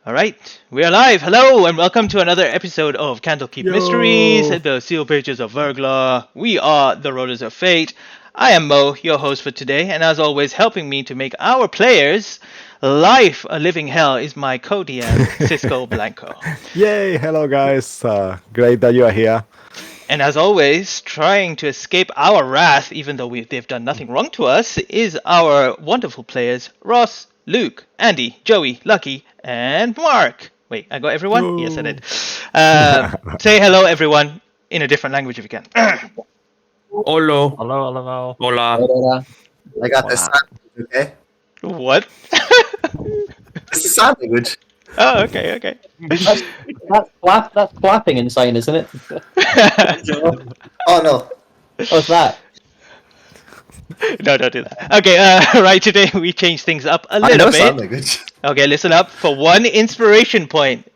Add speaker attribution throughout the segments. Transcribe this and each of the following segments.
Speaker 1: All right, we are live. Hello, and welcome to another episode of Candlekeep Mysteries,
Speaker 2: Yo.
Speaker 1: the sealed pages of Verglas. We are the Rollers of Fate. I am Mo, your host for today, and as always, helping me to make our players' life a living hell is my co-DM, Cisco Blanco.
Speaker 2: Yay! Hello, guys. Great that you are here.
Speaker 1: And as always, trying to escape our wrath, even though they've done nothing wrong to us, is our wonderful players Ross, Luke, Andy, Joey, Lucky, and Mark. Wait, I got everyone? Yes, I
Speaker 2: Yo.
Speaker 1: did. Say hello, everyone, in a different language if you can.
Speaker 3: Hello.
Speaker 4: Hello, hello.
Speaker 3: Hola.
Speaker 5: Hola. I got this
Speaker 2: Hola.
Speaker 5: sign language, okay?
Speaker 1: What?
Speaker 5: This is sign language.
Speaker 1: Oh, okay.
Speaker 4: That's clapping in sign, isn't it?
Speaker 5: Oh no.
Speaker 4: What's that?
Speaker 1: No, don't do that. Okay, right, today we change things up a
Speaker 5: I
Speaker 1: little
Speaker 5: know sign
Speaker 1: bit.
Speaker 5: language.
Speaker 1: Okay, listen up. For one inspiration point,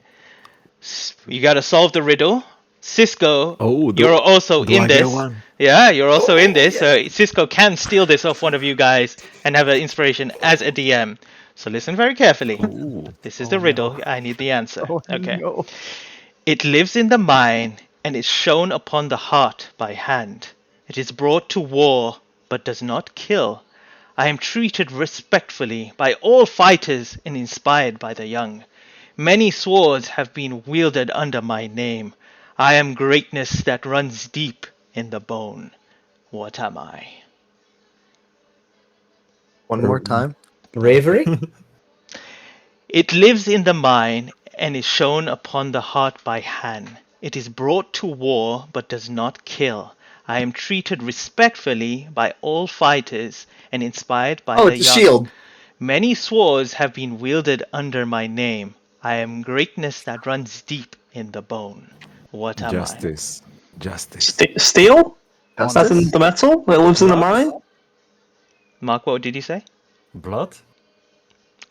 Speaker 1: you gotta solve the riddle. Cisco,
Speaker 2: Oh,
Speaker 1: you're also
Speaker 2: do
Speaker 1: in
Speaker 2: I get
Speaker 1: this.
Speaker 2: one?
Speaker 1: Yeah, you're also in this.
Speaker 5: yeah.
Speaker 1: So Cisco can steal this off one of you guys and have an inspiration as a DM. So listen very carefully.
Speaker 2: Ooh.
Speaker 1: This is the riddle. I need the answer.
Speaker 2: Oh,
Speaker 1: Okay.
Speaker 2: no.
Speaker 1: It lives in the mind and is shown upon the heart by hand. It is brought to war but does not kill. I am treated respectfully by all fighters and inspired by the young. Many swords have been wielded under my name. I am greatness that runs deep in the bone. What am I?
Speaker 5: One more time.
Speaker 4: Bravery?
Speaker 1: It lives in the mind and is shown upon the heart by hand. It is brought to war but does not kill. I am treated respectfully by all fighters and inspired by
Speaker 5: Oh,
Speaker 1: the
Speaker 5: it's a
Speaker 1: young.
Speaker 5: shield.
Speaker 1: Many swords have been wielded under my name. I am greatness that runs deep in the bone. What am
Speaker 2: Justice. Justice.
Speaker 3: Steel? That's in
Speaker 5: Justice?
Speaker 3: the metal that lives in the mine?
Speaker 1: I? Mark, what did you say?
Speaker 4: Blood?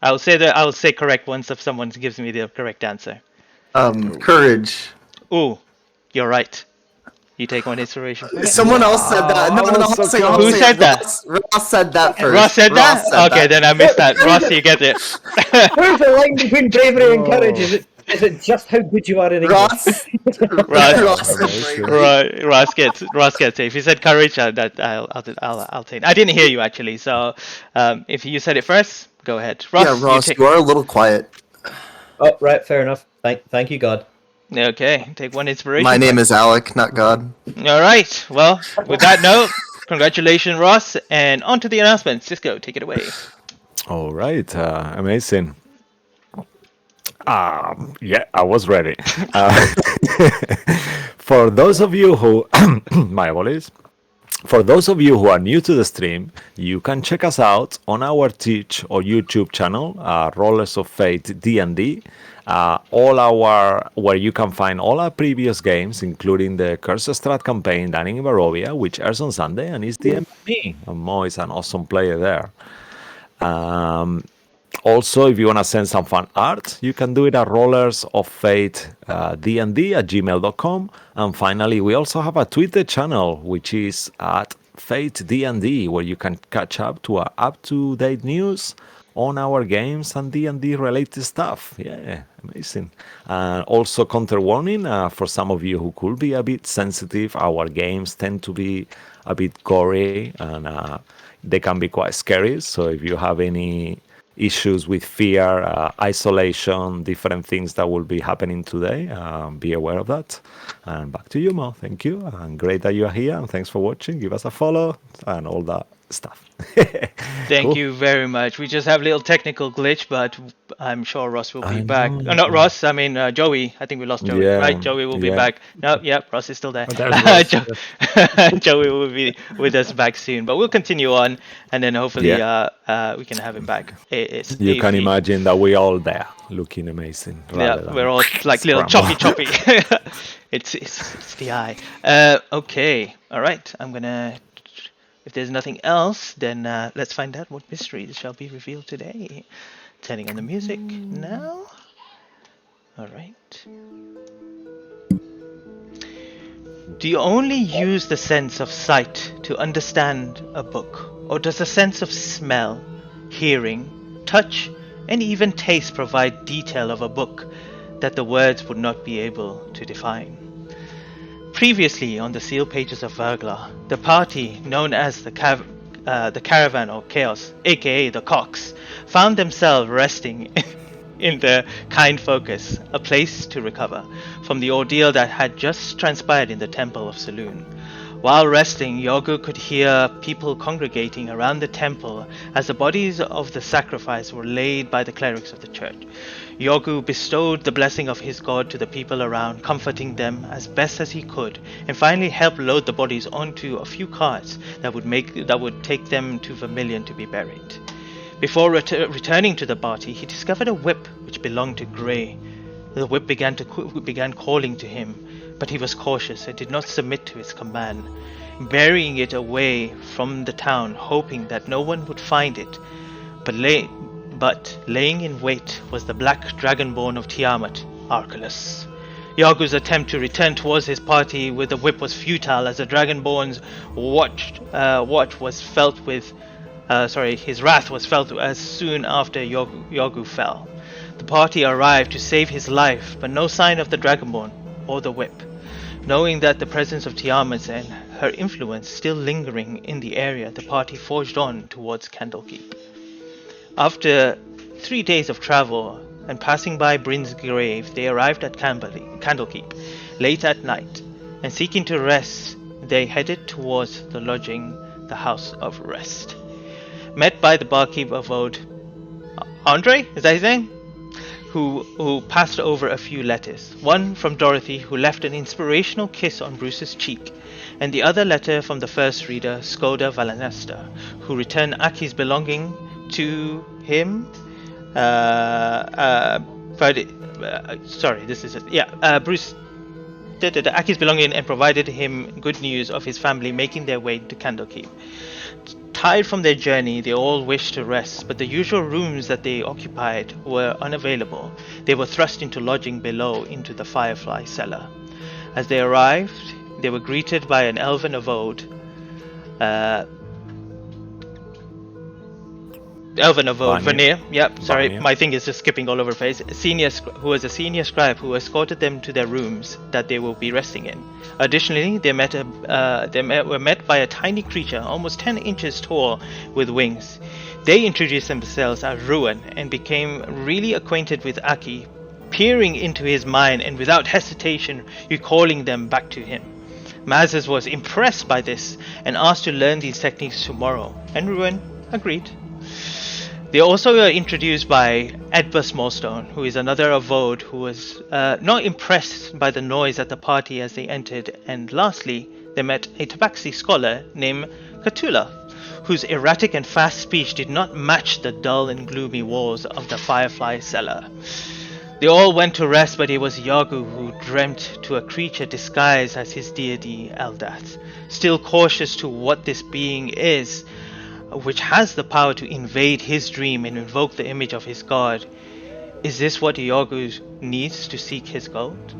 Speaker 1: I'll say correct once if someone gives me the correct answer.
Speaker 5: Courage.
Speaker 1: Ooh, you're right. You take one inspiration. from it.
Speaker 5: Someone else said that. No,
Speaker 2: I was so
Speaker 5: I'll say it, I'll
Speaker 2: close.
Speaker 1: Who
Speaker 5: say it.
Speaker 1: said that?
Speaker 5: Ross said that first.
Speaker 1: Ross said that? Okay,
Speaker 5: that.
Speaker 1: then I missed that. Ross, you get it.
Speaker 6: Where's the line between bravery and
Speaker 2: Oh.
Speaker 6: courage? Is it just how good you are in English?
Speaker 5: Ross.
Speaker 1: Ross.
Speaker 5: Ross said
Speaker 2: Amazing.
Speaker 5: bravery.
Speaker 1: Right, Ross gets it. If you said courage, I'll take it. I didn't hear you actually, so if you said it first, go ahead. Ross,
Speaker 5: Yeah, Ross, you are a little quiet.
Speaker 6: Oh, right, fair enough. Thank you, God.
Speaker 1: Okay, take one inspiration.
Speaker 5: My name is Alec, not God.
Speaker 1: All right. Well, with that note, congratulations, Ross, and on to the announcements. Cisco, take it away.
Speaker 2: All right. Amazing. Yeah, I was ready. For those of you who, my apologies. For those of you who are new to the stream, you can check us out on our Twitch or YouTube channel, Rollers of Fate D&D. Where you can find all our previous games, including the Curse Strat campaign Dining in Barovia, which airs on Sunday and is DM'd by me. And Mo is an awesome player there. Also, if you want to send some fun art, you can do it at rollersoffate.dnd@gmail.com. And finally, we also have a Twitter channel, which is at FateDND, where you can catch up to our up-to-date news on our games and D&D related stuff. Yeah, amazing. And also, content warning for some of you who could be a bit sensitive, our games tend to be a bit gory and they can be quite scary. So if you have any issues with fear, isolation, different things that will be happening today, be aware of that. And back to you, Mo. Thank you. And great that you are here. And thanks for watching. Give us a follow and all that stuff.
Speaker 1: Thank
Speaker 2: Cool.
Speaker 1: you very much. We just have a little technical glitch, but I'm sure Ross will be
Speaker 2: I
Speaker 1: back.
Speaker 2: know.
Speaker 1: Not Ross, I mean Joey. I think we lost Joey,
Speaker 2: Yeah,
Speaker 1: right? Joey will be
Speaker 2: yeah.
Speaker 1: back. No, yep, Ross is still there.
Speaker 4: there's Ross,
Speaker 1: Joey will be with us back soon, but we'll continue on, and then hopefully we can have him back.
Speaker 2: You can imagine that we all there looking amazing.
Speaker 1: Yeah,
Speaker 2: rather than
Speaker 1: we're all like little choppy
Speaker 2: scramble.
Speaker 1: choppy. it's the eye. Okay, all right. I'm gonna. If there's nothing else, then let's find out what mysteries shall be revealed today. Turning on the music now. All right. Do you only use the sense of sight to understand a book, or does the sense of smell, hearing, touch, and even taste provide detail of a book that the words would not be able to define. Previously, on the sealed pages of Verglas, the party, known as the Caravan or Chaos, aka the Cox, found themselves resting in the Kind Focus, a place to recover from the ordeal that had just transpired in the Temple of Saloon. While resting, Yogu could hear people congregating around the temple as the bodies of the sacrifice were laid by the clerics of the church. Yogu bestowed the blessing of his god to the people around, comforting them as best as he could, and finally helped load the bodies onto a few carts that would take them to Vermilion to be buried. Before returning to the party, he discovered a whip which belonged to Grey. The whip began calling to him, but he was cautious and did not submit to its command, burying it away from the town, hoping that no one would find it. But laying in wait was the black dragonborn of Tiamat, Archelaus. Yagu's attempt to return towards his party with the whip was futile, as the dragonborn's his wrath was felt as soon after Yagu fell. The party arrived to save his life, but no sign of the dragonborn or the whip. Knowing that the presence of Tiamat and her influence still lingering in the area, the party forged on towards Candlekeep. After 3 days of travel and passing by Bryn's grave, they arrived at Candlekeep late at night, and seeking to rest, they headed towards the lodging, the House of Rest. Met by the barkeep of Ode, Andre, is that his name? Who passed over a few letters. One from Dorothy, who left an inspirational kiss on Bruce's cheek, and the other letter from the first reader, Skoda Valanesta, who returned Aki's belonging to him. Bruce did Aki's belonging and provided him good news of his family making their way to Candlekeep. Tired from their journey, they all wished to rest, but the usual rooms that they occupied were unavailable. They were thrust into lodging below into the Firefly cellar. As they arrived, they were greeted by an elven of Ode, Vanir. Yep, sorry,
Speaker 2: Vanir.
Speaker 1: my thing is just skipping all over the place. Who was a senior scribe who escorted them to their rooms that they will be resting in. Additionally, they were met by a tiny creature, almost 10 inches tall, with wings. They introduced themselves as Ruin and became really acquainted with Aki, peering into his mind and without hesitation recalling them back to him. Mazes was impressed by this and asked to learn these techniques tomorrow, and Ruin agreed. They also were introduced by Edba Smallstone, who is another of Vode, who was not impressed by the noise at the party as they entered, and lastly, they met a Tabaxi scholar named Katula, whose erratic and fast speech did not match the dull and gloomy walls of the Firefly cellar. They all went to rest, but it was Yagu who dreamt to a creature disguised as his deity Eldath. Still cautious to what this being is, which has the power to invade his dream and invoke the image of his god. Is this what Yagu needs to seek his gold?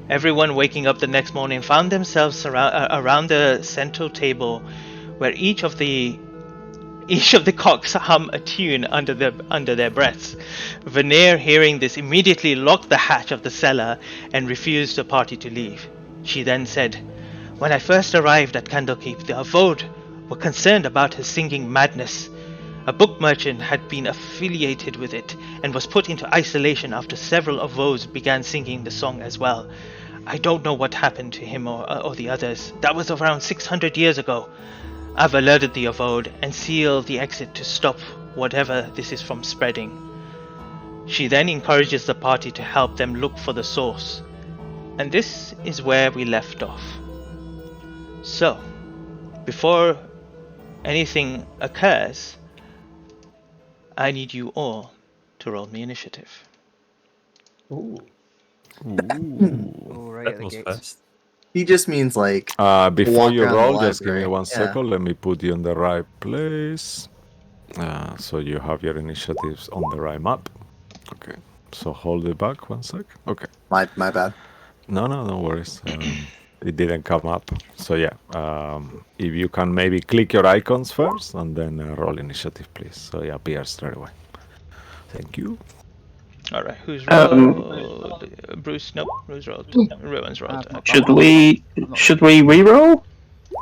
Speaker 1: Everyone waking up the next morning found themselves around the central table, where each of the cocks hum a tune under their breaths. Vanir, hearing this, immediately locked the hatch of the cellar and refused the party to leave. She then said, "When I first arrived at Candlekeep, the Avode were concerned about his singing madness. A book merchant had been affiliated with it and was put into isolation after several of those began singing the song as well. I don't know what happened to him or the others. That was around 600 years ago. I've alerted the Avode and sealed the exit to stop whatever this is from spreading." She then encourages the party to help them look for the source. And this is where we left off. So, before anything occurs, I need you all to roll me initiative.
Speaker 3: Ooh.
Speaker 7: Oh, right
Speaker 2: That
Speaker 7: at the
Speaker 2: was
Speaker 7: gates.
Speaker 2: fast.
Speaker 5: He just means like
Speaker 2: Before
Speaker 5: walk
Speaker 2: you
Speaker 5: around the
Speaker 2: roll, just give me
Speaker 5: library.
Speaker 2: 1
Speaker 5: Yeah.
Speaker 2: second. Let me put you in the right place. So you have your initiatives on the right map. Okay. So hold it back 1 sec. Okay.
Speaker 5: My bad.
Speaker 2: No, no worries. It didn't come up. So yeah, if you can maybe click your icons first and then roll initiative, please. So it appears straight away. Thank you.
Speaker 1: All right, who's
Speaker 7: Um,
Speaker 1: rolled? Bruce? Nope. Who's rolled? Rowan's rolled.
Speaker 8: not
Speaker 1: Okay.
Speaker 7: should
Speaker 8: done.
Speaker 7: we
Speaker 8: I'm not
Speaker 7: should we re-roll?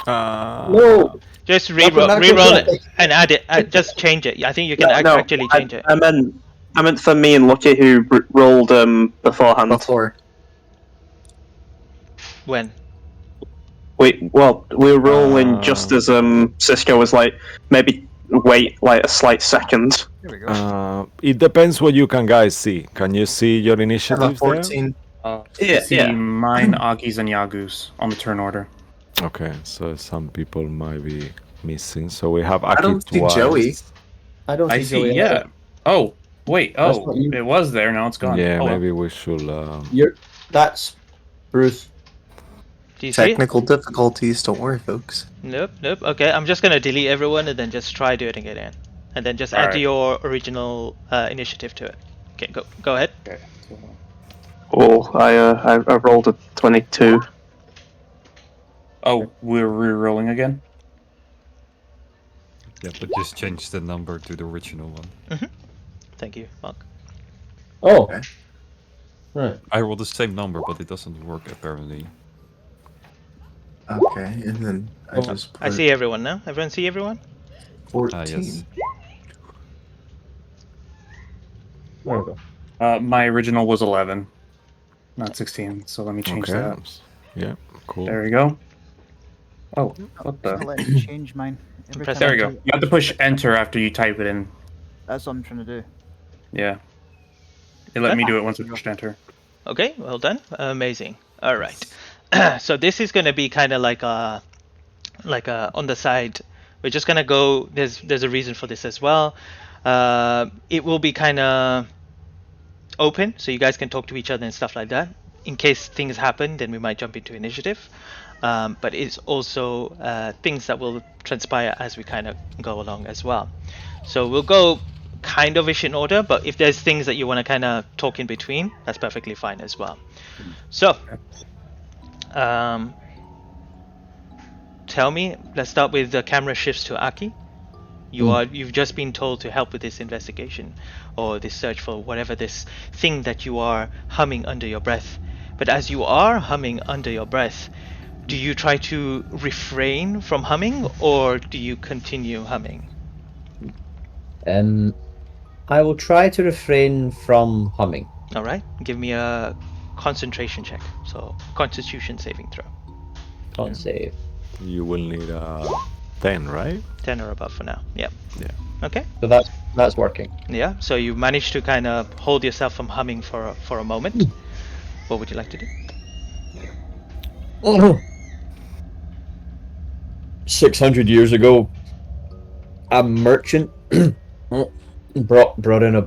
Speaker 4: No,
Speaker 1: Just
Speaker 4: that's what Max
Speaker 1: re-roll
Speaker 4: said.
Speaker 1: it and add it. Just change it. I think you can
Speaker 7: No,
Speaker 1: actually change it.
Speaker 7: I meant for me and Lucky who rolled beforehand.
Speaker 5: Before.
Speaker 1: When?
Speaker 7: We were rolling just as Cisco was like maybe wait like a slight second.
Speaker 8: Here we go.
Speaker 2: It depends what you can guys see. Can you see your
Speaker 5: I have a
Speaker 2: initiatives there?
Speaker 5: 14.
Speaker 7: Yeah,
Speaker 9: See
Speaker 7: yeah.
Speaker 9: mine, Agi's, and Yagu's on the turn order.
Speaker 2: Okay, so some people might be missing. So we have Aki
Speaker 5: I don't see
Speaker 2: twice.
Speaker 5: Joey.
Speaker 4: I don't
Speaker 9: I
Speaker 4: see
Speaker 9: see,
Speaker 4: Joey.
Speaker 9: yeah. Oh, wait,
Speaker 4: That's
Speaker 9: oh,
Speaker 4: not you.
Speaker 9: it was there, now it's gone.
Speaker 2: Yeah,
Speaker 9: Oh, well.
Speaker 2: maybe we should.
Speaker 4: That's Bruce.
Speaker 1: Do you see it?
Speaker 5: Technical difficulties. Don't worry, folks.
Speaker 1: Nope. Okay, I'm just gonna delete everyone and then just try doing it again, and then just add
Speaker 9: Alright.
Speaker 1: your original initiative to it. Okay, go ahead.
Speaker 9: Okay. So,
Speaker 7: Oh, I rolled a 22.
Speaker 9: oh, we're re-rolling again?
Speaker 10: Yeah, but just change the number to the original one.
Speaker 1: Thank you, Mark.
Speaker 4: Oh,
Speaker 5: Okay.
Speaker 4: right.
Speaker 10: I rolled the same number, but it doesn't work apparently.
Speaker 5: Okay, and then I just put
Speaker 1: I see everyone now. Everyone see everyone?
Speaker 5: 14.
Speaker 10: Yes.
Speaker 4: There we go.
Speaker 9: My original was 11, not 16, so let me change
Speaker 2: Okay.
Speaker 9: that.
Speaker 2: Yeah, cool.
Speaker 9: There we go. Oh, what
Speaker 8: It's not
Speaker 9: the?
Speaker 8: letting me change mine. Every
Speaker 1: Press
Speaker 8: time
Speaker 9: There
Speaker 8: I
Speaker 9: we go.
Speaker 8: do it,
Speaker 9: You have to push enter after you type it in.
Speaker 8: That's what I'm trying to do.
Speaker 9: Yeah. It let me do it once I pushed enter.
Speaker 1: Okay, well done. Amazing. All right. So this is gonna be kind of like a on the side. We're just gonna go. There's a reason for this as well. It will be kind of open, so you guys can talk to each other and stuff like that. In case things happen, then we might jump into initiative. But it's also things that will transpire as we kind of go along as well. So we'll go kind of ish in order, but if there's things that you want to kind of talk in between, that's perfectly fine as well. So, tell me. Let's start with the camera shifts to Aki. You've just been told to help with this investigation or this search for whatever this thing that you are humming under your breath. But as you are humming under your breath, do you try to refrain from humming or do you continue humming?
Speaker 4: I will try to refrain from humming.
Speaker 1: All right, give me a concentration check. So Constitution saving throw.
Speaker 4: Can't save.
Speaker 2: You will need a 10, right?
Speaker 1: 10 or above for now. Yeah.
Speaker 2: Yeah.
Speaker 1: Okay.
Speaker 4: So that's working.
Speaker 1: Yeah. So you managed to kind of hold yourself from humming for a moment. What would you like to do?
Speaker 4: 600 years ago, a merchant brought in a.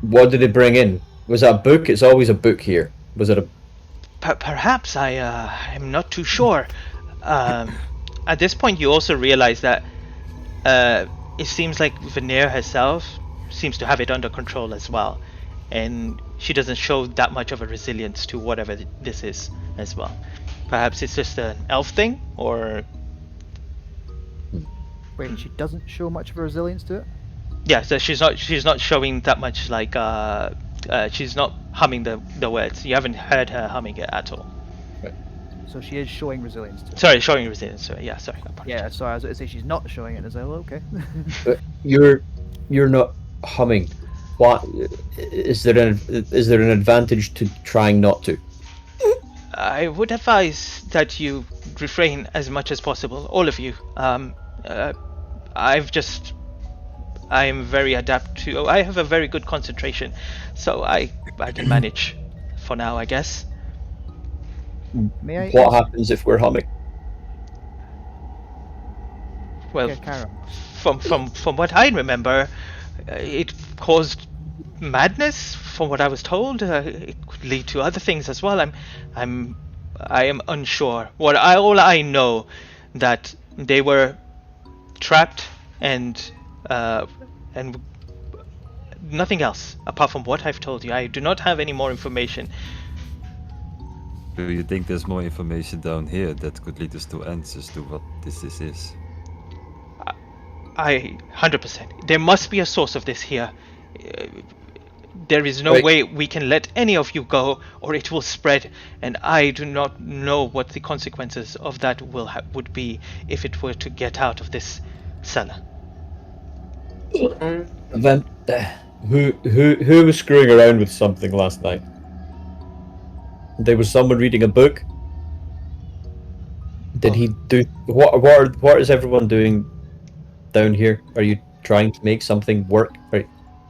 Speaker 4: What did he bring in? Was that a book? It's always a book here. Was it a?
Speaker 1: Perhaps I am not too sure. At this point, you also realize that it seems like Veneer herself seems to have it under control as well, and she doesn't show that much of a resilience to whatever this is as well. Perhaps it's just an elf thing, or
Speaker 8: Wait, she doesn't show much of a resilience to it?
Speaker 1: yeah. So she's not showing that much like she's not humming the words. You haven't heard her humming it at all.
Speaker 8: So she is showing resilience to it.
Speaker 1: Sorry, showing resilience. Sorry, yeah, sorry.
Speaker 8: Yeah, sorry, I was going to say she's not showing it. I was like, well, okay.
Speaker 4: You're not humming. What is there an advantage to trying not to?
Speaker 1: I would advise that you refrain as much as possible, all of you. I am very adept to. I have a very good concentration, so I can manage for now, I guess.
Speaker 8: May I?
Speaker 4: What happens if we're humming?
Speaker 1: Well,
Speaker 8: Yeah, carry on.
Speaker 1: from what I remember, it caused madness. From what I was told, it could lead to other things as well. I am unsure. All I know that they were trapped and nothing else apart from what I've told you. I do not have any more information.
Speaker 10: Do you think there's more information down here that could lead us to answers to what this is?
Speaker 1: 100%. There must be a source of this here. There is no
Speaker 4: Right.
Speaker 1: way we can let any of you go, or it will spread, and I do not know what the consequences of that would be if it were to get out of this cellar.
Speaker 4: Then, who was screwing around with something last night? There was someone reading a book. Did
Speaker 1: Oh.
Speaker 4: he do what is everyone doing down here? Are you trying to make something work? Right.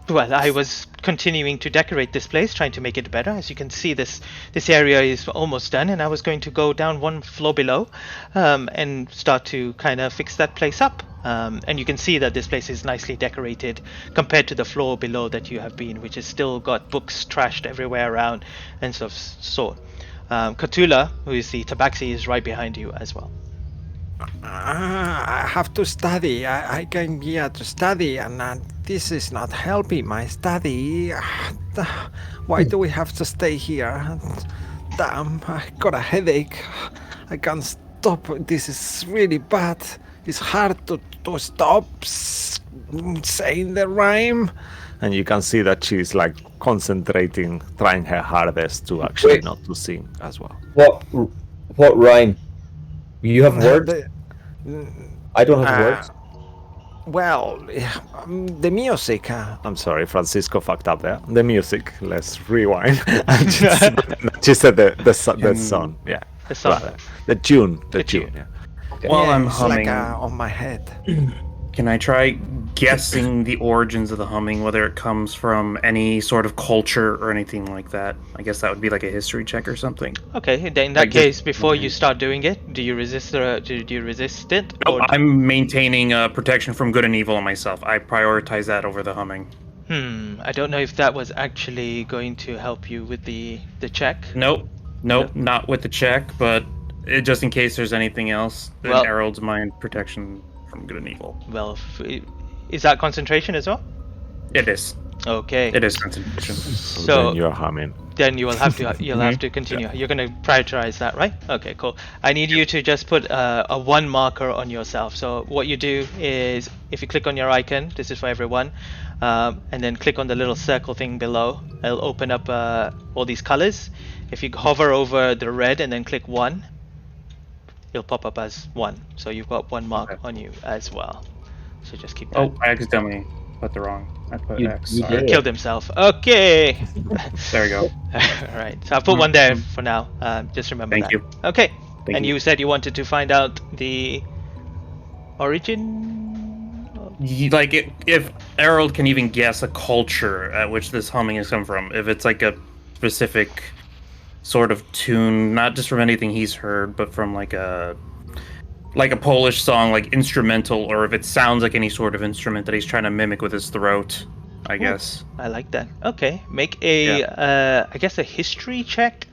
Speaker 1: Well, I was continuing to decorate this place, trying to make it better. As you can see, this area is almost done, and I was going to go down one floor below and start to kind of fix that place up. And you can see that this place is nicely decorated compared to the floor below that you have been, which has still got books trashed everywhere around and sort. Katula, who is the tabaxi, is right behind you as well.
Speaker 2: I have to study. I came here to study, and this is not helping my study. Why do we have to stay here? Damn, I got a headache. I can't stop. This is really bad. It's hard to stop saying the rhyme. And you can see that she's like concentrating, trying her hardest to actually not to sing as well.
Speaker 4: What rhyme? You have words? I don't have words.
Speaker 2: Well, the music. I'm sorry, Francisco fucked up there. The music. Let's rewind. She said the song. Yeah.
Speaker 1: The song.
Speaker 2: Rather. The tune. The tune. Yeah.
Speaker 9: Okay. While I'm
Speaker 2: it's
Speaker 9: humming,
Speaker 2: like on my head.
Speaker 9: Can I try guessing the origins of the humming, whether it comes from any sort of culture or anything like that? I guess that would be like a history check or something.
Speaker 1: Okay, in that case, before you start doing it, do you resist it?
Speaker 9: Nope, I'm maintaining protection from good and evil on myself. I prioritize that over the humming.
Speaker 1: I don't know if that was actually going to help you with the check.
Speaker 9: Nope, not with the check, but just in case there's anything else, then Harold's mind protection from good and evil.
Speaker 1: Well, is that concentration as well?
Speaker 9: It is.
Speaker 1: Okay.
Speaker 9: It is concentration.
Speaker 2: So then you're humming.
Speaker 1: Then you will have to have to continue. You're going to prioritize that, right? Okay, cool. I need you to just put a 1 marker on yourself. So what you do is, if you click on your icon, this is for everyone, and then click on the little circle thing below, it'll open up all these colors. If you hover over the red and then click 1, it'll pop up as 1. So you've got 1 mark on you as well. So just keep that.
Speaker 9: Oh, I accidentally put the wrong. I put X.
Speaker 1: He killed himself. Okay.
Speaker 9: There we go.
Speaker 1: All right. So I'll put 1 there for now. Just remember that.
Speaker 9: Thank you.
Speaker 1: Okay.
Speaker 9: Thank
Speaker 1: and you said you wanted to find out the origin?
Speaker 9: Like, if Harold can even guess a culture at which this humming has come from, if it's like a specific sort of tune, not just from anything he's heard, but from like a Polish song, like instrumental, or if it sounds like any sort of instrument that he's trying to mimic with his throat, I guess.
Speaker 1: I like that. Okay, make a, I guess a history check,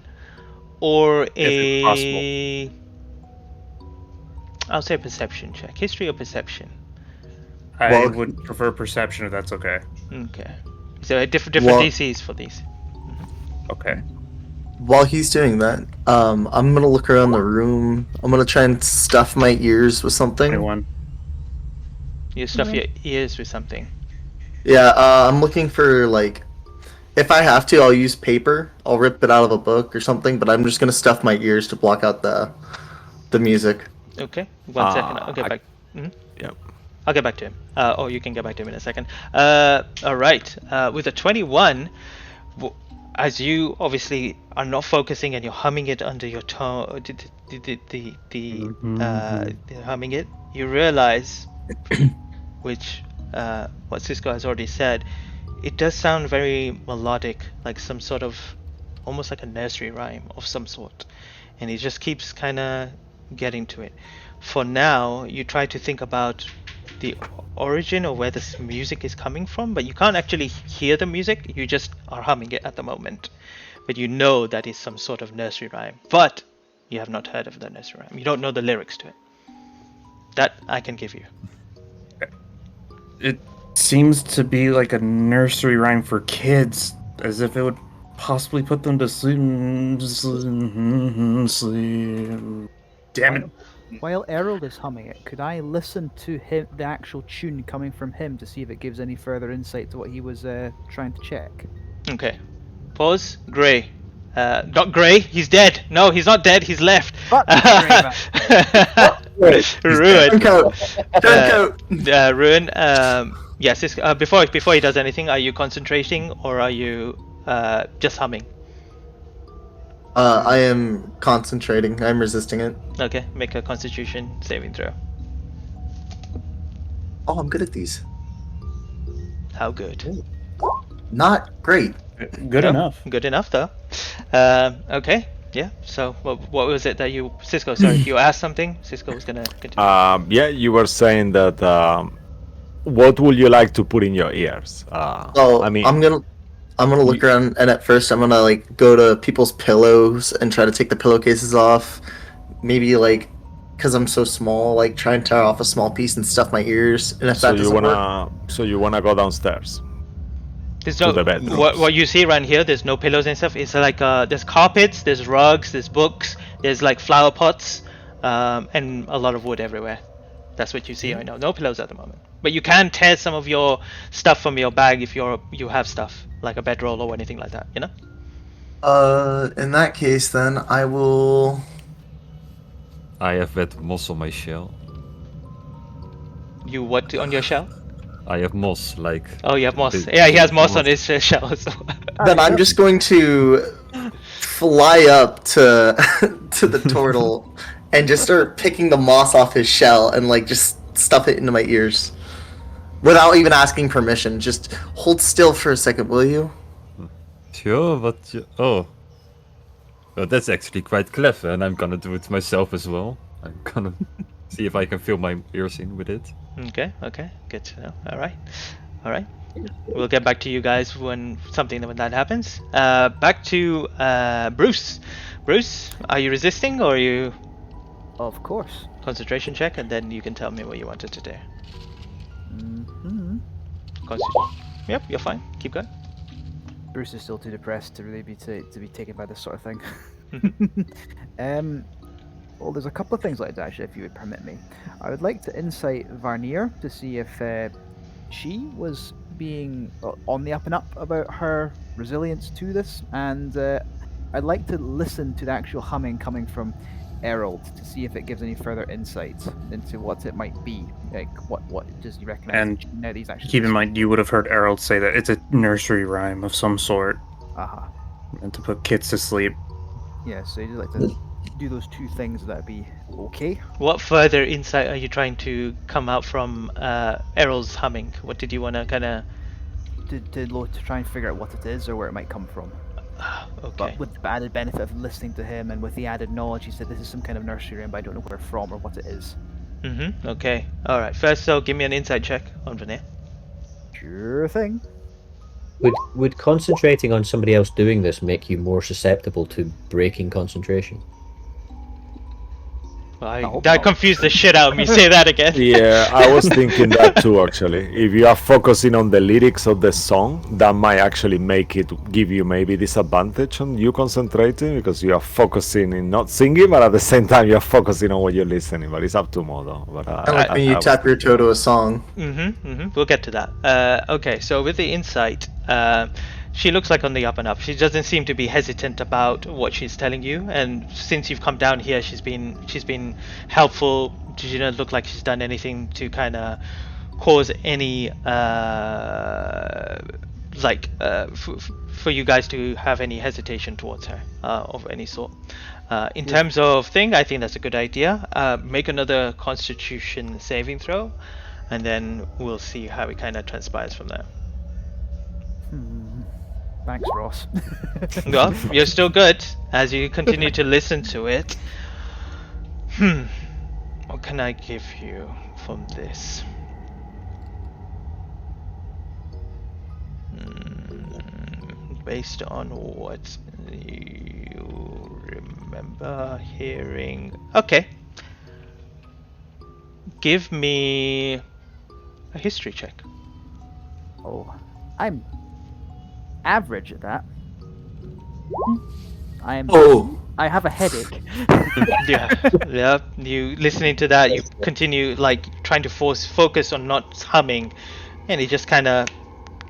Speaker 1: or a, I'll say a perception check. History or perception?
Speaker 9: I would prefer perception if that's okay.
Speaker 1: Okay. So different DCs for these.
Speaker 9: Okay.
Speaker 5: While he's doing that, I'm gonna look around the room. I'm gonna try and stuff my ears with something.
Speaker 9: 21.
Speaker 1: You stuff your ears with something.
Speaker 5: Yeah, I'm looking for, like, if I have to, I'll use paper. I'll rip it out of a book or something, but I'm just gonna stuff my ears to block out the music.
Speaker 1: Okay, 1 second. I'll get back.
Speaker 2: Yep.
Speaker 1: I'll get back to him. Oh, you can get back to him in a second. All right. With a 21, as you obviously are not focusing and you're humming it under your tongue, humming it, you realize, which what Cisco has already said, it does sound very melodic, like some sort of, almost like a nursery rhyme of some sort, and he just keeps kind of getting to it. For now, you try to think about the origin or where this music is coming from, but you can't actually hear the music, you just are humming it at the moment. But you know that is some sort of nursery rhyme, but you have not heard of the nursery rhyme. You don't know the lyrics to it. That I can give you.
Speaker 9: It seems to be like a nursery rhyme for kids, as if it would possibly put them to sleep. Damn it.
Speaker 8: While Errol is humming it, could I listen to him, the actual tune coming from him, to see if it gives any further insight to what he was trying to check?
Speaker 1: Okay. Pause. Gray. Not Gray. He's dead. No, he's not dead. He's left.
Speaker 8: Fuck Gray,
Speaker 1: Ruin.
Speaker 5: Turncoat. Turncoat.
Speaker 1: Ruin. Yes. Before he does anything, are you concentrating or are you just humming?
Speaker 5: I am concentrating. I'm resisting it.
Speaker 1: Okay. Make a Constitution saving throw.
Speaker 5: Oh, I'm good at these.
Speaker 1: How good?
Speaker 5: Not great.
Speaker 9: Good
Speaker 1: No,
Speaker 9: enough.
Speaker 1: Good enough, though. Okay. Yeah. So, what was it that you, Cisco? Sorry, you asked something. Cisco was gonna continue.
Speaker 2: Yeah, you were saying that. What would you like to put in your ears?
Speaker 5: So
Speaker 2: I mean,
Speaker 5: I'm gonna look around, and at first I'm gonna like go to people's pillows and try to take the pillowcases off. Maybe like, cause I'm so small, like try and tear off a small piece and stuff my ears. And if
Speaker 2: so
Speaker 5: that
Speaker 2: you
Speaker 5: doesn't
Speaker 2: wanna,
Speaker 5: work,
Speaker 2: so you wanna go downstairs.
Speaker 1: There's
Speaker 2: to
Speaker 1: no
Speaker 2: the bedrooms.
Speaker 1: what you see around here. There's no pillows and stuff. It's like there's carpets, there's rugs, there's books, there's like flower pots, and a lot of wood everywhere. That's what you see right now. No pillows at the moment. But you can tear some of your stuff from your bag if you have stuff like a bedroll or anything like that. You know.
Speaker 5: in that case, then I will.
Speaker 10: I have wet moss on my shell.
Speaker 1: You what on your shell?
Speaker 10: I have moss, like.
Speaker 1: Oh, you have moss.
Speaker 10: the-
Speaker 1: Yeah, he has moss on his shell. So.
Speaker 5: Then I'm just going to fly up to to the turtle and just start picking the moss off his shell and like just stuff it into my ears without even asking permission. Just hold still for a second, will you?
Speaker 10: Sure, but oh, well, that's actually quite clever, and I'm gonna do it myself as well. I'm gonna see if I can fill my ears in with it.
Speaker 1: Okay, good to know. All right. We'll get back to you guys when that happens. Back to Bruce. Bruce, are you resisting or are you
Speaker 8: Of course.
Speaker 1: concentration check, and then you can tell me what you wanted to do.
Speaker 8: Mm-hmm.
Speaker 1: Yep, you're fine. Keep going.
Speaker 8: Bruce is still too depressed to really be to be taken by this sort of thing. Well, there's a couple of things I'd do, actually, if you would permit me. I would like to insight Varnier to see if she was being on the up and up about her resilience to this, and I'd like to listen to the actual humming coming from Errol to see if it gives any further insight into what it might be. Like, what does he recognize?
Speaker 9: And
Speaker 8: now these actually
Speaker 9: keep in mind, you would have heard Errol say that it's a nursery rhyme of some sort, and to put kids to sleep.
Speaker 8: Yeah, so you'd like to do those two things, that'd be okay.
Speaker 1: What further insight are you trying to come out from Errol's humming? What did you want to kind of...
Speaker 8: To try and figure out what it is or where it might come from.
Speaker 1: Okay.
Speaker 8: But with the added benefit of listening to him and with the added knowledge, he said this is some kind of nursery rhyme, but I don't know where from or what it is.
Speaker 1: Mm-hmm. Okay. All right. First, so give me an insight check on Vanir.
Speaker 8: Sure thing.
Speaker 6: Would concentrating on somebody else doing this make you more susceptible to breaking concentration?
Speaker 1: That confused the shit out of me. Say that again.
Speaker 2: Yeah, I was thinking that too, actually. If you are focusing on the lyrics of the song, that might actually make it give you maybe disadvantage on you concentrating because you are focusing in not singing, but at the same time you are focusing on what you're listening. But it's up to Modo. But
Speaker 5: I like when you tap your toe to a song.
Speaker 1: We'll get to that. Okay, so with the insight, she looks like on the up and up. She doesn't seem to be hesitant about what she's telling you, and since you've come down here, she's been helpful. She doesn't look like she's done anything to kind of cause any for you guys to have any hesitation towards her of any sort. In terms of thing, I think that's a good idea. Make another Constitution saving throw, and then we'll see how it kind of transpires from there.
Speaker 8: Thanks, Ross.
Speaker 1: Well, you're still good as you continue to listen to it. What can I give you from this? Based on what you remember hearing. Okay. Give me a history check.
Speaker 8: Oh, I'm average at that. I am.
Speaker 5: Oh.
Speaker 8: I have a headache.
Speaker 1: Yeah. You listening to that, you continue like trying to focus on not humming, and it just kind of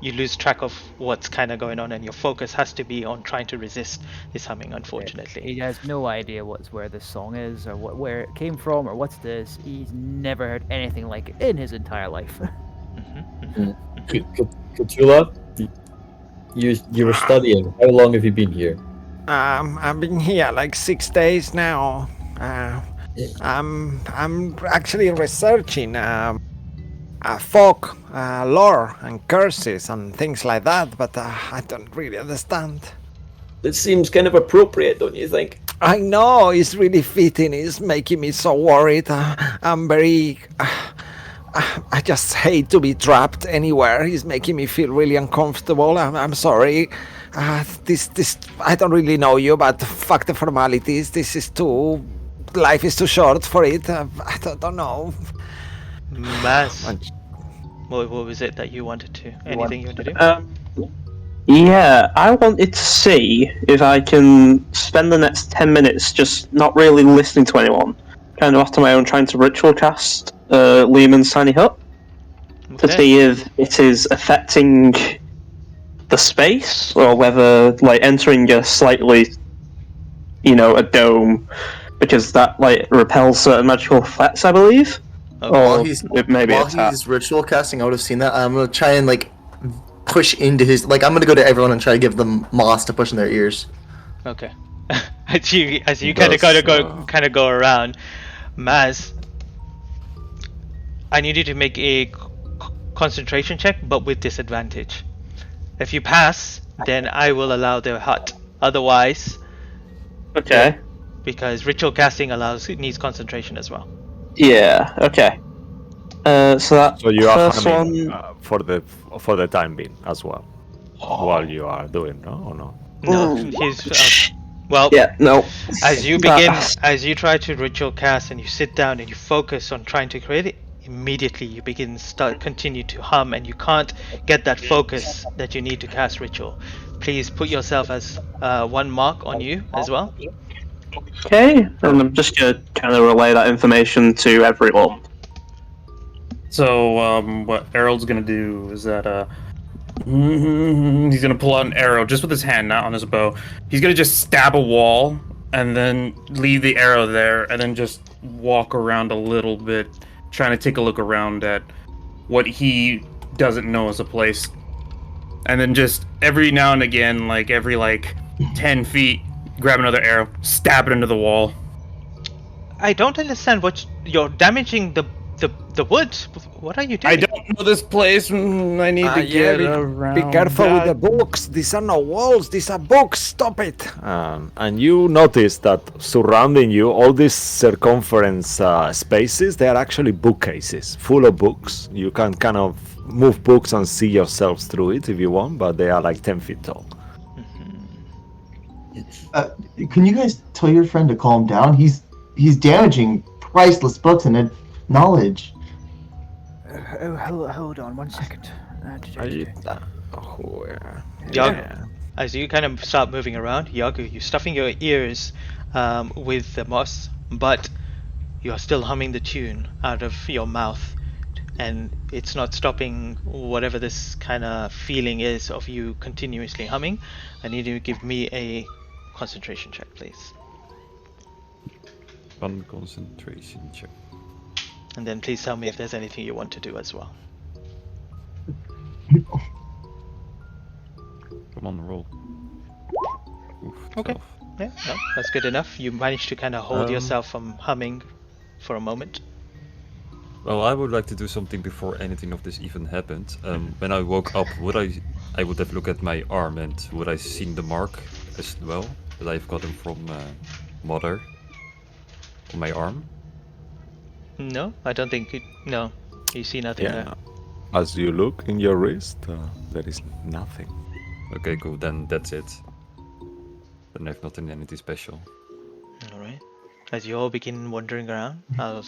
Speaker 1: you lose track of what's kind of going on, and your focus has to be on trying to resist this humming. Unfortunately.
Speaker 8: He has no idea where this song is, or where it came from, or what's this. He's never heard anything like it in his entire life.
Speaker 4: Cthulhu, you were studying. How long have you been here?
Speaker 2: I've been here like 6 days now. I'm actually researching folk lore and curses and things like that, but I don't really understand.
Speaker 4: It seems kind of appropriate, don't you think?
Speaker 2: I know, it's really fitting. It's making me so worried. I'm very. I just hate to be trapped anywhere. It's making me feel really uncomfortable. I'm sorry. This. I don't really know you, but fuck the formalities. This is too. Life is too short for it. I don't know.
Speaker 1: Mass. What was it that you wanted to? Anything you want to do?
Speaker 7: Yeah, I wanted to see if I can spend the next 10 minutes just not really listening to anyone, kind of off to my own, trying to ritual cast Lehman's tiny hut to see if it is affecting the space or whether, like, entering a slightly, a dome, because that like repels certain magical effects, I believe.
Speaker 5: While he's ritual casting, I would have seen that. I'm gonna try and like push into his I'm gonna go to everyone and try to give them moss to push in their ears.
Speaker 1: Okay. as you kind of go around, Maz, I need you to make a concentration check, but with disadvantage. If you pass, then I will allow their hut. Otherwise,
Speaker 7: okay.
Speaker 1: Because ritual casting needs concentration as well.
Speaker 7: Yeah. Okay. So
Speaker 2: you are
Speaker 7: first
Speaker 2: humming
Speaker 7: one
Speaker 2: for the time being as well, while you are doing, no, or no?
Speaker 1: No, he's well.
Speaker 7: Yeah. No.
Speaker 1: As you try to ritual cast and you sit down and you focus on trying to create it, immediately you continue to hum, and you can't get that focus that you need to cast ritual. Please put yourself as 1 mark on you as well.
Speaker 7: Okay, and I'm just gonna kind of relay that information to everyone.
Speaker 9: So, what Errol's gonna do is that, he's gonna pull out an arrow just with his hand, not on his bow. He's gonna just stab a wall, and then leave the arrow there, and then just walk around a little bit, trying to take a look around at what he doesn't know as a place. And then just every now and again, like every 10 feet, grab another arrow, stab it into the wall.
Speaker 1: I don't understand what you're damaging the wood. What are you doing?
Speaker 9: I don't know this place. I need to get around.
Speaker 2: Be careful with the books. These are not walls. These are books. Stop it. And you notice that surrounding you, all these circumference spaces, they are actually bookcases full of books. You can kind of move books and see yourselves through it if you want, but they are like 10 feet tall.
Speaker 3: Can you guys tell your friend to calm down? He's damaging priceless books and knowledge.
Speaker 8: Hold on 1 second.
Speaker 1: Yagu, as you kind of start moving around, Yagu, you're stuffing your ears with the moss, but you are still humming the tune out of your mouth, and it's not stopping whatever this kind of feeling is of you continuously humming. I need you to give me a concentration check, please.
Speaker 10: One concentration check.
Speaker 1: And then please tell me if there's anything you want to do as well.
Speaker 10: Come on, roll. Oof,
Speaker 1: Okay.
Speaker 10: 12.
Speaker 1: Yeah, no, that's good enough. You managed to kind of hold yourself from humming for a moment.
Speaker 10: Well, I would like to do something before anything of this even happened. When I woke up, I would have looked at my arm, and would I seen the mark as well that I've gotten from Mother on my arm?
Speaker 1: No, I don't think no, you see nothing there.
Speaker 2: As you look in your wrist, there is nothing.
Speaker 10: Okay, cool. Then that's it. Then I've not done anything special.
Speaker 1: Alright. As you all begin wandering around, I'll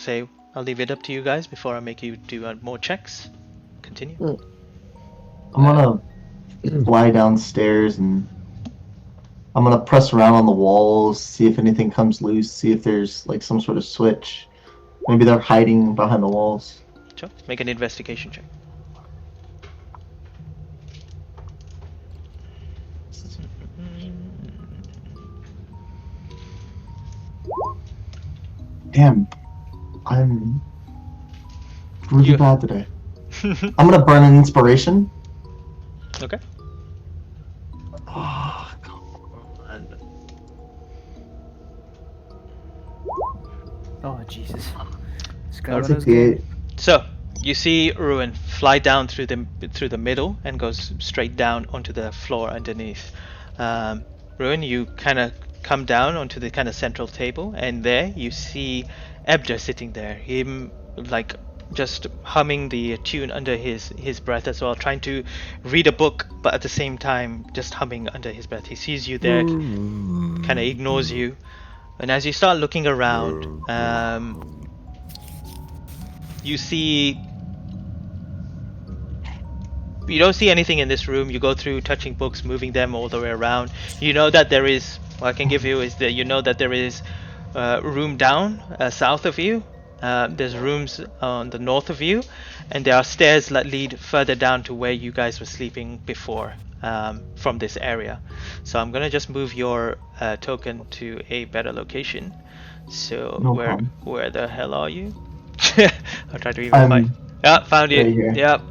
Speaker 1: leave it up to you guys before I make you do more checks. Continue.
Speaker 3: I'm gonna fly downstairs and I'm gonna press around on the walls, see if anything comes loose, see if there's like some sort of switch. Maybe they're hiding behind the walls.
Speaker 1: Sure. Make an investigation check.
Speaker 3: Damn, I'm really
Speaker 1: You-
Speaker 3: bad today. I'm gonna burn an inspiration.
Speaker 1: Okay.
Speaker 3: Oh, come on.
Speaker 8: Oh Jesus!
Speaker 3: I'll
Speaker 8: Scrubbing
Speaker 3: take
Speaker 8: us
Speaker 3: the
Speaker 8: again.
Speaker 3: 8.
Speaker 1: So you see Ruin fly down through the middle and goes straight down onto the floor underneath. Ruin, you kind of come down onto the kind of central table, and there you see Ebder sitting there. Him like just humming the tune under his breath as well, trying to read a book, but at the same time just humming under his breath. He sees you there, kind of ignores you, and as you start looking around, you see. You don't see anything in this room. You go through touching books, moving them all the way around. You know that there is. What I can give you is that you know that there is room down south of you. There's rooms on the north of you, and there are stairs that lead further down to where you guys were sleeping before from this area. So I'm gonna just move your token to a better location. So
Speaker 3: No problem.
Speaker 1: where the hell are you? I'll try to even find.
Speaker 3: I'm
Speaker 1: Yeah, found you.
Speaker 3: right here.
Speaker 1: Yep.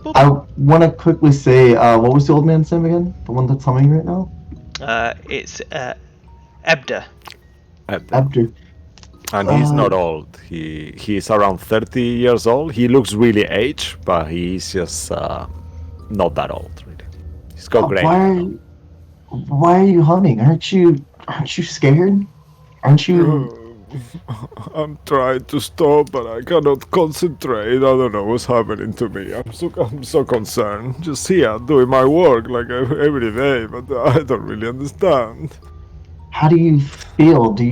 Speaker 1: Boop.
Speaker 3: I want to quickly say, what was the old man's name again? The one that's humming right now?
Speaker 1: It's Ebda.
Speaker 3: Abdur.
Speaker 2: And he's not old. He's around 30 years old. He looks really aged, but he's just not that old, really. He's got great.
Speaker 3: Why are you humming? Aren't you scared? Aren't you?
Speaker 2: I'm trying to stop, but I cannot concentrate. I don't know what's happening to me. I'm so concerned. Just here doing my work like every day, but I don't really understand.
Speaker 3: How do you feel? Do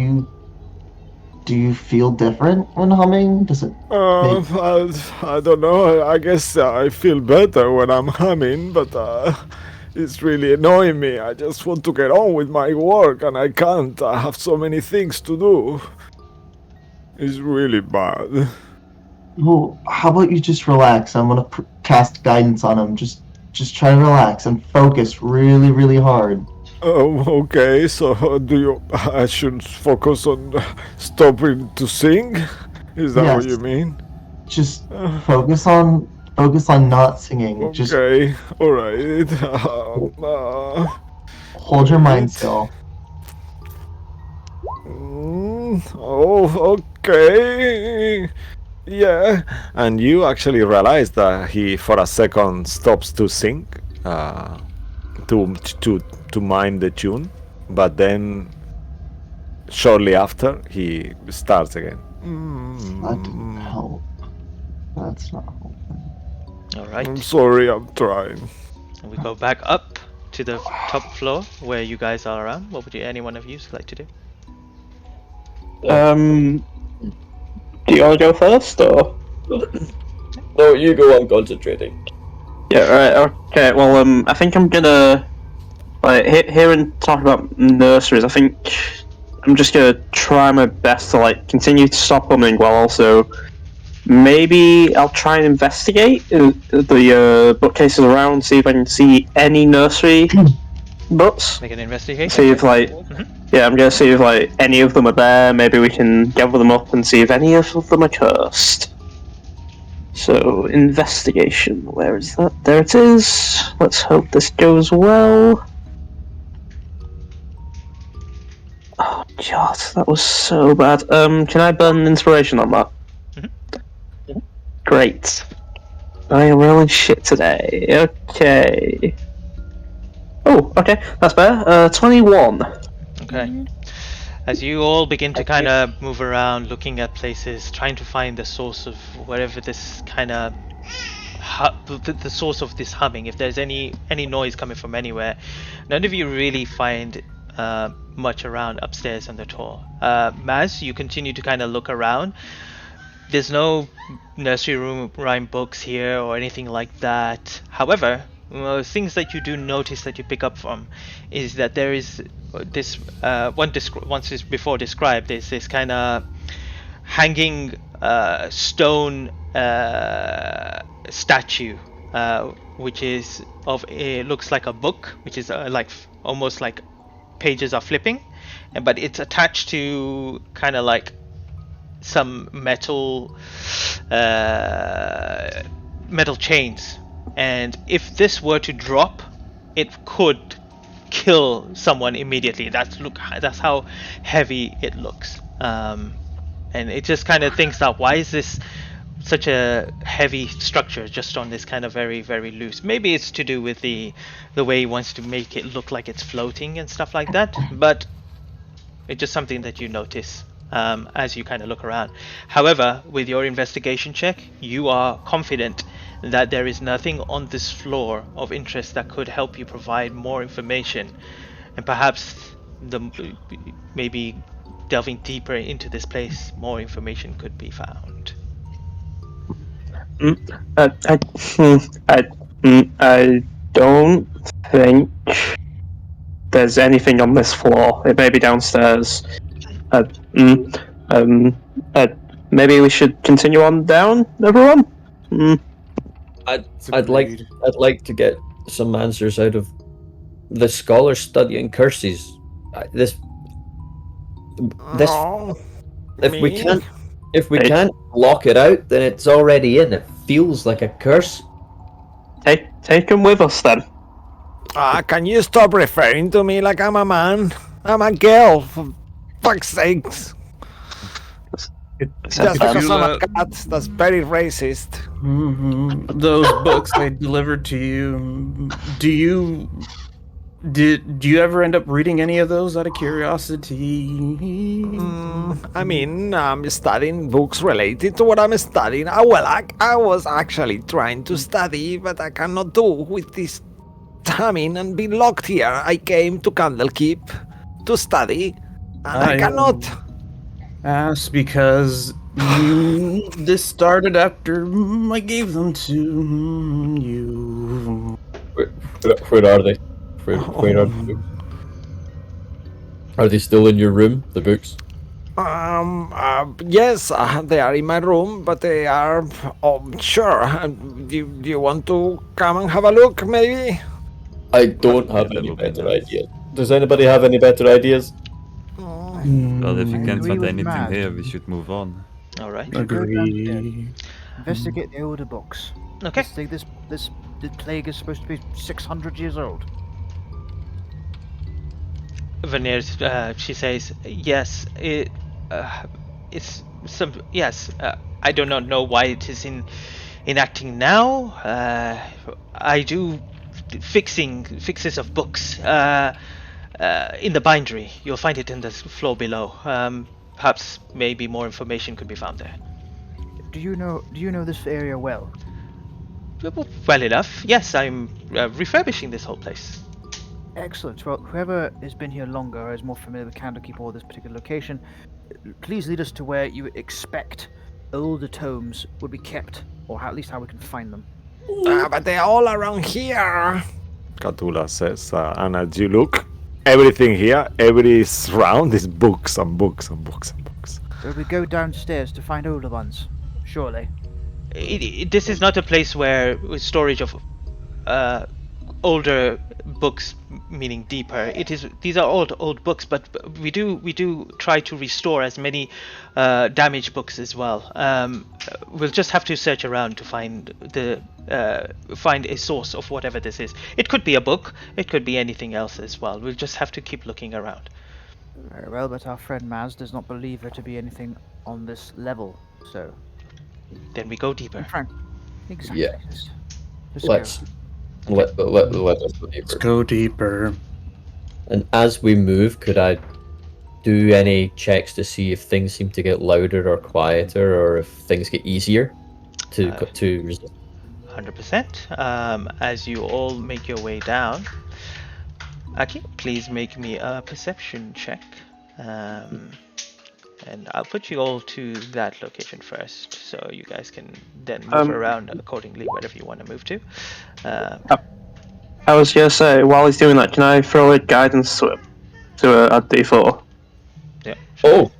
Speaker 3: you feel different when humming? Does it?
Speaker 2: I don't know. I guess I feel better when I'm humming, but it's really annoying me. I just want to get on with my work, and I can't. I have so many things to do. It's really bad.
Speaker 3: Well, how about you just relax? I'm gonna cast guidance on him. Just try to relax and focus really, really hard.
Speaker 2: Oh, okay. So I should focus on stopping to sing? Is that what
Speaker 3: Yes.
Speaker 2: you mean?
Speaker 3: Just focus on not singing. Just
Speaker 2: Okay. All right.
Speaker 3: hold your mind still.
Speaker 2: Oh, okay. Yeah. And you actually realize that he, for a second, stops to sing, to mime the tune, but then shortly after he starts again.
Speaker 3: That didn't help. That's not helping.
Speaker 1: All right.
Speaker 2: I'm sorry. I'm trying.
Speaker 1: And we go back up to the top floor where you guys are around. What would any one of you like to do?
Speaker 7: Do you want to go first, or?
Speaker 4: No, you go. I'm concentrating.
Speaker 7: Yeah, right. Okay. Well, I think I'm gonna hearing talk about nurseries. I think I'm just gonna try my best to continue to stop humming while also maybe I'll try and investigate the bookcases around, see if I can see any nursery books.
Speaker 1: Make an investigation.
Speaker 7: See if yeah, I'm gonna see if any of them are there. Maybe we can gather them up and see if any of them are cursed. So, investigation, where is that? There it is. Let's hope this goes well. Oh god, that was so bad. Can I burn an inspiration on that? Great. I am rolling shit today. Okay. Oh, okay, that's better. 21.
Speaker 1: Okay. As you all begin to kind of move around, looking at places, trying to find the source of whatever this kind of the source of this humming, if there's any noise coming from anywhere, none of you really find much around upstairs on the tour. Maz, you continue to kind of look around. There's no nursery rhyme books here or anything like that. However, things that you do notice that you pick up from is that there is this once is before described. There's this kind of hanging stone statue, which is of it looks like a book, which is almost like pages are flipping, but it's attached to kind of like some metal chains, and if this were to drop, it could kill someone immediately. That's how heavy it looks. And it just kind of thinks that why is this such a heavy structure just on this kind of very very loose. Maybe it's to do with the way he wants to make it look like it's floating and stuff like that, but it's just something that you notice as you kind of look around. However, with your investigation check, you are confident that there is nothing on this floor of interest that could help you provide more information, and perhaps maybe delving deeper into this place, more information could be found.
Speaker 7: I don't think there's anything on this floor. It may be downstairs. Maybe we should continue on down, everyone.
Speaker 6: I'd like to get some answers out of the scholars studying curses. This
Speaker 2: Oh,
Speaker 6: if we
Speaker 2: me?
Speaker 6: can't block it out, then it's already in. It feels like a curse.
Speaker 7: Take him with us then.
Speaker 2: Can you stop referring to me like I'm a man? I'm a girl, for fuck's sakes. Just because I'm a cat, that's very racist.
Speaker 9: Those books they delivered to you, do you ever end up reading any of those out of curiosity?
Speaker 2: I mean, I'm studying books related to what I'm studying. I was actually trying to study, but I cannot do with this humming and be locked here. I came to Candlekeep to study, and I cannot.
Speaker 9: Ask because this started after I gave them to you.
Speaker 4: Where are they? Where are the books? Are they still in your room, the books?
Speaker 2: Yes, they are in my room, but they are. Sure. Do you want to come and have a look, maybe?
Speaker 4: I don't have any better ideas. Does anybody have any better ideas?
Speaker 10: Well, if you can't
Speaker 8: agree
Speaker 10: find
Speaker 8: with
Speaker 10: anything
Speaker 8: Mad.
Speaker 10: here, we should move on.
Speaker 1: All right.
Speaker 9: Agree.
Speaker 8: Investigate the older books.
Speaker 1: Okay.
Speaker 8: This plague is supposed to be 600 years old.
Speaker 1: Veneers, she says, yes, it's some. Yes, I do not know why it is enacting now. I do fixes of books in the bindery. You'll find it in the floor below. Perhaps maybe more information could be found there.
Speaker 8: Do you know this area well?
Speaker 1: Well enough. Yes, I'm refurbishing this whole place.
Speaker 8: Excellent. Well, whoever has been here longer or is more familiar with Candlekeep or this particular location, please lead us to where you expect older tomes would be kept, or at least how we can find them.
Speaker 2: But they're all around here. Catula says, and as you look, everything here, every round is books and books and books and books.
Speaker 8: So we go downstairs to find older ones, surely.
Speaker 1: This is not a place where storage of older books, meaning deeper. These are old books, but we do try to restore as many damaged books as well. We'll just have to search around to find a source of whatever this is. It could be a book, it could be anything else as well. We'll just have to keep looking around.
Speaker 8: Very well, but our friend Maz does not believe there to be anything on this level, so...
Speaker 1: Then we go deeper.
Speaker 8: Frank, exactly.
Speaker 4: Yeah.
Speaker 8: Let's
Speaker 4: Let us go deeper.
Speaker 9: Let's go deeper.
Speaker 6: And as we move, could I do any checks to see if things seem to get louder or quieter, or if things get easier to resist?
Speaker 1: 100%. As you all make your way down, Aki, please make me a perception check. And I'll put you all to that location first, so you guys can then move around accordingly wherever you want to move to.
Speaker 7: I was gonna say, while he's doing that, can I throw a guidance to him? To a D4?
Speaker 1: Yeah. Sure.
Speaker 6: Oh,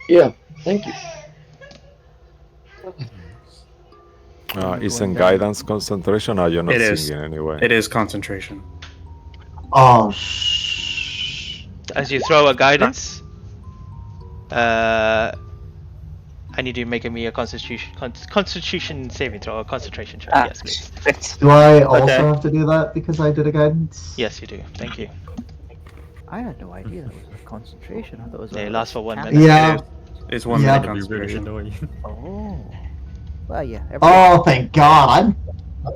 Speaker 6: yeah. Thank you.
Speaker 8: I'm
Speaker 2: Isn't
Speaker 8: going down.
Speaker 2: guidance concentration? Or you're not
Speaker 9: It is.
Speaker 2: singing anyway?
Speaker 9: It is concentration.
Speaker 3: Oh, shh.
Speaker 1: As you throw a guidance, I need you to make me a constitution saving throw, a concentration check. Yes, please.
Speaker 3: Do I also
Speaker 7: Okay.
Speaker 3: have to do that because I did a guidance?
Speaker 1: Yes, you do. Thank you.
Speaker 8: I had no idea that was a concentration. I thought it was.
Speaker 1: They
Speaker 8: a
Speaker 1: last for 1
Speaker 8: cantrip.
Speaker 1: minute.
Speaker 3: Yeah.
Speaker 9: It's 1
Speaker 3: Yeah.
Speaker 9: minute
Speaker 10: That'd be really
Speaker 9: concentration.
Speaker 10: annoying.
Speaker 8: Oh. Well, yeah.
Speaker 3: Oh, thank God. I'm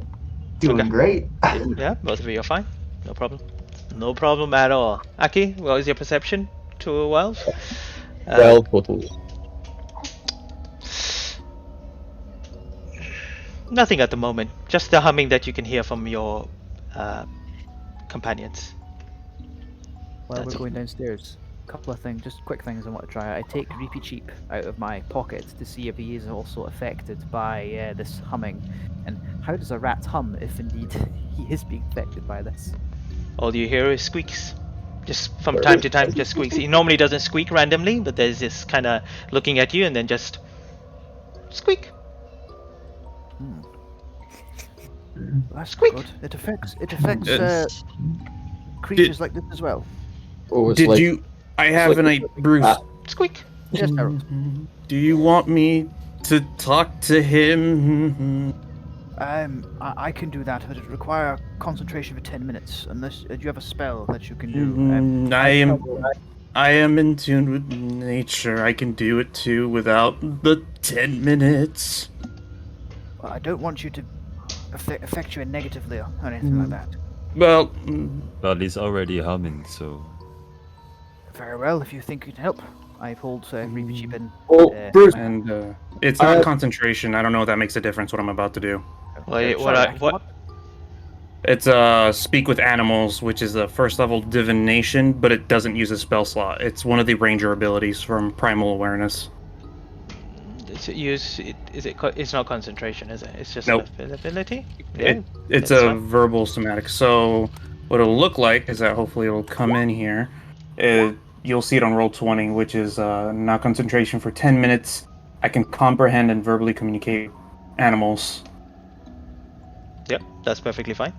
Speaker 3: doing
Speaker 1: Okay.
Speaker 3: great.
Speaker 1: Yeah, both of you are fine. No problem. No problem at all. Aki, what was your perception to a 12?
Speaker 6: Well, totally.
Speaker 1: Nothing at the moment. Just the humming that you can hear from your companions.
Speaker 8: While
Speaker 1: That's
Speaker 8: we're
Speaker 1: all.
Speaker 8: going downstairs, a couple of things, just quick things I want to try. I take Reapy Cheap out of my pocket to see if he is also affected by this humming. And how does a rat hum if indeed he is being affected by this?
Speaker 1: All you hear is squeaks. Just from time to time, just squeaks. He normally doesn't squeak randomly, but there's this kind of looking at you and then just squeak.
Speaker 8: That's
Speaker 1: Squeak.
Speaker 8: good. It affects
Speaker 9: It's-
Speaker 8: creatures like this as well.
Speaker 6: Oh, it's
Speaker 9: Did
Speaker 6: like,
Speaker 9: you? I have
Speaker 6: like
Speaker 9: an
Speaker 6: a
Speaker 9: idea, Bruce.
Speaker 6: rat.
Speaker 1: Squeak.
Speaker 8: Yes, Harold.
Speaker 9: Do you want me to talk to him?
Speaker 8: I can do that, but it require concentration for 10 minutes. Unless do you have a spell that you can do?
Speaker 9: I am in tune with nature. I can do it too without the 10 minutes.
Speaker 8: Well, I don't want you to affect you negatively or anything like that.
Speaker 9: Well,
Speaker 10: Well, he's already humming, so
Speaker 8: Very well, if you think you can help. I hold Reapy Cheap in.
Speaker 6: Oh, Bruce.
Speaker 9: and it's not
Speaker 6: Uh,
Speaker 9: concentration. I don't know if that makes a difference. What I'm about to do.
Speaker 1: What?
Speaker 9: It's speak with animals, which is a first level divination, but it doesn't use a spell slot. It's one of the ranger abilities from Primal Awareness.
Speaker 1: It's not concentration, is it? It's just
Speaker 9: Nope.
Speaker 1: an ability.
Speaker 9: It's
Speaker 1: that's
Speaker 9: a
Speaker 1: fine.
Speaker 9: verbal somatic. So what it'll look like is that hopefully it'll come in here. You'll see it on roll 20, which is not concentration for 10 minutes. I can comprehend and verbally communicate animals.
Speaker 1: Yep, that's perfectly fine.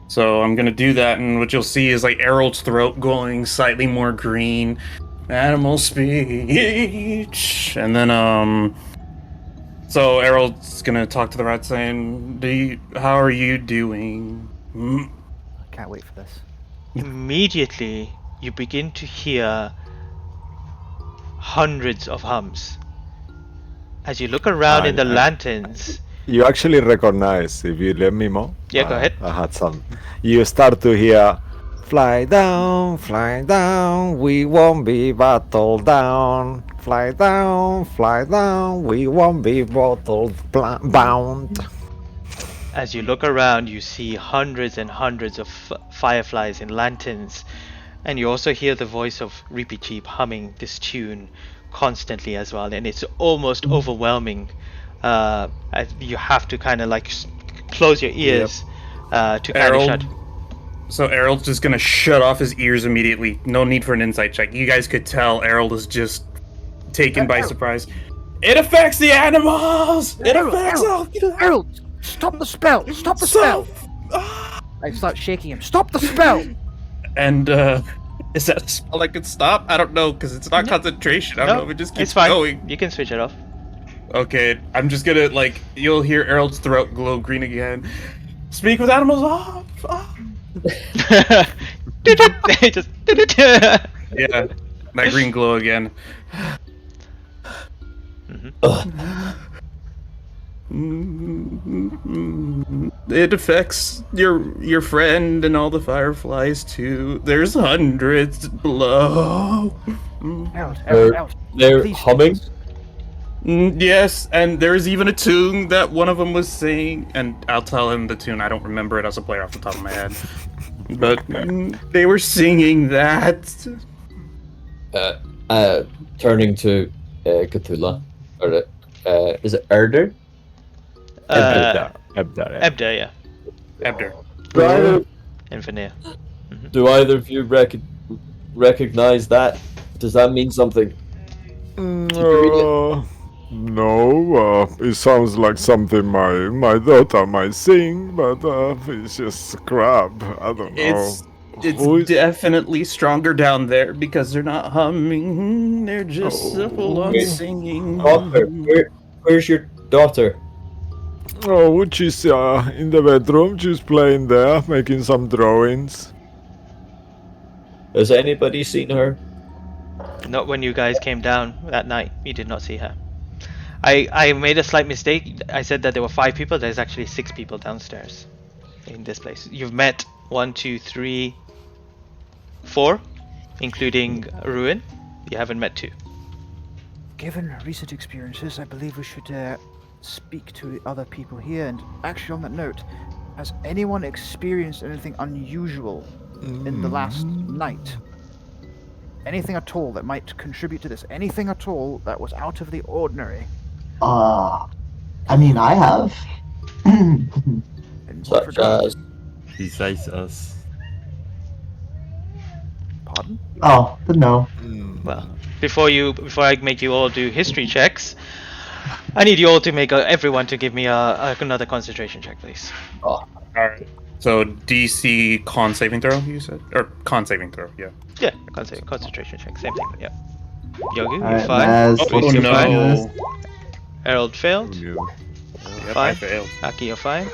Speaker 9: So I'm gonna do that, and what you'll see is like Errol's throat glowing slightly more green. Animal speech, and then so Errol's gonna talk to the rat, saying, how are you doing?"
Speaker 8: I can't wait for this.
Speaker 1: Immediately, you begin to hear hundreds of hums. As you look around in the lanterns,
Speaker 2: You actually recognize, if you let me more.
Speaker 1: Yeah, go ahead.
Speaker 2: I had some. You start to hear, fly down, we won't be battled down. Fly down, we won't be bound.
Speaker 1: as you look around, you see hundreds and hundreds of fireflies in lanterns, and you also hear the voice of Reapy Cheap humming this tune constantly as well, and it's almost overwhelming. You have to kind of like close your ears to kind of shut.
Speaker 9: So Errol's just gonna shut off his ears immediately. No need for an insight check. You guys could tell Errol is just taken by surprise. It affects the animals! It affects all...
Speaker 8: Harold, stop the spell! Stop the spell! I start shaking him. Stop the spell!
Speaker 9: And, is that a spell I could stop? I don't know, because it's not concentration. I don't know if it just keeps
Speaker 1: it's fine.
Speaker 9: going.
Speaker 1: You can switch it off.
Speaker 9: Okay, I'm just gonna, like, you'll hear Errol's throat glow green again. Speak with animals off!
Speaker 1: Just
Speaker 9: Yeah, that green glow again. It affects your friend and all the fireflies too. There's hundreds below.
Speaker 8: Harold,
Speaker 6: They're
Speaker 8: please.
Speaker 6: humming.
Speaker 9: Yes, and there's even a tune that one of them was singing, and I'll tell him the tune. I don't remember it as a player off the top of my head, but they were singing that.
Speaker 6: Turning to Cthulhu, or is it Erder?
Speaker 2: Ebder.
Speaker 1: Ebder, yeah.
Speaker 9: Ebder.
Speaker 6: Do either,
Speaker 1: and Vanir.
Speaker 6: do either of you recognize that? Does that mean something? Did you read it?
Speaker 2: No, it sounds like something my daughter might sing, but it's just crap. I don't know.
Speaker 9: It's
Speaker 2: Who is-
Speaker 9: definitely stronger down there because they're not humming, they're just full on
Speaker 6: Wait.
Speaker 9: singing.
Speaker 6: Daughter, where's your daughter?
Speaker 2: Oh, she's in the bedroom. She's playing there, making some drawings.
Speaker 6: Has anybody seen her?
Speaker 1: Not when you guys came down that night. You did not see her. I made a slight mistake. I said that there were 5 people. There's actually 6 people downstairs in this place. You've met 1, 2, 3, 4, including Ruin. You haven't met 2.
Speaker 8: Given recent experiences, I believe we should speak to other people here. And actually, on that note, has anyone experienced anything unusual in the last night? Anything at all that might contribute to this? Anything at all that was out of the ordinary?
Speaker 3: I mean, I have.
Speaker 8: In what
Speaker 6: Such
Speaker 8: regard?
Speaker 6: as
Speaker 10: Besides us.
Speaker 8: Pardon?
Speaker 3: Oh, but no.
Speaker 1: Well, before I make you all do history checks, I need you all to make everyone to give me another concentration check, please.
Speaker 9: Alright. So DC con saving throw, you said? Or con saving throw, yeah.
Speaker 1: Yeah, concentration check, same thing. Yeah. Yogi, you're
Speaker 3: Alright,
Speaker 1: fine.
Speaker 3: Maz,
Speaker 9: Oh,
Speaker 3: what's your
Speaker 9: no.
Speaker 3: finalist?
Speaker 1: Harold failed.
Speaker 10: No.
Speaker 9: Yep, I
Speaker 1: Fine.
Speaker 9: failed.
Speaker 1: Aki, you're fine.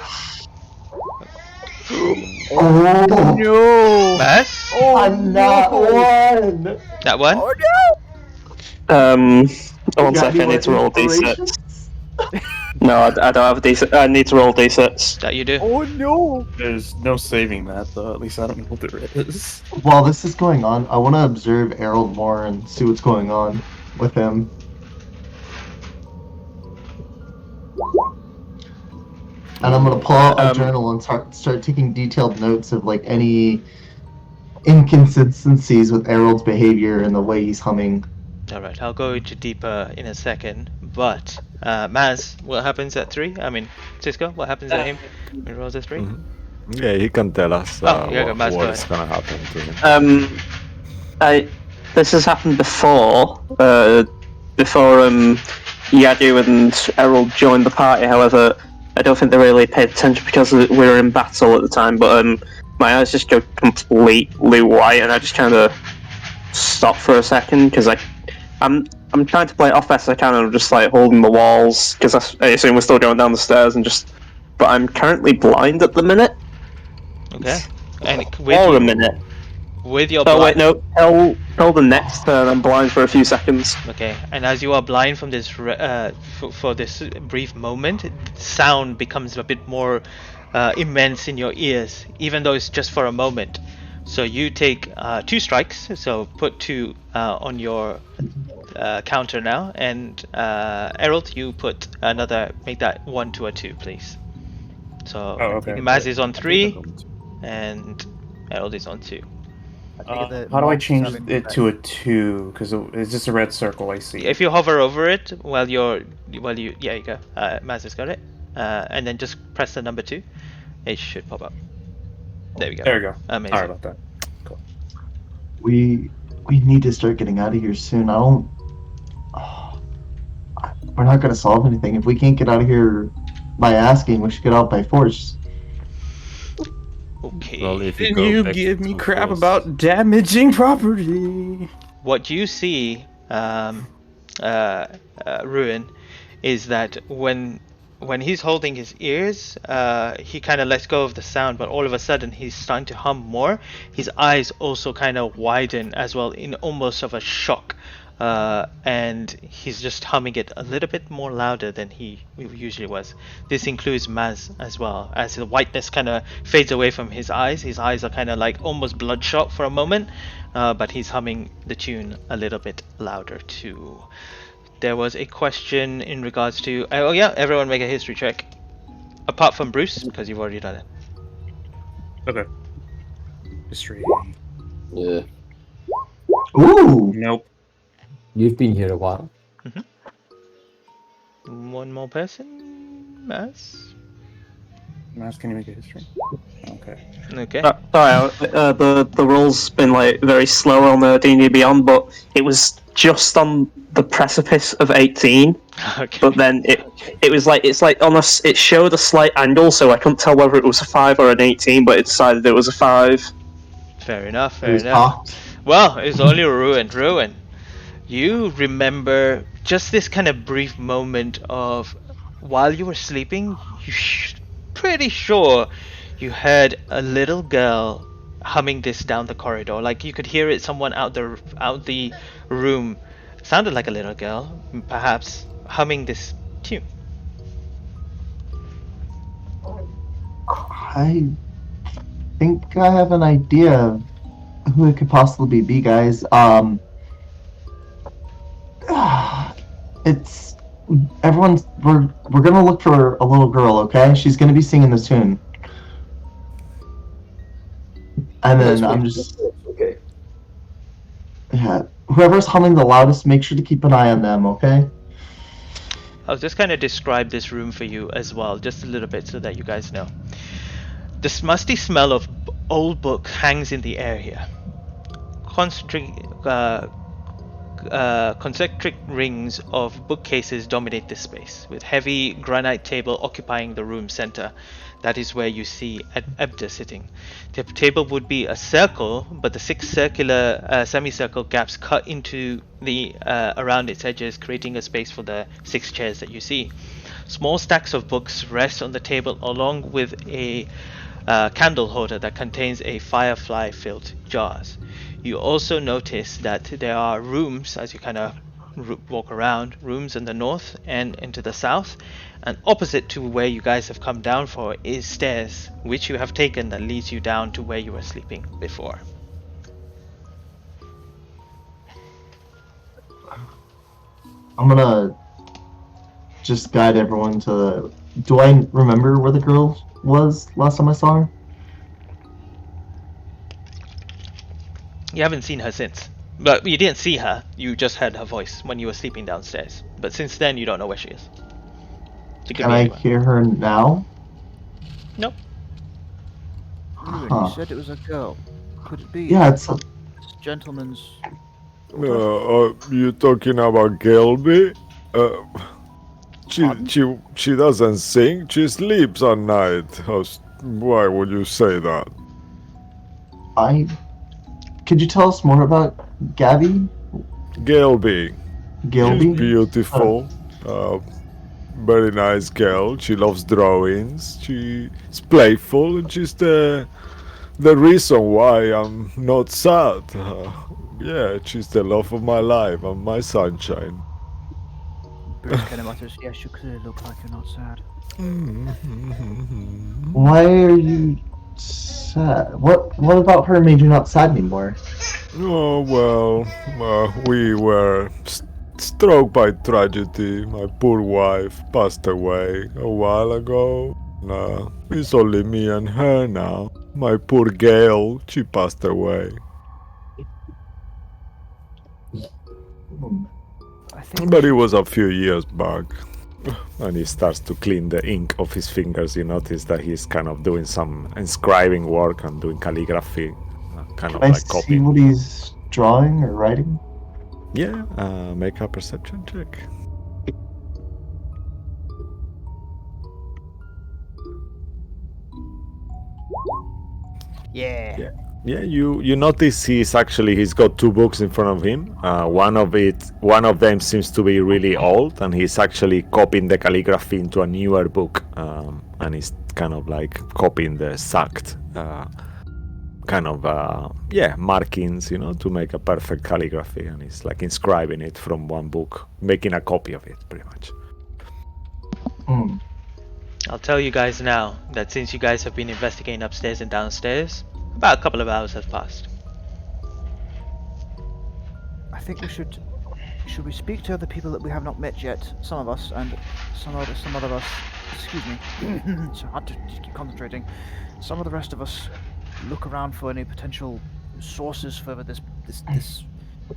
Speaker 3: Oh,
Speaker 8: No!
Speaker 1: Mass,
Speaker 3: I'm not one.
Speaker 1: that one.
Speaker 8: Oh
Speaker 7: One
Speaker 3: Got
Speaker 7: second, I
Speaker 3: any
Speaker 7: need to
Speaker 3: more
Speaker 7: roll d6.
Speaker 3: inspirations?
Speaker 7: No, I don't have a d6. I need to roll d6.
Speaker 1: That you do.
Speaker 8: no! Oh no!
Speaker 9: There's no saving that, though. At least I don't know what there is.
Speaker 3: While this is going on, I want to observe Errol more and see what's going on with him. And I'm gonna pull out my journal and start taking detailed notes of like any inconsistencies with Errol's behavior and the way he's humming.
Speaker 1: Alright, I'll go into deeper in a second. But, Maz, what happens at 3? I mean, Cisco, what happens at him when he rolls a 3?
Speaker 2: Yeah, he can tell us
Speaker 1: Oh, yeah, Maz, go
Speaker 2: what's
Speaker 1: ahead.
Speaker 2: gonna happen to him.
Speaker 7: This has happened before. Before Yadu and Errol joined the party. However, I don't think they really paid attention because we were in battle at the time. But my eyes just go completely white, and I just kind of stop for a second because I'm trying to play it off best I can, and I'm just like holding the walls because I assume we're still going down the stairs and just. But I'm currently blind at the minute.
Speaker 1: Okay. And
Speaker 7: For a minute.
Speaker 1: with your
Speaker 7: Oh wait,
Speaker 1: blind...
Speaker 7: no. Tell the next turn I'm blind for a few seconds.
Speaker 1: Okay, and as you are blind from this for this brief moment, sound becomes a bit more immense in your ears, even though it's just for a moment. So you take 2 strikes. So put 2 on your counter now, and Errol, you put another. Make that 1 to a 2, please. So
Speaker 9: okay.
Speaker 1: Maz is on 3, and Errol is on 2.
Speaker 8: I take it the
Speaker 9: How do I
Speaker 8: monsters
Speaker 9: change
Speaker 8: have been
Speaker 9: it to a 2? Because it's just a red circle I see.
Speaker 1: If you hover over it while you go. Maz has got it, and then just press the number 2. It should pop up. There we go.
Speaker 9: There we go.
Speaker 1: Amazing.
Speaker 9: Sorry about that. Cool.
Speaker 3: We need to start getting out of here soon. We're not gonna solve anything if we can't get out of here by asking. We should get out by force.
Speaker 1: Okay.
Speaker 10: Well, if
Speaker 9: Then
Speaker 10: go
Speaker 9: you
Speaker 10: back
Speaker 9: give me
Speaker 10: to
Speaker 9: crap
Speaker 10: force-
Speaker 9: about damaging property.
Speaker 1: What you see, Ruin, is that when he's holding his ears, he kind of lets go of the sound, but all of a sudden he's starting to hum more. His eyes also kind of widen as well, in almost of a shock, and he's just humming it a little bit more louder than he usually was. This includes Maz as well, as the whiteness kind of fades away from his eyes. His eyes are kind of like almost bloodshot for a moment, but he's humming the tune a little bit louder too. There was a question in regards to... Oh yeah, everyone make a history check. Apart from Bruce, because you've already done it.
Speaker 9: Okay. History.
Speaker 6: Yeah.
Speaker 3: Ooh!
Speaker 9: Nope.
Speaker 6: You've been here a while.
Speaker 1: One more person? Mass?
Speaker 9: Mass, can you make a history?
Speaker 4: Okay.
Speaker 1: Okay.
Speaker 7: Sorry, the roll's been like very slow on the D&D Beyond, but it was just on the precipice of 18.
Speaker 1: Okay.
Speaker 7: But then it was like it showed a slight angle, so I couldn't tell whether it was a 5 or an 18, but it decided it was a 5.
Speaker 1: Fair enough.
Speaker 3: It
Speaker 1: Fair
Speaker 3: was
Speaker 1: enough.
Speaker 3: cocked.
Speaker 1: Well, it's only ruined. You remember just this kind of brief moment of while you were sleeping, pretty sure you heard a little girl humming this down the corridor. Like you could hear it someone out the room. Sounded like a little girl, perhaps humming this tune.
Speaker 3: I think I have an idea of who it could possibly be, guys. It's we're gonna look for a little girl, okay? She's gonna be singing the tune. And then I'm just
Speaker 6: Okay.
Speaker 3: yeah. Whoever's humming the loudest, make sure to keep an eye on them, okay?
Speaker 1: I'll just kind of describe this room for you as well, just a little bit so that you guys know. This musty smell of old books hangs in the air here. Concentric rings of bookcases dominate this space, with heavy granite table occupying the room center. That is where you see Ebda sitting. The table would be a circle, but the 6 circular semicircle gaps cut into the around its edges, creating a space for the 6 chairs that you see. Small stacks of books rest on the table, along with a candle holder that contains a firefly-filled jars. You also notice that there are rooms, as you kind of walk around, rooms in the north and into the south, and opposite to where you guys have come down for is stairs, which you have taken, that leads you down to where you were sleeping before.
Speaker 3: I'm gonna just guide everyone to. Do I remember where the girl was last time I saw her?
Speaker 1: You haven't seen her since. But you didn't see her, you just heard her voice when you were sleeping downstairs. But since then, you don't know where she is. She could
Speaker 3: Can
Speaker 1: be
Speaker 3: I
Speaker 1: anywhere.
Speaker 3: hear her now?
Speaker 1: Nope.
Speaker 8: Ruin,
Speaker 3: Huh.
Speaker 8: you said it was a girl. Could it be
Speaker 3: Yeah, it's a,
Speaker 8: this gentleman's?
Speaker 2: You talking about Gilby?
Speaker 8: Pardon?
Speaker 2: She doesn't sing. She sleeps at night. Why would you say that?
Speaker 3: Could you tell us more about Gabby?
Speaker 2: Gilby.
Speaker 3: Gilby?
Speaker 2: She's beautiful. Very nice girl. She loves drawings. She's playful, and she's the reason why I'm not sad. Yeah, she's the love of my life and my sunshine.
Speaker 8: Bruce kind of mutters, "Yes, you clearly look like you're not sad."
Speaker 3: Why are you sad? What about her made you not sad anymore?
Speaker 2: Oh well, we were struck by tragedy. My poor wife passed away a while ago. It's only me and her now. My poor Gail, she passed away.
Speaker 8: I think.
Speaker 2: But it was a few years back. When he starts to clean the ink off his fingers, you notice that he's kind of doing some inscribing work and doing calligraphy, kind of
Speaker 3: Can I
Speaker 2: like
Speaker 3: see
Speaker 2: copying.
Speaker 3: what he's drawing or writing?
Speaker 2: Yeah, make a perception check.
Speaker 8: Yeah.
Speaker 2: Yeah, you notice he's got 2 books in front of him. One of them seems to be really old, and he's actually copying the calligraphy into a newer book, and he's kind of like copying the sacked markings, to make a perfect calligraphy, and he's like inscribing it from one book, making a copy of it, pretty much.
Speaker 1: I'll tell you guys now that since you guys have been investigating upstairs and downstairs, about a couple of hours have passed.
Speaker 8: I think we should. Should we speak to other people that we have not met yet? Some of us, and some other of us. Excuse me. It's hard to just keep concentrating. Some of the rest of us look around for any potential sources for whatever this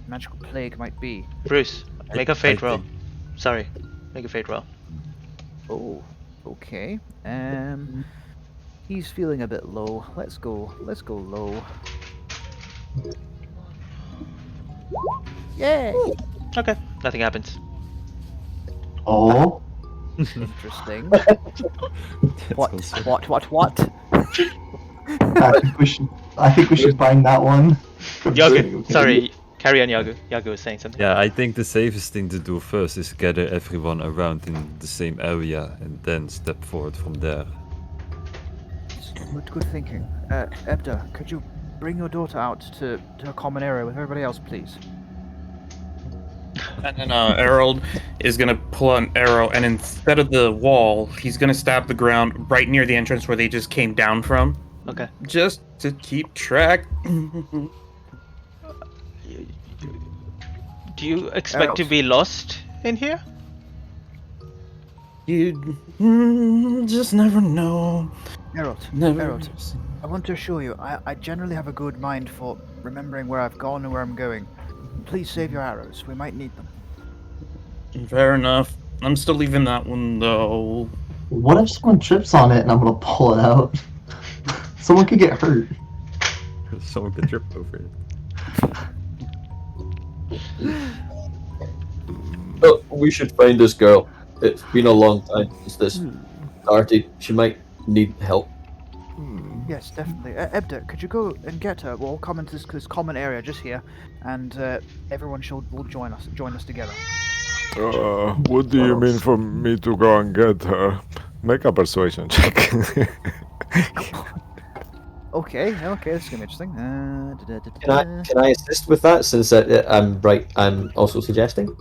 Speaker 8: magical plague might be.
Speaker 1: Bruce, make a fate
Speaker 10: I
Speaker 1: roll.
Speaker 10: think-
Speaker 1: Sorry, make a fate roll.
Speaker 8: Oh, okay. He's feeling a bit low. Let's go low. Yay!
Speaker 1: Okay, nothing happens.
Speaker 3: Oh,
Speaker 8: Interesting.
Speaker 10: That's
Speaker 8: What?
Speaker 10: also-
Speaker 8: What?
Speaker 3: I think we should find that one.
Speaker 1: Yagu,
Speaker 3: Okay.
Speaker 1: sorry, carry on, Yagu. Yagu was saying something.
Speaker 10: Yeah, I think the safest thing to do first is gather everyone around in the same area and then step forward from there.
Speaker 8: Good thinking. Ebda, could you bring your daughter out to a common area with everybody else, please?
Speaker 9: And then Harold is gonna pull out an arrow, and instead of the wall, he's gonna stab the ground right near the entrance where they just came down from,
Speaker 1: Okay.
Speaker 9: just to keep track.
Speaker 1: Do you expect to
Speaker 8: Harold.
Speaker 1: be lost in here?
Speaker 9: You just never know.
Speaker 8: Harold,
Speaker 9: Never.
Speaker 8: Harold, I want to assure you, I generally have a good mind for remembering where I've gone and where I'm going. Please save your arrows. We might need them.
Speaker 9: Fair enough. I'm still leaving that one though.
Speaker 3: What if someone trips on it and I'm gonna pull it out? Someone could get hurt.
Speaker 10: Someone could trip over it.
Speaker 6: Oh, we should find this girl. It's been a long time since this started. She might need help.
Speaker 8: Yes, definitely. Ebda, could you go and get her? We'll all come into this common area just here, and everyone will join us together.
Speaker 2: What do you mean for me to go and get her? Make a persuasion check.
Speaker 8: Okay, this is gonna be interesting.
Speaker 6: Can I assist with that since I'm also suggesting?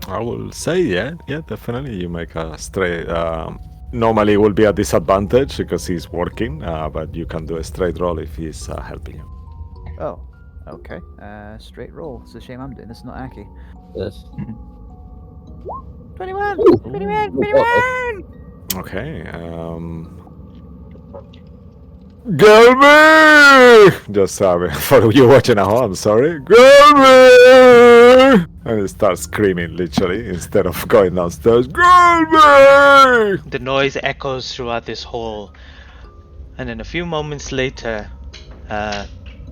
Speaker 2: I will say, yeah, definitely. You make a straight. Normally, it will be a disadvantage because he's working, but you can do a straight roll if he's helping you.
Speaker 8: Oh, okay. Straight roll. It's a shame I'm doing this, not Aki.
Speaker 6: Yes.
Speaker 8: 21!
Speaker 6: Ooh.
Speaker 8: 21!
Speaker 6: Oh,
Speaker 8: 21!
Speaker 2: Okay. Gelby! Just for you watching at home, sorry. Gelby! And it starts screaming, literally, instead of going downstairs. Gelby!
Speaker 1: The noise echoes throughout this hall, and then a few moments later,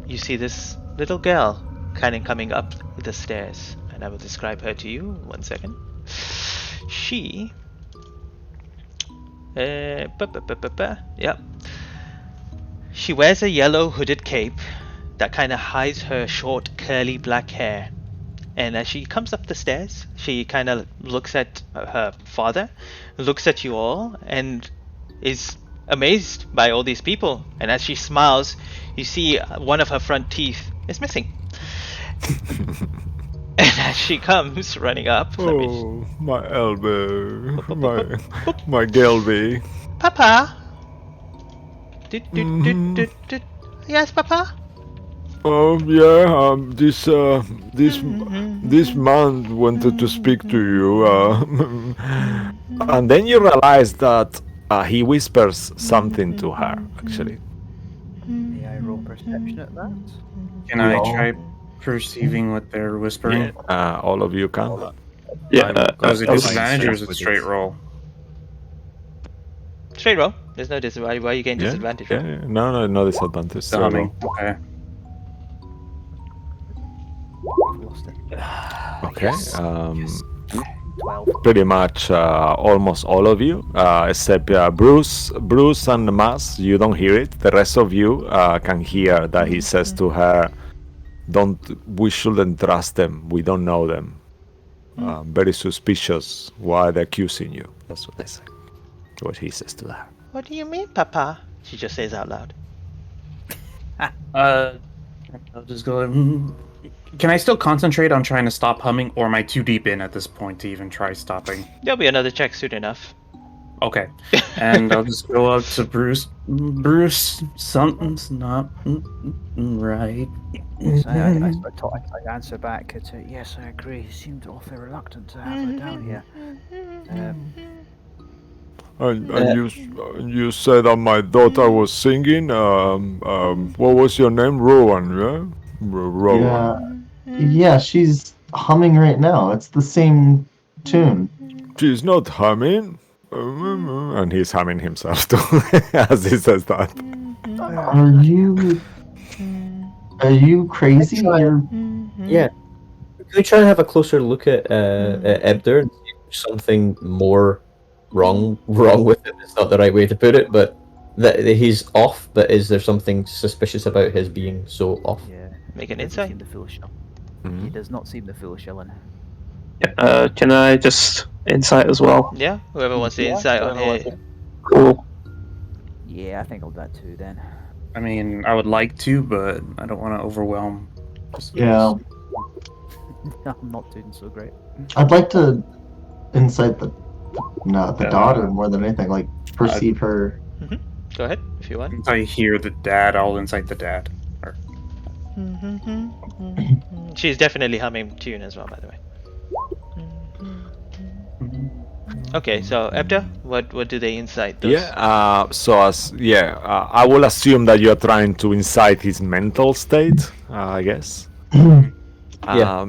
Speaker 1: you see this little girl kind of coming up the stairs, and I will describe her to you. 1 second. She, yep. She wears a yellow hooded cape that kind of hides her short, curly black hair. And as she comes up the stairs, she kind of looks at her father, looks at you all, and is amazed by all these people. And as she smiles, you see one of her front teeth is missing. And as she comes running up,
Speaker 2: Oh, my elbow. My Gelby.
Speaker 1: Papa! Yes, Papa?
Speaker 2: Yeah, this man wanted to speak to you, and then you realize that he whispers something to her, actually.
Speaker 8: May I roll perception at that?
Speaker 9: Can I try perceiving what they're whispering?
Speaker 2: All of you can.
Speaker 9: Yeah,
Speaker 10: I
Speaker 9: is it
Speaker 10: will
Speaker 9: disadvantage or is it
Speaker 10: with
Speaker 9: straight
Speaker 10: it.
Speaker 9: roll?
Speaker 1: Straight roll. There's no disadvantage. Why are you getting disadvantage?
Speaker 2: Yeah. No disadvantage.
Speaker 9: The humming. Okay.
Speaker 8: Lost it.
Speaker 2: Okay.
Speaker 8: 12.
Speaker 2: Pretty much almost all of you, except Bruce and Mas. You don't hear it. The rest of you can hear that he says to her, we shouldn't trust them. We don't know them. Very suspicious. Why they're accusing you? That's what they say. What he says to her.
Speaker 1: What do you mean, Papa? She just says out loud.
Speaker 9: I'll just go. Can I still concentrate on trying to stop humming, or am I too deep in at this point to even try stopping?
Speaker 1: There'll be another check soon enough.
Speaker 9: Okay. And I'll just go up to Bruce. Bruce, something's not right.
Speaker 8: Yes, I answer back. Yes, I agree. He seemed awfully reluctant to have her down here.
Speaker 2: And you said that my daughter was singing. What was your name? Rowan, yeah? Rowan.
Speaker 3: Yeah, she's humming right now. It's the same tune.
Speaker 2: She's not humming. And he's humming himself too as he says that.
Speaker 3: Are you crazy? You're
Speaker 6: Yeah. Can we try and have a closer look at Ebder and see if there's something more wrong with it? It's not the right way to put it, but that he's off. But is there something suspicious about his being so off?
Speaker 8: Yeah.
Speaker 1: Make
Speaker 8: he
Speaker 1: an
Speaker 8: doesn't
Speaker 1: insight.
Speaker 8: seem the full shell. He
Speaker 2: Mhm.
Speaker 8: does not seem the full shilling.
Speaker 7: Can I just insight as well?
Speaker 1: Yeah, whoever wants the insight on here.
Speaker 7: Cool.
Speaker 8: Yeah, I think I'll do that too then.
Speaker 9: I mean, I would like to, but I don't want to overwhelm. Just in
Speaker 3: yeah.
Speaker 9: case.
Speaker 8: I'm not doing so great.
Speaker 3: I'd like to insight the
Speaker 9: Yeah.
Speaker 3: daughter more than anything. Like perceive her.
Speaker 1: Go ahead if you want.
Speaker 9: If I hear the dad, I'll incite the dad. Or,
Speaker 1: She's definitely humming tune as well, by the way. Okay, so Ebda, what do they incite? Those?
Speaker 2: Yeah. I will assume that you're trying to incite his mental state. I guess.
Speaker 6: Yeah.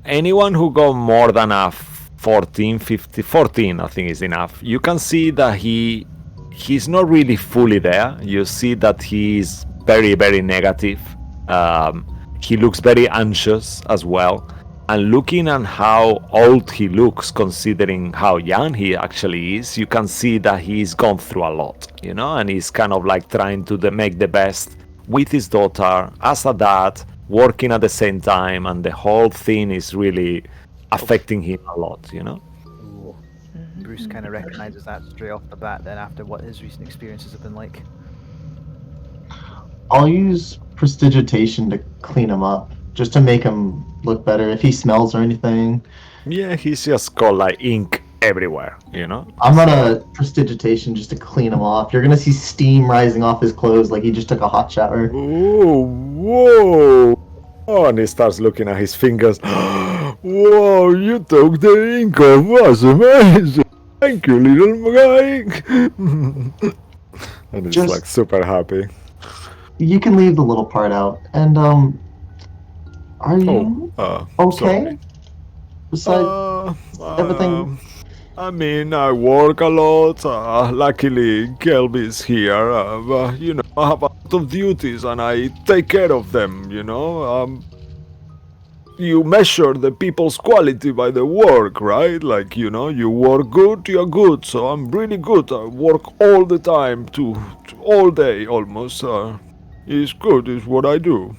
Speaker 2: Anyone who got more than a 14, 50, 14, I think is enough. You can see that he's not really fully there. You see that he's very, very negative. He looks very anxious as well. And looking at how old he looks, considering how young he actually is, you can see that he's gone through a lot, you know, and he's kind of like trying to make the best with his daughter as a dad, working at the same time, and the whole thing is really affecting him a lot, you know.
Speaker 8: Bruce kind of recognizes that straight off the bat then after what his recent experiences have been like.
Speaker 3: I'll use prestidigitation to clean him up, just to make him look better. If he smells or anything,
Speaker 2: Yeah, he's just got like ink everywhere, you know.
Speaker 3: I'm gonna prestidigitation just to clean him off. You're gonna see steam rising off his clothes like he just took a hot shower.
Speaker 2: Oh, whoa! Oh, and he starts looking at his fingers. Whoa, you took the ink off, was amazing! Thank you, little guy! And he's
Speaker 3: Just-
Speaker 2: like super happy.
Speaker 3: You can leave the little part out. And are you okay?
Speaker 2: Sorry.
Speaker 3: Besides everything.
Speaker 2: I mean, I work a lot. Luckily, Kelby's here. You know, I have a lot of duties and I take care of them, you know. You measure the people's quality by the work, right? Like, you know, you work good, you're good. So I'm really good. I work all the time, all day almost. It's good, it's what I do.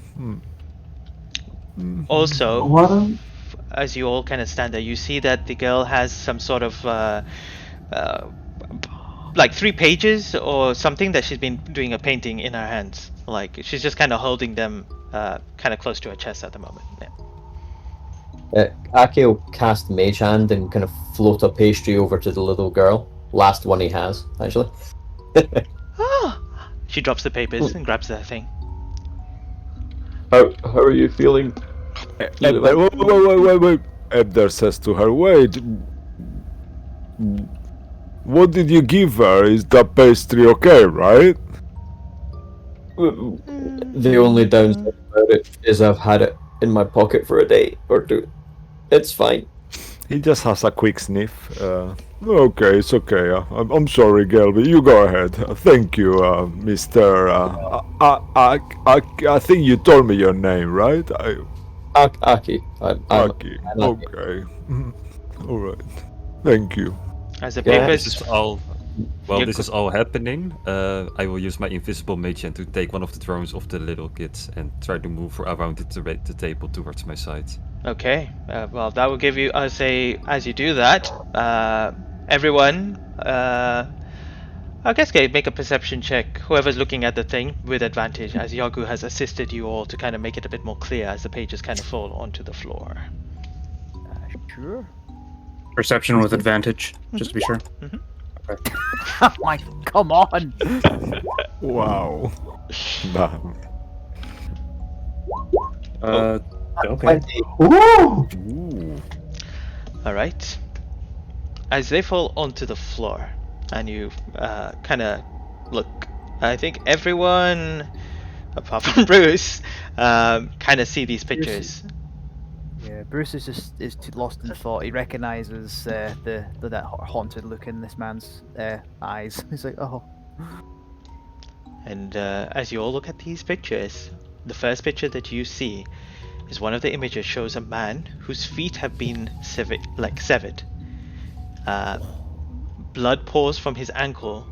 Speaker 1: Also,
Speaker 3: What?
Speaker 1: as you all kind of stand there, you see that the girl has some sort of like 3 pages or something that she's been doing a painting in her hands. Like she's just kind of holding them kind of close to her chest at the moment. Yeah.
Speaker 6: Aki will cast Mage Hand and kind of float a pastry over to the little girl. Last one he has, actually.
Speaker 1: She drops the papers and grabs the thing.
Speaker 6: How are you feeling?
Speaker 2: Wait. Ebder says to her, wait. What did you give her? Is that pastry okay, right?
Speaker 6: The only downside about it is I've had it in my pocket for a day or two. It's fine.
Speaker 2: He just has a quick sniff. Okay, it's okay. I'm sorry, Gelby. You go ahead. Thank you, Mr. I think you told me your name, right?
Speaker 6: Aki.
Speaker 2: Aki. Okay. All right. Thank you.
Speaker 1: As the
Speaker 6: Yeah.
Speaker 1: papers,
Speaker 10: This is all. While
Speaker 1: You
Speaker 10: this
Speaker 1: could-
Speaker 10: is all happening, I will use my invisible mage hand to take one of the drones of the little kids and try to move around the table towards my side.
Speaker 1: Okay, well, that will give you, I'll say, as you do that, everyone, I guess make a perception check, whoever's looking at the thing, with advantage, as Yagu has assisted you all to kind of make it a bit more clear as the pages kind of fall onto the floor.
Speaker 8: Sure.
Speaker 9: Perception with advantage, just to be sure.
Speaker 8: My, come on!
Speaker 2: Wow. Damn.
Speaker 9: Okay.
Speaker 3: Ooh!
Speaker 2: Ooh.
Speaker 1: Alright. As they fall onto the floor, and you kind of look, I think everyone, apart from Bruce, kind of see these pictures
Speaker 8: Yeah, Bruce is too lost in thought. He recognizes that haunted look in this man's eyes. He's like, oh.
Speaker 1: And as you all look at these pictures, the first picture that you see is one of the images shows a man whose feet have been severed. Blood pours from his ankle,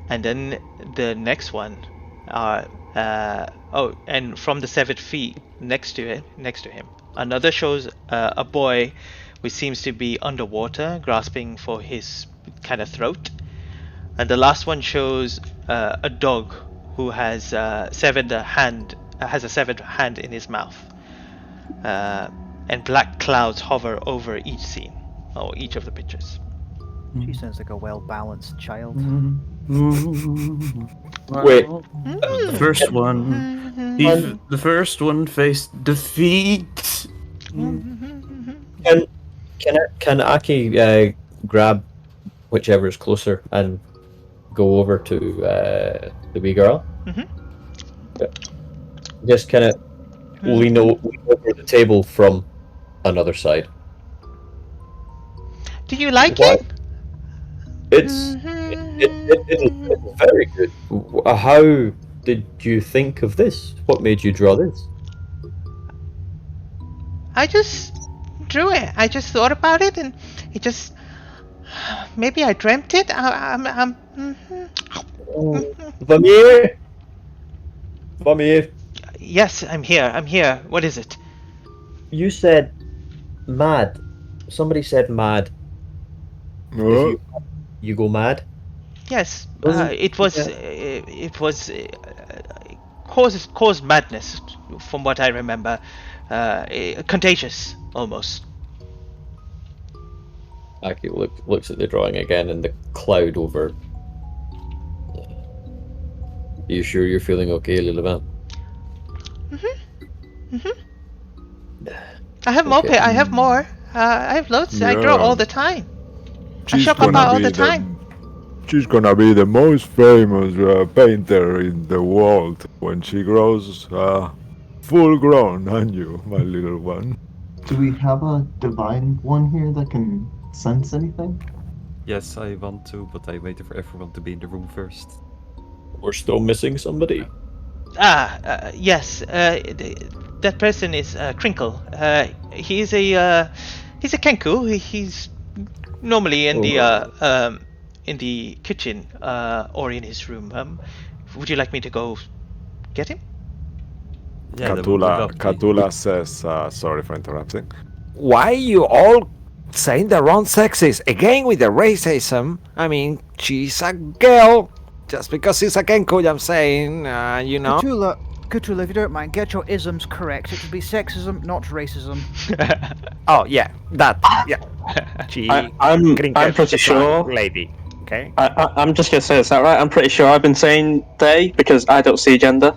Speaker 1: and then the next one and from the severed feet next to him, another shows a boy which seems to be underwater, grasping for his kind of throat, and the last one shows a dog who has severed a hand in his mouth, and black clouds hover over each scene or each of the pictures.
Speaker 8: She sounds like a well-balanced child.
Speaker 6: Wait.
Speaker 9: The first one. The first one faced defeat.
Speaker 6: Can Aki grab whichever is closer and go over to the wee girl? Just kind of lean over the table from another side.
Speaker 1: Do you like
Speaker 6: What?
Speaker 1: it?
Speaker 6: It's very good. How did you think of this? What made you draw this?
Speaker 1: I just drew it. I just thought about it, and it just maybe I dreamt it.
Speaker 6: Vamir! Vamir,
Speaker 1: Yes, I'm here. What is it?
Speaker 6: you said mad. Somebody said mad. If you go mad?
Speaker 1: Yes,
Speaker 6: Wasn't-
Speaker 1: it was caused madness, from what I remember. Contagious, almost.
Speaker 6: Aki looks at the drawing again and the cloud over. Are you sure you're feeling okay, Lilibet?
Speaker 1: I have more.
Speaker 6: Okay.
Speaker 1: I have more. I have loads. I draw
Speaker 11: Yeah.
Speaker 1: all the time. I
Speaker 11: She's
Speaker 1: shop
Speaker 11: gonna
Speaker 1: about all
Speaker 11: be
Speaker 1: the time.
Speaker 11: She's gonna be the most famous painter in the world when she grows full grown, aren't you, my little one?
Speaker 3: Do we have a divine one here that can sense anything?
Speaker 10: Yes, I want to, but I waited for everyone to be in the room first.
Speaker 6: We're still missing somebody.
Speaker 1: Yes. That person is Crinkle. He's a Kenku. He's normally in the kitchen or in his room. Would you like me to go get him?
Speaker 10: Yeah, that would be lovely.
Speaker 11: Katula says, sorry for interrupting.
Speaker 2: Why you all saying the wrong sexes? Again with the racism. I mean, she's a girl. Just because she's a Kenku, I'm saying, you know.
Speaker 8: Cthulhu, if you don't mind, get your isms correct. It should be sexism, not racism.
Speaker 2: Oh yeah, that yeah.
Speaker 7: I'm
Speaker 2: Crinkle,
Speaker 7: pretty
Speaker 2: she's a
Speaker 7: sure.
Speaker 2: lady. Okay.
Speaker 7: I'm just gonna say this outright. I'm pretty sure I've been saying they because I don't see gender.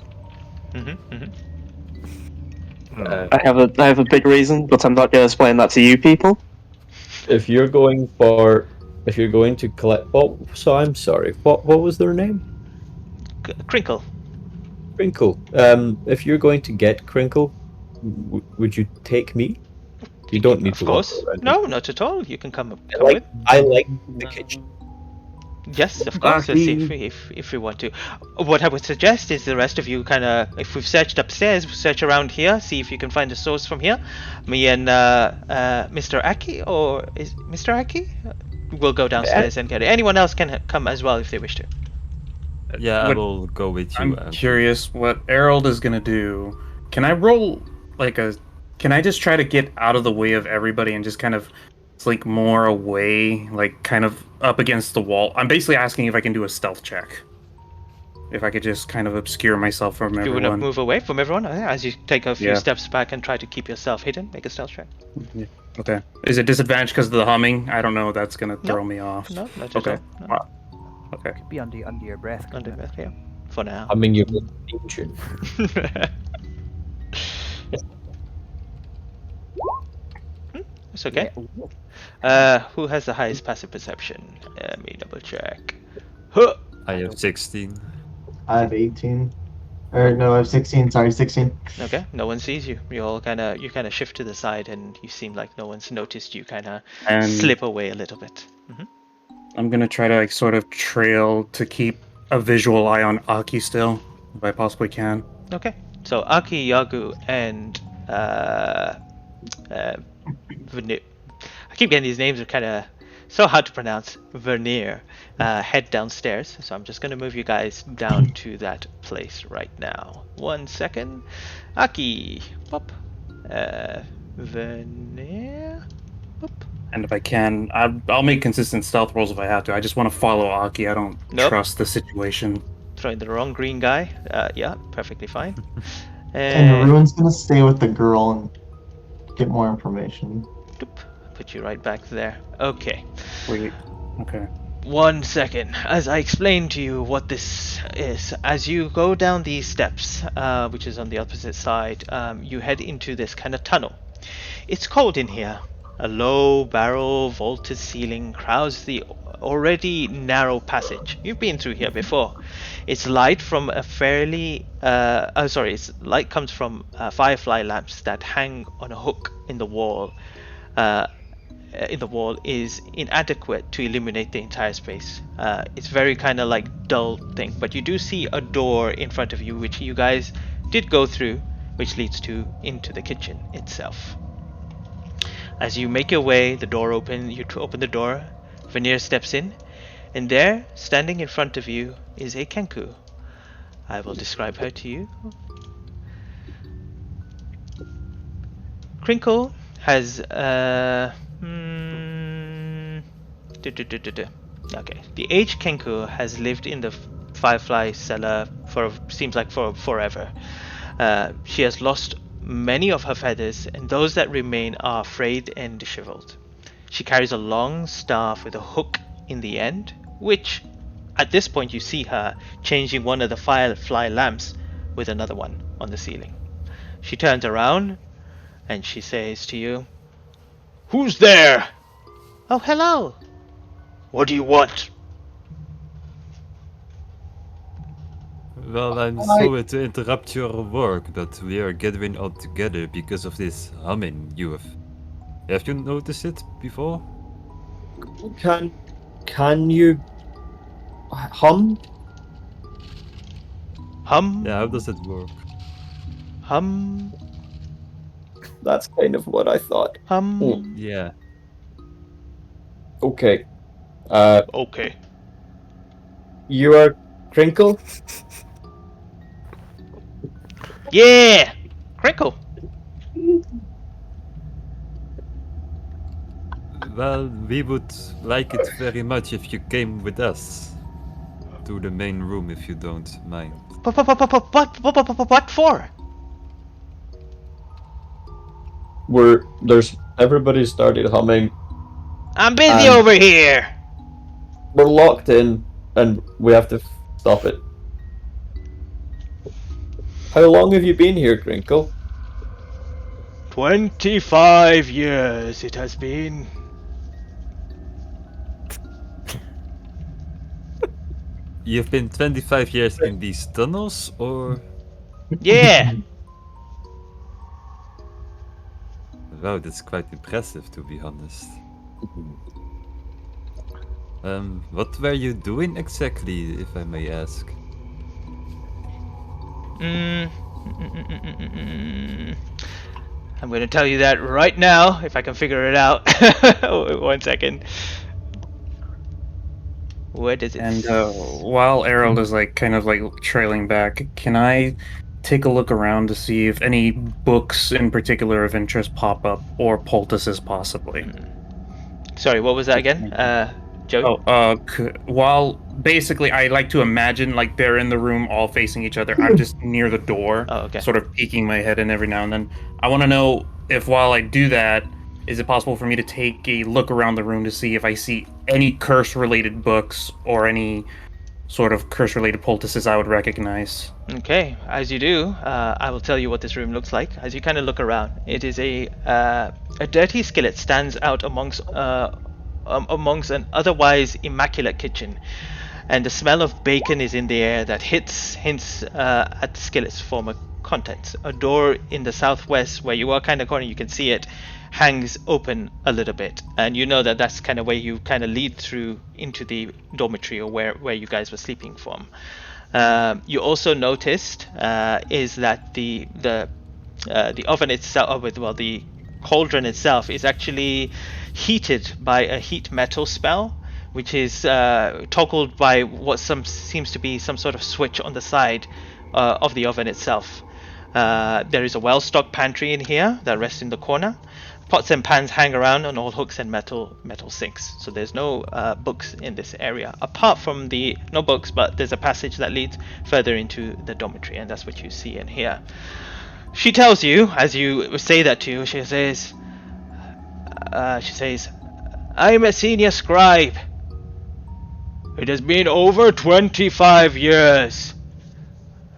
Speaker 7: I have a big reason, but I'm not gonna explain that to you people.
Speaker 6: If you're going to collect, so I'm sorry. What was their name?
Speaker 1: Crinkle.
Speaker 6: Crinkle. If you're going to get Crinkle, would you take me? You don't need
Speaker 1: Of
Speaker 6: to.
Speaker 1: course.
Speaker 6: walk around.
Speaker 1: No, not at all. You can come with.
Speaker 6: I like the kitchen.
Speaker 1: Yes, of course. Let's see if we want to. What I would suggest is the rest of you kind of, if we've searched upstairs, search around here, see if you can find a source from here. Me and Mr. Aki, or is Mr. Aki? We'll go downstairs and get it. Anyone else can come as well if they wish to.
Speaker 10: Yeah, I will go with you.
Speaker 9: I'm curious what Harold is gonna do. Can I roll Can I just try to get out of the way of everybody and just kind of slink more away, like kind of up against the wall? I'm basically asking if I can do a stealth check. If I could just kind of obscure myself from everyone.
Speaker 1: You want to move away from everyone as you take a few
Speaker 9: Yeah.
Speaker 1: steps back and try to keep yourself hidden. Make a stealth check.
Speaker 9: Yeah. Okay. Is it disadvantage because of the humming? I don't know. That's gonna throw me off.
Speaker 1: No, not at
Speaker 9: Okay.
Speaker 1: all. No.
Speaker 9: Okay.
Speaker 8: Could be under your breath.
Speaker 1: Under breath, yeah. For now.
Speaker 6: I mean, you're theme tune.
Speaker 1: It's okay. Who has the highest passive perception? Let me double check. Huh.
Speaker 10: I have 16.
Speaker 3: I have 18. Or no, I have 16. Sorry, 16.
Speaker 1: Okay, no one sees you. You kind of shift to the side, and you seem like no one's noticed you. Kind of
Speaker 9: And
Speaker 1: slip away a little bit.
Speaker 9: I'm gonna try to like sort of trail to keep a visual eye on Aki still, if I possibly can.
Speaker 1: Okay, so Aki, Yagu, and Veneer. I keep getting these names are kind of so hard to pronounce. Vernier, head downstairs. So I'm just gonna move you guys down to that place right now. 1 second. Aki, pop. Vernier, pop.
Speaker 9: And if I can, I'll make consistent stealth rolls if I have to. I just want to follow Aki. I don't
Speaker 1: Nope.
Speaker 9: trust the situation.
Speaker 1: Throwing the wrong green guy. Yeah, perfectly fine.
Speaker 3: And Haroon's gonna stay with the girl and get more information.
Speaker 1: Doop. Put you right back there. Okay.
Speaker 9: Wait. Okay.
Speaker 1: 1 second. As I explain to you what this is, as you go down these steps, which is on the opposite side, you head into this kind of tunnel. It's cold in here. A low barrel vaulted ceiling crowds the already narrow passage. You've been through here before. Its light from a fairly its light comes from firefly lamps that hang on a hook in the wall. Is inadequate to illuminate the entire space. It's very kind of like dull thing, but you do see a door in front of you, which you guys did go through, which leads into the kitchen itself. As you make your way, the door open. You open the door. Veneer steps in, and there, standing in front of you, is a Kenku. I will describe her to you. Crinkle has Okay, the aged Kenku has lived in the Firefly cellar seems like for forever. She has lost many of her feathers, and those that remain are frayed and disheveled. She carries a long staff with a hook in the end, which, at this point, you see her changing one of the firefly lamps with another one on the ceiling. She turns around and she says to you, "Who's there?" "Oh, hello." "What do you want?"
Speaker 10: Well, I'm sorry to interrupt your work, but we are gathering all together because of this humming you have. Have you noticed it before?
Speaker 6: Can you hum?
Speaker 1: Hum?
Speaker 10: Yeah, how does it work?
Speaker 1: Hum?
Speaker 6: That's kind of what I thought.
Speaker 1: Hum?
Speaker 10: Yeah.
Speaker 6: Okay.
Speaker 1: Okay.
Speaker 6: You are Crinkle?
Speaker 1: Yeah! Crinkle!
Speaker 10: Well, we would like it very much if you came with us to the main room, if you don't mind.
Speaker 1: What for?
Speaker 6: Everybody started humming.
Speaker 1: I'm busy over here!
Speaker 6: We're locked in, and we have to stop it. How long have you been here, Crinkle?
Speaker 1: 25 years it has been.
Speaker 10: You've been 25 years in these tunnels, or?
Speaker 1: Yeah!
Speaker 10: Wow, that's quite impressive, to be honest. What were you doing exactly, if I may ask?
Speaker 1: I'm going to tell you that right now, if I can figure it out. 1 second. Where does it?
Speaker 9: And while Errol is like kind of like trailing back, can I take a look around to see if any books in particular of interest pop up, or poultices possibly?
Speaker 1: Sorry, what was that again? Joe?
Speaker 9: While basically I like to imagine like they're in the room all facing each other. I'm just near the door, sort of peeking my head in every now and then. I want to know if while I do that, is it possible for me to take a look around the room to see if I see any curse-related books or any sort of curse-related poultices I would recognize?
Speaker 1: Okay, as you do, I will tell you what this room looks like. As you kind of look around, it is a dirty skillet stands out amongst an otherwise immaculate kitchen. and the smell of bacon is in the air that hints at the skillet's former contents. A door in the southwest, where you are kind of corner, you can see it, hangs open a little bit, and you know that that's kind of where you kind of lead through into the dormitory, or where you guys were sleeping from. You also noticed is that the oven itself, the cauldron itself, is actually heated by a heat metal spell, which is toggled by what seems to be some sort of switch on the side of the oven itself. There is a well-stocked pantry in here that rests in the corner. Pots and pans hang around on all hooks and metal sinks. So there's no books in this area. Apart from no books, but there's a passage that leads further into the dormitory, and that's what you see in here. She tells you, as you say that to you, she says, I'm a senior scribe. It has been over 25 years.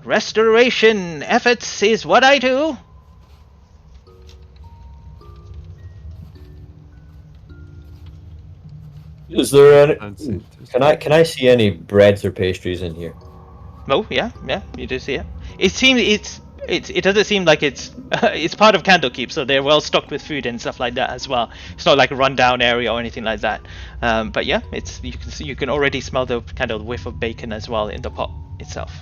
Speaker 1: Restoration efforts is what I do.
Speaker 6: Is there any?
Speaker 10: That's it.
Speaker 6: Can I see any breads or pastries in here?
Speaker 1: Oh yeah, you do see it. It doesn't seem like it's it's part of Candlekeep, so they're well stocked with food and stuff like that as well. It's not like a rundown area or anything like that. But yeah, you can already smell the kind of whiff of bacon as well in the pot itself.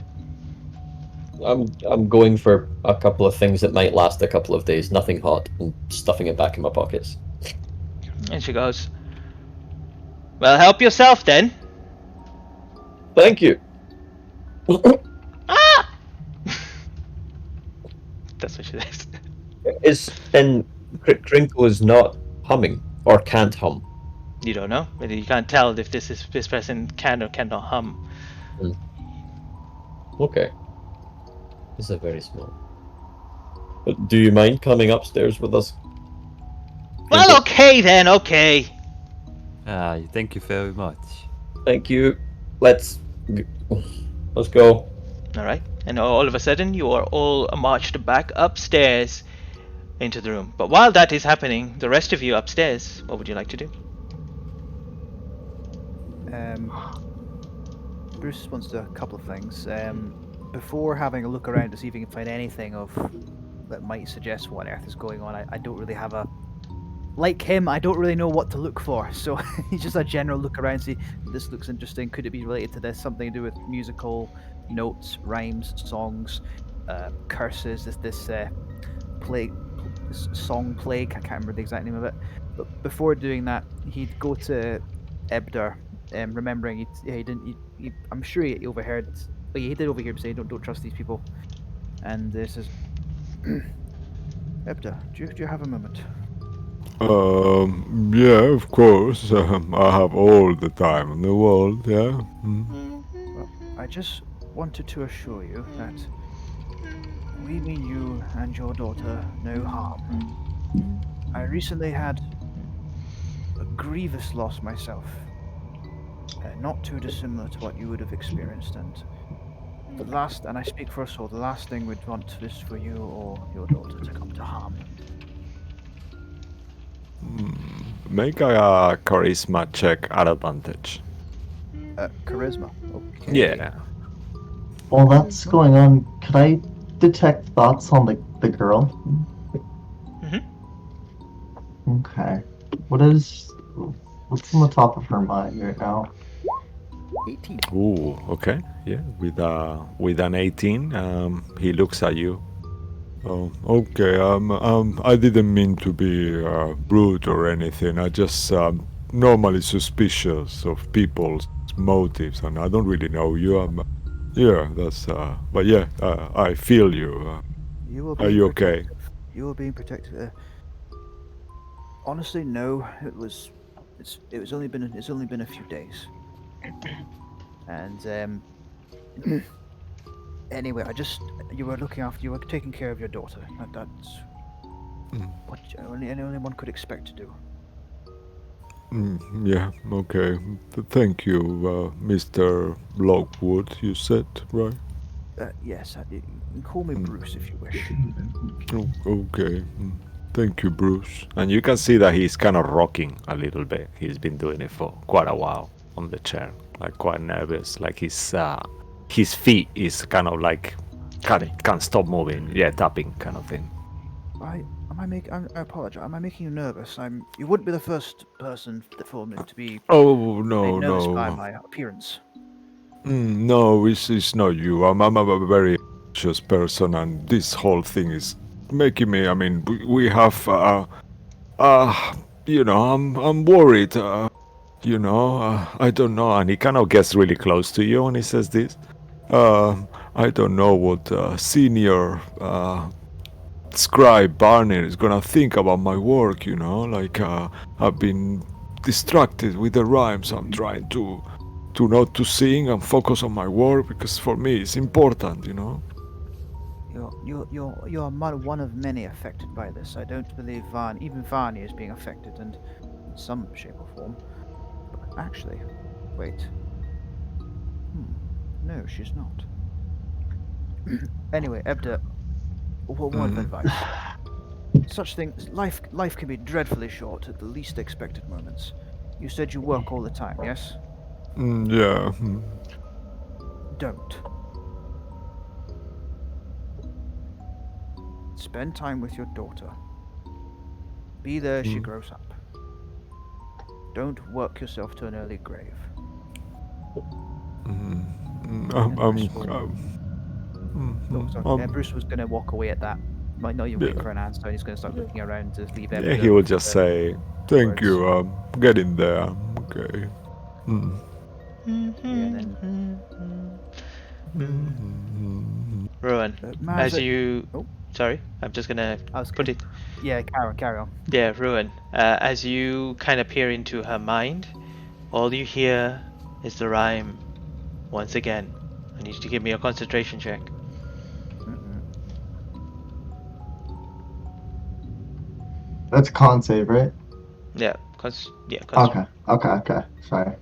Speaker 6: I'm going for a couple of things that might last a couple of days. Nothing hot, and stuffing it back in my pockets.
Speaker 1: And she goes, "Well, help yourself then."
Speaker 6: Thank you.
Speaker 1: Ah! That's what she says.
Speaker 6: Crinkle is not humming or can't hum.
Speaker 1: You don't know. You can't tell if this person can or cannot hum.
Speaker 6: Okay. This is very small. But do you mind coming upstairs with us?
Speaker 1: Well, okay then, okay.
Speaker 10: Thank you very much.
Speaker 6: Thank you. Let's go.
Speaker 1: All right. And all of a sudden, you are all marched back upstairs into the room. But while that is happening, the rest of you upstairs, what would you like to do?
Speaker 8: Bruce wants to do a couple of things. Before having a look around to see if he can find anything that might suggest what on earth is going on, I don't really have a... Like him, I don't really know what to look for, so he's just a general look around, see, this looks interesting, could it be related to this, something to do with musical notes, rhymes, songs, curses, this plague, this song plague, I can't remember the exact name of it. But before doing that, he'd go to Ebder, remembering I'm sure he overheard, but he did overhear him say, don't trust these people. And this is, Ebder, do you have a moment?
Speaker 11: Yeah, of course. I have all the time in the world, yeah.
Speaker 8: Well, I just wanted to assure you that we mean you and your daughter no harm. I recently had a grievous loss myself, not too dissimilar to what you would have experienced, and I speak for us all, the last thing we'd want is for you or your daughter to come to harm.
Speaker 11: Make a charisma check at advantage.
Speaker 8: Charisma. Okay.
Speaker 11: Yeah.
Speaker 3: While that's going on, could I detect thoughts on the girl?
Speaker 1: Mm-hmm.
Speaker 3: Okay. What's on the top of her mind right now?
Speaker 8: 18.
Speaker 11: Ooh, okay. Yeah, with an 18, he looks at you. Oh, okay. I didn't mean to be rude or anything. I just normally suspicious of people's motives, and I don't really know you. Yeah, that's. But yeah, I feel you. Are you okay?
Speaker 8: You were being protected. Honestly, no. It's only been a few days, and anyway, you were taking care of your daughter. That's what anyone could expect to do.
Speaker 11: Yeah, okay. Thank you, Mr. Lockwood, you said, right?
Speaker 8: Yes, you can call me Bruce if you wish.
Speaker 11: Okay. Thank you, Bruce. And you can see that he's kind of rocking a little bit. He's been doing it for quite a while on the chair.
Speaker 2: like quite nervous, like his feet is kind of like can't stop moving. Yeah, tapping kind of thing.
Speaker 8: I apologize. Am I making you nervous? You wouldn't be the first person for me to be
Speaker 11: Oh
Speaker 8: made
Speaker 11: no,
Speaker 8: nervous by
Speaker 11: no.
Speaker 8: my appearance.
Speaker 11: No, it's not you. I'm a very anxious person, and this whole thing is making me. I mean, we have, I'm worried. I don't know. And he kind of gets really close to you when he says this. I don't know what senior scribe Barney is gonna think about my work. Like I've been distracted with the rhymes. I'm trying to not to sing and focus on my work because for me it's important.
Speaker 8: You're one of many affected by this. I don't believe even Varney is being affected, and in some shape or form. But actually, wait. No, she's not. Anyway, Ebda, one word of advice. Such things, life can be dreadfully short at the least expected moments. You said you work all the time, yes?
Speaker 11: Yeah.
Speaker 8: Don't. Spend time with your daughter. Be there as she grows up. Don't work yourself to an early grave. Bruce was going to walk away at that. Might not even wait for an answer, and he's going to start looking around to leave evidence.
Speaker 11: Yeah, he will just say, "Thank you. Get in there." Okay.
Speaker 1: Rowan, as you... Sorry, I'm just gonna put it...
Speaker 8: Yeah, carry on.
Speaker 1: Yeah, Rowan, as you kind of peer into her mind, all you hear is the rhyme once again. I need you to give me a concentration check.
Speaker 3: That's con save, right?
Speaker 1: Yeah,
Speaker 3: Okay. Sorry.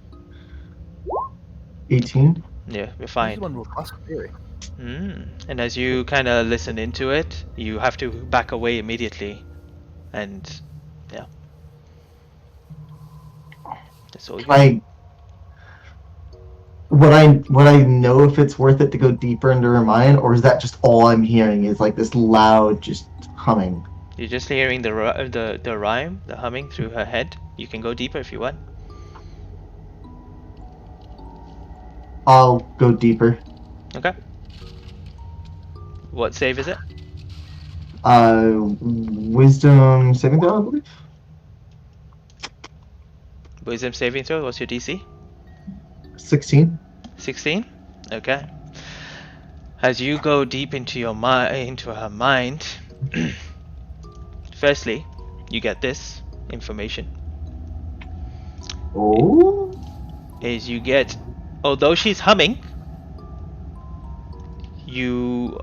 Speaker 3: 18?
Speaker 1: Yeah, you're fine.
Speaker 8: This is one real classic theory.
Speaker 1: And as you kind of listen into it, you have to back away immediately. And, yeah. That's all you
Speaker 3: Would I know if it's worth it to go deeper into her mind, or is that just all I'm hearing is like this loud just humming?
Speaker 1: You're just hearing the rhyme, the humming through her head. You can go deeper if you want.
Speaker 3: I'll go deeper.
Speaker 1: Okay. What save is it?
Speaker 3: Wisdom saving throw, I believe.
Speaker 1: Wisdom saving throw. What's your DC?
Speaker 3: 16.
Speaker 1: 16. Okay. As you go deep into into her mind, firstly, you get this information.
Speaker 3: Oh.
Speaker 1: Is you get, although she's humming, you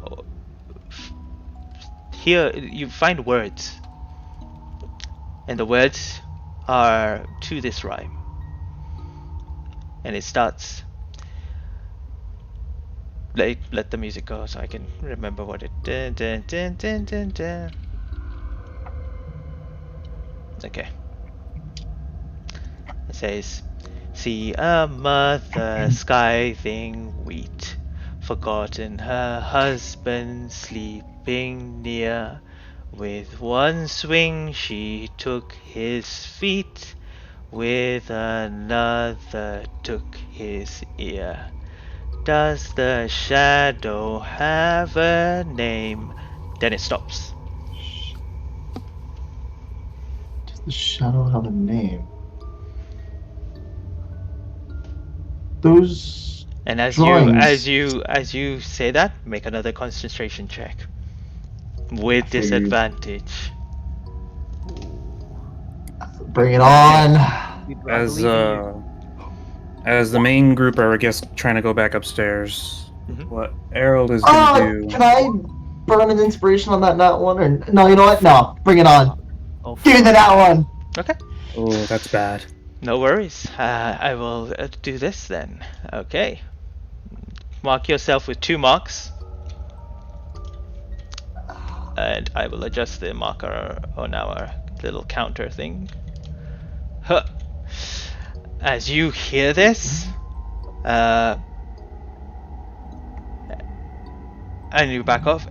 Speaker 1: find words, and the words are to this rhyme, and it starts. Let the music go so I can remember what it. Okay. It says, "See a mother scything wheat, forgotten her husband sleeping near. With one swing she took his feet, with another took his ear. Does the shadow have a name?" Then it stops.
Speaker 3: Does the shadow have a name? Those
Speaker 1: And as
Speaker 3: drawings...
Speaker 1: you say that, make another concentration check with disadvantage.
Speaker 3: Bring it on.
Speaker 9: As the main group are, I guess, trying to go back upstairs, what Errol is gonna do...
Speaker 3: Can I burn an inspiration on that nat one? Or no, you know what? No, bring it on. Give me the nat one.
Speaker 1: Okay.
Speaker 9: Oh, that's bad.
Speaker 1: No worries. I will do this then. Okay. Mark yourself with 2 marks. And I will adjust the marker on our little counter thing. Huh. As you hear this, Uh, and you back off.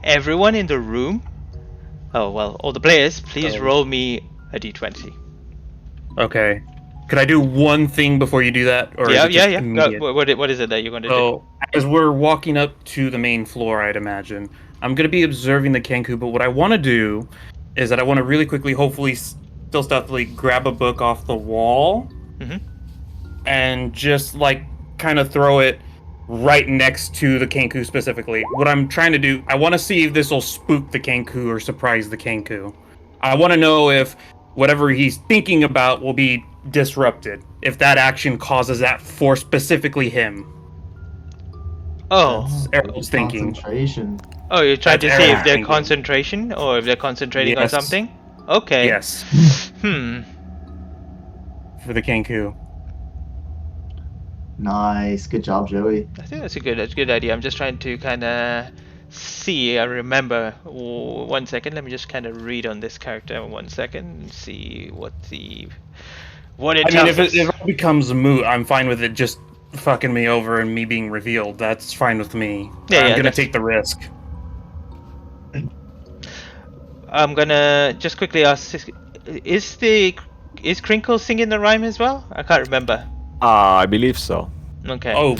Speaker 1: Everyone in the room, oh well, all the players, please roll me a d20.
Speaker 9: Okay. Could I do one thing before you do that, or is
Speaker 1: Yeah,
Speaker 9: it just
Speaker 1: Go,
Speaker 9: immediate?
Speaker 1: what is it that you're going to do?
Speaker 9: So as we're walking up to the main floor, I'd imagine I'm going to be observing the Kenku. But what I want to do is that I want to really quickly, hopefully, still stealthily, grab a book off the wall
Speaker 1: Mhm.
Speaker 9: and just like kind of throw it right next to the Kenku specifically. What I'm trying to do, I want to see if this will spook the Kenku or surprise the Kenku. I want to know if whatever he's thinking about will be disrupted. If that action causes that for specifically him.
Speaker 1: Oh,
Speaker 9: That's Errol's thinking.
Speaker 3: Concentration.
Speaker 1: oh, you're trying to
Speaker 9: That's
Speaker 1: see if
Speaker 9: Errol's
Speaker 1: their
Speaker 9: thinking.
Speaker 1: concentration or if they're concentrating on
Speaker 9: Yes.
Speaker 1: something. Okay.
Speaker 9: Yes, for the Kenku.
Speaker 3: Nice. Good job, Joey.
Speaker 1: I think that's a good idea. I'm just trying to kind of see. I remember. One second. Let me just kind of read on this character. 1 second. And see what it
Speaker 9: I mean,
Speaker 1: tells
Speaker 9: if
Speaker 1: us.
Speaker 9: it all becomes moot, I'm fine with it just fucking me over and me being revealed. That's fine with me.
Speaker 1: Yeah,
Speaker 9: I'm
Speaker 1: yeah,
Speaker 9: gonna
Speaker 1: that's-
Speaker 9: take the risk.
Speaker 1: I'm gonna just quickly ask: is Crinkle singing the rhyme as well? I can't remember.
Speaker 2: I believe so.
Speaker 1: Okay.
Speaker 9: Oh,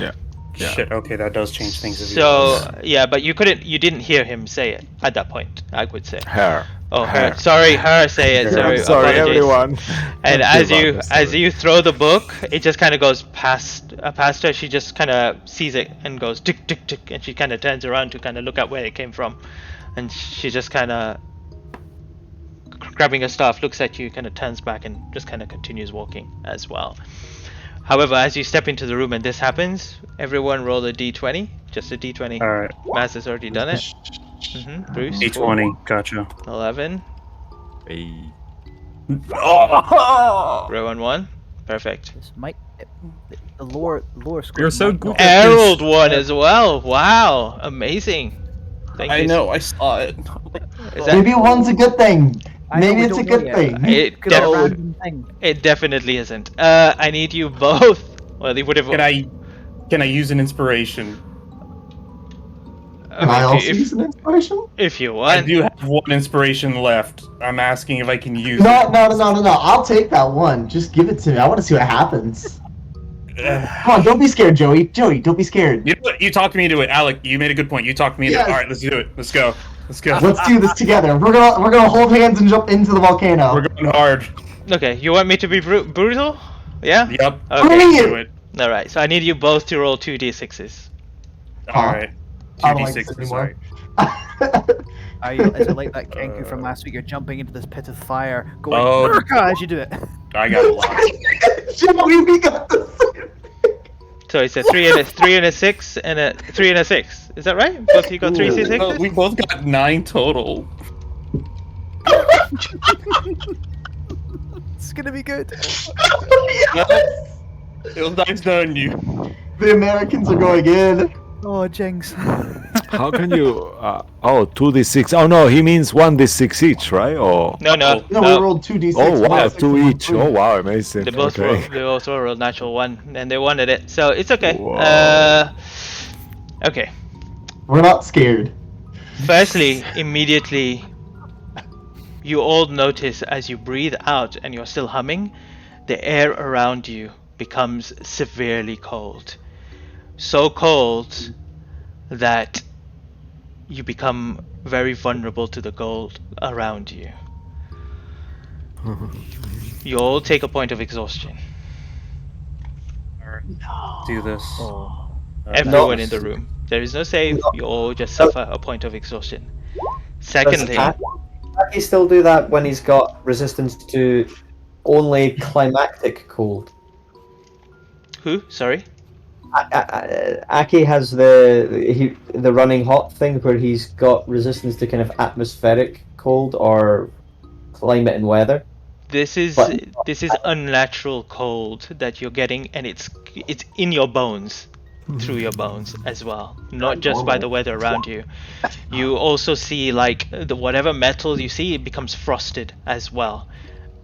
Speaker 2: Yeah.
Speaker 9: shit. Okay, that does change things. If he
Speaker 1: So
Speaker 9: does.
Speaker 1: yeah, but you didn't hear him say it at that point. I would say.
Speaker 2: Her.
Speaker 1: Oh, her. Sorry, her say it. Sorry,
Speaker 2: I'm sorry,
Speaker 1: apologies.
Speaker 2: everyone.
Speaker 1: And
Speaker 2: Don't
Speaker 1: as
Speaker 2: give
Speaker 1: you
Speaker 2: up the
Speaker 1: as
Speaker 2: story.
Speaker 1: you throw the book, it just kind of goes past her. She just kind of sees it and goes tick tick tick, and she kind of turns around to kind of look at where it came from, and she just kind of grabbing her staff, looks at you, kind of turns back, and just kind of continues walking as well. However, as you step into the room and this happens, everyone roll a d20, just a d20.
Speaker 9: All right,
Speaker 1: Maz has already done it. Bruce,
Speaker 9: D20. Gotcha.
Speaker 1: 11.
Speaker 10: Hey.
Speaker 1: Rowan 1. Perfect.
Speaker 8: This might the lower score.
Speaker 10: You're so
Speaker 8: might
Speaker 10: good
Speaker 8: not-
Speaker 10: at
Speaker 1: Harold 1 as well. Wow, amazing. Thank you.
Speaker 9: I know. I saw it.
Speaker 1: Is that-
Speaker 3: Maybe one's a good thing.
Speaker 8: I know
Speaker 3: Maybe
Speaker 8: we
Speaker 3: it's a
Speaker 8: don't know
Speaker 3: good
Speaker 8: yet.
Speaker 3: thing.
Speaker 1: It,
Speaker 8: Could be a
Speaker 1: def-
Speaker 8: random thing.
Speaker 1: it definitely isn't. I need you both. Well, they would have.
Speaker 9: Can I use an inspiration?
Speaker 3: Can I also
Speaker 1: if,
Speaker 3: use an inspiration?
Speaker 1: if you
Speaker 9: I
Speaker 1: want.
Speaker 9: do have one inspiration left. I'm asking if I can use
Speaker 3: No,
Speaker 9: it.
Speaker 3: no, no, no, no, no. I'll take that one. Just give it to me. I want to see what happens. Come on, don't be scared, Joey. Joey, don't be scared.
Speaker 9: You talked me into it, Alec. You made a good point. You talked me into
Speaker 3: Yes.
Speaker 9: it. All right, let's do it. Let's go. Let's go.
Speaker 3: Let's do this together. We're gonna hold hands and jump into the volcano.
Speaker 9: We're going hard.
Speaker 1: Okay, you want me to be brutal? Yeah?
Speaker 9: Yep.
Speaker 1: Okay.
Speaker 3: Bring
Speaker 9: Do
Speaker 3: it.
Speaker 9: it.
Speaker 1: Alright, so I need you both to roll 2d6s.
Speaker 9: All right.
Speaker 3: I don't like this
Speaker 9: 2d6.
Speaker 3: anymore.
Speaker 8: Is it like that Kenku from last week? You're jumping into this pit of fire, going
Speaker 9: Oh.
Speaker 8: America as you do it.
Speaker 9: I got a lot.
Speaker 3: Joey, we got this.
Speaker 1: So it's a 3 and a 6 and a 3 and a 6. Is that right? Both you got 3
Speaker 9: No,
Speaker 1: c6s?
Speaker 9: we both got 9 total.
Speaker 8: It's gonna be good.
Speaker 9: It was nice knowing you.
Speaker 3: The Americans are going in.
Speaker 8: Oh, Jinx.
Speaker 2: How can you? 2d6. Oh no, he means 1d6 each, right? Or
Speaker 1: No, no.
Speaker 3: No, we rolled 2d6.
Speaker 2: oh wow,
Speaker 3: 1d6
Speaker 2: two
Speaker 3: and
Speaker 2: each.
Speaker 3: 1
Speaker 2: Oh wow, amazing.
Speaker 1: They both
Speaker 2: Okay.
Speaker 1: rolled natural 1 and they wanted it. So it's okay.
Speaker 2: Wow.
Speaker 1: Okay.
Speaker 3: We're not scared.
Speaker 1: Firstly, immediately, you all notice as you breathe out and you're still humming, the air around you becomes severely cold. So cold that you become very vulnerable to the cold around you. You all take a point of exhaustion.
Speaker 9: Do this.
Speaker 1: Everyone in the room. There is no save. You all just suffer a point of exhaustion. Secondly,
Speaker 6: Can he still do that when he's got resistance to only climactic cold?
Speaker 1: who? Sorry.
Speaker 6: Aki has the running hot thing where he's got resistance to kind of atmospheric cold or climate and weather.
Speaker 1: This is
Speaker 6: But-
Speaker 1: unnatural cold that you're getting, and it's in your bones, through your bones as well, not just by the weather around you. You also see like whatever metal you see, it becomes frosted as well,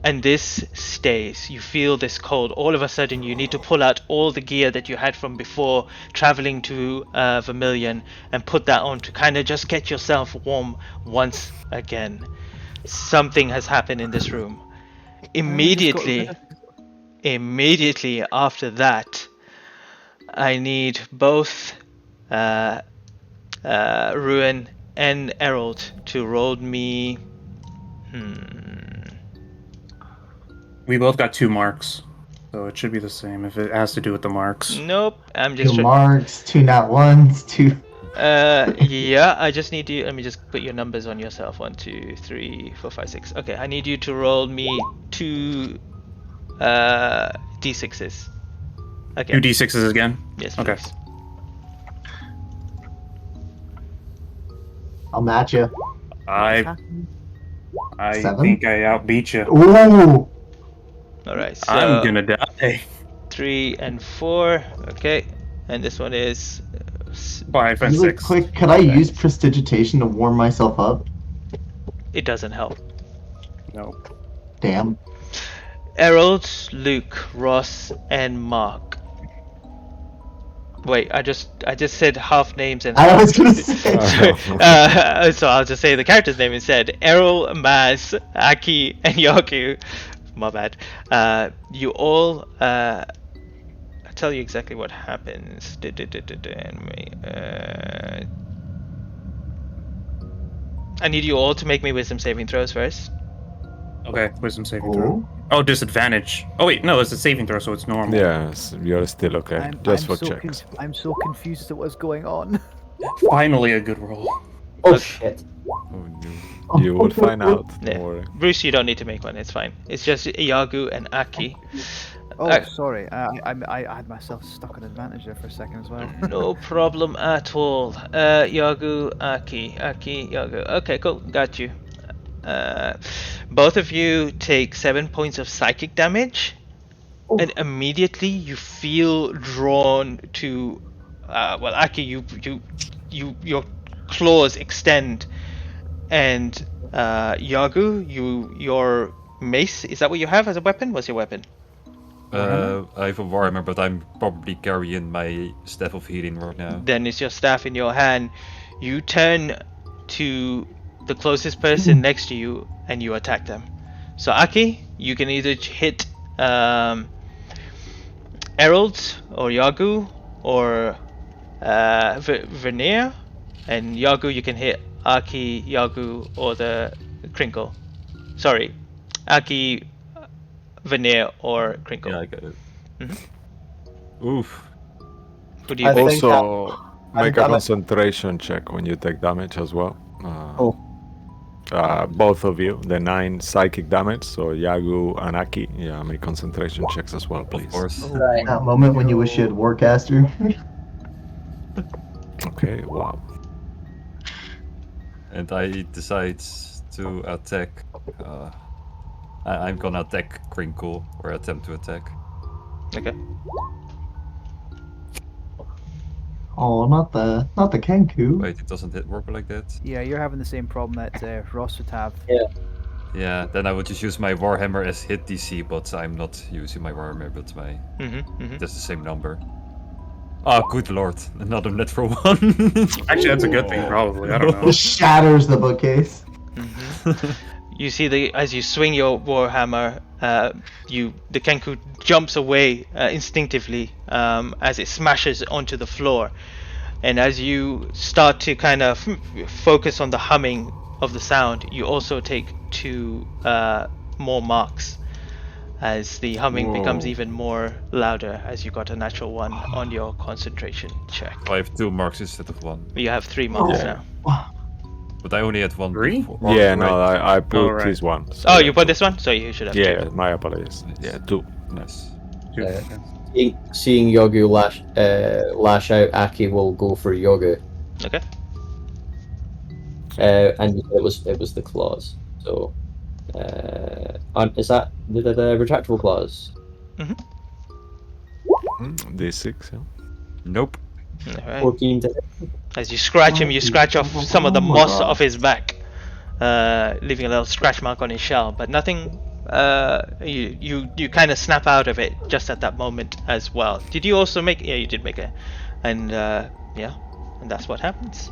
Speaker 1: and this stays. You feel this cold. All of a sudden, you need to pull out all the gear that you had from before traveling to Vermilion and put that on to kind of just get yourself warm once again. Something has happened in this room.
Speaker 8: I just got rid
Speaker 1: Immediately,
Speaker 8: of-
Speaker 1: immediately after that, I need both Ruin and Errol to roll me.
Speaker 9: We both got 2 marks, so it should be the same if it has to do with the marks.
Speaker 1: Nope, I'm just.
Speaker 3: 2 marks, 2 not ones, 2.
Speaker 1: Yeah, I just need you. Let me just put your numbers on yourself. 1, 2, 3, 4, 5, 6. Okay, I need you to roll me 2 d6s. Okay.
Speaker 9: 2 d6s again?
Speaker 1: Yes,
Speaker 9: Okay.
Speaker 1: please.
Speaker 3: I'll match you.
Speaker 9: I
Speaker 3: 7?
Speaker 9: think I outbeat you.
Speaker 3: Ooh!
Speaker 1: All right. So
Speaker 9: I'm gonna die.
Speaker 1: 3 and 4. Okay, and this one is
Speaker 9: 5 and
Speaker 3: Really
Speaker 9: 6.
Speaker 3: quick, could I use prestidigitation to warm myself up?
Speaker 1: It doesn't help.
Speaker 9: No.
Speaker 3: Damn.
Speaker 1: Errol, Luke, Ross, and Mark. Wait, I just said half names and
Speaker 3: I
Speaker 1: half.
Speaker 3: was gonna say.
Speaker 1: So I'll just say the character's name instead. Errol, Maz, Aki, and Yaku. My bad. You all. I'll tell you exactly what happens. I need you all to make me wisdom saving throws first.
Speaker 9: Okay, wisdom saving throw. Oh, disadvantage. Oh wait, no, it's a saving throw, so it's normal.
Speaker 11: Yes, you're still okay. Just for checks.
Speaker 8: I'm so confused as to what's going on.
Speaker 9: Finally, a good roll.
Speaker 6: Oh shit.
Speaker 11: Oh no. You will find out.
Speaker 1: Yeah.
Speaker 11: Don't worry.
Speaker 1: Bruce, you don't need to make one. It's fine. It's just Yagu and Aki.
Speaker 8: Oh, sorry. I had myself stuck on advantage there for a second as well.
Speaker 1: No problem at all. Yagu, Aki, Yagu. Okay, cool. Got you. Both of you take 7 points of psychic damage, and immediately you feel drawn to. Well, Aki, your claws extend, and Yagu, your mace. Is that what you have as a weapon? What's your weapon?
Speaker 10: I have a Warhammer, but I'm probably carrying my Staff of Healing right now.
Speaker 1: Then it's your staff in your hand. You turn to the closest person next to you and you attack them. So Aki, you can either hit Errol or Yagu or Vernier, and Yagu you can hit Aki, Yagu, or the Crinkle. Sorry, Aki, Vernier, or Crinkle.
Speaker 10: Yeah, I got it.
Speaker 1: Who
Speaker 10: Oof.
Speaker 1: do you
Speaker 6: I
Speaker 1: pick?
Speaker 6: think
Speaker 11: Also, make a
Speaker 6: I'm-
Speaker 11: concentration check when you take damage as well.
Speaker 6: Oh.
Speaker 11: Both of you, the 9 psychic damage, so Yagu and Aki, yeah, make concentration checks as well, please.
Speaker 10: Of course.
Speaker 6: Right.
Speaker 3: That moment when you wish you had Warcaster.
Speaker 11: Okay, wow.
Speaker 10: And I decide to attack. I'm gonna attack Crinkle, or attempt to attack.
Speaker 1: Okay.
Speaker 3: Oh, not the Kenku.
Speaker 10: Wait, it doesn't work like that?
Speaker 8: Yeah, you're having the same problem that Ross would have.
Speaker 10: Yeah, then I would just use my Warhammer as hit DC, but I'm not using my Warhammer, but my... That's the same number. Oh, good lord. Another natural one.
Speaker 9: Actually, that's a good thing, probably. I don't know.
Speaker 3: Just shatters the bookcase.
Speaker 1: You see as you swing your warhammer, the Kenku jumps away instinctively as it smashes onto the floor, and as you start to kind of focus on the humming of the sound, you also take 2 more marks as the humming becomes even more louder as you got a natural 1 on your concentration check.
Speaker 10: I have 2 marks instead of 1.
Speaker 1: You have 3 marks now.
Speaker 10: But I only had 1
Speaker 9: 3?
Speaker 10: before.
Speaker 11: Yeah, no, I put
Speaker 9: right.
Speaker 11: this one. So
Speaker 1: Oh, you put this one? So you should have
Speaker 11: yeah,
Speaker 1: 2.
Speaker 11: my apologies. Yeah, 2.
Speaker 10: Nice.
Speaker 6: Seeing Yogu lash out, Aki will go for Yogu.
Speaker 1: Okay.
Speaker 6: And it was the claws. So, is that the retractable claws?
Speaker 11: D6, yeah.
Speaker 10: Nope.
Speaker 1: Alright.
Speaker 6: 14 to
Speaker 1: As you scratch him, you scratch off some of the moss off his back, leaving a little scratch mark on his shell, but nothing you kind of snap out of it just at that moment as well. Did you also make? Yeah, you did make a, and yeah, and that's what happens.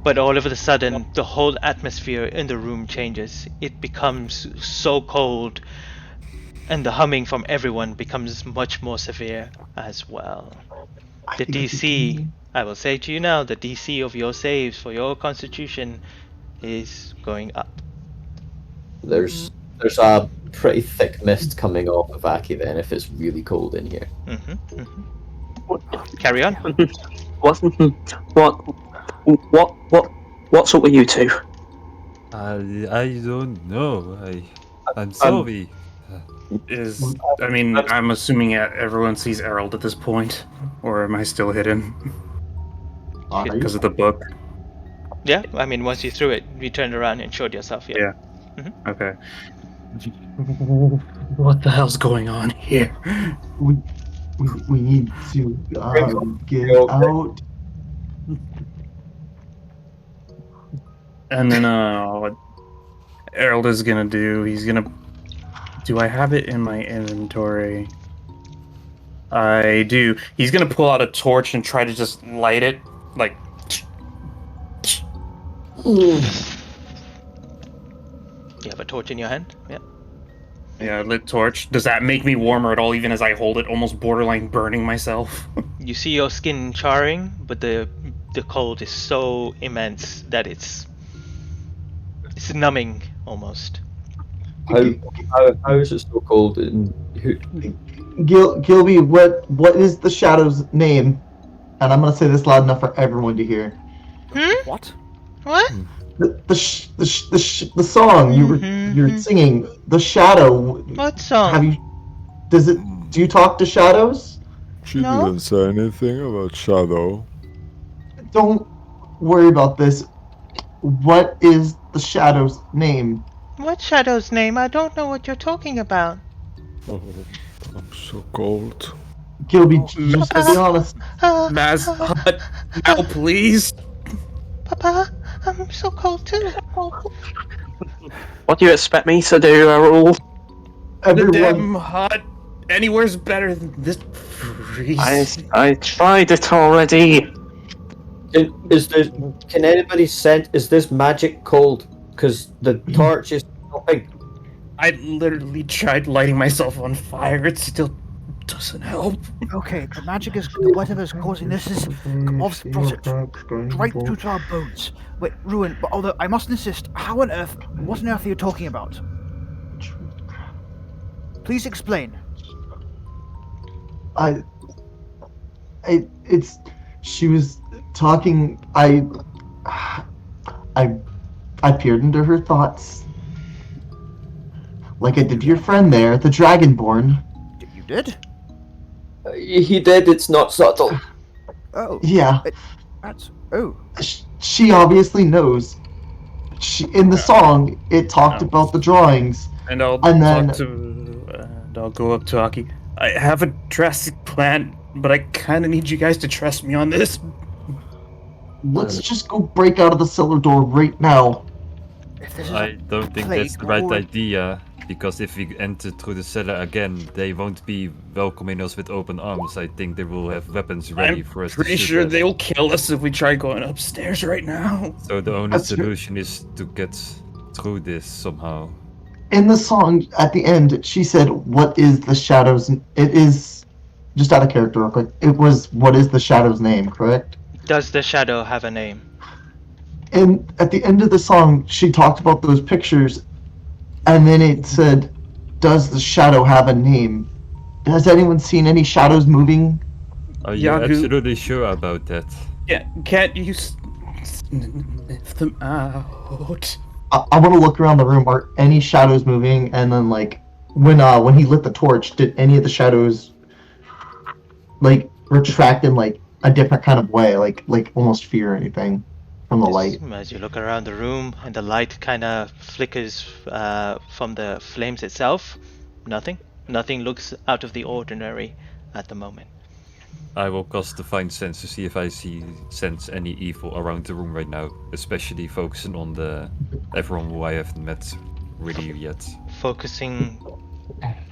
Speaker 1: But all of a sudden, the whole atmosphere in the room changes. It becomes so cold, and the humming from everyone becomes much more severe as well.
Speaker 3: I
Speaker 1: The
Speaker 3: think I can
Speaker 1: DC, I will say to you now, the DC of your saves for your Constitution is going up.
Speaker 6: There's a pretty thick mist coming off of Aki then if it's really cold in here.
Speaker 1: Carry on.
Speaker 7: What's up with you two?
Speaker 10: I don't know. I'm sorry.
Speaker 9: I'm assuming everyone sees Errol at this point, or am I still hidden because of the book?
Speaker 1: Yeah, I mean, once you threw it, you turned around and showed yourself. Yeah.
Speaker 9: Okay. What the hell's going on here?
Speaker 3: We need to get out.
Speaker 9: And then what Errol is gonna do? He's gonna. Do I have it in my inventory? I do. He's gonna pull out a torch and try to just light it, like.
Speaker 1: You have a torch in your hand? Yeah.
Speaker 9: Yeah, lit torch. Does that make me warmer at all, even as I hold it, almost borderline burning myself?
Speaker 1: You see your skin charring, but the cold is so immense that it's numbing almost.
Speaker 6: How is it so cold? And
Speaker 3: Gilby, what is the shadow's name? And I'm gonna say this loud enough for everyone to hear.
Speaker 8: What?
Speaker 1: What?
Speaker 3: The song you're singing, the shadow.
Speaker 1: What song?
Speaker 3: Do you talk to shadows?
Speaker 11: She didn't say anything about Shadow.
Speaker 3: Don't worry about this. What is the shadow's name?
Speaker 1: What shadow's name? I don't know what you're talking about.
Speaker 11: Oh, I'm so cold.
Speaker 3: Gilby, just to be honest.
Speaker 9: Maz, now please.
Speaker 1: Papa, I'm so cold too.
Speaker 7: What do you expect me to do, Errol?
Speaker 9: The damn hut. Anywhere's better than this freeze.
Speaker 7: I tried it already.
Speaker 6: Can anybody sense? Is this magic cold? Because the torch is stopping.
Speaker 9: I literally tried lighting myself on fire. It still doesn't help.
Speaker 8: Okay, the magic is whatever's causing this is obviously brought it right through to our bones. Wait, Ruin. But although I must insist, how on earth? What on earth are you talking about? Please explain.
Speaker 3: She was talking. I peered into her thoughts, like I did to your friend there, the Dragonborn.
Speaker 8: You did?
Speaker 6: He did. It's not subtle.
Speaker 8: Oh.
Speaker 3: Yeah.
Speaker 8: Oh.
Speaker 3: She obviously knows. In the song, it talked about the drawings.
Speaker 9: And I'll go up to Aki. I have a drastic plan, but I kind of need you guys to trust me on this.
Speaker 3: Let's just go break out of the cellar door right now.
Speaker 10: I don't think that's the right idea, because if we enter through the cellar again, they won't be welcoming us with open arms. I think they will have weapons ready for us to shoot.
Speaker 9: Pretty sure they will kill us if we try going upstairs right now.
Speaker 10: So the only solution is to get through this somehow.
Speaker 3: In the song, at the end, she said, "What is the shadow's?" It is, just out of character, real quick. It was, "What is the shadow's name?" Correct?
Speaker 1: Does the shadow have a name?
Speaker 3: And at the end of the song, she talked about those pictures, and then it said, "Does the shadow have a name?" Has anyone seen any shadows moving?
Speaker 10: Are you absolutely sure about that?
Speaker 9: Yeah, can't you sniff them out?
Speaker 3: I want to look around the room. Are any shadows moving? And then, like, when he lit the torch, did any of the shadows, like, retract in, like, a different kind of way, like almost fear or anything from the light?
Speaker 1: As you look around the room and the light kind of flickers from the flames itself, nothing looks out of the ordinary at the moment.
Speaker 10: I will cast Divine Sense to see if I sense any evil around the room right now, especially focusing on everyone who I haven't met really yet.
Speaker 1: Focusing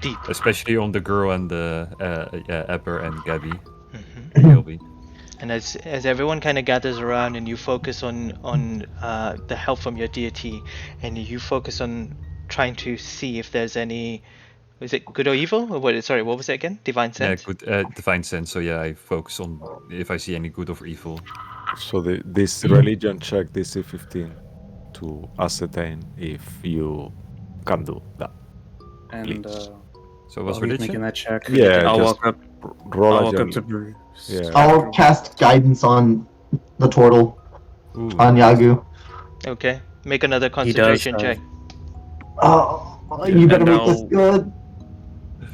Speaker 1: deep.
Speaker 10: Especially on the girl and Epper and Gabby.
Speaker 1: Mhm.
Speaker 10: Gilby.
Speaker 1: And as everyone kind of gathers around and you focus on the help from your deity, and you focus on trying to see if there's any, is it good or evil? Or what? Sorry, what was it again? Divine
Speaker 10: Yeah,
Speaker 1: sense.
Speaker 10: good divine sense. So yeah, I focus on if I see any good or evil.
Speaker 11: So this religion check DC 15 to ascertain if you can do that.
Speaker 9: And
Speaker 11: Please.
Speaker 10: So what's
Speaker 9: while he's
Speaker 10: religion?
Speaker 9: making that check,
Speaker 11: Yeah,
Speaker 9: I'll
Speaker 11: just
Speaker 9: walk up.
Speaker 11: roll
Speaker 9: I'll
Speaker 11: a
Speaker 9: walk up
Speaker 11: gen-
Speaker 9: to Bruce.
Speaker 11: Yeah.
Speaker 3: I'll cast guidance on the turtle,
Speaker 10: Ooh,
Speaker 3: on Yagu.
Speaker 1: Okay, make another
Speaker 9: He does.
Speaker 1: concentration check.
Speaker 3: Oh, you better
Speaker 9: And
Speaker 3: make this
Speaker 9: I'll-
Speaker 3: good.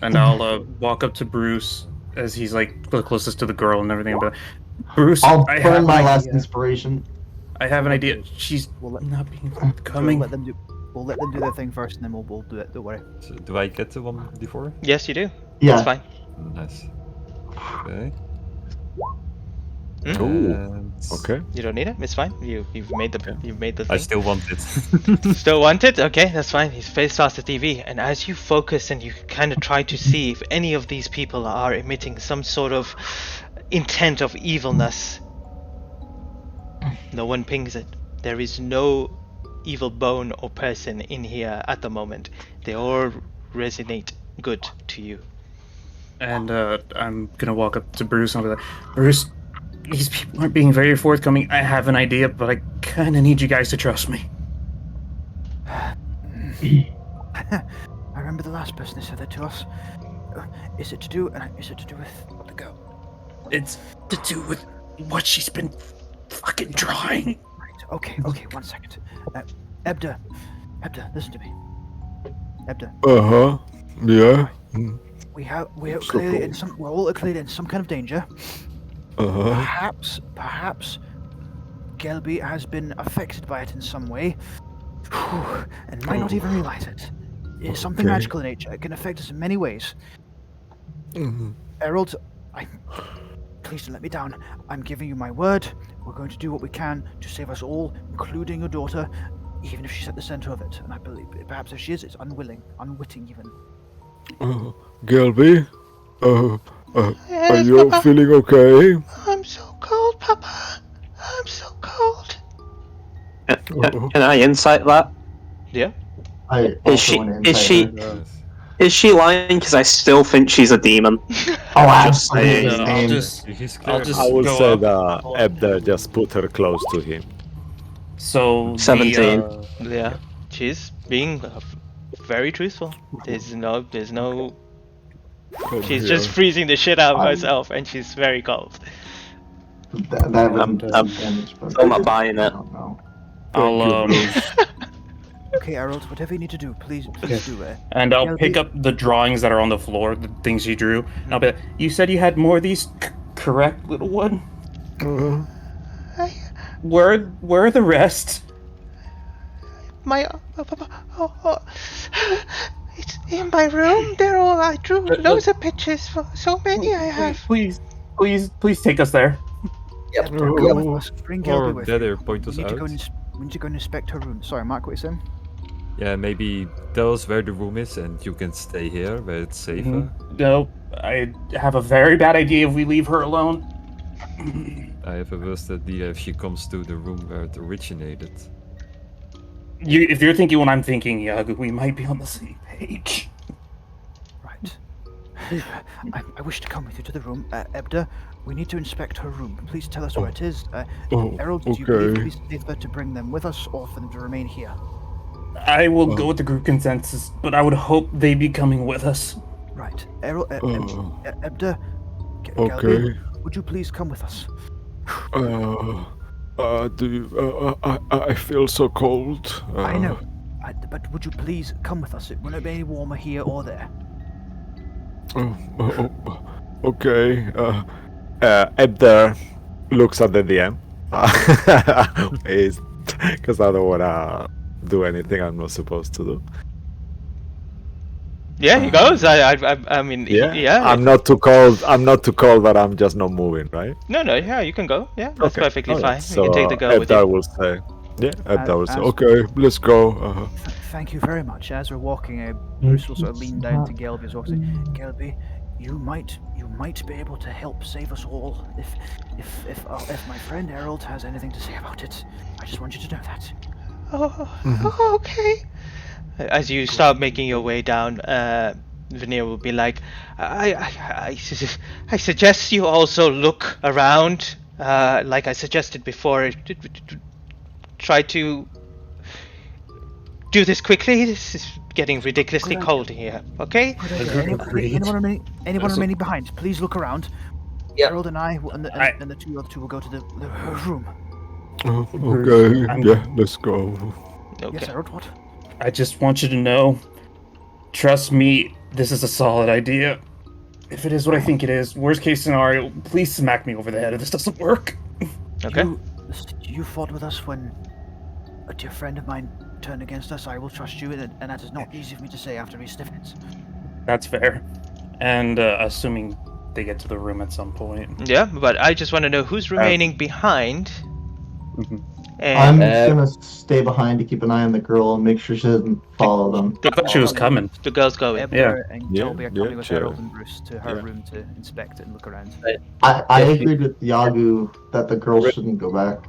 Speaker 9: And I'll walk up to Bruce as he's like the closest to the girl and everything. But Bruce,
Speaker 3: I'll
Speaker 9: I
Speaker 3: burn
Speaker 9: have
Speaker 3: my
Speaker 9: an
Speaker 3: last
Speaker 9: idea.
Speaker 3: inspiration.
Speaker 9: I have an
Speaker 8: We'll
Speaker 9: idea.
Speaker 8: do-
Speaker 9: She's
Speaker 8: we'll let-
Speaker 9: not being
Speaker 8: We'll
Speaker 9: coming.
Speaker 8: let them do. We'll let them do their thing first, and then we'll do it. Don't worry.
Speaker 10: So do I get the 1d4?
Speaker 1: Yes, you do.
Speaker 3: Yeah.
Speaker 1: That's fine.
Speaker 10: Nice. Okay.
Speaker 1: Hmm?
Speaker 11: Ooh.
Speaker 10: And
Speaker 11: Okay.
Speaker 1: You don't need it. It's fine. You've made the
Speaker 10: I
Speaker 1: thing.
Speaker 10: still want it.
Speaker 1: Still want it? Okay, that's fine. His face starts the TV, and as you focus and you kind of try to see if any of these people are emitting some sort of intent of evilness, no one pings it. There is no evil bone or person in here at the moment. They all resonate good to you.
Speaker 9: And I'm gonna walk up to Bruce and I'll be like, Bruce, these people aren't being very forthcoming. I have an idea, but I kind of need you guys to trust me.
Speaker 8: I remember the last person who said that to us. Is it to do with the girl?
Speaker 9: It's to do with what she's been fucking drawing.
Speaker 8: Right. Okay. 1 second. Ebda, listen to me. Ebda,
Speaker 11: Uh-huh. Yeah.
Speaker 8: we're
Speaker 11: So
Speaker 8: clearly in
Speaker 11: cool.
Speaker 8: some. We're all clearly in some kind of danger.
Speaker 11: Uh-huh.
Speaker 8: Perhaps, Gelby has been affected by it in some way, and might not even realize it. It's something
Speaker 11: Okay.
Speaker 8: magical in nature. It can affect us in many ways.
Speaker 11: Mhm.
Speaker 8: Errol, please don't let me down. I'm giving you my word. We're going to do what we can to save us all, including your daughter, even if she's at the center of it. And I believe, perhaps if she is, it's unwitting even.
Speaker 11: Gilby, are
Speaker 1: Yes,
Speaker 11: you
Speaker 1: Papa.
Speaker 11: feeling okay?
Speaker 1: I'm so cold, Papa. I'm so cold.
Speaker 7: Can I insight that?
Speaker 1: Yeah.
Speaker 3: I
Speaker 7: Is she?
Speaker 3: also wanna
Speaker 7: Is
Speaker 3: insight
Speaker 7: she?
Speaker 3: her.
Speaker 10: Nice.
Speaker 7: Is she lying? Because I still think she's a demon.
Speaker 3: Oh,
Speaker 7: Just saying.
Speaker 3: absolutely.
Speaker 9: I'll
Speaker 3: Same.
Speaker 9: just
Speaker 10: He's
Speaker 9: I'll
Speaker 10: clear.
Speaker 9: just
Speaker 11: I would
Speaker 9: go
Speaker 11: say
Speaker 9: up.
Speaker 11: that Ebda just put her close to him.
Speaker 9: So
Speaker 7: 17.
Speaker 1: Yeah. She's being very truthful. There's no.
Speaker 11: Come
Speaker 1: She's
Speaker 11: here.
Speaker 1: just freezing the shit out of
Speaker 3: I'm-
Speaker 1: herself, and she's very cold.
Speaker 3: That
Speaker 7: I'm-
Speaker 3: does
Speaker 7: I'm
Speaker 3: damage, but
Speaker 7: still not buying it.
Speaker 3: I don't know.
Speaker 9: I'll
Speaker 8: Okay, Errol, whatever you need to do, please do it.
Speaker 9: and I'll
Speaker 8: Yeah,
Speaker 9: pick
Speaker 8: the-
Speaker 9: up the drawings that are on the floor, the things you drew. And I'll be like, you said you had more of these, correct, little one? Where are the rest?
Speaker 1: My it's in my room. They're all I drew loads of pictures for. So many I have.
Speaker 9: Please take us there.
Speaker 8: Come with us. Bring Gelby
Speaker 10: Or
Speaker 8: with
Speaker 10: better,
Speaker 8: you.
Speaker 10: point us
Speaker 8: We need to
Speaker 10: out.
Speaker 8: go and we need to go and inspect her room. Sorry, Mark, what you saying?
Speaker 10: Yeah, maybe tell us where the room is and you can stay here where it's safer.
Speaker 9: No, I have a very bad idea if we leave her alone.
Speaker 10: I have a worse idea if she comes to the room where it originated.
Speaker 9: If you're thinking what I'm thinking, Yagu, we might be on the same page.
Speaker 8: Right. I wish to come with you to the room. Ebda, we need to inspect her room. Please tell us where it is. Errol, do you believe it
Speaker 11: okay.
Speaker 8: would be safer to bring them with us or for them to remain here?
Speaker 9: I will go with the group consensus, but I would hope they be coming with us.
Speaker 8: Right. Errol, Ebda,
Speaker 11: Okay.
Speaker 8: Gelby, would you please come with us?
Speaker 11: I feel so cold.
Speaker 8: I know. But would you please come with us? It will not be any warmer here or there.
Speaker 11: Okay. Ebda looks at the DM. Because I don't wanna do anything I'm not supposed to do.
Speaker 1: Yeah, he goes. I mean, yeah.
Speaker 11: I'm not too cold. I'm not too cold that I'm just not moving, right?
Speaker 1: No, yeah, you can go. Yeah, that's perfectly
Speaker 11: alright.
Speaker 1: fine. You can take the girl with
Speaker 11: Ebda
Speaker 1: you.
Speaker 11: will say, yeah, Ebda will say,
Speaker 8: as-
Speaker 11: okay, let's go.
Speaker 8: Thank you very much. As we're walking, Bruce will sort of lean down to Gelby as well. Say,
Speaker 3: Mm.
Speaker 8: Gelby, you might be able to help save us all if my friend Harold has anything to say about it. I just want you to know that.
Speaker 1: Oh, okay. As you start making your way down, Veneer will be like, I suggest you also look around, like I suggested before. Try to do this quickly. This is getting ridiculously
Speaker 8: Good idea.
Speaker 1: cold here. Okay?
Speaker 8: Good idea. Anyone remaining behind, please look around.
Speaker 6: Yep.
Speaker 8: Harold and I and the other two will go to the room.
Speaker 11: Oh, okay, yeah, let's go.
Speaker 1: Okay.
Speaker 8: Yes, Harold. What?
Speaker 9: I just want you to know, trust me, this is a solid idea. If it is what I think it is, worst case scenario, please smack me over the head if this doesn't work.
Speaker 1: Okay.
Speaker 8: You fought with us when a dear friend of mine turned against us. I will trust you, and that is not easy for me to say after these stiffness.
Speaker 9: That's fair. And assuming they get to the room at some point.
Speaker 1: Yeah, but I just want to know who's remaining behind.
Speaker 9: Mhm.
Speaker 3: I'm
Speaker 1: And
Speaker 3: gonna stay behind to keep an eye on the girl and make sure she doesn't follow them.
Speaker 9: I thought she was coming.
Speaker 1: the girl's going.
Speaker 8: Ebner and
Speaker 11: Yeah,
Speaker 8: Gelby are
Speaker 11: yeah,
Speaker 8: coming with
Speaker 11: sure.
Speaker 8: Harold and Bruce to her
Speaker 11: Yeah.
Speaker 8: room to inspect it and look around.
Speaker 3: I agreed with Yagu that the girl shouldn't go back.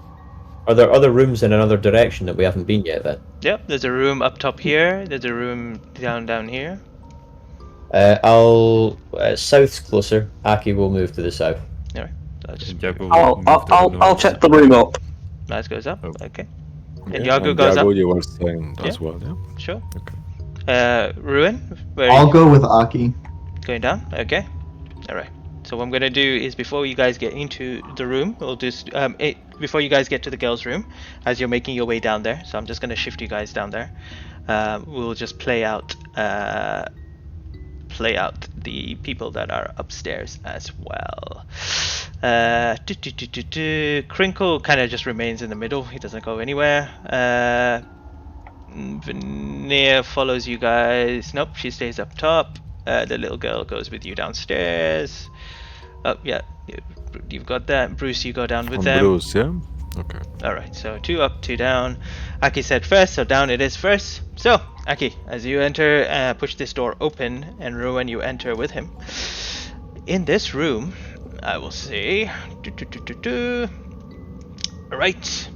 Speaker 6: Are there other rooms in another direction that we haven't been yet then?
Speaker 1: Yep, there's a room up top here. There's a room down here.
Speaker 6: I'll south's closer. Aki will move to the south.
Speaker 1: So just
Speaker 10: Jack will
Speaker 7: I'll
Speaker 10: move to the
Speaker 7: I'll
Speaker 10: north.
Speaker 7: check the room up.
Speaker 1: nice goes up.
Speaker 10: Oh.
Speaker 1: Okay. And
Speaker 11: Yeah,
Speaker 1: Yagu goes
Speaker 11: Yago,
Speaker 1: up.
Speaker 11: you were saying as
Speaker 1: Yeah.
Speaker 11: well, yeah?
Speaker 1: Sure.
Speaker 11: Okay.
Speaker 1: Ruin, where are
Speaker 3: I'll
Speaker 1: you
Speaker 3: go with Aki.
Speaker 1: going down? Okay. All right. So what I'm gonna do is before you guys get into the room, we'll just before you guys get to the girls' room, as you're making your way down there. So I'm just gonna shift you guys down there. We'll just play out the people that are upstairs as well. Crinkle kind of just remains in the middle. He doesn't go anywhere. Veneer follows you guys. Nope, she stays up top. The little girl goes with you downstairs. Oh, yeah, you've got that. Bruce, you go down with
Speaker 11: And
Speaker 1: them.
Speaker 11: Bruce, yeah? Okay.
Speaker 1: Alright, so 2 up, 2 down. Aki said first, so down it is first. So, Aki, as you enter, push this door open, and Ruin, you enter with him. In this room, I will say... Alright.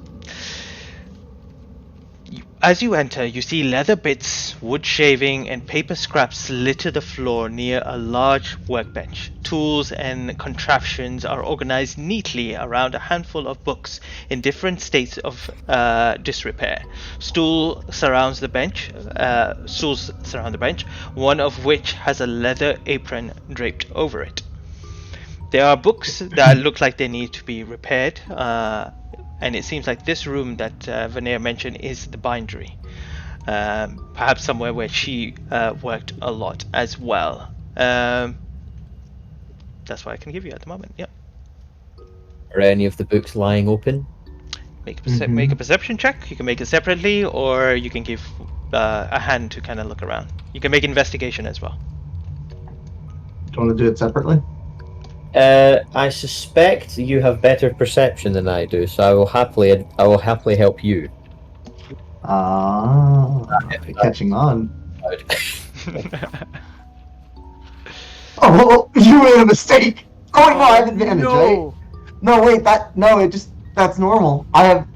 Speaker 1: As you enter, you see leather bits, wood shaving, and paper scraps litter the floor near a large workbench. Tools and contraptions are organized neatly around a handful of books in different states of disrepair. Stools surround the bench, one of which has a leather apron draped over it. There are books that look like they need to be repaired, and it seems like this room that Veneer mentioned is the bindery. Perhaps somewhere where she worked a lot as well. That's what I can give you at the moment. Yep.
Speaker 6: Are any of the books lying open?
Speaker 1: Make a perception check. You can make it separately, or you can give a hand to kind of look around. You can make investigation as well.
Speaker 3: Do you want to do it separately?
Speaker 6: I suspect you have better perception than I do, so I will happily help you.
Speaker 3: Catching on. Oh, you made a mistake. Oh, no, I have advantage, right? No, wait, that's normal. I have.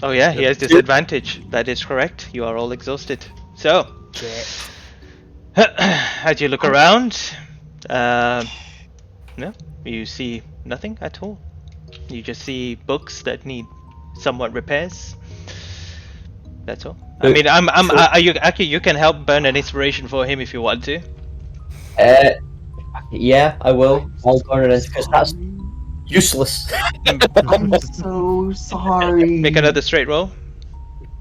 Speaker 1: Oh yeah, he has disadvantage. That is correct. You are all exhausted. So, as you look around, no, you see nothing at all. You just see books that need somewhat repairs. That's all. I mean, you can help burn an inspiration for him if you want to.
Speaker 6: Yeah, I will. I'll burn it because that's useless.
Speaker 3: I'm so sorry.
Speaker 1: Make another straight roll.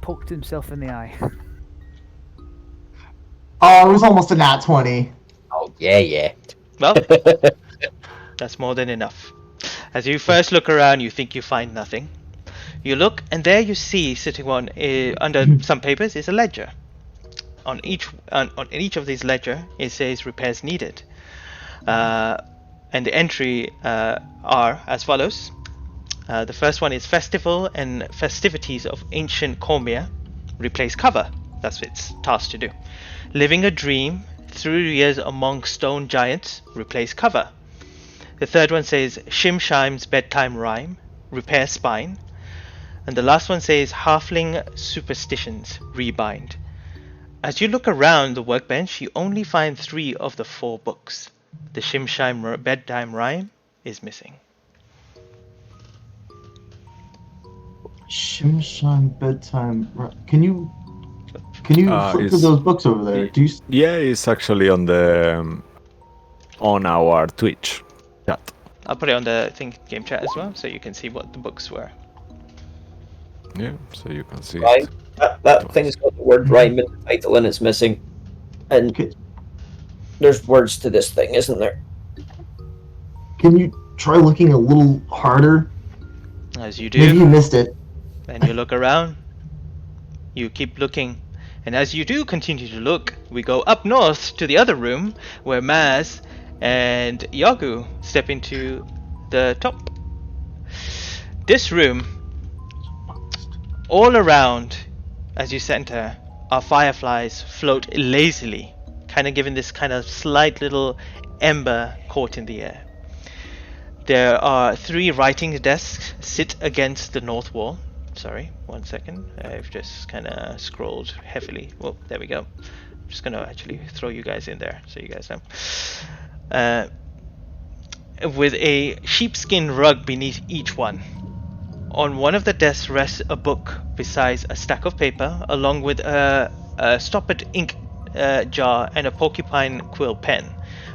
Speaker 8: Poked himself in the eye.
Speaker 3: Oh, it was almost a nat 20.
Speaker 6: Oh, yeah.
Speaker 1: Well, that's more than enough. As you first look around, you think you find nothing. You look, and there you see, sitting on under some papers, is a ledger. On each of these ledger, it says repairs needed, and the entry are as follows. The first one is festival and festivities of ancient Cormier, replace cover. That's what it's tasked to do. Living a dream through years among stone giants, replace cover. The third one says Shemshime's bedtime rhyme, repair spine. And the last one says halfling superstitions, rebind. As you look around the workbench, you only find 3 of the 4 books. The Shemshime bedtime rhyme is missing.
Speaker 3: Shimshine bedtime. Can you flip through
Speaker 11: It's
Speaker 3: those books over there? Do you?
Speaker 11: yeah, it's actually on our Twitch chat.
Speaker 1: I'll put it on the game chat as well, so you can see what the books were.
Speaker 11: Yeah, so you can see
Speaker 6: Right.
Speaker 11: it.
Speaker 6: That thing's got the word rhyme in the title and it's missing. And
Speaker 3: Okay.
Speaker 6: there's words to this thing, isn't there?
Speaker 3: Can you try looking a little harder?
Speaker 1: As you
Speaker 3: Maybe you
Speaker 1: do,
Speaker 3: missed it.
Speaker 1: and you look around, you keep looking. And as you do continue to look, we go up north to the other room where Maz and Yagu step into the top. This room, all around as you enter, are fireflies float lazily, kind of giving this kind of slight little ember caught in the air. There are 3 writing desks sit against the north wall. Sorry, 1 second. I've just kind of scrolled heavily. Well, there we go. I'm just going to actually throw you guys in there so you guys know. With a sheepskin rug beneath each one. On one of the desks rests a book besides a stack of paper, along with a stoppered ink jar and a porcupine quill pen.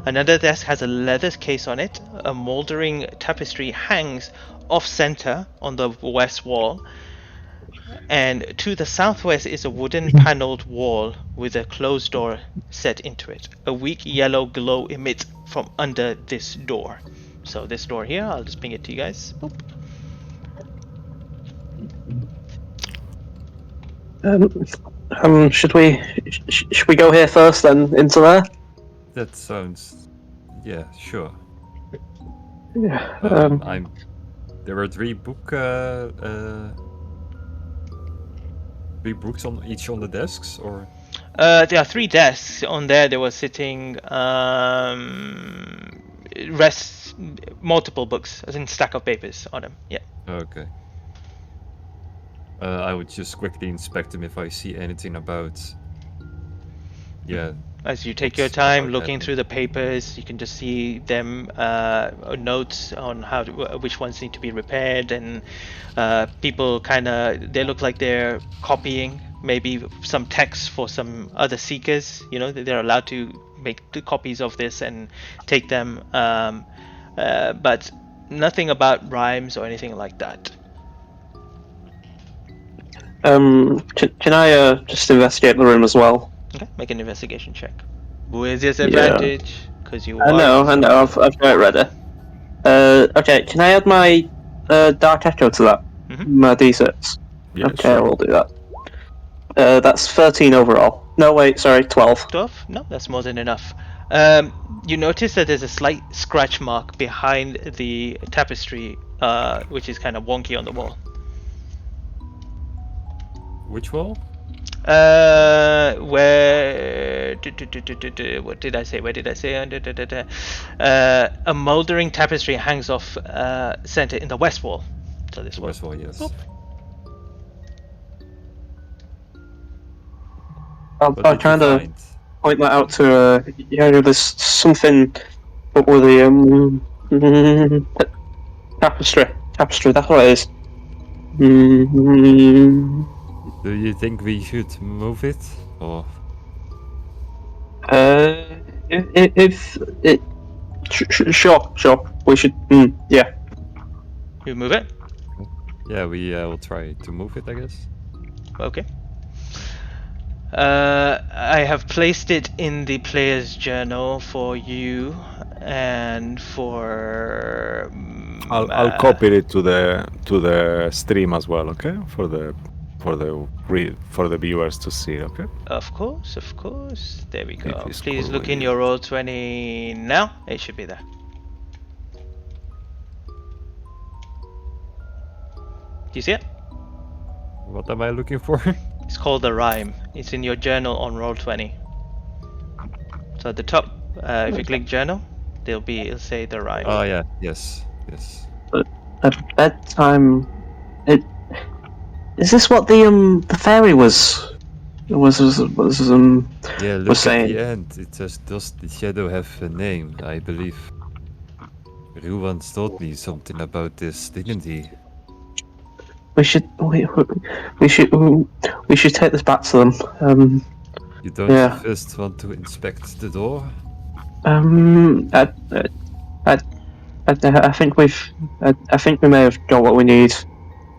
Speaker 1: Another desk has a leather case on it. A mouldering tapestry hangs off-center on the west wall. And to the southwest is a wooden paneled wall with a closed door set into it. A weak yellow glow emits from under this door. So this door here, I'll just ping it to you guys. Boop.
Speaker 7: Should we go here first, then into there?
Speaker 10: That sounds, yeah, sure.
Speaker 7: Yeah.
Speaker 10: There were 3 books on each on the desks, or
Speaker 1: There are 3 desks. On there were sitting rests multiple books, as in stack of papers on them. Yeah.
Speaker 10: okay. I would just quickly inspect them if I see anything about. Yeah.
Speaker 1: As you take
Speaker 10: what's
Speaker 1: your time
Speaker 10: about
Speaker 1: looking
Speaker 10: happening.
Speaker 1: through the papers, you can just see them notes on how which ones need to be repaired, and people they look like they're copying maybe some text for some other seekers. You know, they're allowed to make the copies of this and take them, but nothing about rhymes or anything like that.
Speaker 7: Can I just investigate the room as well?
Speaker 1: Okay, make an investigation check. With disadvantage, because you
Speaker 7: I
Speaker 1: are.
Speaker 7: know. I've got it ready. Okay, can I add my Dark Echo to that? My D6?
Speaker 11: Yeah,
Speaker 7: Okay,
Speaker 11: sure.
Speaker 7: we'll do that. That's 13 overall. No, wait, sorry, 12.
Speaker 1: 12? No, that's more than enough. You notice that there's a slight scratch mark behind the tapestry, which is kind of wonky on the wall.
Speaker 10: Which wall?
Speaker 1: Where? What did I say? Where did I say? A moldering tapestry hangs off center in the west wall. So this
Speaker 10: The
Speaker 1: wall.
Speaker 10: west wall, yes.
Speaker 1: Boop.
Speaker 7: I'll
Speaker 10: What did you
Speaker 7: kind of
Speaker 10: find?
Speaker 7: point that out to there's something. What were the tapestry? Tapestry. That's what it is.
Speaker 10: Do you think we should move it, or?
Speaker 7: If it. Sure. We should. Yeah.
Speaker 1: You move it.
Speaker 10: Yeah, we will try to move it, I guess.
Speaker 1: Okay. I have placed it in the player's journal for you and for.
Speaker 11: I'll copy it to the stream as well, okay? For the viewers to see, okay?
Speaker 1: Of course. There we go.
Speaker 11: It is
Speaker 1: Please
Speaker 11: cool
Speaker 1: look
Speaker 11: when
Speaker 1: in
Speaker 11: you-
Speaker 1: your roll20 now. It should be there. Do you see it?
Speaker 10: What am I looking for?
Speaker 1: It's called the rhyme. It's in your journal on Roll20. So at the top, if you click journal, it'll say the rhyme.
Speaker 10: Oh yeah, yes.
Speaker 7: At bedtime, is this what the fairy was
Speaker 10: Yeah,
Speaker 7: was
Speaker 10: look at
Speaker 7: saying?
Speaker 10: the end. It says, "Does the shadow have a name?" I believe Ruan told me something about this, didn't he?
Speaker 7: We should we should take this back to them.
Speaker 10: You don't
Speaker 7: Yeah.
Speaker 10: first want to inspect the door?
Speaker 7: I, I think I think we may have got what we need,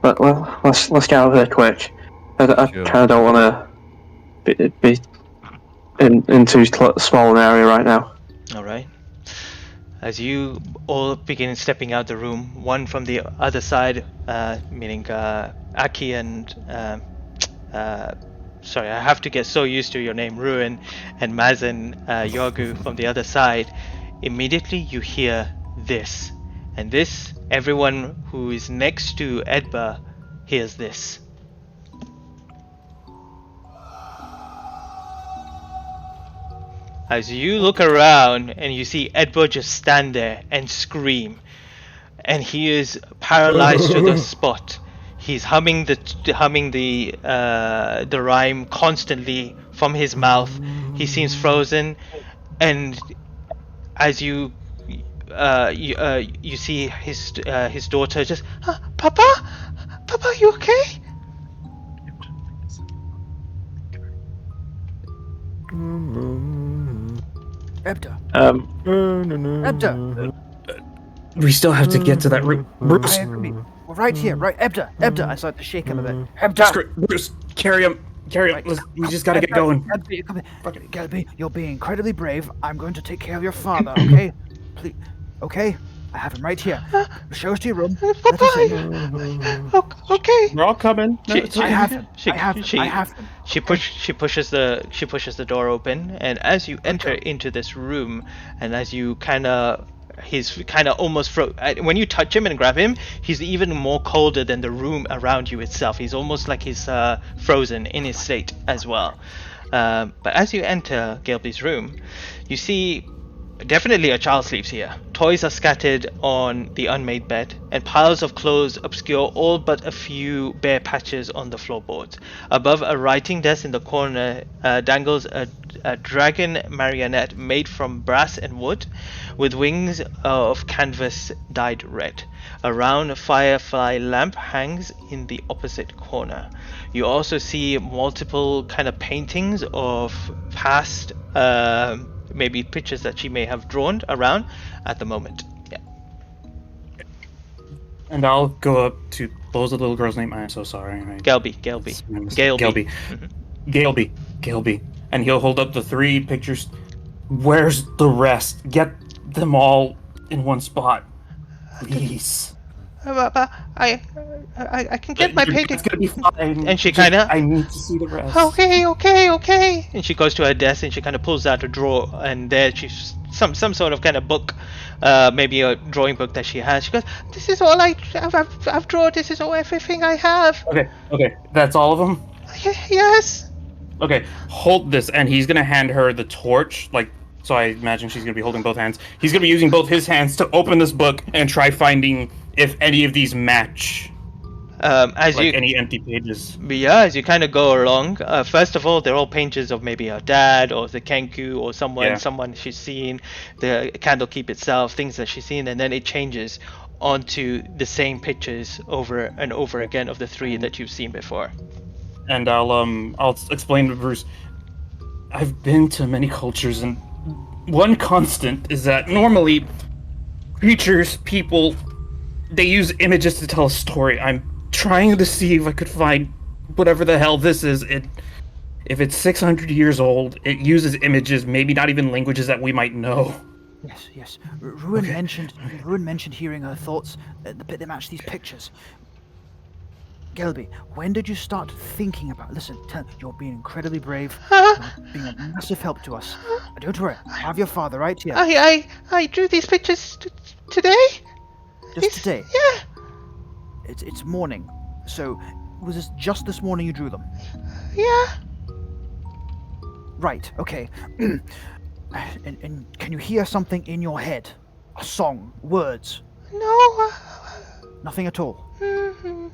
Speaker 7: but let's get out of here quick. I
Speaker 10: Sure.
Speaker 7: kind of don't want to be in too small an area right now.
Speaker 1: All right. As you all begin stepping out the room, one from the other side, meaning Aki and sorry, I have to get so used to your name, Ruin, and Mazen Yogu from the other side. Immediately you hear this, and this, everyone who is next to Edba hears this. As you look around and you see Edward just stand there and scream, and he is paralyzed to the spot. He's humming the rhyme constantly from his mouth. He seems frozen, and as you see his daughter just, Papa, you okay?
Speaker 8: Ebda. Ebda.
Speaker 9: We still have to get to that room. Bruce,
Speaker 8: I agree. We're right here, right? Ebda. I start to shake him a bit. Ebda.
Speaker 9: Bruce, carry him.
Speaker 8: Right.
Speaker 9: We just gotta get going.
Speaker 8: Ebda, come here. Gelby, you're being incredibly brave. I'm going to take care of your father, okay? Please. Okay? I have him right here. Show us to your room. Let us in.
Speaker 1: Okay.
Speaker 9: We're all coming. No,
Speaker 8: I have him. I have him.
Speaker 1: She pushes the door open, and as you enter into this room, and as you he's kind of almost when you touch him and grab him, he's even more colder than the room around you itself. He's almost like he's frozen in his state as well. But as you enter Gilby's room, you see definitely a child sleeps here. Toys are scattered on the unmade bed, and piles of clothes obscure all but a few bare patches on the floorboards. Above a writing desk in the corner dangles a dragon marionette made from brass and wood, with wings of canvas dyed red. A round firefly lamp hangs in the opposite corner. You also see multiple kind of paintings of past maybe pictures that she may have drawn around at the moment. Yeah.
Speaker 9: And I'll go up to, what was the little girl's name? I'm so sorry.
Speaker 1: Galby.
Speaker 9: Galby. And he'll hold up the 3 pictures. Where's the rest? Get them all in one spot, please.
Speaker 1: I can get my painting.
Speaker 9: It's gonna be fine.
Speaker 1: And she kind of,
Speaker 9: I need to see the rest.
Speaker 1: Okay. And she goes to her desk and she kind of pulls out a drawer, and there she's some sort of kind of book, maybe a drawing book that she has. She goes, "This is all I've drawn. This is all everything I have."
Speaker 9: Okay. That's all of them.
Speaker 1: Yes.
Speaker 9: Okay, hold this, and he's gonna hand her the torch, so I imagine she's gonna be holding both hands. He's gonna be using both his hands to open this book and try finding if any of these match. Any empty pages.
Speaker 1: Yeah, as you kind of go along, first of all, they're all pages of maybe her dad or the Kenku or someone she's seen, the Candlekeep itself, things that she's seen, and then it changes onto the same pictures over and over again of the 3 that you've seen before.
Speaker 9: And I'll explain to Bruce. I've been to many cultures, and one constant is that normally creatures, people, they use images to tell a story. I'm trying to see if I could find whatever the hell this is. If it's 600 years old, it uses images, maybe not even languages that we might know.
Speaker 8: Yes. Ruin mentioned hearing her thoughts that match these pictures. Gelby, when did you start thinking about? Listen, you're being incredibly brave. You're being a massive help to us. Don't worry, I have your father right here.
Speaker 1: I drew these pictures today.
Speaker 8: Today?
Speaker 1: Yeah.
Speaker 8: It's morning. So was this just this morning you drew them?
Speaker 1: Yeah.
Speaker 8: Right, okay. And can you hear something in your head? A song, words?
Speaker 1: No.
Speaker 8: Nothing at all.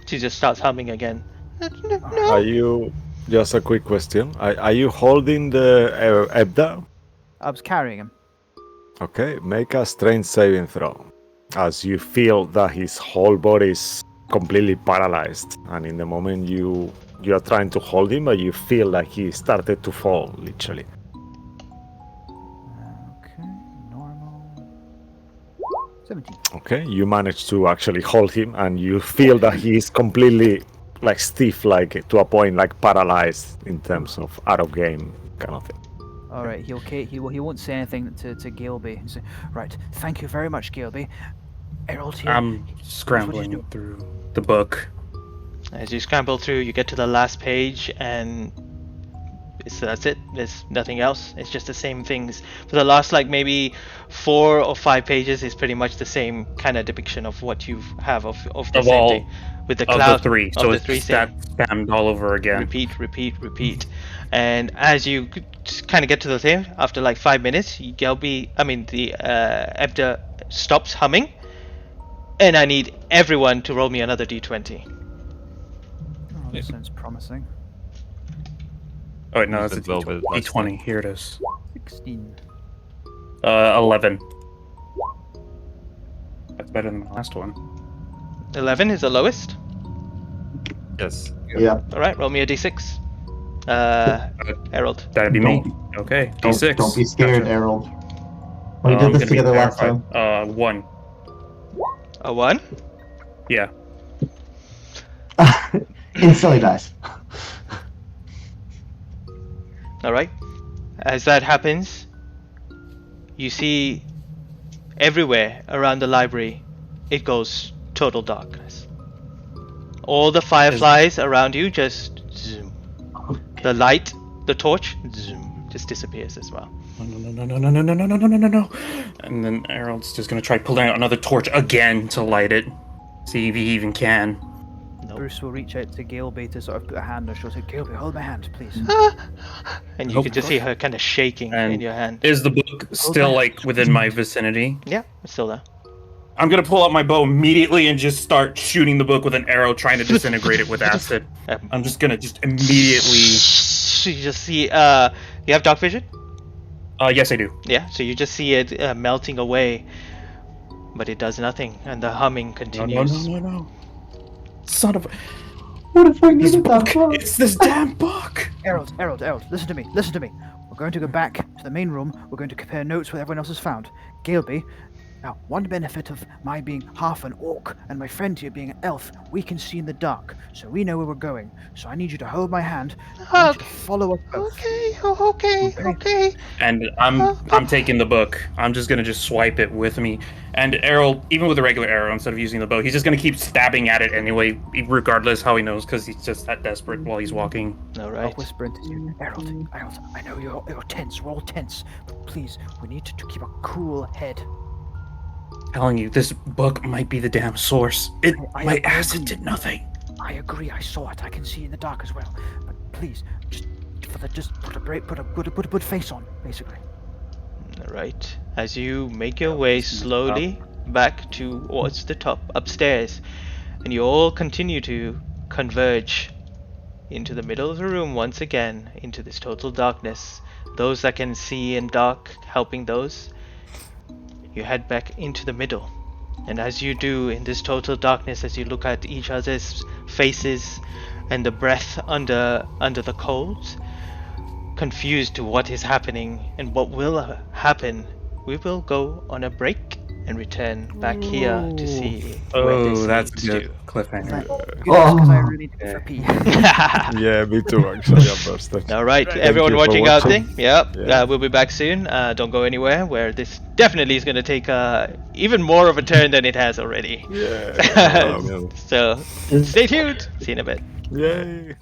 Speaker 1: She just starts humming again.
Speaker 11: Are
Speaker 1: No.
Speaker 11: you, just a quick question, are you holding the Ebda?
Speaker 8: I was carrying him.
Speaker 11: Okay, make a strength saving throw. As you feel that his whole body is completely paralyzed, and in the moment you are trying to hold him, but you feel like he started to fall, literally.
Speaker 8: Okay, normal. 17.
Speaker 11: Okay, you manage to actually hold him, and you feel that he is completely like stiff, like to a point like paralyzed in terms of out of game kind of thing.
Speaker 8: All right, he won't say anything to Gilby. He'll say, right, thank you very much, Gilby. Errol's here.
Speaker 9: I'm
Speaker 8: He knows what he's
Speaker 9: scrambling
Speaker 8: doing.
Speaker 9: through the book.
Speaker 1: As you scramble through, you get to the last page, and that's it. There's nothing else. It's just the same things. For the last, like, maybe 4 or 5 pages is pretty much the same kind of depiction of what you have of the
Speaker 9: Of
Speaker 1: same
Speaker 9: all
Speaker 1: thing. With the
Speaker 9: of
Speaker 1: cloud
Speaker 9: the 3,
Speaker 1: of
Speaker 9: so
Speaker 1: the
Speaker 9: it's
Speaker 1: 3
Speaker 9: just
Speaker 1: same.
Speaker 9: that spammed all over again.
Speaker 1: Repeat. And as you kind of get to the thing, after like 5 minutes, the Ebda stops humming, and I need everyone to roll me another d20.
Speaker 8: Oh, this sounds promising.
Speaker 9: Oh wait, no,
Speaker 10: Use
Speaker 9: that's a
Speaker 10: that well with
Speaker 9: D20.
Speaker 10: last time.
Speaker 9: D20. Here it is.
Speaker 8: 16.
Speaker 9: 11. That's better than the last one.
Speaker 1: 11 is the lowest.
Speaker 10: Yes.
Speaker 3: Yeah.
Speaker 1: All right, roll me a d6. Harold.
Speaker 9: That'd be
Speaker 3: Don't-
Speaker 9: me. Okay,
Speaker 3: Don't,
Speaker 9: D6.
Speaker 3: don't be scared,
Speaker 9: Gotcha.
Speaker 3: Errol. We
Speaker 9: I'm
Speaker 3: did this
Speaker 9: gonna be
Speaker 3: together last
Speaker 9: terrified.
Speaker 3: time.
Speaker 9: 1.
Speaker 1: A 1.
Speaker 9: Yeah.
Speaker 3: Instantly dies.
Speaker 1: All right. As that happens, you see everywhere around the library, it goes total darkness. All the fireflies around you just zoom. The light, the torch, zoom, just disappears as well.
Speaker 9: No. And then Harold's just gonna try pulling out another torch again to light it. See if he even can.
Speaker 1: Nope.
Speaker 8: Bruce will reach out to Gilby to sort of put a hand on her shoulder. Gilby, hold my hand, please.
Speaker 1: And you can just see her kind of shaking in your hand.
Speaker 9: Is the book still like within my vicinity?
Speaker 1: Yeah, it's still there.
Speaker 9: I'm gonna pull out my bow immediately and just start shooting the book with an arrow, trying to disintegrate it with acid. I'm just gonna immediately.
Speaker 1: You just see. You have dark vision?
Speaker 9: Yes, I do.
Speaker 1: Yeah. So you just see it melting away, but it does nothing, and the humming continues.
Speaker 9: No. Son of a.
Speaker 3: What if I
Speaker 9: This
Speaker 3: needed that
Speaker 9: book.
Speaker 3: book?
Speaker 9: It's this damn book.
Speaker 8: Errol, listen to me. We're going to go back to the main room. We're going to compare notes with everyone else has found. Gilby, now, one benefit of my being half an orc and my friend here being an elf, we can see in the dark, so we know where we're going. So I need you to hold my hand. I want you to follow us both.
Speaker 1: Okay.
Speaker 9: And I'm taking the book. I'm just gonna swipe it with me. And Errol, even with a regular arrow instead of using the bow, he's just gonna keep stabbing at it anyway, regardless how he knows, because he's just that desperate while he's walking.
Speaker 1: All
Speaker 8: I'll
Speaker 1: right.
Speaker 8: whisper into you, Errol, I know you're tense. We're all tense, but please, we need to keep a cool head.
Speaker 9: Telling you, this book might be the damn source. My acid
Speaker 8: agree.
Speaker 9: did nothing.
Speaker 8: I agree. I saw it. I can see in the dark as well. But please, just put a good face on, basically.
Speaker 1: All right. As you make your way slowly back towards the top upstairs, and you all continue to converge into the middle of the room once again, into this total darkness. Those that can see in dark, helping those. You head back into the middle, and as you do in this total darkness, as you look at each other's faces and the breath under the cold, confused to what is happening and what will happen, we will go on a break and return back here to see where this
Speaker 9: that's
Speaker 1: leads
Speaker 9: good
Speaker 1: to.
Speaker 9: cliffhanger.
Speaker 8: Because I really need to go for pee.
Speaker 11: Yeah, me too, actually, at first.
Speaker 1: All right,
Speaker 11: Thank
Speaker 1: everyone
Speaker 11: you for
Speaker 1: watching out there.
Speaker 11: watching.
Speaker 1: Yep,
Speaker 11: Yeah.
Speaker 1: we'll be back soon. Don't go anywhere, where this definitely is going to take even more of a turn than it has already.
Speaker 11: Yeah.
Speaker 1: So stay tuned. See you in a bit.
Speaker 11: Yay.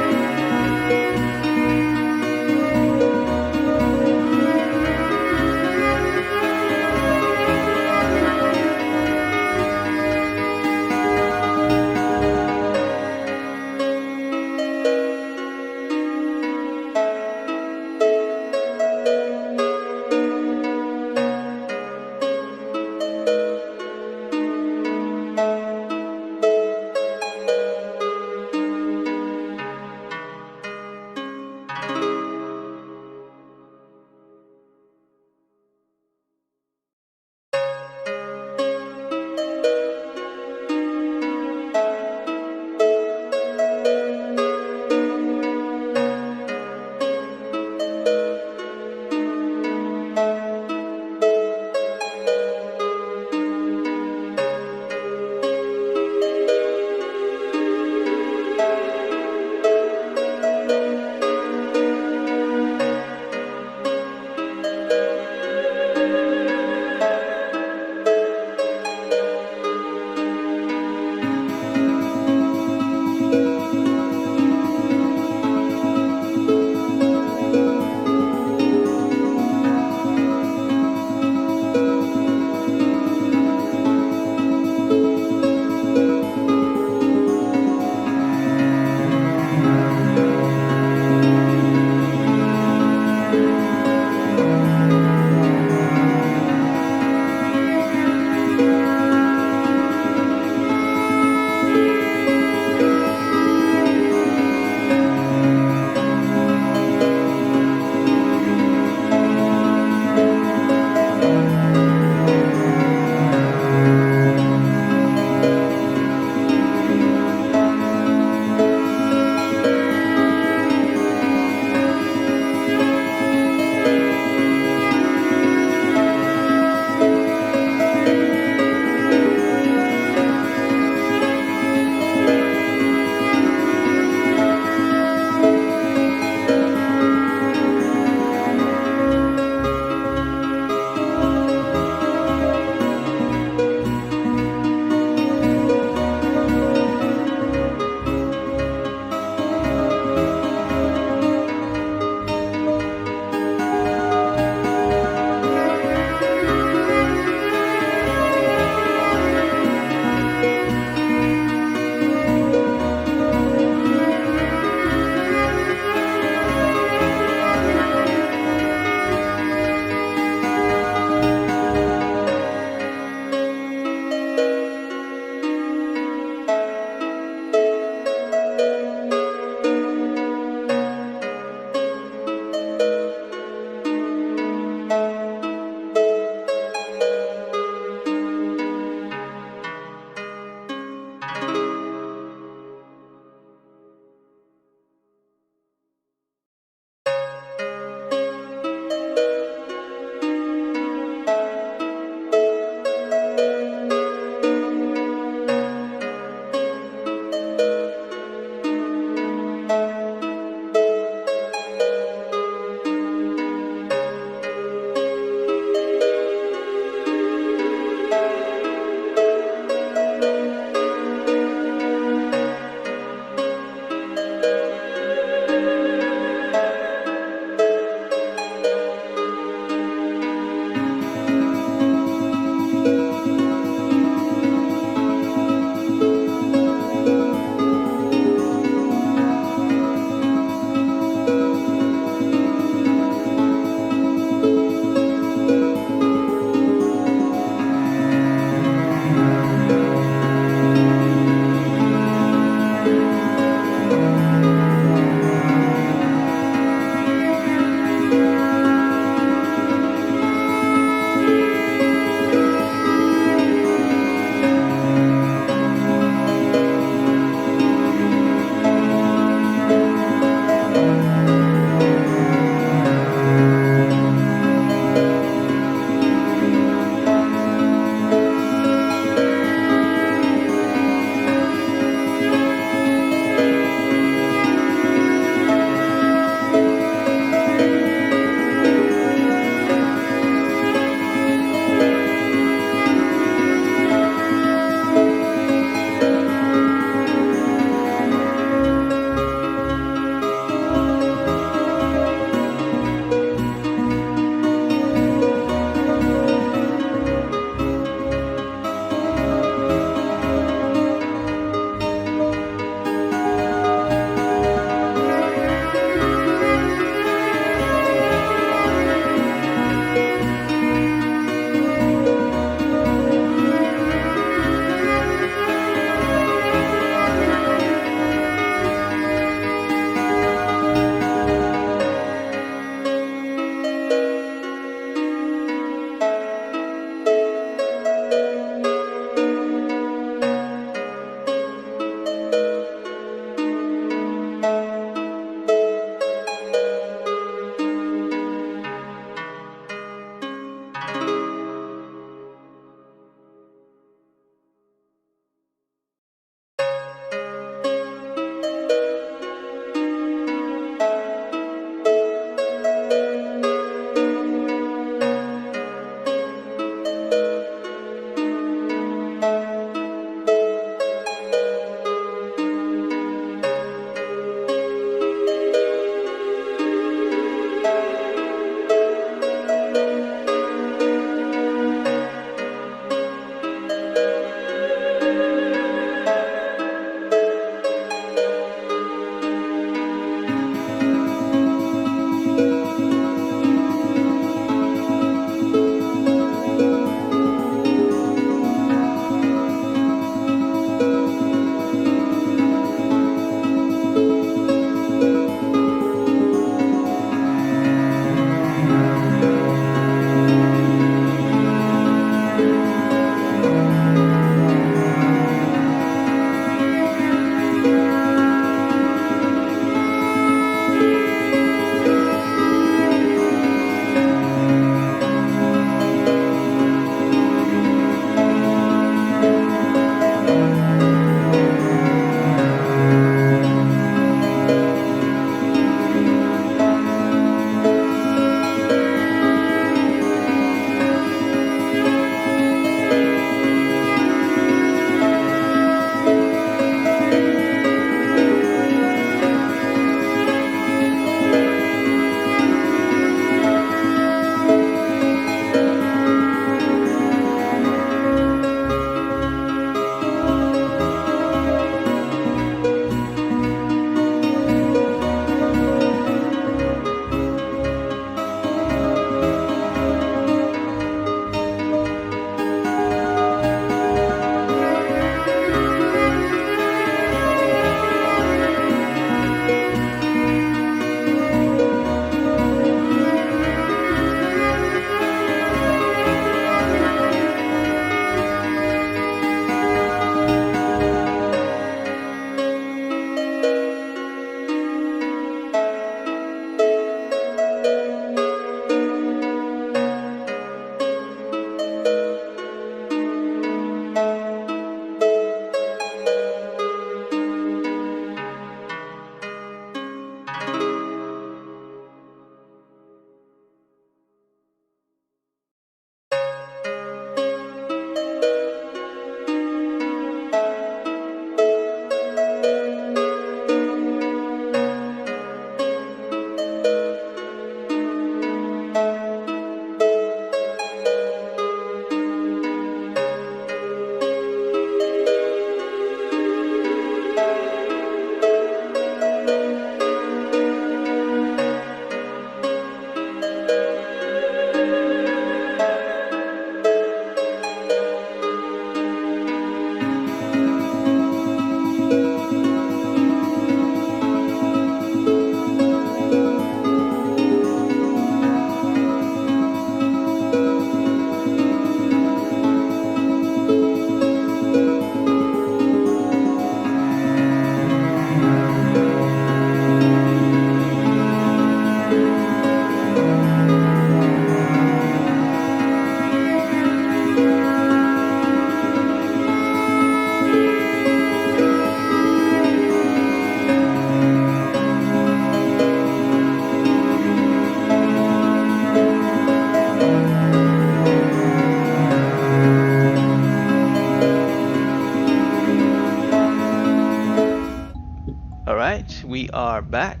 Speaker 1: we are back.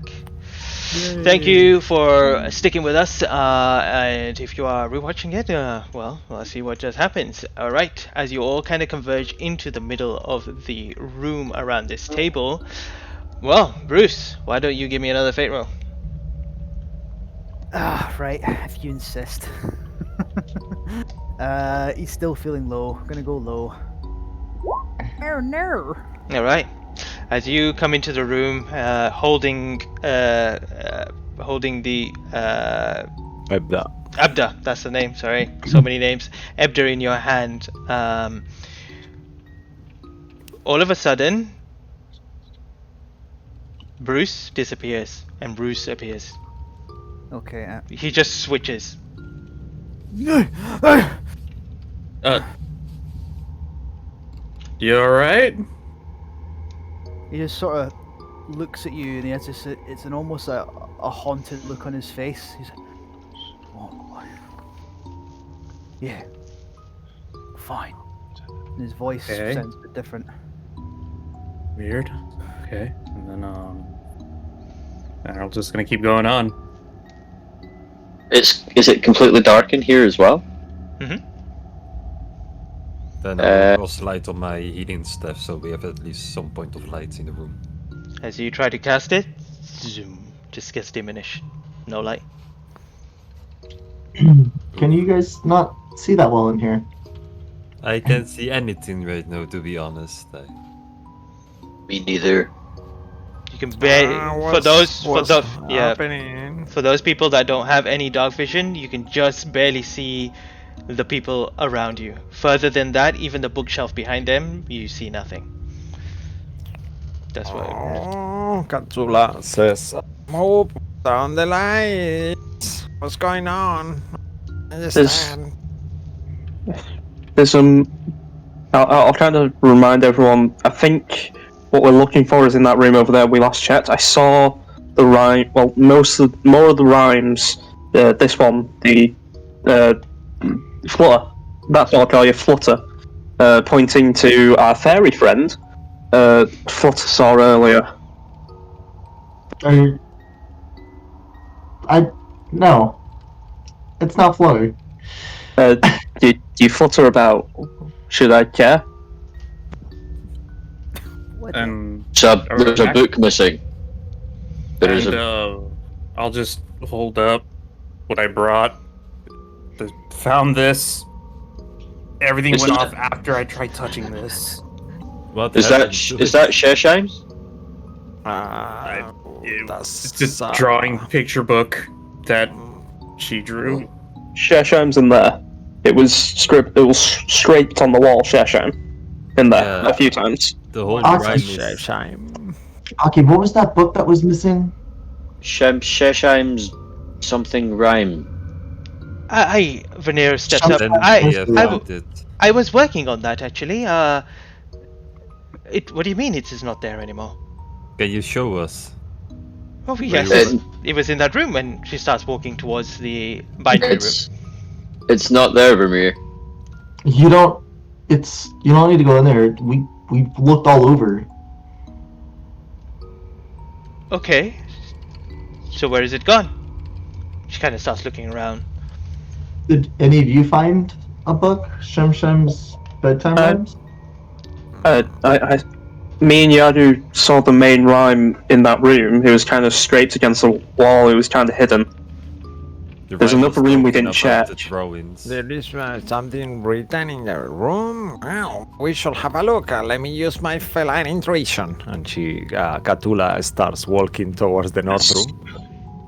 Speaker 1: Thank you for sticking with us. And if you are rewatching it, well, let's see what just happens. All right, as you all kind of converge into the middle of the room around this table. Well, Bruce, why don't you give me another fate roll?
Speaker 8: Right, if you insist. He's still feeling low. Gonna go low. Oh no!
Speaker 1: All right. As you come into the room, holding the Abda, that's the name. Sorry, so many names. Abda in your hand. All of a sudden, Bruce disappears and Bruce appears.
Speaker 8: Okay.
Speaker 1: He just switches.
Speaker 9: You alright?
Speaker 8: He just sort of looks at you, and he has this. It's an almost a haunted look on his face. He's like, "Oh, yeah, fine." And his voice
Speaker 9: Okay.
Speaker 8: sounds a bit different.
Speaker 9: Weird. Okay. And then, I'm just gonna keep going on.
Speaker 12: Is it completely dark in here as well?
Speaker 1: Mm-hmm.
Speaker 10: Then I will cross light on my healing staff, so we have at least some point of light in the room.
Speaker 1: As you try to cast it, zoom, just gets diminished. No light.
Speaker 3: Can you guys not see that well in here?
Speaker 10: I can't see anything right now, to be honest.
Speaker 12: Me neither.
Speaker 1: You can for those people that don't have any dark vision, you can just barely see the people around you. Further than that, even the bookshelf behind them, you see nothing. That's what.
Speaker 11: Katsula says, "Move down the lights. What's going on?" Understand?
Speaker 7: There's I'll kind of remind everyone. I think what we're looking for is in that room over there. We last checked. I saw the rhyme. Well, more of the rhymes. This one, the Flutter. That's what I'll call you, Flutter. Pointing to our fairy friend. Flutter saw earlier.
Speaker 3: No. It's not Flutter.
Speaker 7: Do you flutter about? Should I care?
Speaker 12: There's a book missing. There is
Speaker 9: I'll just hold up what I brought. Found this. Everything went off after I tried touching this.
Speaker 12: What is that Sheshime's?
Speaker 9: It's a drawing picture book that she drew.
Speaker 7: Sheshime's in there. It was scraped on the wall. Sheshime in there a few times.
Speaker 10: The whole
Speaker 3: rhyme is
Speaker 11: Sheshime.
Speaker 3: Okay, what was that book that was missing?
Speaker 12: Sheshime's something rhyme.
Speaker 1: Veneer steps up. I was working on that actually. What do you mean it is not there anymore?
Speaker 10: Can you show us?
Speaker 1: Oh yes, it was in that room when she starts walking towards the bindery room.
Speaker 12: It's not there, Vermeer.
Speaker 3: You don't need to go in there. We've looked all over.
Speaker 1: Okay. So where is it gone? She kind of starts looking around.
Speaker 3: Did any of you find a book? Shemshime's Bedtime Rhymes?
Speaker 7: Me and Yadu saw the main rhyme in that room. It was kind of scraped against the wall. It was kind of hidden. There's another room we didn't check.
Speaker 11: There is something written in the room. Well, we should have a look. Let me use my feline intuition. And Katula starts walking towards the north room.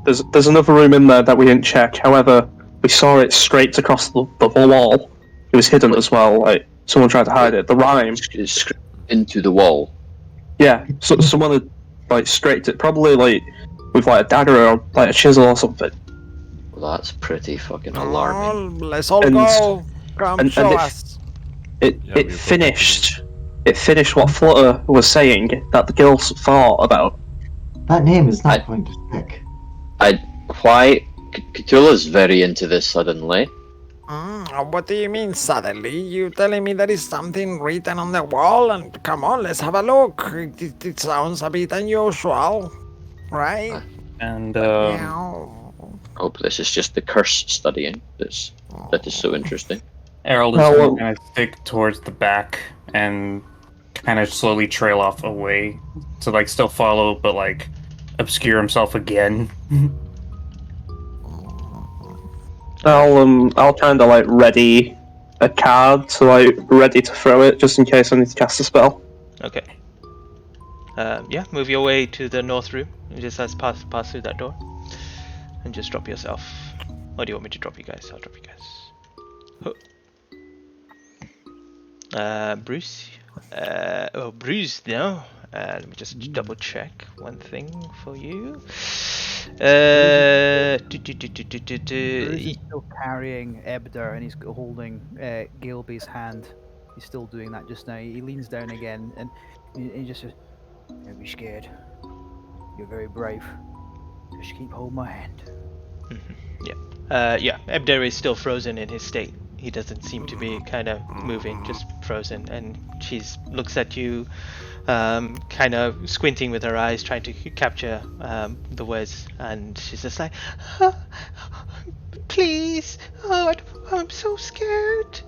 Speaker 7: There's another room in there that we didn't check. However, we saw it scraped across the wall. It was hidden as well. Like someone tried to hide it. The rhyme
Speaker 12: into the wall.
Speaker 7: Yeah, so someone had like scraped it, probably like with like a dagger or like a chisel or something.
Speaker 12: Well, that's pretty fucking alarming.
Speaker 11: Let's all go. Come show us.
Speaker 7: It finished. It finished what Flutter was saying that the girls thought about.
Speaker 3: That name is not going to stick.
Speaker 12: Cthulhu's very into this suddenly.
Speaker 11: What do you mean suddenly? You telling me there is something written on the wall? And come on, let's have a look. It sounds a bit unusual.
Speaker 8: Right?
Speaker 12: Ah,
Speaker 9: And
Speaker 12: hope this is just the curse studying. That is so interesting.
Speaker 9: Harold is
Speaker 6: Well,
Speaker 9: going to kind of stick towards the back and kind of slowly trail off away to like still follow, but like obscure himself again.
Speaker 7: I'll kind of like ready a card, so like ready to throw it just in case I need to cast a spell.
Speaker 1: Okay. Yeah, move your way to the north room. You just has pass through that door, and just drop yourself. Or do you want me to drop you guys? I'll drop you guys. Bruce. Bruce. No. Let me just double check one thing for you.
Speaker 8: Bruce is still carrying Ebder and he's holding Gilby's hand. He's still doing that just now. He leans down again and he just says, "Don't be scared. You're very brave. Just keep holding my hand."
Speaker 1: Yeah, Ebder is still frozen in his state. He doesn't seem to be kind of moving, just frozen. And she looks at you, kind of squinting with her eyes, trying to capture the words. And she's just like, "Please, I'm so scared."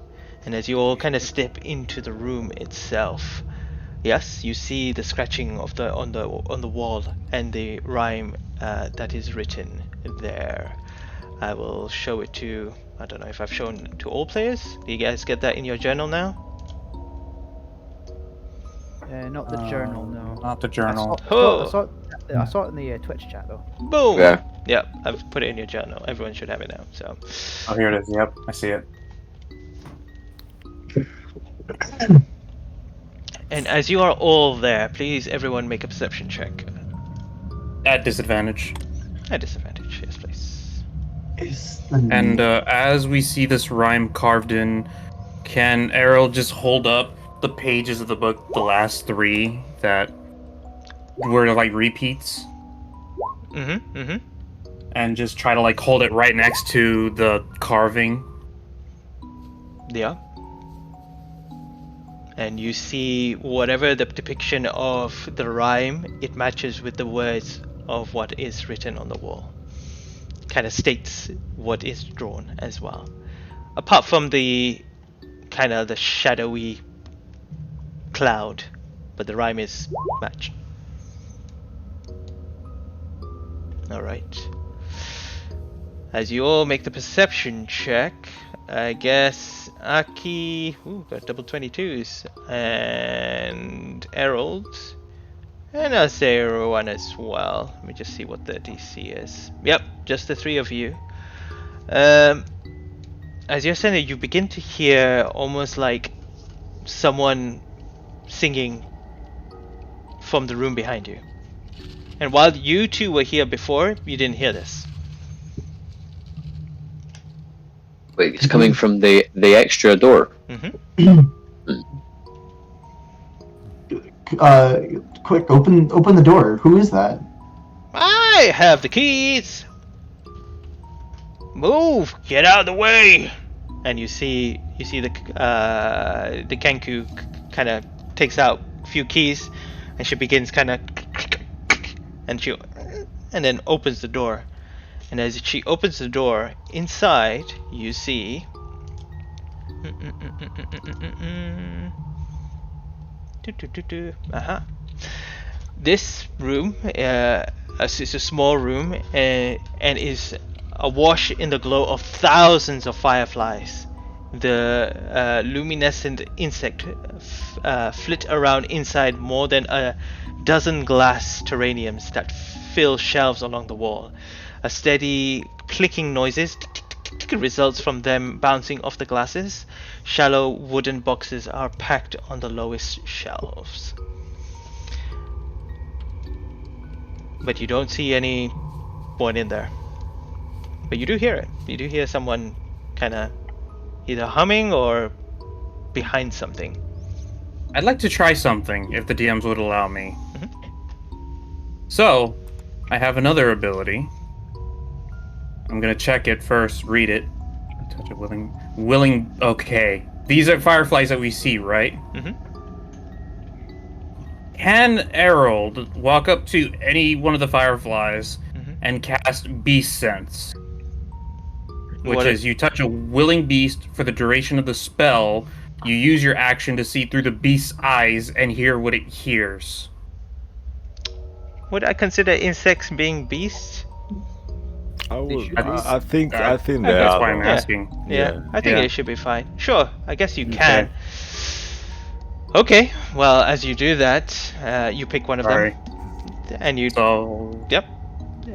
Speaker 1: And as you all kind of step into the room itself, yes, you see the scratching of on the wall and the rhyme that is written there. I will show it to, I don't know if I've shown to all players. Do you guys get that in your journal now?
Speaker 8: Not the journal, no.
Speaker 9: Not the journal.
Speaker 8: I saw it in the Twitch chat though.
Speaker 1: Boom!
Speaker 12: Yeah.
Speaker 1: Yeah, I've put it in your journal. Everyone should have it now. So.
Speaker 9: Oh, here it is. Yep, I see it.
Speaker 1: And as you are all there, please everyone make a perception check.
Speaker 9: At disadvantage.
Speaker 1: At disadvantage, yes please.
Speaker 9: And as we see this rhyme carved in, can Errol just hold up the pages of the book, the last three that were like repeats, and just try to like hold it right next to the carving?
Speaker 1: Yeah. And you see whatever the depiction of the rhyme, it matches with the words of what is written on the wall. Kind of states what is drawn as well. Apart from the kind of the shadowy cloud, but the rhyme is matched. Alright. As you all make the perception check, I guess Aki got double 22s, and Errol, and I'll say Rowan as well. Let me just see what the DC is. Yep, just the three of you. As you're saying it, you begin to hear almost like someone singing from the room behind you. And while you two were here before, you didn't hear this.
Speaker 12: Wait, it's coming from the extra door.
Speaker 3: Quick, open the door. Who is that?
Speaker 1: I have the keys. Move! Get out of the way! And you see the Kenku kind of takes out a few keys, and she begins kind of, and then opens the door. And as she opens the door, inside you see. This room is a small room and is awash in the glow of thousands of fireflies. The luminescent insect flit around inside more than a dozen glass terrariums that fill shelves along the wall. A steady clicking noises results from them bouncing off the glasses. Shallow wooden boxes are packed on the lowest shelves. But you don't see anyone in there. But you do hear it. You do hear someone kind of either humming or behind something.
Speaker 9: I'd like to try something, if the DMs would allow me. So, I have another ability. I'm gonna check it first, read it. Touch it, okay. These are fireflies that we see, right? Can Harold walk up to any one of the fireflies
Speaker 1: Mhm.
Speaker 9: and cast Beast Sense? Which
Speaker 1: What
Speaker 9: is you touch a willing beast for the duration of the spell. You use your action to see through the beast's eyes and hear what it hears.
Speaker 1: would I consider insects being beasts?
Speaker 11: I would.
Speaker 8: should be.
Speaker 11: I think. I think they
Speaker 9: That's
Speaker 11: are
Speaker 9: why I'm
Speaker 11: though.
Speaker 1: Yeah.
Speaker 9: asking.
Speaker 1: Yeah, I think
Speaker 9: Yeah.
Speaker 1: it should be fine. Sure, I guess you
Speaker 9: Okay.
Speaker 1: can. Okay, well, as you do that, you pick one of
Speaker 9: Sorry.
Speaker 1: them, and you
Speaker 9: So.
Speaker 1: yep,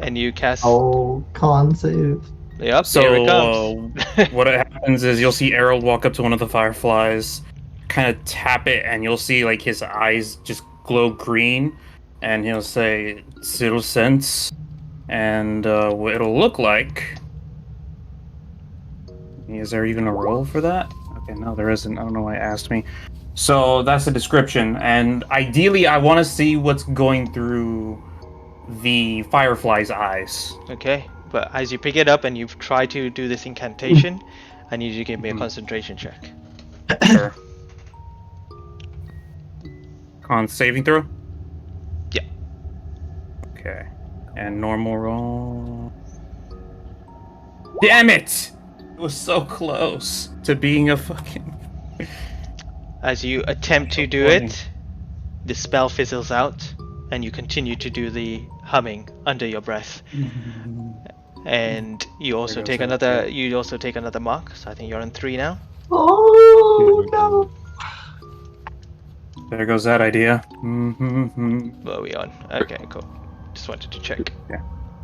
Speaker 1: and you cast.
Speaker 3: Oh, con save.
Speaker 1: Yep,
Speaker 9: So
Speaker 1: here it comes.
Speaker 9: what happens is you'll see Harold walk up to one of the fireflies, kind of tap it, and you'll see like his eyes just glow green, and he'll say "Zero sense," and what it'll look like. Is there even a roll for that? Okay, no, there isn't. I don't know why it asked me. So that's the description, and ideally, I want to see what's going through the firefly's eyes.
Speaker 1: Okay, but as you pick it up and you try to do this incantation, I need you to give me a concentration check.
Speaker 9: Sure. Con saving throw?
Speaker 1: Yeah.
Speaker 9: Okay. And normal roll. Damn it! It was so close to being a fucking.
Speaker 1: As you attempt to do it, the spell fizzles out, and you continue to do the humming under your breath. And you also
Speaker 9: goes
Speaker 1: take
Speaker 9: that,
Speaker 1: another.
Speaker 9: yeah.
Speaker 1: You also take another mark. So I think you're on 3 now.
Speaker 3: Oh no!
Speaker 9: There goes that idea.
Speaker 1: What are we on? Okay, cool. Just wanted to check.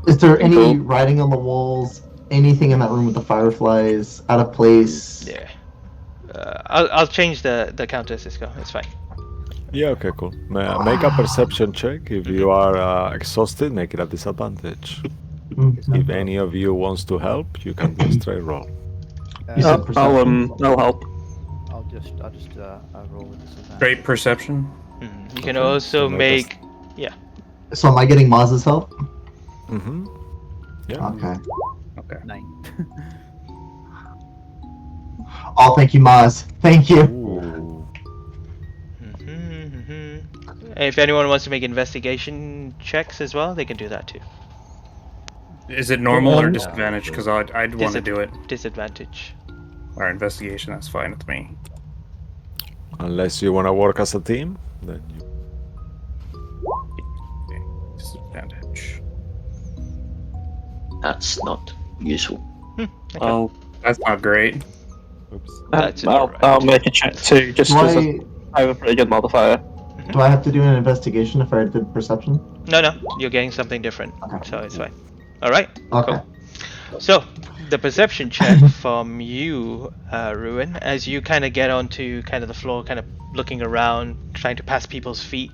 Speaker 3: Is there any
Speaker 12: Cool.
Speaker 3: writing on the walls? Anything in that room with the fireflies out of place?
Speaker 1: Yeah. I'll change the counter, Cisco. It's fine.
Speaker 11: Yeah. Okay. Cool. Make a perception check. If you are exhausted, make it a disadvantage.
Speaker 3: Mhm.
Speaker 11: If any of you wants to help, you can do a straight roll.
Speaker 3: You said perception?
Speaker 7: I'll help.
Speaker 8: I'll just roll with disadvantage.
Speaker 9: Great perception.
Speaker 1: You can also
Speaker 11: so make
Speaker 1: make.
Speaker 3: So am I getting Maz's help?
Speaker 11: Mm-hmm. Yeah.
Speaker 3: Okay.
Speaker 9: Okay.
Speaker 8: 9.
Speaker 3: Oh, thank you, Maz. Thank you.
Speaker 11: Ooh.
Speaker 1: If anyone wants to make investigation checks as well, they can do that too.
Speaker 9: Is it normal or
Speaker 3: Um,
Speaker 9: disadvantage? Because I'd want to do it.
Speaker 1: Disadvantage.
Speaker 9: Or investigation, that's fine with me.
Speaker 11: Unless you want to work as a team, then you...
Speaker 9: Okay. Disadvantage.
Speaker 12: That's not useful.
Speaker 1: Okay.
Speaker 9: Oh, that's not great.
Speaker 11: Oops.
Speaker 1: That's alright.
Speaker 7: I'll make a check too, just
Speaker 3: Do
Speaker 7: because
Speaker 3: I,
Speaker 7: I have a pretty good modifier.
Speaker 3: do I have to do an investigation if I did perception?
Speaker 1: No, you're getting something different,
Speaker 3: Okay.
Speaker 1: so it's fine. All right.
Speaker 3: Okay.
Speaker 1: Cool. So the perception check from you, Ruin, as you kind of get onto kind of the floor, kind of looking around, trying to pass people's feet.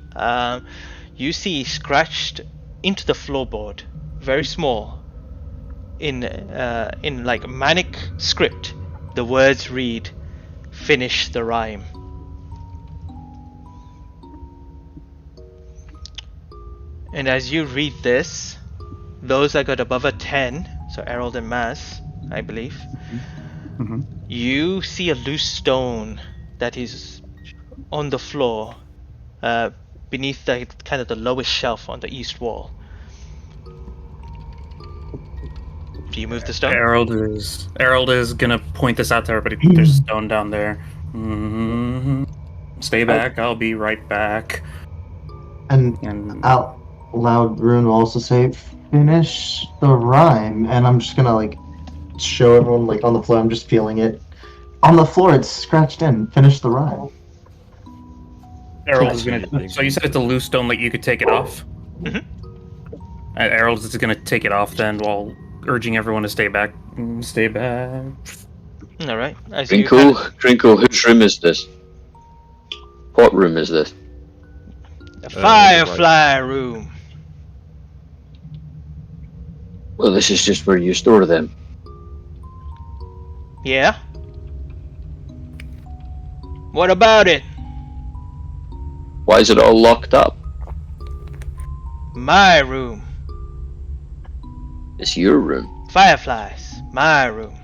Speaker 1: You see scratched into the floorboard, very small, in like manic script. The words read, "Finish the rhyme." And as you read this, those that got above a 10, so Harold and Maz, I believe, you see a loose stone that is on the floor, beneath the kind of the lowest shelf on the east wall. Do you move the stone?
Speaker 9: Harold is gonna point this out to everybody. There's a stone down there. Stay back. I'll be right back.
Speaker 3: And out loud, Rune will also say, "Finish the rhyme," and I'm just gonna like show everyone like on the floor. I'm just feeling it on the floor. It's scratched in. Finish the rhyme.
Speaker 9: Harold is gonna. So you said it's a loose stone, like you could take it off. Harold is gonna take it off then, while urging everyone to stay back. Stay back.
Speaker 1: All right. As
Speaker 12: Crinkle, Crinkle, whose room is this? What room is this?
Speaker 1: the Firefly room.
Speaker 12: Well, this is just where you store them.
Speaker 1: Yeah. What about it?
Speaker 12: Why is it all locked up?
Speaker 1: My room.
Speaker 12: It's your room.
Speaker 1: Fireflies. My room.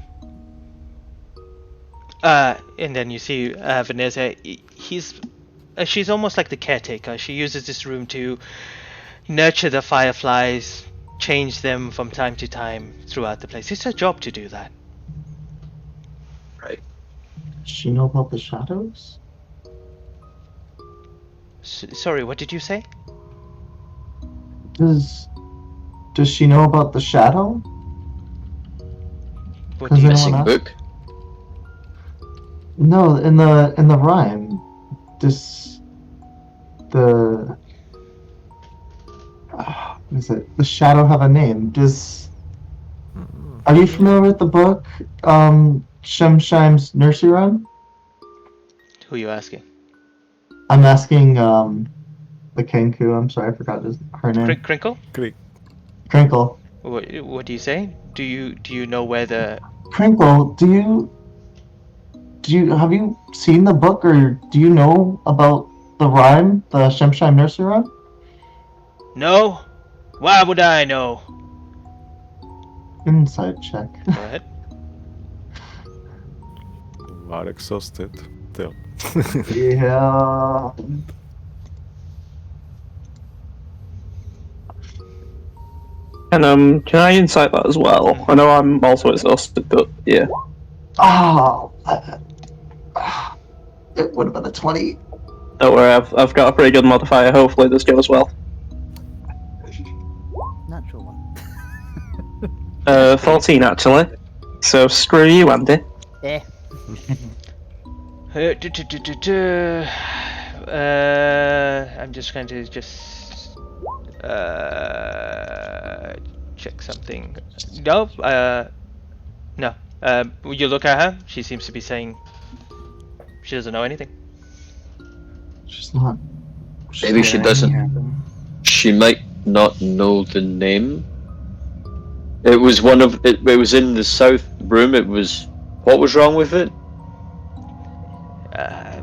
Speaker 1: And then you see Vanessa. He's she's almost like the caretaker. She uses this room to nurture the fireflies, change them from time to time throughout the place. It's her job to do that.
Speaker 12: Right.
Speaker 3: Does she know about the shadows?
Speaker 1: Sorry, what did you say?
Speaker 3: Does she know about the shadow?
Speaker 1: What
Speaker 3: Does
Speaker 1: do you
Speaker 3: anyone
Speaker 12: Missing
Speaker 3: ask?
Speaker 12: book.
Speaker 3: No, in the rhyme, does the what is it? The shadow have a name? Are you familiar with the book, Shemshime's nursery rhyme?
Speaker 1: Who are you asking?
Speaker 3: I'm asking the Kenku. I'm sorry, I forgot her name.
Speaker 1: Crinkle?
Speaker 3: Crinkle.
Speaker 1: What do you say? Do you know where the...
Speaker 3: Crinkle, have you seen the book, or do you know about the rhyme, the Shemshime nursery rhyme?
Speaker 1: No? Why would I know?
Speaker 3: Inside check.
Speaker 1: Go ahead.
Speaker 11: You are exhausted. Still.
Speaker 3: Yeah.
Speaker 7: And can I insight that as well? I know I'm also exhausted, but yeah.
Speaker 3: Oh, it would have been a 20.
Speaker 7: Don't worry, I've got a pretty good modifier. Hopefully this goes well.
Speaker 8: Natural one.
Speaker 7: 14 actually. So screw you, Andy.
Speaker 8: Eh.
Speaker 1: I'm just going to check something. No, no. You look at her. She seems to be saying she doesn't know anything.
Speaker 3: She's not.
Speaker 12: Maybe she doesn't. She might not know the name. It was one of it. It was in the south room. It was. What was wrong with it?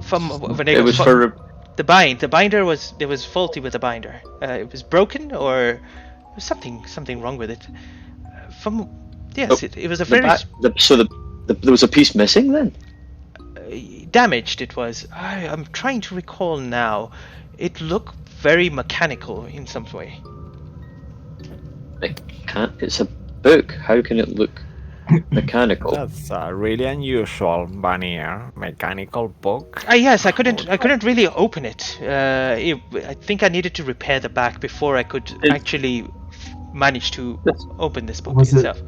Speaker 1: From when
Speaker 12: It was for.
Speaker 1: The binder was faulty with the binder. It was broken, or there was something wrong with it. Yes, it was a very
Speaker 12: there was a piece missing then.
Speaker 1: Damaged. It was. I'm trying to recall now. It looked very mechanical in some way.
Speaker 12: It can't. It's a book. How can it look mechanical?
Speaker 2: That's really unusual, Vanir. Mechanical book.
Speaker 1: Yes, I couldn't really open it. I think I needed to repair the back before I could actually manage to open this book itself.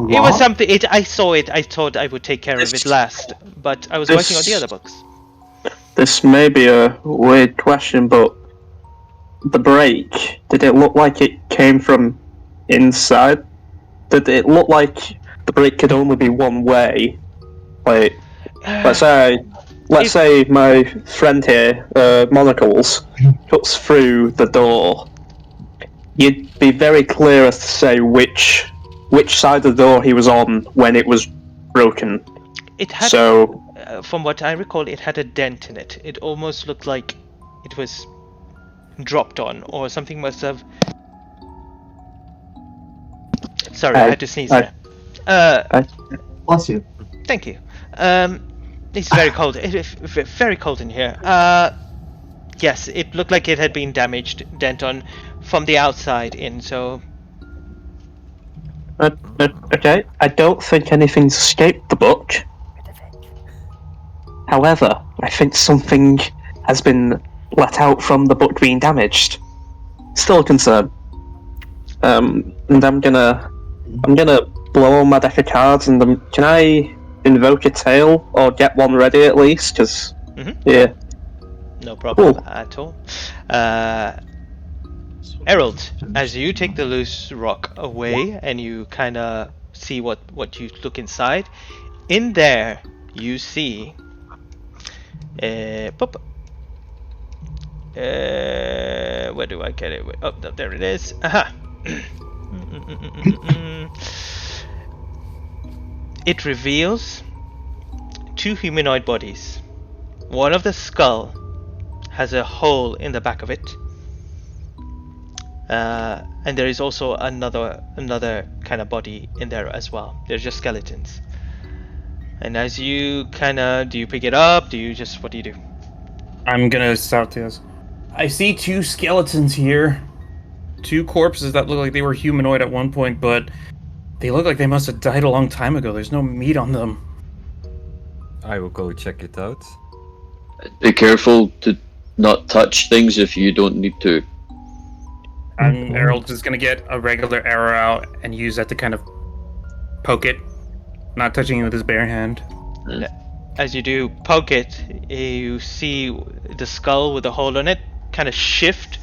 Speaker 1: It was something. I saw it. I thought I would take care of it last, but I was working on the other books.
Speaker 7: This may be a weird question, but the break, did it look like it came from inside? Did it look like the break could only be one way? Like, let's say my friend here, Monocles, cuts through the door. You'd be very clear as to say which side of the door he was on when it was broken.
Speaker 1: It had, from what I recall, it had a dent in it. It almost looked like it was dropped on, or something must have... Sorry, I had to sneeze there.
Speaker 3: Bless you.
Speaker 1: Thank you. It's very cold. It's very cold in here. Yes, it looked like it had been damaged, dent on, from the outside in, so...
Speaker 7: Okay, I don't think anything's escaped the book. However, I think something has been let out from the book being damaged. Still a concern. And I'm gonna blow on my deck of cards, and can I invoke a tale or get one ready at least? Because yeah,
Speaker 1: no problem at all. Errol, as you take the loose rock away and you kind of see what you look inside, in there you see where do I get it? Oh, there it is. Aha. It reveals two humanoid bodies. One of the skull has a hole in the back of it. And there is also another kind of body in there as well. They're just skeletons. And as you do you pick it up? What do you do?
Speaker 9: I'm gonna stop this. I see 2 skeletons here. 2 corpses that look like they were humanoid at one point, but they look like they must have died a long time ago. There's no meat on them.
Speaker 10: I will go check it out.
Speaker 12: Be careful to not touch things if you don't need to.
Speaker 9: And Errol's just gonna get a regular arrow out and use that to kind of poke it, not touching it with his bare hand.
Speaker 1: As you do poke it, you see the skull with a hole in it kind of shift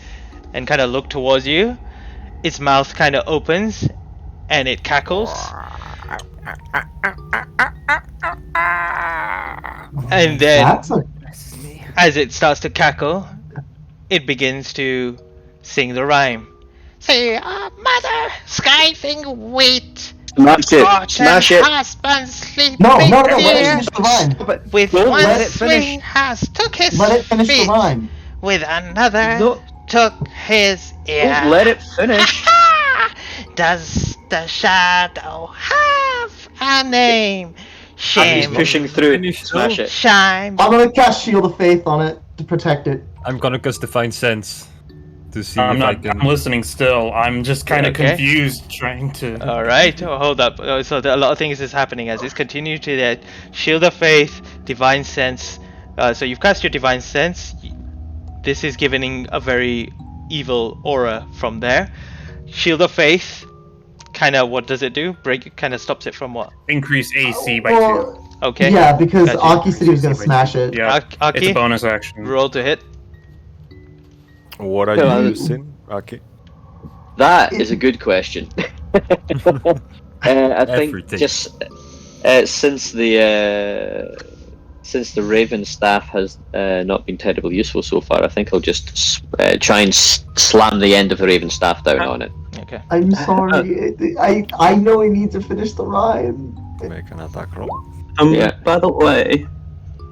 Speaker 1: and kind of look towards you. Its mouth kind of opens and it cackles. And then, as it starts to cackle, it begins to sing the rhyme. Say, mother, sky thing, wait.
Speaker 12: Smash it! Smash it!
Speaker 1: Husband sleep
Speaker 3: No, let it finish the rhyme.
Speaker 1: with
Speaker 3: Don't
Speaker 1: one
Speaker 3: let it
Speaker 1: swing
Speaker 3: finish.
Speaker 1: has took his
Speaker 3: Let it finish the
Speaker 1: feet,
Speaker 3: rhyme.
Speaker 1: with another
Speaker 12: No.
Speaker 1: took his ear.
Speaker 12: Don't let it finish.
Speaker 1: Does the shadow have a name?
Speaker 12: He's
Speaker 1: Shame.
Speaker 12: pushing through. Smash it.
Speaker 1: Shine.
Speaker 3: I'm gonna cast Shield of Faith on it to protect it.
Speaker 10: I'm gonna cast Divine Sense to see
Speaker 9: I'm
Speaker 10: if I
Speaker 9: not.
Speaker 10: can.
Speaker 9: I'm listening still. I'm just kind of
Speaker 1: Okay.
Speaker 9: confused, trying to.
Speaker 1: All right, hold up. So a lot of things is happening as this continues to that Shield of Faith, Divine Sense. So you've cast your Divine Sense. This is giving a very evil aura from there. Shield of Faith, kind of what does it do? Break, kind of stops it from what?
Speaker 9: Increase AC by
Speaker 3: Well,
Speaker 9: 2.
Speaker 1: Okay.
Speaker 3: Yeah, because
Speaker 1: Gotcha.
Speaker 3: Aki said he was gonna smash it.
Speaker 9: Yeah,
Speaker 1: Aki,
Speaker 9: it's a bonus action.
Speaker 1: roll to hit.
Speaker 11: What are
Speaker 12: Yeah,
Speaker 11: you using, Aki?
Speaker 12: That is a good question. I think
Speaker 10: Everything.
Speaker 12: just since the Raven staff has not been terribly useful so far, I think I'll just try and slam the end of the Raven staff down on it.
Speaker 1: Okay.
Speaker 3: I'm sorry. I know I need to finish the rhyme.
Speaker 11: Make an attack roll.
Speaker 12: Yeah.
Speaker 7: By the way,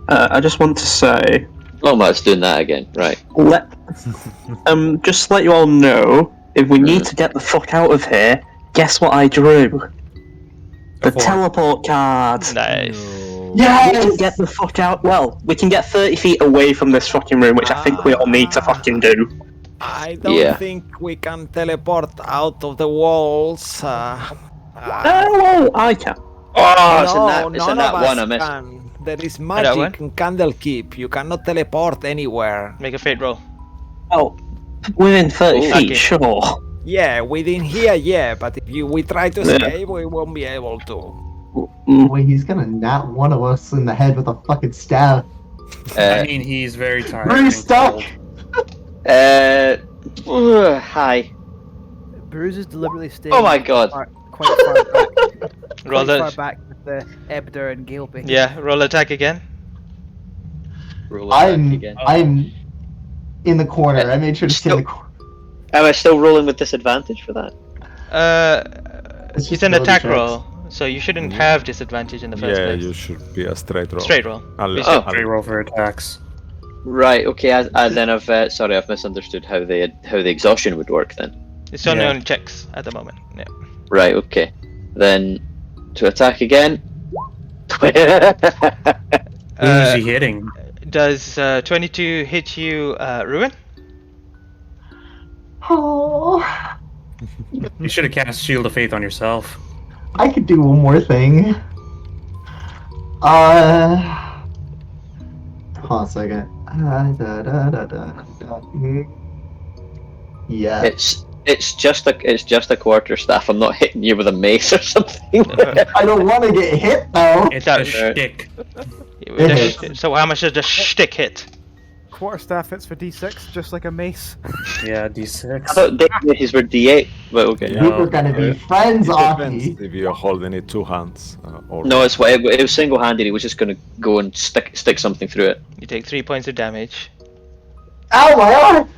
Speaker 7: I just want to say,
Speaker 12: Oh, Matt's doing that again. Right.
Speaker 7: just to let you all know, if we need to get the fuck out of here, guess what I drew? The teleport card.
Speaker 1: Nice.
Speaker 7: We can get the fuck out. Well, we can get 30 feet away from this fucking room, which I think we all need to fucking do.
Speaker 2: I don't
Speaker 12: Yeah.
Speaker 2: think we can teleport out of the walls.
Speaker 7: Well, I can.
Speaker 12: Oh, it's
Speaker 2: no,
Speaker 12: in
Speaker 2: none
Speaker 12: that
Speaker 2: of
Speaker 12: one
Speaker 2: us
Speaker 12: I missed.
Speaker 2: can. There is
Speaker 1: that
Speaker 2: magic in Candlekeep. You cannot teleport anywhere.
Speaker 1: Make a fate roll.
Speaker 7: Well, within 30
Speaker 12: Ooh.
Speaker 7: feet,
Speaker 1: Okay.
Speaker 7: sure.
Speaker 2: Yeah, within here, yeah, but if we try to escape, we won't be able to.
Speaker 3: Wait, he's gonna nat one of us in the head with a fucking staff.
Speaker 9: I mean, he's very tired.
Speaker 3: We're
Speaker 9: and
Speaker 3: stuck.
Speaker 9: cold.
Speaker 12: Hi.
Speaker 8: Bruce is deliberately staying.
Speaker 12: Oh my god.
Speaker 8: Quite far back.
Speaker 1: Roll
Speaker 8: quite far
Speaker 1: that.
Speaker 8: back with the Ebder and Gilby.
Speaker 1: Yeah, roll attack again.
Speaker 12: Roll attack again.
Speaker 3: I'm in the corner. I made sure to stay in the corner.
Speaker 12: Am I still rolling with disadvantage for that?
Speaker 3: It's
Speaker 1: It's
Speaker 3: just
Speaker 1: an
Speaker 3: ability
Speaker 1: attack
Speaker 3: checks.
Speaker 1: roll, so you shouldn't have disadvantage in the first
Speaker 11: Yeah,
Speaker 1: place.
Speaker 11: you should be a straight roll.
Speaker 1: Straight roll.
Speaker 11: Unless,
Speaker 1: Oh.
Speaker 9: Straight roll for attacks.
Speaker 12: Right. Okay. Then I've sorry, I've misunderstood how the exhaustion would work then.
Speaker 1: It's only
Speaker 9: Yeah.
Speaker 1: on checks at the moment. Yeah.
Speaker 12: Right. Okay. Then to attack again.
Speaker 9: Who's he hitting?
Speaker 1: Does 22 hit you, Ruin?
Speaker 3: Oh,
Speaker 9: You should have cast Shield of Faith on yourself.
Speaker 3: I could do one more thing. Hold on a second. Yeah.
Speaker 12: It's just a quarterstaff. I'm not hitting you with a mace or something.
Speaker 3: I don't want to get hit though.
Speaker 9: It's
Speaker 1: That-
Speaker 9: a shtick.
Speaker 1: So how much does the shtick hit?
Speaker 8: Quarterstaff hits for D6, just like a mace.
Speaker 9: Yeah,
Speaker 12: I
Speaker 9: D6.
Speaker 12: thought these were D8, but okay.
Speaker 11: Yeah.
Speaker 3: We were gonna be friends,
Speaker 11: It depends
Speaker 3: Aki.
Speaker 11: if you're holding it two hands or
Speaker 12: No, it was single-handed. He was just gonna go and stick something through it.
Speaker 1: You take 3 points of damage.
Speaker 3: Ow, my arm!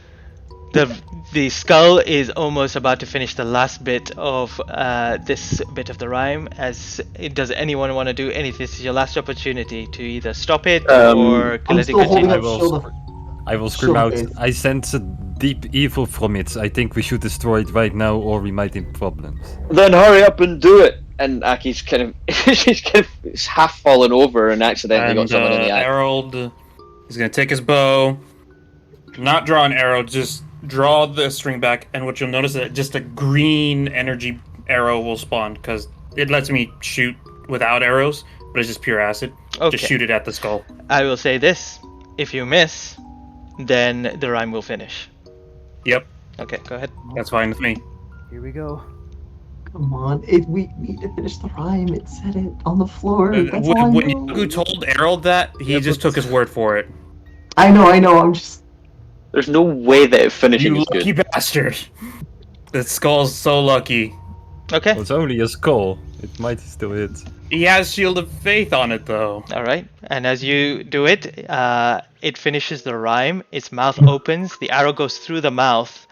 Speaker 1: The skull is almost about to finish the last bit of this bit of the rhyme. Does anyone want to do anything? This is your last opportunity to either stop it or
Speaker 3: I'm
Speaker 1: let it
Speaker 3: still holding
Speaker 1: continue.
Speaker 3: up Shield of
Speaker 10: I will scream
Speaker 3: Shield
Speaker 10: out.
Speaker 3: of Faith.
Speaker 10: I sense a deep evil from it. I think we should destroy it right now, or we might in problems.
Speaker 12: Then hurry up and do it. And Aki's kind of, she's kind of half fallen over and accidentally got
Speaker 9: And
Speaker 12: someone in the eye.
Speaker 9: Harold He's gonna take his bow, not draw an arrow, just draw the string back, and what you'll notice is that just a green energy arrow will spawn, because it lets me shoot without arrows, but it's just pure acid.
Speaker 1: Okay.
Speaker 9: Just shoot it at the skull.
Speaker 1: I will say this: if you miss, then the rhyme will finish.
Speaker 9: Yep,
Speaker 1: Okay, go ahead.
Speaker 9: that's fine with me.
Speaker 8: Here we go.
Speaker 3: Come on, we need to finish the rhyme. It said it on the floor. That's all I
Speaker 9: When
Speaker 3: know.
Speaker 9: Yagu told Errol that, he just took his word for it.
Speaker 3: I know. I'm just.
Speaker 12: There's no way that it finishing
Speaker 9: You
Speaker 12: is
Speaker 9: lucky
Speaker 12: good.
Speaker 9: bastard. The skull's so lucky.
Speaker 1: Okay.
Speaker 10: Well, it's only a skull. It might still hit.
Speaker 9: He has Shield of Faith on it, though.
Speaker 1: All right. And as you do it, it finishes the rhyme. Its mouth opens. The arrow goes through the mouth,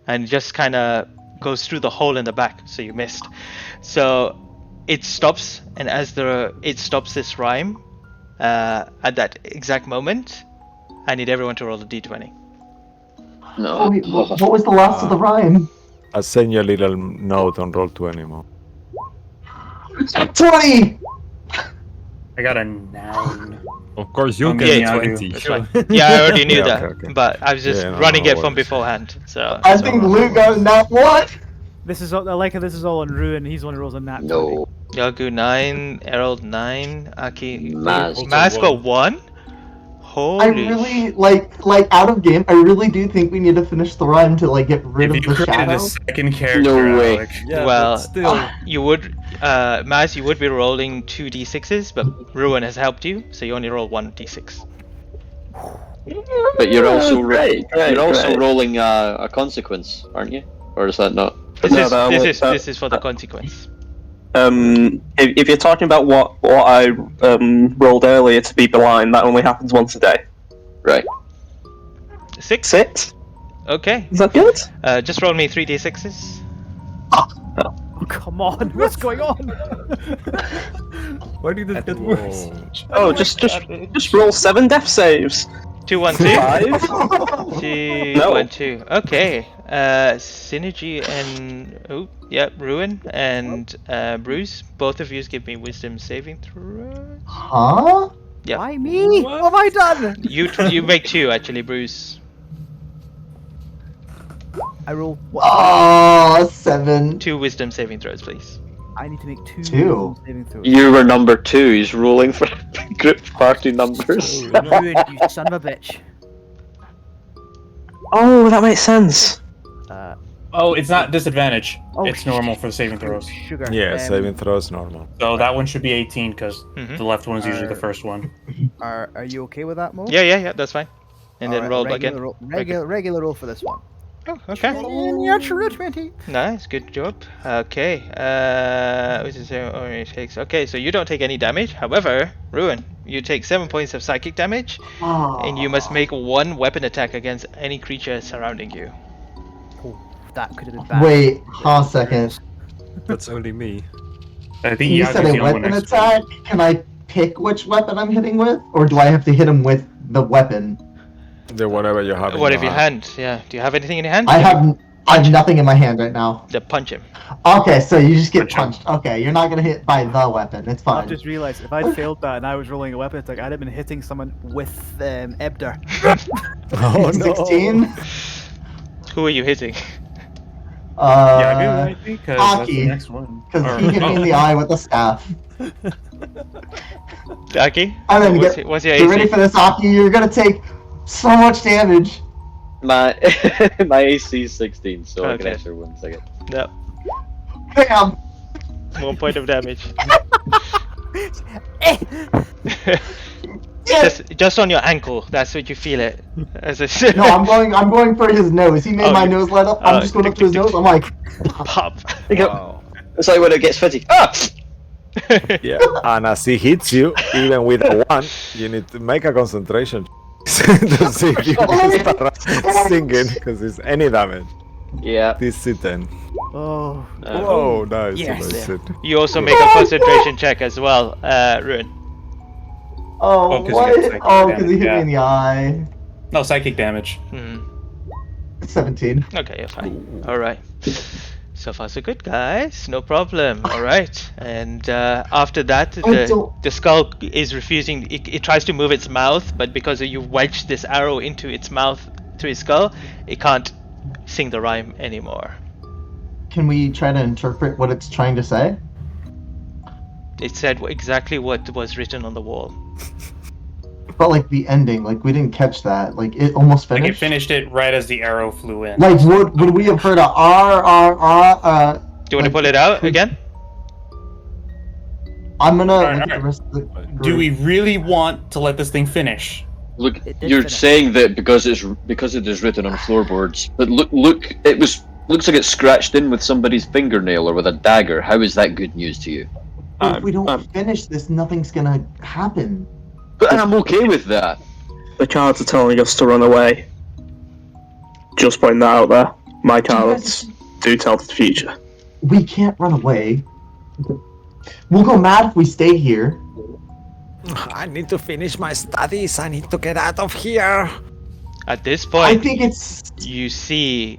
Speaker 1: and just kind of goes through the hole in the back. So you missed. So it stops, and as it stops this rhyme, at that exact moment, I need everyone to roll a d20.
Speaker 12: No.
Speaker 3: Oh, wait, what was the last of the rhyme?
Speaker 11: I'll send you a little note on Roll20 more.
Speaker 3: 20.
Speaker 9: I got a 9.
Speaker 10: Of course, you
Speaker 9: I'm
Speaker 10: get
Speaker 9: getting
Speaker 10: a
Speaker 9: Yagu.
Speaker 10: 20.
Speaker 1: That's fine. Yeah, I already knew
Speaker 11: Yeah,
Speaker 1: that,
Speaker 11: okay.
Speaker 1: but I was just
Speaker 11: Yeah, no,
Speaker 1: running
Speaker 11: no
Speaker 1: it from
Speaker 11: worries.
Speaker 1: beforehand. So
Speaker 3: I think Luke got that one.
Speaker 8: This is all, I like how this is all on Ruin. He's the one who rolls a nat 20.
Speaker 12: No.
Speaker 1: Yagu 9, Errol 9, Aki.
Speaker 12: Maz.
Speaker 1: Maz got 1. Holy.
Speaker 3: I really like out of game. I really do think we need to finish the rhyme to like get rid
Speaker 9: If
Speaker 3: of
Speaker 9: you
Speaker 3: the
Speaker 9: created
Speaker 3: shadow.
Speaker 9: a second character,
Speaker 12: No way.
Speaker 9: Alec.
Speaker 10: Yeah,
Speaker 1: Well,
Speaker 10: but still.
Speaker 1: you would, Maz, you would be rolling 2d6s, but Ruin has helped you, so you only roll 1d6.
Speaker 12: But you're also
Speaker 7: Great,
Speaker 12: rolling a consequence, aren't you? Or is that not?
Speaker 1: This is for the consequence.
Speaker 7: If you're talking about what I rolled earlier to be blind, that only happens once a day.
Speaker 12: Right.
Speaker 1: 6?
Speaker 7: 6?
Speaker 1: Okay.
Speaker 7: Is that good?
Speaker 1: Just roll me 3d6s.
Speaker 8: Oh, come on, what's going on?
Speaker 10: Why did it get worse?
Speaker 7: Oh, just roll 7 death saves.
Speaker 1: 2, 1, 2.
Speaker 7: 5.
Speaker 1: 2,
Speaker 7: No.
Speaker 1: 1, 2. Okay. Synergy and Ruin and Bruce. Both of you give me wisdom saving throws.
Speaker 3: Huh?
Speaker 1: Yeah.
Speaker 8: Why me? What have I done?
Speaker 1: You make 2 actually, Bruce.
Speaker 8: I roll.
Speaker 3: Oh, 7.
Speaker 1: 2 wisdom saving throws, please.
Speaker 8: I need to make 2
Speaker 3: Two.
Speaker 8: wisdom saving throws.
Speaker 12: You were number 2. He's rolling for group party numbers.
Speaker 8: Ruin, you son of a bitch.
Speaker 7: Oh, that makes sense.
Speaker 9: Oh, it's not disadvantage.
Speaker 8: Oh,
Speaker 9: It's normal for the saving throws.
Speaker 8: Sugar.
Speaker 11: Yeah, saving throws normal.
Speaker 9: So that one should be 18, because
Speaker 1: Mhm.
Speaker 9: the left one is usually the first one.
Speaker 8: Are you okay with that, Mo?
Speaker 1: Yeah, that's fine. And then
Speaker 8: Alright,
Speaker 1: roll
Speaker 8: regular
Speaker 1: again.
Speaker 8: Roll, regular roll for this one.
Speaker 1: Oh, okay.
Speaker 8: Natural 20.
Speaker 1: Nice, good job. Okay, okay, so you don't take any damage. However, Ruin, you take 7 points of psychic damage, and you must make 1 weapon attack against any creature surrounding you.
Speaker 8: Oh, that could have been bad.
Speaker 3: Wait, a second.
Speaker 10: That's only me.
Speaker 9: I think
Speaker 3: You
Speaker 9: Yagu's
Speaker 3: said
Speaker 9: the
Speaker 3: a
Speaker 9: only one
Speaker 3: weapon
Speaker 9: next to
Speaker 3: attack. Can I pick which weapon I'm hitting with, or do I have to hit him with the weapon?
Speaker 11: The whatever you have.
Speaker 1: What have your hand? Yeah, do you have anything in your hand?
Speaker 3: I have nothing in my hand right now.
Speaker 1: Then punch him.
Speaker 3: Okay, so you just get
Speaker 9: Punch him.
Speaker 3: punched. Okay, you're not gonna hit by the weapon. It's
Speaker 8: I've
Speaker 3: fine.
Speaker 8: just realised if I'd failed that and I was rolling a weapon attack, I'd have been hitting someone with Ebder.
Speaker 11: Oh no.
Speaker 3: 16.
Speaker 1: Who are you hitting?
Speaker 9: Yagu, I think, because that's
Speaker 3: Aki.
Speaker 9: the next one.
Speaker 3: Because
Speaker 9: Or-
Speaker 3: he hit me in the eye with the staff.
Speaker 1: Aki?
Speaker 3: And then
Speaker 1: What's your
Speaker 3: get ready
Speaker 1: AC?
Speaker 3: for this, Aki. You're gonna take so much damage.
Speaker 12: My my AC is 16, so I
Speaker 1: Okay.
Speaker 12: can answer 1 second.
Speaker 1: No,
Speaker 3: Bam.
Speaker 1: 1 point of damage.
Speaker 3: Yes.
Speaker 1: just on your ankle. That's what you feel it. As I said.
Speaker 3: No, I'm going for his nose. He made
Speaker 1: Oh,
Speaker 3: my
Speaker 1: you-
Speaker 3: nose light up. I'm just going up to his nose. I'm like,
Speaker 1: Pop.
Speaker 12: It's like when it gets fitty. Ah!
Speaker 11: Yeah, and as he hits you, even with a 1, you need to make a concentration to see if you can start singing, because it's any damage.
Speaker 12: Yeah.
Speaker 11: This is 10.
Speaker 8: Oh.
Speaker 11: Whoa, nice.
Speaker 8: Yes.
Speaker 11: Nice hit.
Speaker 1: You also make a concentration check as well, Ruin.
Speaker 3: oh,
Speaker 9: 'cause you
Speaker 3: what?
Speaker 9: get psychic
Speaker 3: Oh, because he hit
Speaker 9: damage,
Speaker 3: me in the eye.
Speaker 9: No, psychic damage.
Speaker 1: Hmm.
Speaker 3: 17.
Speaker 1: Okay, you're fine. Alright. So far, so good, guys. No problem. All right. And after that,
Speaker 3: I don't.
Speaker 1: the skull is refusing. It tries to move its mouth, but because you wedged this arrow into its mouth, to its skull, it can't sing the rhyme anymore.
Speaker 3: Can we try to interpret what it's trying to say?
Speaker 1: It said exactly what was written on the wall.
Speaker 3: But like the ending, like we didn't catch that. Like it almost
Speaker 9: Like
Speaker 3: finished.
Speaker 9: it finished it right as the arrow flew in.
Speaker 3: Like would we have heard a R?
Speaker 1: Do you want to pull it out again?
Speaker 3: I'm gonna
Speaker 9: Alright,
Speaker 3: look at the
Speaker 9: alright.
Speaker 3: rest of the
Speaker 9: Do
Speaker 3: group.
Speaker 9: we really want to let this thing finish?
Speaker 12: Look,
Speaker 8: It did
Speaker 12: you're
Speaker 8: finish.
Speaker 12: saying that because it is written on floorboards, but look, looks like it's scratched in with somebody's fingernail or with a dagger. How is that good news to you?
Speaker 3: If we don't finish this, nothing's gonna happen.
Speaker 12: But I'm okay with that.
Speaker 7: The cards are telling us to run away. Just putting that out there. My cards do tell the future.
Speaker 3: We can't run away. We'll go mad if we stay here.
Speaker 2: I need to finish my studies. I need to get out of here.
Speaker 1: At this
Speaker 3: I
Speaker 1: point,
Speaker 3: think it's
Speaker 1: you see,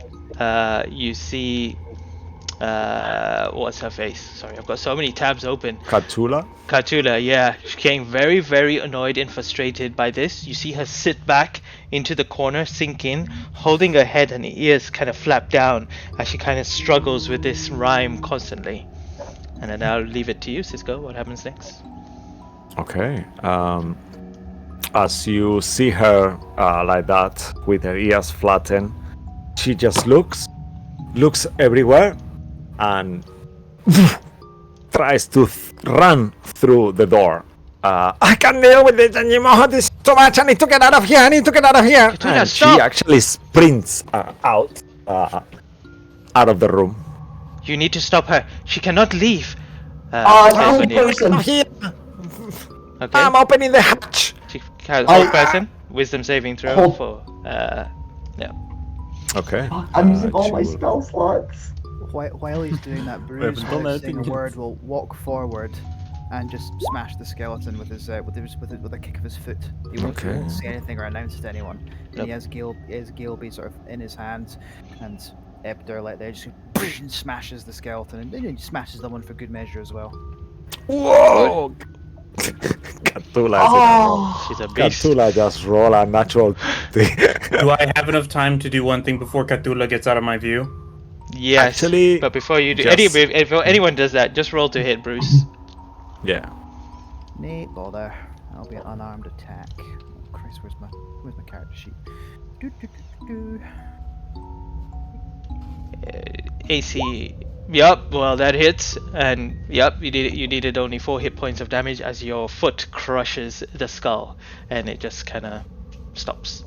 Speaker 1: what's her face? Sorry, I've got so many tabs open.
Speaker 11: Katula?
Speaker 1: Katula, yeah, she's getting very, very annoyed and frustrated by this. You see her sit back into the corner, sink in, holding her head and her ears kind of flap down as she kind of struggles with this rhyme constantly. And then I'll leave it to you, Cisco. What happens next?
Speaker 2: Okay. As you see her like that, with her ears flattened, she just looks everywhere, and tries to run through the door. I can't deal with it anymore. This is too much. I need to get out of here. I need to get out of here.
Speaker 1: Katuna,
Speaker 2: And
Speaker 1: stop!
Speaker 2: she actually sprints out of the room.
Speaker 1: You need to stop her. She cannot leave.
Speaker 3: wrong
Speaker 1: Vanilla.
Speaker 3: person.
Speaker 2: Here.
Speaker 1: Okay.
Speaker 2: I'm opening the hatch.
Speaker 1: She has
Speaker 3: I-
Speaker 1: old person. Wisdom saving throw
Speaker 3: Hold-
Speaker 1: for yeah.
Speaker 2: Okay.
Speaker 3: I'm using all my
Speaker 2: she will-
Speaker 3: spell slots.
Speaker 8: While he's doing that, Bruce,
Speaker 10: haven't done
Speaker 8: without saying a
Speaker 10: anything
Speaker 8: word,
Speaker 10: yet.
Speaker 8: will walk forward and just smash the skeleton with his with a kick of his foot. He won't, he
Speaker 2: Okay.
Speaker 8: won't say anything or announce it to anyone. And
Speaker 1: Yep.
Speaker 8: he has Gilby sort of in his hands, and Ebder like there just smashes the skeleton, and then he smashes the one for good measure as well.
Speaker 2: Whoa! Katula is in a roll.
Speaker 3: Oh,
Speaker 1: She's a beast.
Speaker 2: Katula just roll a natural.
Speaker 9: Do I have enough time to do one thing before Cthulhu gets out of my view?
Speaker 1: Yes.
Speaker 2: Actually,
Speaker 1: but before you do,
Speaker 2: just-
Speaker 1: if anyone does that, just roll to hit, Bruce.
Speaker 2: Yeah.
Speaker 8: Nay, bother. That'll be an unarmed attack. Oh, Christ, where's my character sheet? Do, do, do, do,
Speaker 1: AC. Yup. Well, that hits, and yup, you needed only 4 hit points of damage as your foot crushes the skull, and it just kind of stops.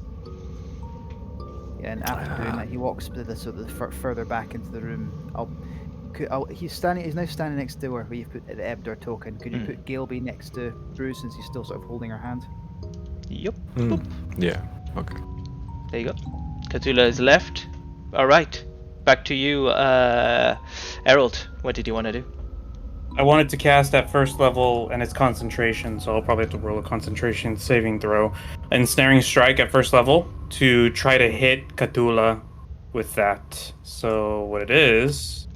Speaker 8: Yeah, and after doing that, he walks to the sort of further back into the room. He's now standing next to her, where you've put the Ebder token. Could you put Gilby next to Bruce, since he's still sort of holding her hand?
Speaker 1: Yup.
Speaker 2: Yeah. Okay.
Speaker 1: There you go. Cthulhu is left. All right. Back to you, Errol. What did you want to do?
Speaker 9: I wanted to cast at first level, and it's concentration, so I'll probably have to roll a concentration saving throw. Ensnaring strike at first level to try to hit Cthulhu with that. So what it is...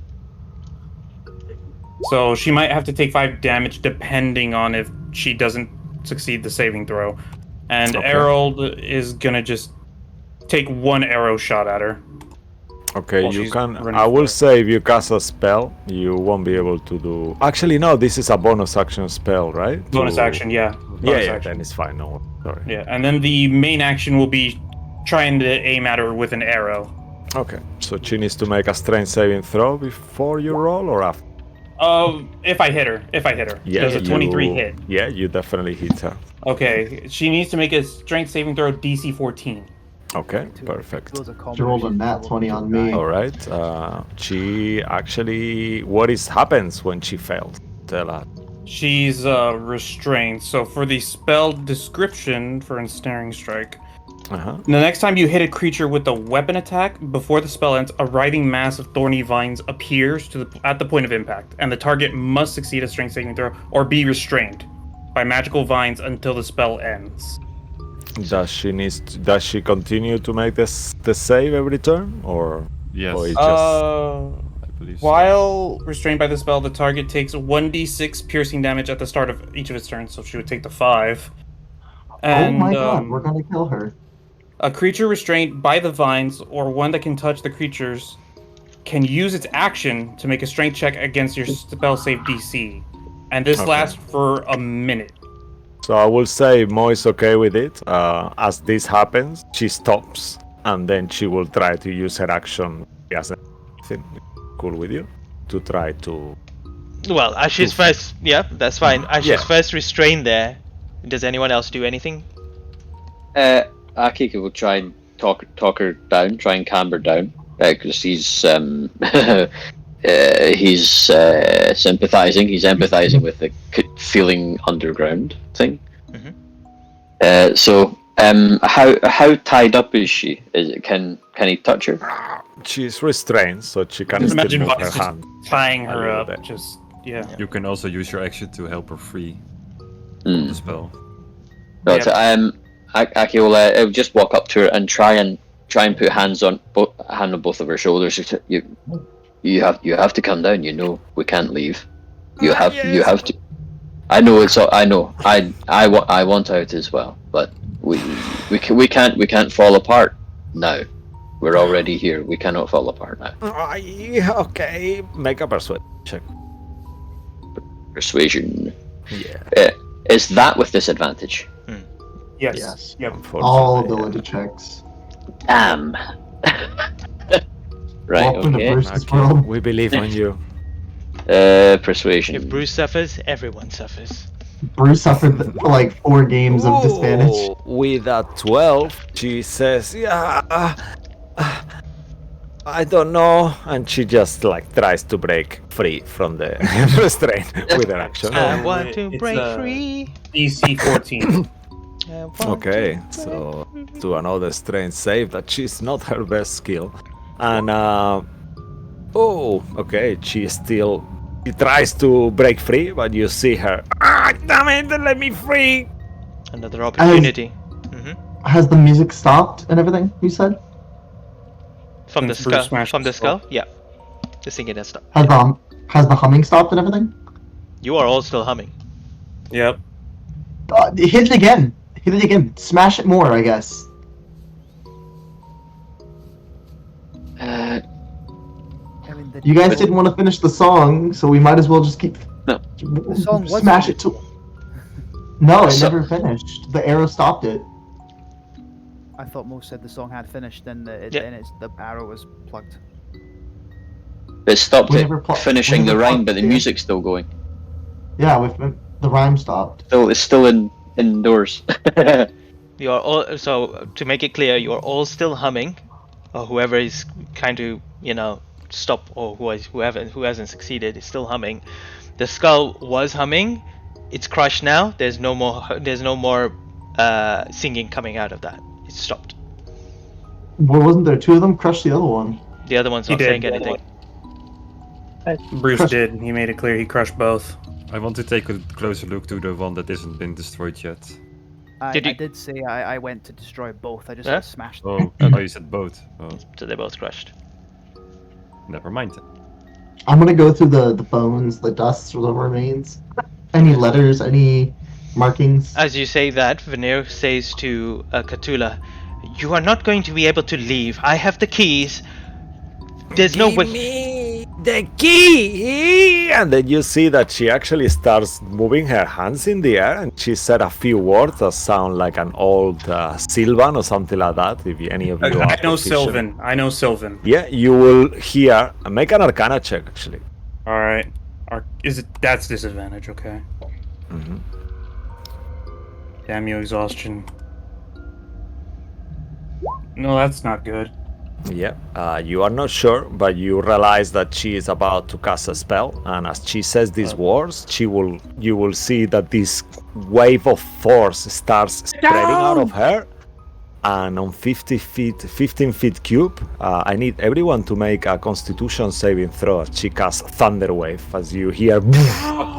Speaker 9: So she might have to take 5 damage depending on if she doesn't succeed the saving throw. And
Speaker 2: Okay.
Speaker 9: Errol is gonna just take 1 arrow shot at her.
Speaker 2: Okay,
Speaker 9: While
Speaker 2: you
Speaker 9: she's
Speaker 2: can.
Speaker 9: running
Speaker 2: I
Speaker 9: for
Speaker 2: will
Speaker 9: it.
Speaker 2: say if you cast a spell, you won't be able to do. Actually, no. This is a bonus action spell, right?
Speaker 9: Bonus
Speaker 2: To-
Speaker 9: action, yeah.
Speaker 2: Yeah,
Speaker 9: Bonus
Speaker 2: yeah.
Speaker 9: action.
Speaker 2: Then it's fine. No, sorry.
Speaker 9: Yeah, and then the main action will be trying to aim at her with an arrow.
Speaker 2: Okay, so she needs to make a strength saving throw before you roll, or after.
Speaker 9: If I hit her. Does a 23
Speaker 2: you-
Speaker 9: hit?
Speaker 2: Yeah, you definitely hit her.
Speaker 9: Okay, she needs to make a strength saving throw DC 14.
Speaker 2: Okay, perfect.
Speaker 3: she rolled a nat 20 on me.
Speaker 2: All right. She actually. What happens when she fails? Tell us.
Speaker 9: She's restrained. So for the spell description for Ensnaring Strike,
Speaker 2: Uh-huh.
Speaker 9: the next time you hit a creature with a weapon attack, before the spell ends, a writhing mass of thorny vines appears at the point of impact, and the target must succeed a strength saving throw or be restrained by magical vines until the spell ends.
Speaker 2: Does she continue to make the save every turn, or?
Speaker 10: Yes.
Speaker 2: Or it just...
Speaker 10: I believe so.
Speaker 9: While restrained by the spell, the target takes 1d6 piercing damage at the start of each of its turns, so she would take the 5. And,
Speaker 3: oh my god, we're gonna kill her.
Speaker 9: a creature restrained by the vines, or one that can touch the creatures, can use its action to make a strength check against your spell save DC. And this lasts for a minute.
Speaker 11: So I will say Mo is okay with it. As this happens, she stops, and then she will try to use her action. Yes, cool with you to try to.
Speaker 1: Well, as she's first, yeah, that's fine. As she's first restrained there, does anyone else do anything?
Speaker 12: Akiko will try and talk her down, try and calm her down, because he's sympathizing. He's empathizing with the feeling underground thing. So, how tied up is she? Can he touch her?
Speaker 11: She's restrained, so she can still
Speaker 9: Imagine
Speaker 11: move her
Speaker 9: just
Speaker 11: hand.
Speaker 9: tying her
Speaker 11: little
Speaker 9: up.
Speaker 11: bit.
Speaker 9: Just yeah.
Speaker 10: You can also use your action to help her free from the spell.
Speaker 12: No, Aki will just walk up to her and try and put hand on both of her shoulders. You have to come down. You know we can't leave. You have to. I know I know. I want out as well, but we can't fall apart now. We're already here. We cannot fall apart now.
Speaker 11: Okay, make a persuasion check.
Speaker 12: Persuasion.
Speaker 11: Yeah.
Speaker 12: Is that with disadvantage?
Speaker 9: Yes. Yep.
Speaker 3: All ability checks.
Speaker 12: Damn. Right.
Speaker 3: Welcome to
Speaker 12: Okay.
Speaker 3: Bruce's world.
Speaker 11: We believe in you.
Speaker 12: Persuasion.
Speaker 1: If Bruce suffers, everyone suffers.
Speaker 3: Bruce suffered like 4 games of disadvantage.
Speaker 11: With a 12, she says, "Yeah, I don't know," and she just like tries to break free from the restraint with her action.
Speaker 1: I want to
Speaker 9: It's,
Speaker 1: break free.
Speaker 9: DC 14.
Speaker 11: Okay, so to another strange save that she's not her best skill, and okay, she tries to break free, but you see her. Damn it! Let me free.
Speaker 1: Another opportunity.
Speaker 3: Has the music stopped and everything? You said
Speaker 1: From the
Speaker 9: Since Bruce
Speaker 1: skull.
Speaker 9: smashed
Speaker 1: From
Speaker 9: the
Speaker 1: the skull. Yeah. The singing has stopped.
Speaker 3: has the humming stopped and everything?
Speaker 1: You are all still humming.
Speaker 9: Yep.
Speaker 3: Hit it again. Hit it again. Smash it more, I guess.
Speaker 8: I mean,
Speaker 3: You guys didn't want to finish the song, so we might as well just keep.
Speaker 12: No.
Speaker 8: The song was
Speaker 3: smash it to. No, it
Speaker 12: So-
Speaker 3: never finished. The arrow stopped it.
Speaker 8: I thought most said the song had finished, and the arrow was plugged.
Speaker 12: It stopped
Speaker 3: We
Speaker 12: it
Speaker 3: never pl-
Speaker 12: finishing
Speaker 3: we
Speaker 12: the
Speaker 3: never
Speaker 12: rhyme,
Speaker 3: plugged
Speaker 12: but the
Speaker 3: it in.
Speaker 12: music's still going.
Speaker 3: Yeah, the rhyme stopped.
Speaker 12: It's still indoors.
Speaker 1: You are all, so to make it clear, you are all still humming, or whoever is kind of, stop, or who hasn't succeeded is still humming. The skull was humming. It's crushed now. There's no more singing coming out of that. It's stopped.
Speaker 3: Well, wasn't there 2 of them? Crushed the other one.
Speaker 1: The other one's
Speaker 9: He
Speaker 1: not
Speaker 9: did.
Speaker 1: saying anything.
Speaker 9: Bruce
Speaker 3: Crush-
Speaker 9: did. He made it clear he crushed both.
Speaker 10: I want to take a closer look to the one that isn't been destroyed yet.
Speaker 8: I
Speaker 1: Did you-
Speaker 8: did say I went to destroy both. I just
Speaker 1: Huh?
Speaker 8: smashed
Speaker 10: Oh,
Speaker 8: them.
Speaker 10: oh, you said both. Oh,
Speaker 1: So they're both crushed.
Speaker 10: never mind then.
Speaker 3: I'm gonna go through the bones, the dust, or the remains. Any letters, any markings?
Speaker 1: As you say that, Veneer says to Cthulhu, "You are not going to be able to leave. I have the keys. There's no way."
Speaker 11: Me the key! And then you see that she actually starts moving her hands in the air, and she said a few words that sound like an old Sylvan or something like that. If any of you are
Speaker 9: I know
Speaker 11: proficient.
Speaker 9: Sylvan. I know Sylvan.
Speaker 11: Yeah, you will hear. Make an Arcana check, actually.
Speaker 9: All right. That's disadvantage? Okay.
Speaker 11: Mhm.
Speaker 9: Damn you, exhaustion. No, that's not good.
Speaker 11: Yeah, you are not sure, but you realize that she is about to cast a spell, and as she says these words, you will see that this wave of force starts spreading out of her, and on 15 feet cube, I need everyone to make a Constitution saving throw as she casts Thunder Wave. As you hear,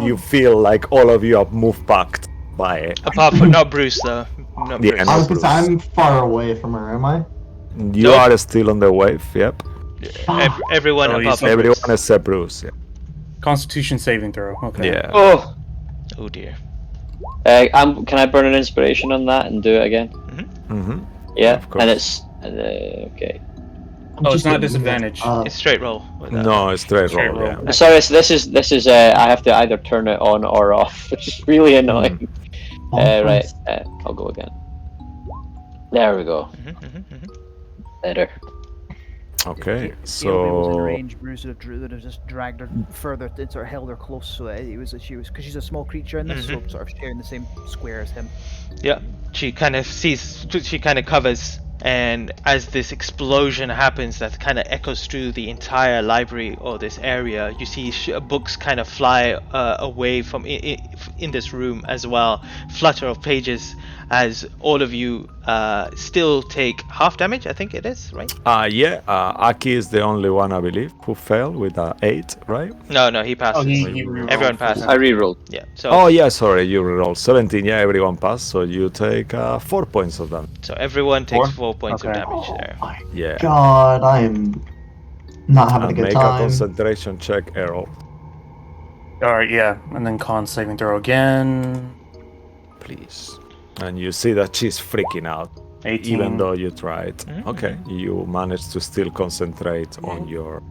Speaker 11: you feel like all of you have moved back by it.
Speaker 1: Apart from not Bruce though. Not
Speaker 11: Yeah,
Speaker 1: Bruce.
Speaker 11: no.
Speaker 3: I was gonna say, I'm far away from her, am I?
Speaker 11: You
Speaker 1: Nope.
Speaker 11: are still on the wave, yep.
Speaker 1: Everyone
Speaker 9: Oh,
Speaker 1: above
Speaker 9: he's-
Speaker 1: her.
Speaker 2: Everyone
Speaker 1: Bruce.
Speaker 2: except Bruce. Yeah.
Speaker 9: Constitution saving throw. Okay.
Speaker 2: Yeah.
Speaker 12: Oh,
Speaker 1: Oh dear.
Speaker 12: can I burn an inspiration on that and do it again?
Speaker 2: Mm-hmm.
Speaker 12: Yeah,
Speaker 2: Of course.
Speaker 12: and it's okay.
Speaker 9: Oh, it's not disadvantage.
Speaker 1: It's straight roll. with that.
Speaker 2: No, it's straight
Speaker 9: Straight
Speaker 2: roll.
Speaker 9: roll.
Speaker 2: Yeah.
Speaker 12: Sorry, so this is I have to either turn it on or off, which is really annoying. Right, I'll go again. There we go. Better.
Speaker 2: Okay,
Speaker 8: Gailby was in
Speaker 2: so
Speaker 8: range. Bruce would have just dragged her further, sort of held her close, so that it was she was because she's a small creature in this, so sort of sharing the same square as him.
Speaker 1: Yeah, she kind of covers, and as this explosion happens that kind of echoes through the entire library or this area, you see books kind of fly away from in this room as well, flutter of pages as all of you still take half damage, I think it is, right?
Speaker 2: Aki is the only one, I believe, who failed with 8, right?
Speaker 1: No, he passes.
Speaker 9: Oh, he rerolled.
Speaker 1: Everyone passes.
Speaker 12: I rerolled.
Speaker 1: Yeah, so
Speaker 2: Oh yeah, sorry, you rolled 17. Yeah, everyone passed, so you take 4 points of damage.
Speaker 1: so everyone takes 4
Speaker 9: Four?
Speaker 1: points
Speaker 9: Okay.
Speaker 1: of damage there.
Speaker 2: Yeah.
Speaker 3: God, I am not having a
Speaker 2: And
Speaker 3: good
Speaker 2: make a
Speaker 3: time.
Speaker 2: concentration check, Errol,
Speaker 9: Alright, yeah. And then con saving throw again.
Speaker 2: please. And you see that she's freaking out,
Speaker 9: 18.
Speaker 2: even though you tried. Okay, you managed to still concentrate on your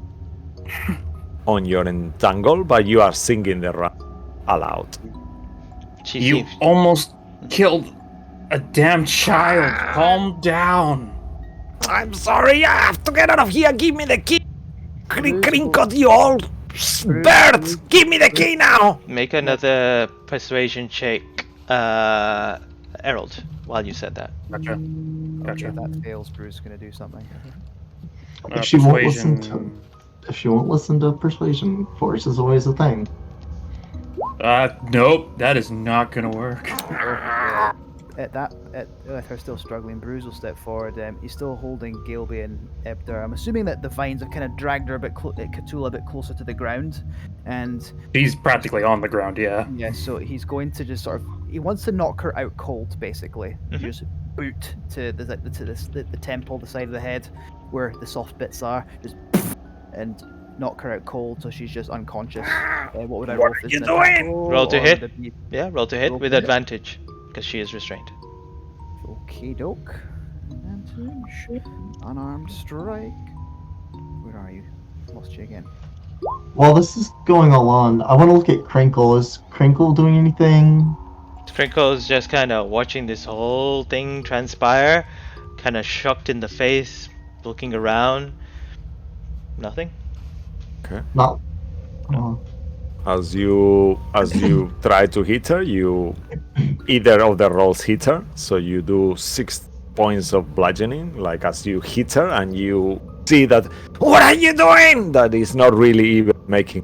Speaker 2: entangle, but you are singing the rap aloud.
Speaker 1: She
Speaker 9: You
Speaker 1: seems
Speaker 9: almost killed a damn child. Calm down.
Speaker 2: I'm sorry, I have to get out of here. Give me the key. Crinkle, you old bird. Give me the key now.
Speaker 1: make another persuasion check, Herald, while you said that.
Speaker 9: Gotcha.
Speaker 8: Okay, if that fails, Bruce is gonna do something.
Speaker 3: If she won't listen to persuasion, force is always a thing.
Speaker 9: Nope, that is not gonna work.
Speaker 8: If they're still struggling, Bruce will step forward. He's still holding Gailby and Ebder. I'm assuming that the vines have kind of dragged her Cthulhu a bit closer to the ground, and
Speaker 9: He's practically on the ground, yeah.
Speaker 8: so he's going to just he wants to knock her out cold, basically. Just boot to the temple, the side of the head, where the soft bits are, just and knock her out cold, so she's just unconscious. What would I roll?
Speaker 2: are you doing?
Speaker 1: Roll to hit. Yeah, roll to hit
Speaker 8: Roll
Speaker 1: with
Speaker 8: to hit.
Speaker 1: advantage, because she is restrained.
Speaker 8: Okay, doke. Advantage. Unarmed strike. Where are you? Lost you again.
Speaker 3: While this is going on, I want to look at Crinkle. Is Crinkle doing anything?
Speaker 1: Crinkle's just kind of watching this whole thing transpire, kind of shocked in the face, looking around. Nothing.
Speaker 3: Not.
Speaker 2: As you try to hit her, either of the rolls hit her, so you do 6 points of bludgeoning, like as you hit her, and you see that, what are you doing? That is not really even making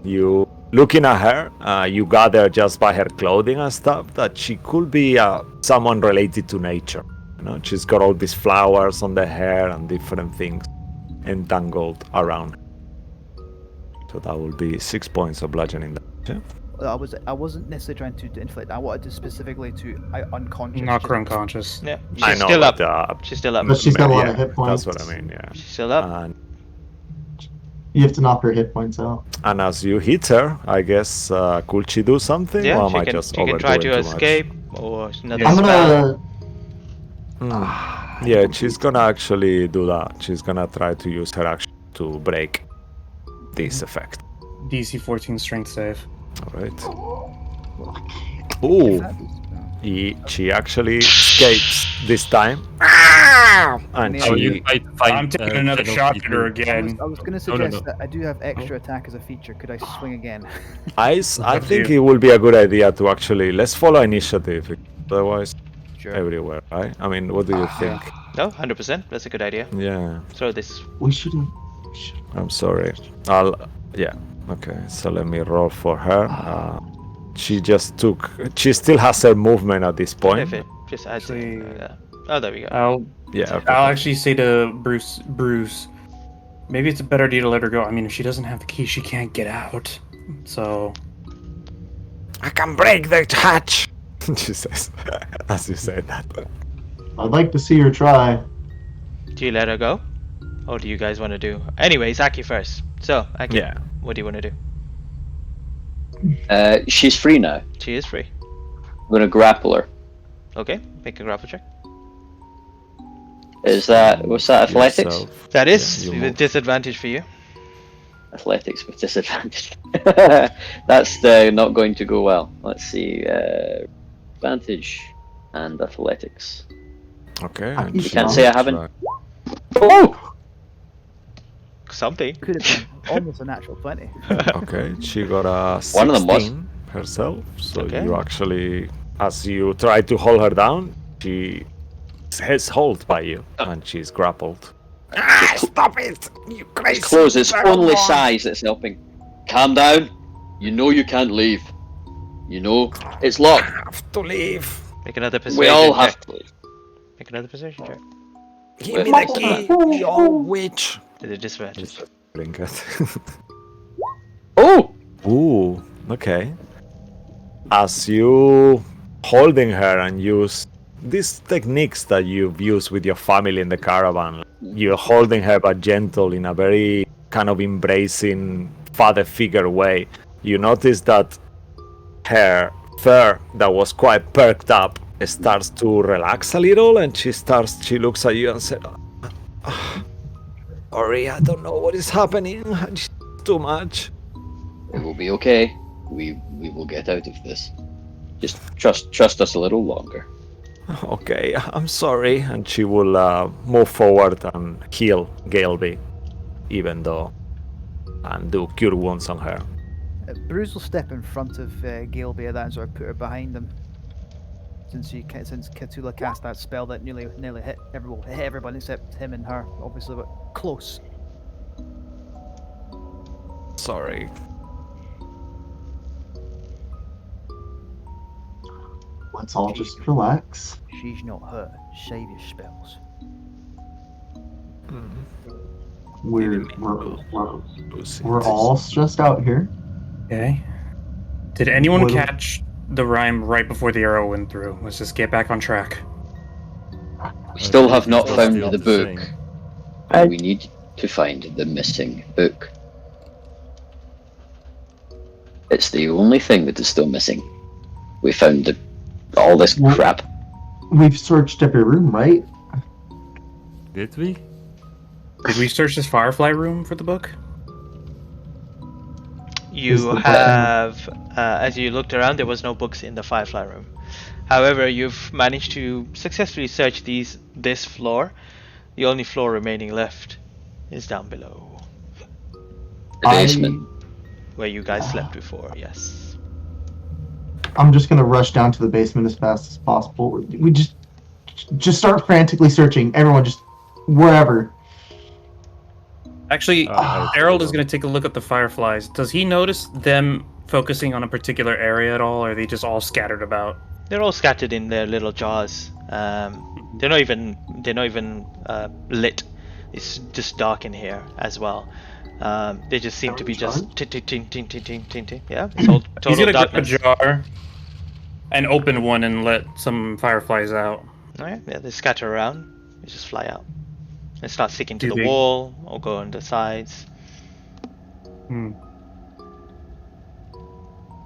Speaker 2: you. Looking at her, you gather just by her clothing and stuff that she could be someone related to nature. You know, she's got all these flowers on the hair and different things entangled around her. So that will be 6 points of bludgeoning damage. Yeah?
Speaker 8: I wasn't necessarily trying to inflict. I wanted to specifically to unconscious.
Speaker 9: Knock her unconscious.
Speaker 1: Yeah, she's
Speaker 2: I know,
Speaker 1: still up.
Speaker 2: but,
Speaker 1: She's still up.
Speaker 3: But she's got a lot
Speaker 2: yeah,
Speaker 3: of hit points.
Speaker 2: That's what I mean, yeah.
Speaker 1: She's still up.
Speaker 2: And,
Speaker 3: You have to knock her hit points out.
Speaker 2: and as you hit her, I guess, could she do something?
Speaker 1: Yeah,
Speaker 2: or am
Speaker 1: she
Speaker 2: I
Speaker 1: can.
Speaker 2: just
Speaker 1: She can try
Speaker 2: overdoing
Speaker 1: to
Speaker 2: too
Speaker 1: escape, or another
Speaker 3: I'm
Speaker 1: spell.
Speaker 3: gonna.
Speaker 2: Yeah, she's gonna actually do that. She's gonna try to use her action to break this effect.
Speaker 9: DC 14 strength save.
Speaker 2: Alright. Ooh! She actually escapes this time. And
Speaker 8: Yeah.
Speaker 10: Oh,
Speaker 2: she...
Speaker 10: you might find,
Speaker 9: I'm taking another
Speaker 10: channel
Speaker 9: shot at
Speaker 10: people.
Speaker 9: her again.
Speaker 8: I was going to
Speaker 10: No, no,
Speaker 8: suggest
Speaker 10: no.
Speaker 8: that I do have extra attack as a feature. Could I swing again?
Speaker 2: I think it will be a good idea to actually... Let's follow initiative. Otherwise,
Speaker 8: Sure.
Speaker 2: everywhere, right? I mean, what do you think?
Speaker 1: No, 100%. That's a good idea.
Speaker 2: Yeah.
Speaker 1: Throw this.
Speaker 3: We shouldn't.
Speaker 2: I'm sorry. Yeah. Okay, so let me roll for her. She just took... She still has her movement at this point.
Speaker 1: If it just adds
Speaker 9: Actually-
Speaker 1: it. Oh, there we go.
Speaker 9: I'll
Speaker 2: Yeah, okay.
Speaker 9: I'll actually say to Bruce, maybe it's a better idea to let her go. I mean, if she doesn't have the key, she can't get out. So
Speaker 2: I can break the hatch! She says, as you say that.
Speaker 3: I'd like to see her try.
Speaker 1: Do you let her go? Or do you guys want to do? Anyways, Aki first. So, Aki,
Speaker 2: Yeah.
Speaker 1: what do you want to do?
Speaker 12: She's free now.
Speaker 1: She is free.
Speaker 12: I'm gonna grapple her.
Speaker 1: Okay, make a grapple check.
Speaker 12: What's that? Athletics?
Speaker 2: Yourself.
Speaker 1: That is
Speaker 2: Yeah, you
Speaker 1: with
Speaker 2: move.
Speaker 1: disadvantage for you.
Speaker 12: Athletics with disadvantage. That's not going to go well. Let's see. Advantage and athletics.
Speaker 2: Okay.
Speaker 3: You
Speaker 2: and
Speaker 12: You
Speaker 2: she
Speaker 12: can't say I
Speaker 2: moves
Speaker 12: haven't.
Speaker 2: back.
Speaker 12: Oh!
Speaker 1: Something.
Speaker 8: Could have been almost a natural 20.
Speaker 2: Okay, she got a
Speaker 12: One of them was.
Speaker 2: 16 herself. So
Speaker 1: Okay.
Speaker 2: you actually, as you try to hold her down, she has hold by you, and she's grappled. Stop it! You crazy!
Speaker 12: It's closed. It's
Speaker 2: dragon
Speaker 12: only
Speaker 2: boy.
Speaker 12: size that's helping. Calm down. You know you can't leave. You know it's
Speaker 2: I
Speaker 12: locked.
Speaker 2: have to leave.
Speaker 1: Make another persuasion
Speaker 12: We all
Speaker 1: check.
Speaker 12: have to leave.
Speaker 1: Make another persuasion check.
Speaker 2: Give me
Speaker 12: With
Speaker 2: the key,
Speaker 12: disadvantage.
Speaker 2: you old witch.
Speaker 1: With a disadvantage.
Speaker 2: Trinket.
Speaker 12: Oh!
Speaker 2: Ooh, okay. As you holding her and use these techniques that you've used with your family in the caravan, you're holding her but gentle in a very kind of embracing father figure way. You notice that her fur that was quite perked up starts to relax a little, and she looks at you and said, sorry, I don't know what is happening. It's too much.
Speaker 12: It will be okay. We will get out of this. Just trust us a little longer.
Speaker 2: Okay, I'm sorry. And she will move forward and heal Galeby, even though, and do cure wounds on her.
Speaker 8: Bruce will step in front of Gilby at that and sort of put her behind him. Since Cthulhu cast that spell that nearly hit everyone except him and her, obviously, but close.
Speaker 2: Sorry.
Speaker 3: Let's all just relax.
Speaker 8: She's not hurt. Save your spells.
Speaker 3: We're all stressed out here.
Speaker 9: Okay. Did anyone
Speaker 3: What-
Speaker 9: catch the rhyme right before the arrow went through? Let's just get back on track.
Speaker 12: We still have not
Speaker 10: Still
Speaker 12: found
Speaker 10: still
Speaker 12: the
Speaker 10: the
Speaker 12: book.
Speaker 10: same.
Speaker 12: And we need to find the missing book. It's the only thing that is still missing. We found all this
Speaker 3: Well-
Speaker 12: crap.
Speaker 3: We've searched every room, right?
Speaker 10: Did we?
Speaker 9: Did we search this Firefly room for the book?
Speaker 3: Is
Speaker 1: You
Speaker 3: the button-
Speaker 1: have, as you looked around, there was no books in the Firefly room. However, you've managed to successfully search this floor. The only floor remaining left is down below,
Speaker 12: The basement.
Speaker 1: where you guys slept before. Yes.
Speaker 3: I'm just gonna rush down to the basement as fast as possible. We just start frantically searching. Everyone, just wherever.
Speaker 9: Actually,
Speaker 10: I-
Speaker 9: Harold is going to take a look at the fireflies. Does he notice them focusing on a particular area at all, or are they just all scattered about?
Speaker 1: They're all scattered in their little jars. They're not even lit. It's just dark in here as well. They just seem to be just ting ting ting ting ting ting ting. Yeah, it's all
Speaker 9: He's
Speaker 1: total
Speaker 9: going to grab a
Speaker 1: darkness.
Speaker 9: jar and open one and let some fireflies out.
Speaker 1: Alright, yeah, they scatter around. They just fly out. They start sticking to
Speaker 9: Do
Speaker 1: the
Speaker 9: they-
Speaker 1: wall or go on the sides.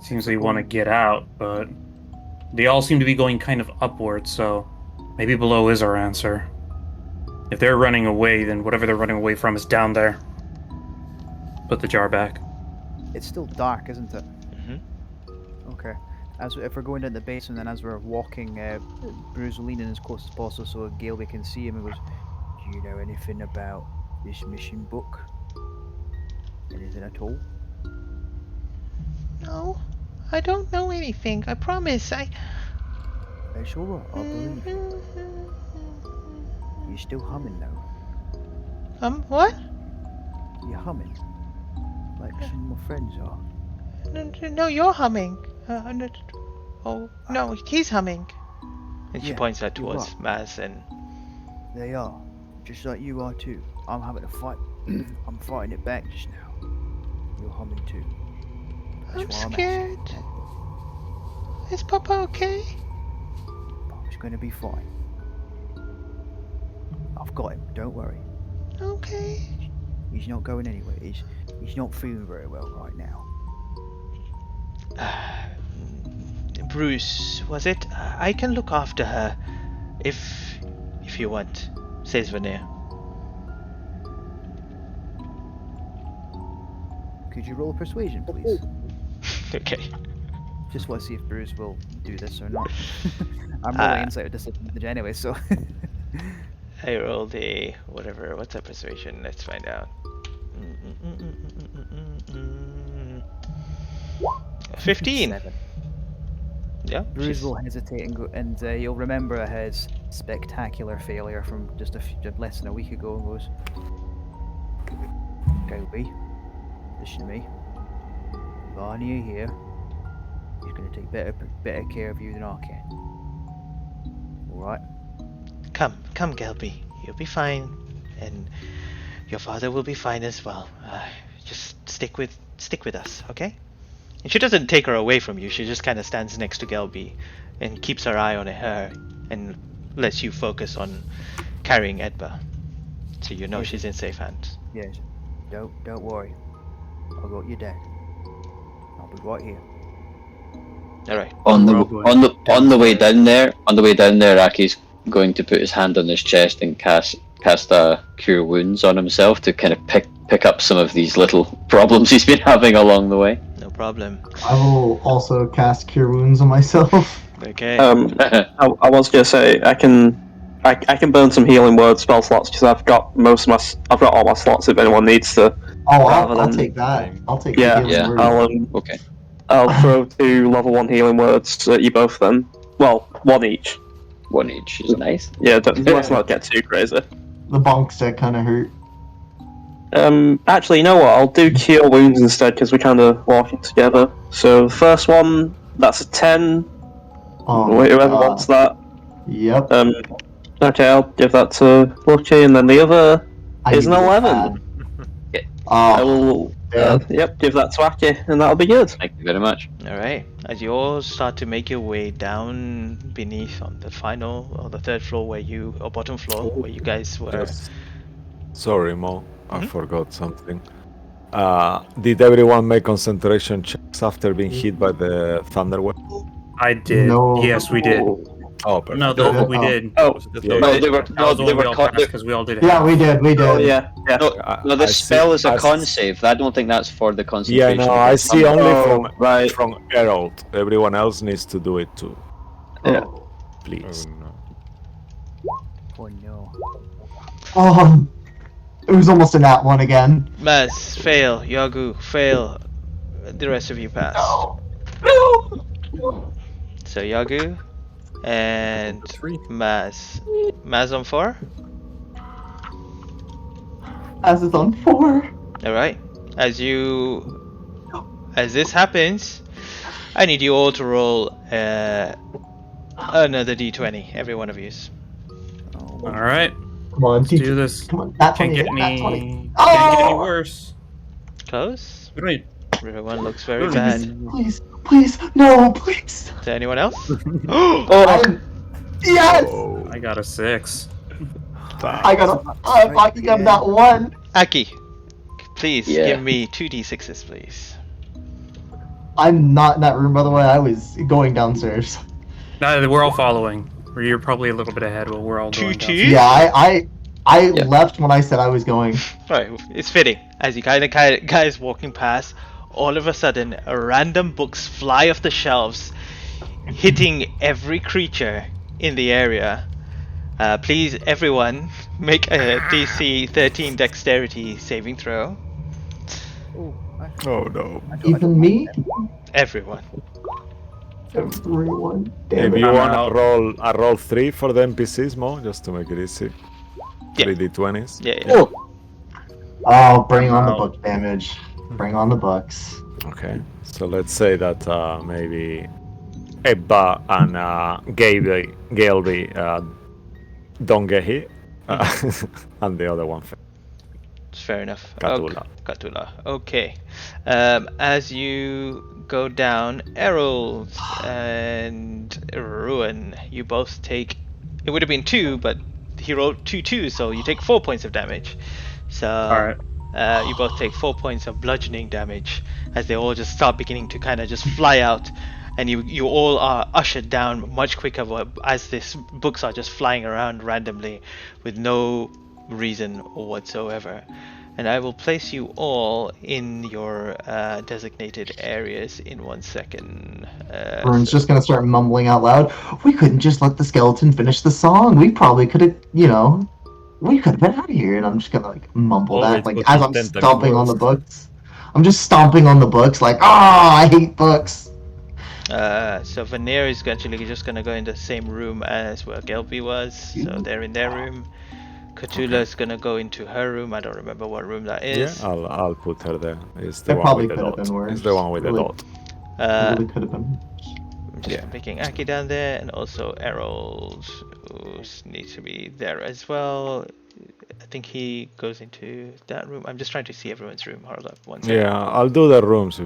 Speaker 9: Seems they want to get out, but they all seem to be going kind of upwards, so maybe below is our answer. If they're running away, then whatever they're running away from is down there. Put the jar back.
Speaker 8: It's still dark, isn't it?
Speaker 1: Mhm.
Speaker 8: Okay. If we're going down the basement, then as we're walking, Bruce will lean in as close as possible so Gilby can see him and goes, "Do you know anything about this mission book? Anything at all?"
Speaker 1: No, I don't know anything. I promise.
Speaker 8: It's alright, I believe you. You're still humming though.
Speaker 1: What?
Speaker 8: You're humming. Like some of my friends are.
Speaker 1: No, you're humming. Oh, no, he's humming. And she
Speaker 8: Yeah,
Speaker 1: points that
Speaker 8: you
Speaker 1: towards
Speaker 8: are.
Speaker 1: Maz and
Speaker 8: They are. Just like you are too. I'm having a fight. I'm fighting it back just now. You're humming too. That's
Speaker 1: I'm
Speaker 8: why I'm
Speaker 1: scared.
Speaker 8: asking.
Speaker 1: Is Papa okay?
Speaker 8: He's gonna be fine. I've got him, don't worry.
Speaker 1: Okay.
Speaker 8: He's not going anywhere. He's not feeling very well right now.
Speaker 1: Bruce, was it? I can look after her if you want, says Vanir.
Speaker 8: Could you roll a persuasion, please?
Speaker 1: Okay.
Speaker 8: Just want to see if Bruce will do this or not. I'm rolling insight or disadvantage anyway, so.
Speaker 1: I rolled a whatever. What's a persuasion? Let's find out. 15.
Speaker 8: 7.
Speaker 1: Yeah.
Speaker 8: Bruce will hesitate and you'll remember his spectacular failure from just less than a week ago and goes, Kobe, listen to me. Barney here. He's going to take better care of you than I can. Alright?
Speaker 1: Come, Gelby. You'll be fine, and your father will be fine as well. Just stick with us, okay? And she doesn't take her away from you. She just kind of stands next to Gelby and keeps her eye on her and lets you focus on carrying Edba, so you know she's in safe hands.
Speaker 8: Yes. Don't worry. I got your dad. I'll be right here.
Speaker 1: All right.
Speaker 12: On the way down there, Aki's going to put his hand on his chest and cast a cure wounds on himself to kind of pick up some of these little problems he's been having along the way.
Speaker 1: No problem.
Speaker 3: I will also cast Cure Wounds on myself.
Speaker 1: Okay.
Speaker 7: I was gonna say I can burn some healing word spell slots because I've got all my slots if anyone needs to.
Speaker 3: Oh, I'll take that. I'll take the healing word.
Speaker 12: Okay.
Speaker 7: I'll throw 2 level 1 healing words at you both then. Well, 1 each.
Speaker 12: 1 each is nice.
Speaker 7: Yeah, let's not get too crazy.
Speaker 3: The bonks that kind of hurt.
Speaker 7: Actually, you know what? I'll do cure wounds instead because we're kind of walking together. So the first one, that's a 10. Whoever wants that.
Speaker 3: Yep.
Speaker 7: Okay, I'll give that to Lucky, and then the other is an 11. I will. Give that to Aki, and that'll be good.
Speaker 12: Thank you very much.
Speaker 1: All right. As you all start to make your way down beneath on the final or the third floor or bottom floor where you guys were.
Speaker 11: Yes. Sorry, Mo. I forgot something. Did everyone make concentration checks after being hit by the thunderwave?
Speaker 9: I did.
Speaker 3: No.
Speaker 9: Yes, we did.
Speaker 11: Oh, perfect.
Speaker 9: No, we did.
Speaker 12: Oh,
Speaker 11: Yeah.
Speaker 12: they were
Speaker 9: because we all did.
Speaker 3: Yeah, we did.
Speaker 7: Oh, yeah.
Speaker 12: No, the spell is a con save. I don't think that's for the
Speaker 11: Yeah,
Speaker 12: concentration.
Speaker 11: no, I see only
Speaker 7: right.
Speaker 11: from Herald. Everyone else needs to do it too.
Speaker 7: Yeah.
Speaker 11: Please.
Speaker 8: Oh no.
Speaker 3: It was almost a nat one again.
Speaker 1: Maz, fail. Yagu, fail. The rest of you pass. So Yagu and Maz. Maz on 4?
Speaker 3: As is on 4.
Speaker 1: Alright. As this happens, I need you all to roll another d20, every one of you.
Speaker 9: All right.
Speaker 3: Come on,
Speaker 9: Let's do this.
Speaker 3: Come on, that
Speaker 9: Can't
Speaker 3: 20.
Speaker 9: get
Speaker 3: That
Speaker 9: any.
Speaker 3: 20.
Speaker 9: Can't get any worse.
Speaker 1: Close?
Speaker 9: Right.
Speaker 1: Everyone looks very bad.
Speaker 3: Please, no, please.
Speaker 1: Is there anyone else?
Speaker 3: Yes!
Speaker 9: I got a 6.
Speaker 3: I got fucking up that one.
Speaker 1: Aki, please give me 2d6s, please.
Speaker 3: I'm not in that room, by the way. I was going downstairs.
Speaker 9: No, we're all following. You're probably a little bit ahead, but we're all going downstairs.
Speaker 3: Yeah, I left when I said I was going.
Speaker 1: Right, it's fitting. As you guys walking past, all of a sudden, random books fly off the shelves, hitting every creature in the area. Please, everyone, make a DC 13 Dexterity saving throw.
Speaker 11: Oh no.
Speaker 3: Even me?
Speaker 1: Everyone.
Speaker 3: Everyone.
Speaker 11: If you want to roll 3 for the NPCs, Mo, just to make it easy. 3d20s.
Speaker 1: Yeah.
Speaker 3: Oh, bring on the book damage. Bring on the bucks.
Speaker 11: Okay, so let's say that maybe Ebba and Gailby don't get hit, and the other one.
Speaker 1: It's fair enough.
Speaker 11: Katula.
Speaker 1: Katula. Okay. As you go down, Errol and Ruin, you both take. It would have been 2, but he rolled 2 2s, so you take 4 points of damage. So
Speaker 9: Alright.
Speaker 1: you both take 4 points of bludgeoning damage as they all just start beginning to kind of just fly out, and you all are ushered down much quicker as these books are just flying around randomly with no reason whatsoever. And I will place you all in your designated areas in 1 second.
Speaker 3: Rune's just gonna start mumbling out loud. We couldn't just let the skeleton finish the song. We probably could have, we could have been out of here. And I'm just gonna like mumble
Speaker 10: Oh,
Speaker 3: that,
Speaker 10: it
Speaker 3: like
Speaker 10: could
Speaker 3: as
Speaker 10: be
Speaker 3: I'm
Speaker 10: 10 times
Speaker 3: stomping on
Speaker 10: worse.
Speaker 3: the books. I'm just stomping on the books, like, I hate books.
Speaker 1: So Veneer is actually just gonna go in the same room as where Gelby was, so they're in their room. Cthulhu is gonna go into her room. I don't remember what room that
Speaker 11: Yeah,
Speaker 1: is.
Speaker 11: I'll put her there. It's the
Speaker 3: That
Speaker 11: one
Speaker 3: probably
Speaker 11: with the
Speaker 3: could have
Speaker 11: dot.
Speaker 3: been worse.
Speaker 11: It's the one with the
Speaker 3: Really-
Speaker 11: dot.
Speaker 3: It really could have been.
Speaker 1: I'm just picking Aki down there, and also Errol needs to be there as well. I think he goes into that room. I'm just trying to see everyone's room. Hold up, 1 second.
Speaker 11: Yeah, I'll do the rooms.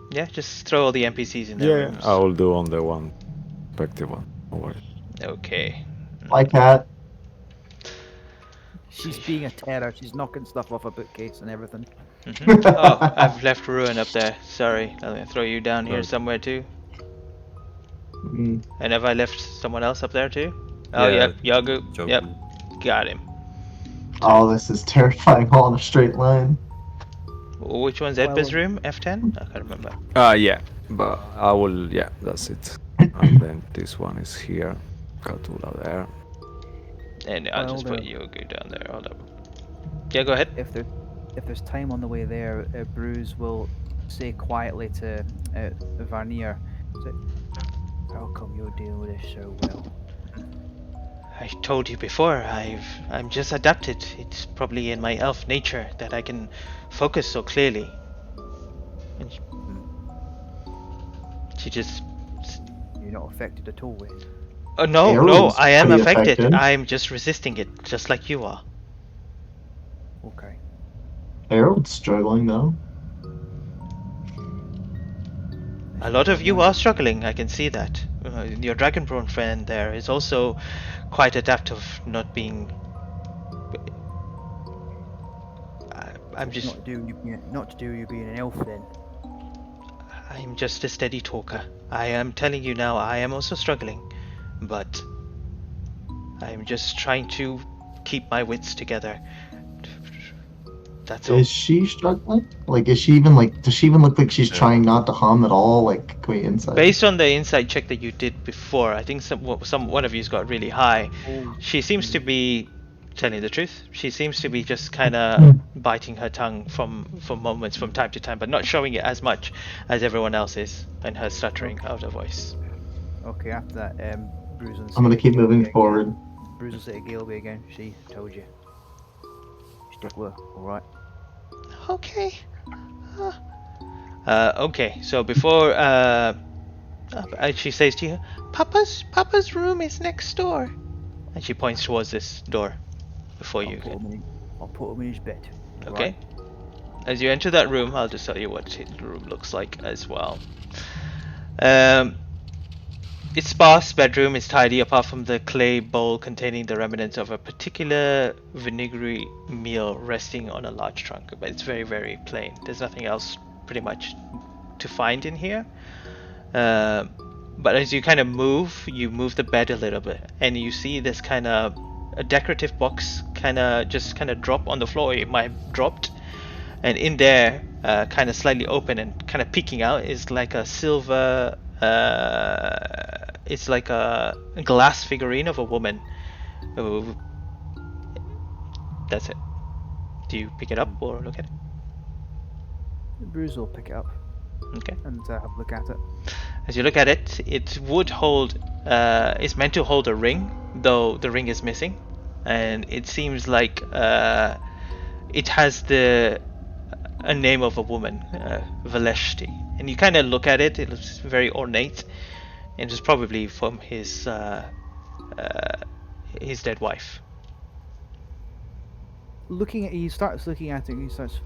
Speaker 1: Yeah, just throw all the NPCs in their
Speaker 11: Yeah,
Speaker 1: rooms.
Speaker 11: I will do on the one respective one. No worries.
Speaker 1: Okay.
Speaker 3: Bye, cat.
Speaker 8: She's being a terror. She's knocking stuff off a bookcase and everything.
Speaker 1: Oh, I've left Ruin up there. Sorry. I'm gonna throw you down here
Speaker 10: Right.
Speaker 1: somewhere too.
Speaker 3: Mm.
Speaker 1: And have I left someone else up there too? Oh,
Speaker 10: Yeah,
Speaker 1: yep, Yagu.
Speaker 10: Joku.
Speaker 1: Yep, got him.
Speaker 3: Oh, this is terrifying all in a straight line.
Speaker 1: Which one's Edbe's room? F10? I can't remember.
Speaker 11: Yeah, but I will. Yeah, that's it. And then this one is here. Katula there.
Speaker 1: And I'll just
Speaker 8: Well,
Speaker 1: put Yagu down there. Hold up. Yeah, go ahead.
Speaker 8: If there's time on the way there, Bruce will say quietly to Varnier, so, "How come you're dealing with this so well?"
Speaker 1: I told you before, I'm just adapted. It's probably in my elf nature that I can focus so clearly. And she just...
Speaker 8: You're not affected at all, Wayne.
Speaker 1: Oh, no,
Speaker 3: Errol's
Speaker 1: I am
Speaker 3: pretty
Speaker 1: affected.
Speaker 3: affected.
Speaker 1: I'm just resisting it, just like you are.
Speaker 8: Okay.
Speaker 3: Harold's struggling though.
Speaker 1: A lot of you are struggling, I can see that. Your Dragonborn friend there is also quite adept of not being... I'm just...
Speaker 8: Not to do you being an elf then.
Speaker 1: I'm just a steady talker. I am telling you now, I am also struggling. But... I'm just trying to keep my wits together. That's all.
Speaker 3: Is she struggling? Like, is she even like? Does she even look like she's trying not to hum at all? Like, can we insight?
Speaker 1: Based on the insight check that you did before, I think one of you's got really high. She seems to be telling the truth. She seems to be just kind of biting her tongue from moments from time to time, but not showing it as much as everyone else is, and her stuttering out of voice.
Speaker 8: Okay, after that, Bruce will
Speaker 3: I'm gonna
Speaker 8: say
Speaker 3: keep
Speaker 8: to
Speaker 3: moving
Speaker 8: Gilby
Speaker 3: forward.
Speaker 8: again. Bruce will say to Gilby again. She told you. Stick with her, all right?
Speaker 1: Okay. Okay, so before she says to you, Papa's room is next door, and she points towards this door before you.
Speaker 8: I'll put him in his bed.
Speaker 1: Okay. As you enter that room, I'll just tell you what the room looks like as well. Its sparse bedroom is tidy apart from the clay bowl containing the remnants of a particular vinegary meal resting on a large trunk, but it's very, very plain. There's nothing else pretty much to find in here. But as you kind of you move the bed a little bit, and you see this kind of a decorative box kind of drop on the floor. It might have dropped, and in there, kind of slightly open and kind of peeking out, is like a silver. It's like a glass figurine of a woman. That's it. Do you pick it up or look at it?
Speaker 8: Bruce will pick it up.
Speaker 1: Okay.
Speaker 8: And have a look at it.
Speaker 1: As you look at it, it would hold. It's meant to hold a ring, though the ring is missing, and it seems like it has a name of a woman, Valeshti. And you kind of look at it; it looks very ornate, and it's probably from his dead wife.
Speaker 8: He starts looking at it. And he starts,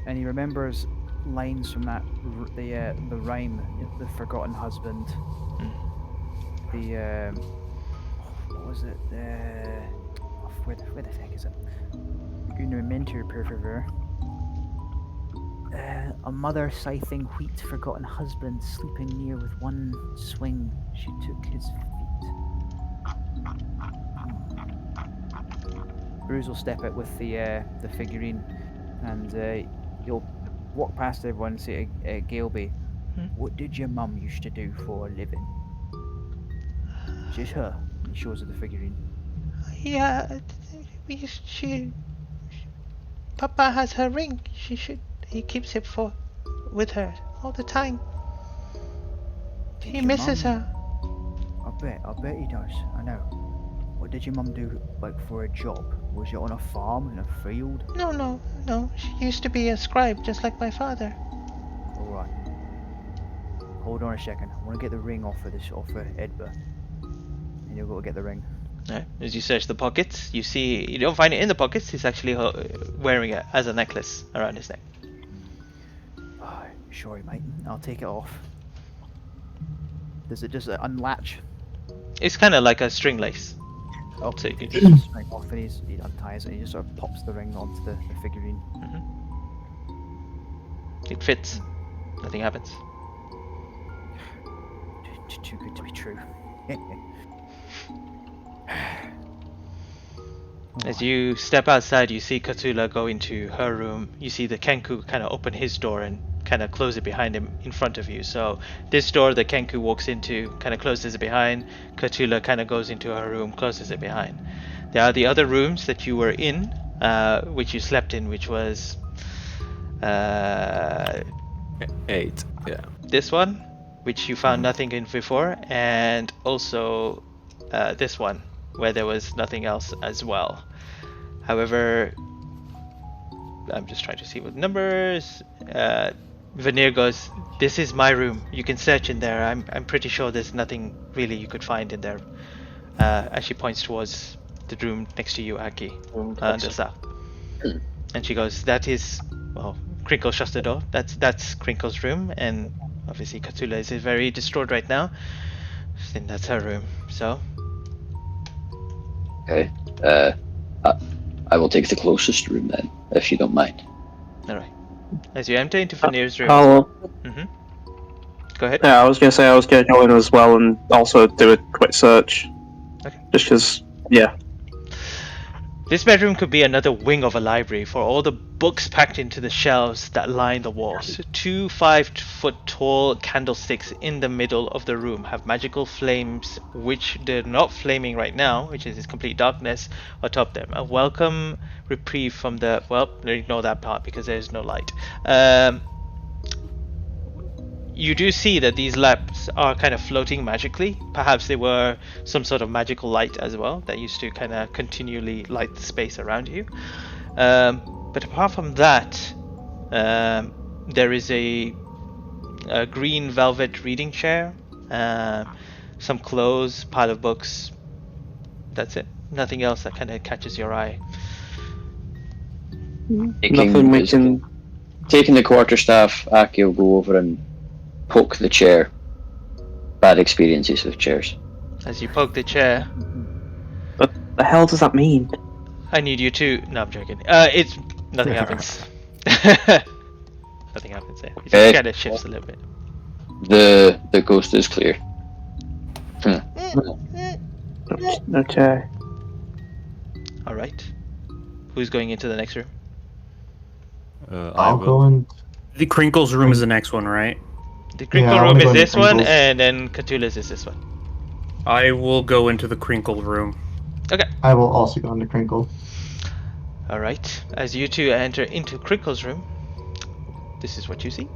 Speaker 8: and he remembers lines from the rhyme, the forgotten husband. What was it? Where the heck is it? Une mentor per favor. A mother scything wheat, forgotten husband sleeping near with one swing. She took his feet. Bruce will step out with the figurine, and he'll walk past everyone and say, "Gailby, what did your mum used to do for a living?" She's her. He shows her the figurine.
Speaker 1: Yeah, Papa has her ring. He keeps it with her all the time. He misses her.
Speaker 8: I bet he does. I know. What did your mum do, like, for a job? Was it on a farm, in a field?
Speaker 1: No. She used to be a scribe, just like my father.
Speaker 8: Alright. Hold on a second. I want to get the ring off of Edba. And you'll go get the ring.
Speaker 1: Right. As you search the pockets, you don't find it in the pockets. He's actually wearing it as a necklace around his neck.
Speaker 8: Sorry, mate. I'll take it off. Does it just unlatch?
Speaker 1: It's kind of like a string lace.
Speaker 8: Oh,
Speaker 1: so you can
Speaker 8: just
Speaker 1: just...
Speaker 8: string off, and he unties it and he just sort of pops the ring onto the figurine.
Speaker 1: It fits. Nothing happens.
Speaker 8: Too good to be true.
Speaker 1: As you step outside, you see Katula go into her room. You see the Kenku kind of open his door and kind of close it behind him in front of you. So this door the Kenku walks into kind of closes it behind. Katula kind of goes into her room, closes it behind. There are the other rooms that you were in, which you slept in, which was
Speaker 2: 8. Yeah.
Speaker 1: This one, which you found nothing in before, and also this one, where there was nothing else as well. However, I'm just trying to see what numbers. Veneer goes, "This is my room. You can search in there. I'm pretty sure there's nothing really you could find in there." And she points towards the room next to you, Aki, Andasa. And she goes, "That is, well." Crinkle shuts the door. That's Crinkle's room, and obviously Katula is very distraught right now. And that's her room. So.
Speaker 12: Okay. I will take the closest room then, if you don't mind.
Speaker 1: All right. As you enter into Veneer's room. Go ahead.
Speaker 7: Yeah, I was gonna say I was gonna go in as well and also do a quick search.
Speaker 1: Okay.
Speaker 7: Just because, yeah.
Speaker 1: This bedroom could be another wing of a library for all the books packed into the shelves that line the walls. 2 5-foot-tall candlesticks in the middle of the room have magical flames, which they're not flaming right now, which is complete darkness, atop them. A welcome reprieve from the... well, ignore that part because there's no light. You do see that these lamps are kind of floating magically. Perhaps they were some sort of magical light as well that used to kind of continually light the space around you. But apart from that, there is a green velvet reading chair, some clothes, pile of books. That's it. Nothing else that kind of catches your eye.
Speaker 12: Taking the quarterstaff, Aki will go over and poke the chair. Bad experiences with chairs.
Speaker 1: As you poke the chair.
Speaker 7: What the hell does that mean?
Speaker 1: I need you to... No, I'm joking. Nothing happens. Nothing happens there. It just kind of shifts a little bit.
Speaker 12: The ghost is clear.
Speaker 7: Okay.
Speaker 1: Alright. Who's going into the next room?
Speaker 4: I'll go in. The Crinkles room is the next one, right?
Speaker 1: The Crinkle room is this one, and then Katula's is this one.
Speaker 4: I will go into the Crinkle room.
Speaker 1: Okay.
Speaker 3: I will also go into Crinkle.
Speaker 1: Alright. As you two enter into Crinkle's room, this is what you see.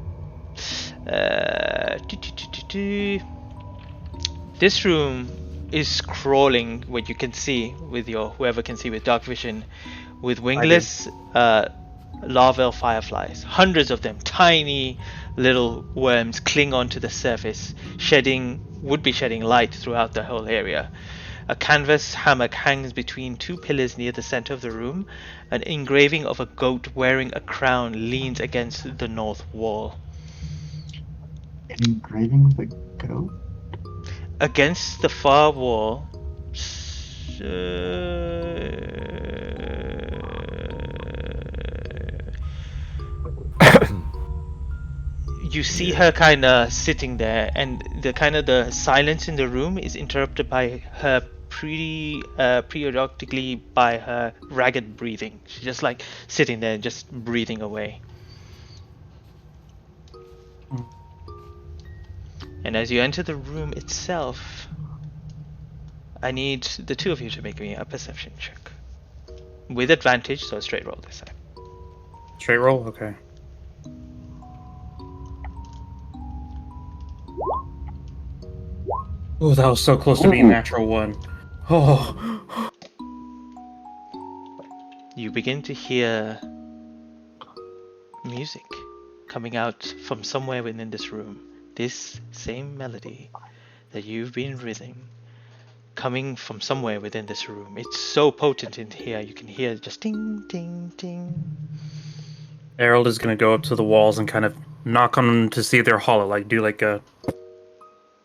Speaker 1: This room is crawling, what you can see with your whoever can see with dark vision, with wingless larval fireflies. Hundreds of them, tiny little worms, cling onto the surface, would be shedding light throughout the whole area. A canvas hammock hangs between 2 pillars near the center of the room. An engraving of a goat wearing a crown leans against the north wall.
Speaker 3: An engraving of a goat?
Speaker 1: Against the far wall, You see her kind of sitting there, and the silence in the room is interrupted by her periodically by her ragged breathing. She's just like sitting there, just breathing away. And as you enter the room itself, I need the two of you to make me a perception check with advantage, so a straight roll this time.
Speaker 9: Straight roll? Okay. Oh, that was so close to being natural one. Oh.
Speaker 1: You begin to hear music coming out from somewhere within this room. This same melody that you've been breathing, coming from somewhere within this room. It's so potent in here. You can hear just ding, ding, ding.
Speaker 9: Harold is gonna go up to the walls and kind of knock on them to see if they're hollow. Like do like a.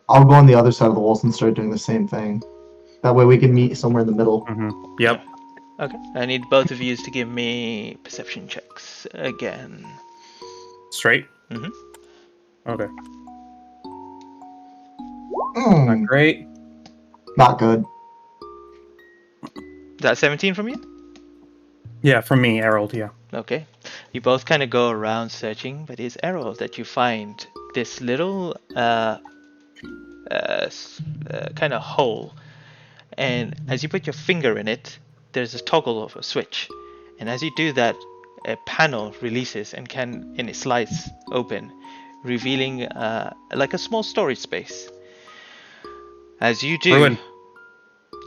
Speaker 3: I'll go on the other side of the walls and start doing the same thing. That way we can meet somewhere in the middle.
Speaker 9: Mm-hmm. Yep.
Speaker 1: Okay. I need both of you to give me perception checks again.
Speaker 9: Straight.
Speaker 1: Mm-hmm.
Speaker 9: Okay. Not great.
Speaker 3: Not good.
Speaker 1: Is that 17 from you?
Speaker 9: Yeah, from me, Harold. Yeah.
Speaker 1: Okay. You both kind of go around searching, but it's Errol that you find this little kind of hole. And as you put your finger in it, there's a toggle of a switch. And as you do that, a panel releases and it slides open, revealing like a small storage space. As you do,
Speaker 9: Ruin.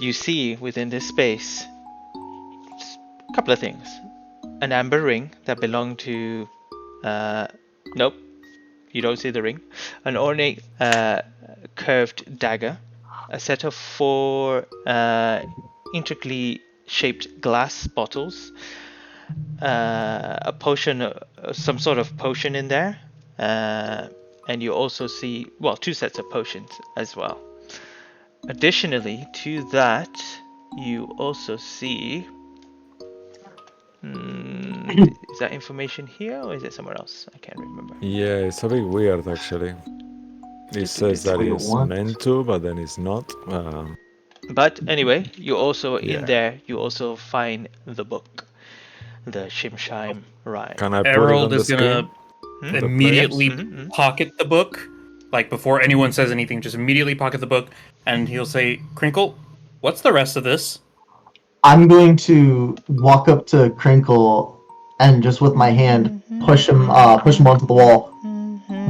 Speaker 1: you see within this space a couple of things. An amber ring that belonged to... nope, you don't see the ring. An ornate curved dagger. A set of 4 intricately shaped glass bottles. A potion, some sort of potion in there. And you also see, well, 2 sets of potions as well. Additionally to that, you also see... is that information here or is it somewhere else? I can't remember.
Speaker 11: Yeah, it's a bit weird actually. It says that it's meant to, but then it's not.
Speaker 1: But anyway, you also
Speaker 11: Yeah.
Speaker 1: in there you also find the book, the Shemshime rhyme.
Speaker 11: Can I put
Speaker 9: Harold
Speaker 11: it on
Speaker 9: is
Speaker 11: the
Speaker 9: gonna
Speaker 11: screen?
Speaker 9: immediately
Speaker 1: Mhm.
Speaker 9: pocket the book, like before anyone says anything. Just immediately pocket the book, and he'll say, "Crinkle, what's the rest of this?"
Speaker 3: I'm going to walk up to Crinkle and just with my hand push him onto the wall.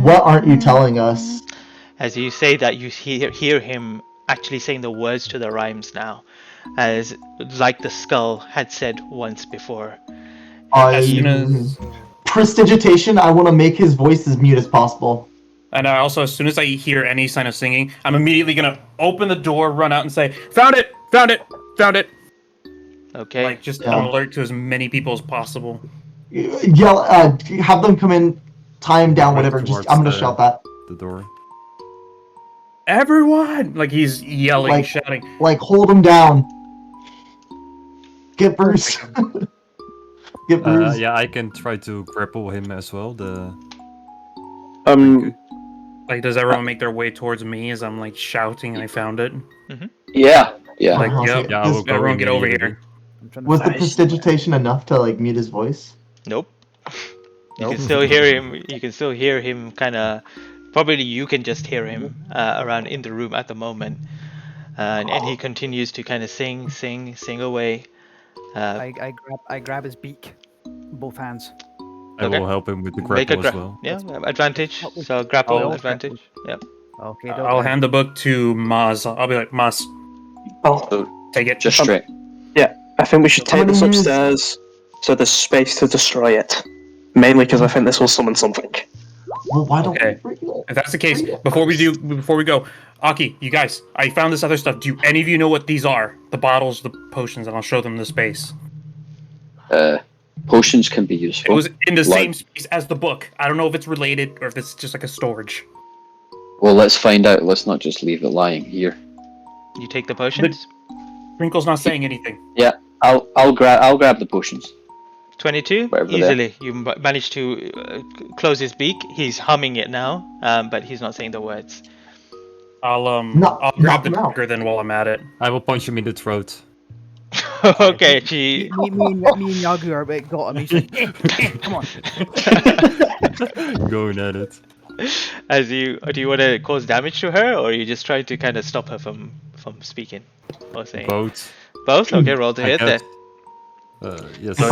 Speaker 3: What aren't you telling us?
Speaker 1: As you say that, you hear him actually saying the words to the rhymes now, as like the skull had said once before.
Speaker 9: As soon as
Speaker 3: Prestidigitation, I want to make his voice as mute as possible.
Speaker 9: And I also, as soon as I hear any sign of singing, I'm immediately gonna open the door, run out, and say, "Found it! Found it! Found it!"
Speaker 1: Okay.
Speaker 9: Like just an alert to as many people as possible.
Speaker 3: Yell, have them come in, tie him down, whatever. Just I'm gonna shout that.
Speaker 10: The door.
Speaker 9: Everyone! Like he's yelling, shouting.
Speaker 3: Like hold him down. Get Bruce. Get Bruce.
Speaker 10: Yeah, I can try to grapple him as well.
Speaker 9: Like, does everyone make their way towards me as I'm like shouting? I found it.
Speaker 12: Yeah, yeah.
Speaker 9: Like,
Speaker 3: I'll
Speaker 9: yep.
Speaker 3: say- Yeah, I will
Speaker 10: go
Speaker 9: Everyone, get over
Speaker 10: immediately.
Speaker 9: here.
Speaker 3: Was the prestidigitation enough to like mute his voice?
Speaker 1: Nope. You can still hear him. You can still hear him. Kind of. Probably you can just hear him around in the room at the moment, and he continues to kind of sing away.
Speaker 8: I grab his beak, both hands.
Speaker 10: I will help him with the grapple as well.
Speaker 1: Yeah, advantage. So grapple advantage. Yep.
Speaker 8: Okay.
Speaker 9: I'll hand the book to Maz. I'll be like, Maz, take it.
Speaker 12: Just straight.
Speaker 7: Yeah, I think we should take this upstairs so there's space to destroy it. Mainly because I think this will summon something.
Speaker 3: Well, why don't
Speaker 9: Okay. If that's the case, before we go, Aki, you guys, I found this other stuff. Do any of you know what these are? The bottles, the potions, and I'll show them the space.
Speaker 12: Potions can be useful.
Speaker 9: It was in the
Speaker 12: Like-
Speaker 9: same space as the book. I don't know if it's related or if it's just like a storage.
Speaker 12: Well, let's find out. Let's not just leave it lying here.
Speaker 1: You take the potions.
Speaker 9: Wrinkle's not saying anything.
Speaker 12: Yeah, I'll grab the potions.
Speaker 1: 22
Speaker 12: Wherever
Speaker 1: easily. You manage to close his beak. He's humming it now, but he's not saying the words.
Speaker 9: I'll
Speaker 3: Knock
Speaker 9: grab the
Speaker 3: him out.
Speaker 9: dagger then while I'm at it.
Speaker 10: I will punch him in the throat.
Speaker 1: Okay,
Speaker 8: Me and Yagu are got him. He's like, come on.
Speaker 10: Going at it.
Speaker 1: do you want to cause damage to her, or are you just trying to kind of stop her from speaking or saying?
Speaker 10: Both.
Speaker 1: Both? Okay, roll to
Speaker 10: I
Speaker 1: hit then.
Speaker 10: guess. Yes.
Speaker 3: If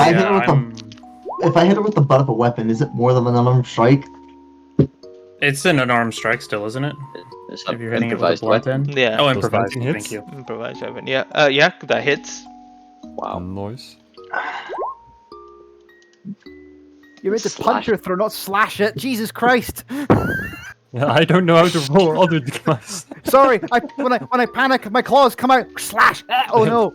Speaker 3: I hit her with the butt of a weapon, is it more than an unarmed strike?
Speaker 9: It's an unarmed strike still, isn't it?
Speaker 12: It's
Speaker 9: If you're hitting it with a
Speaker 12: improvised
Speaker 9: blunt
Speaker 12: weapon.
Speaker 9: end.
Speaker 1: Yeah.
Speaker 9: Oh,
Speaker 10: Does
Speaker 9: improvised.
Speaker 10: 19 hit?
Speaker 9: Thank you.
Speaker 1: Improvised weapon. Yeah. Yeah, that hits.
Speaker 12: Wow.
Speaker 10: Noise.
Speaker 8: You're meant to punch her through, not slash it. Jesus Christ!
Speaker 10: Yeah, I don't know how to roll other dice.
Speaker 8: Sorry, when I panic, my claws come out. Slash! Oh no!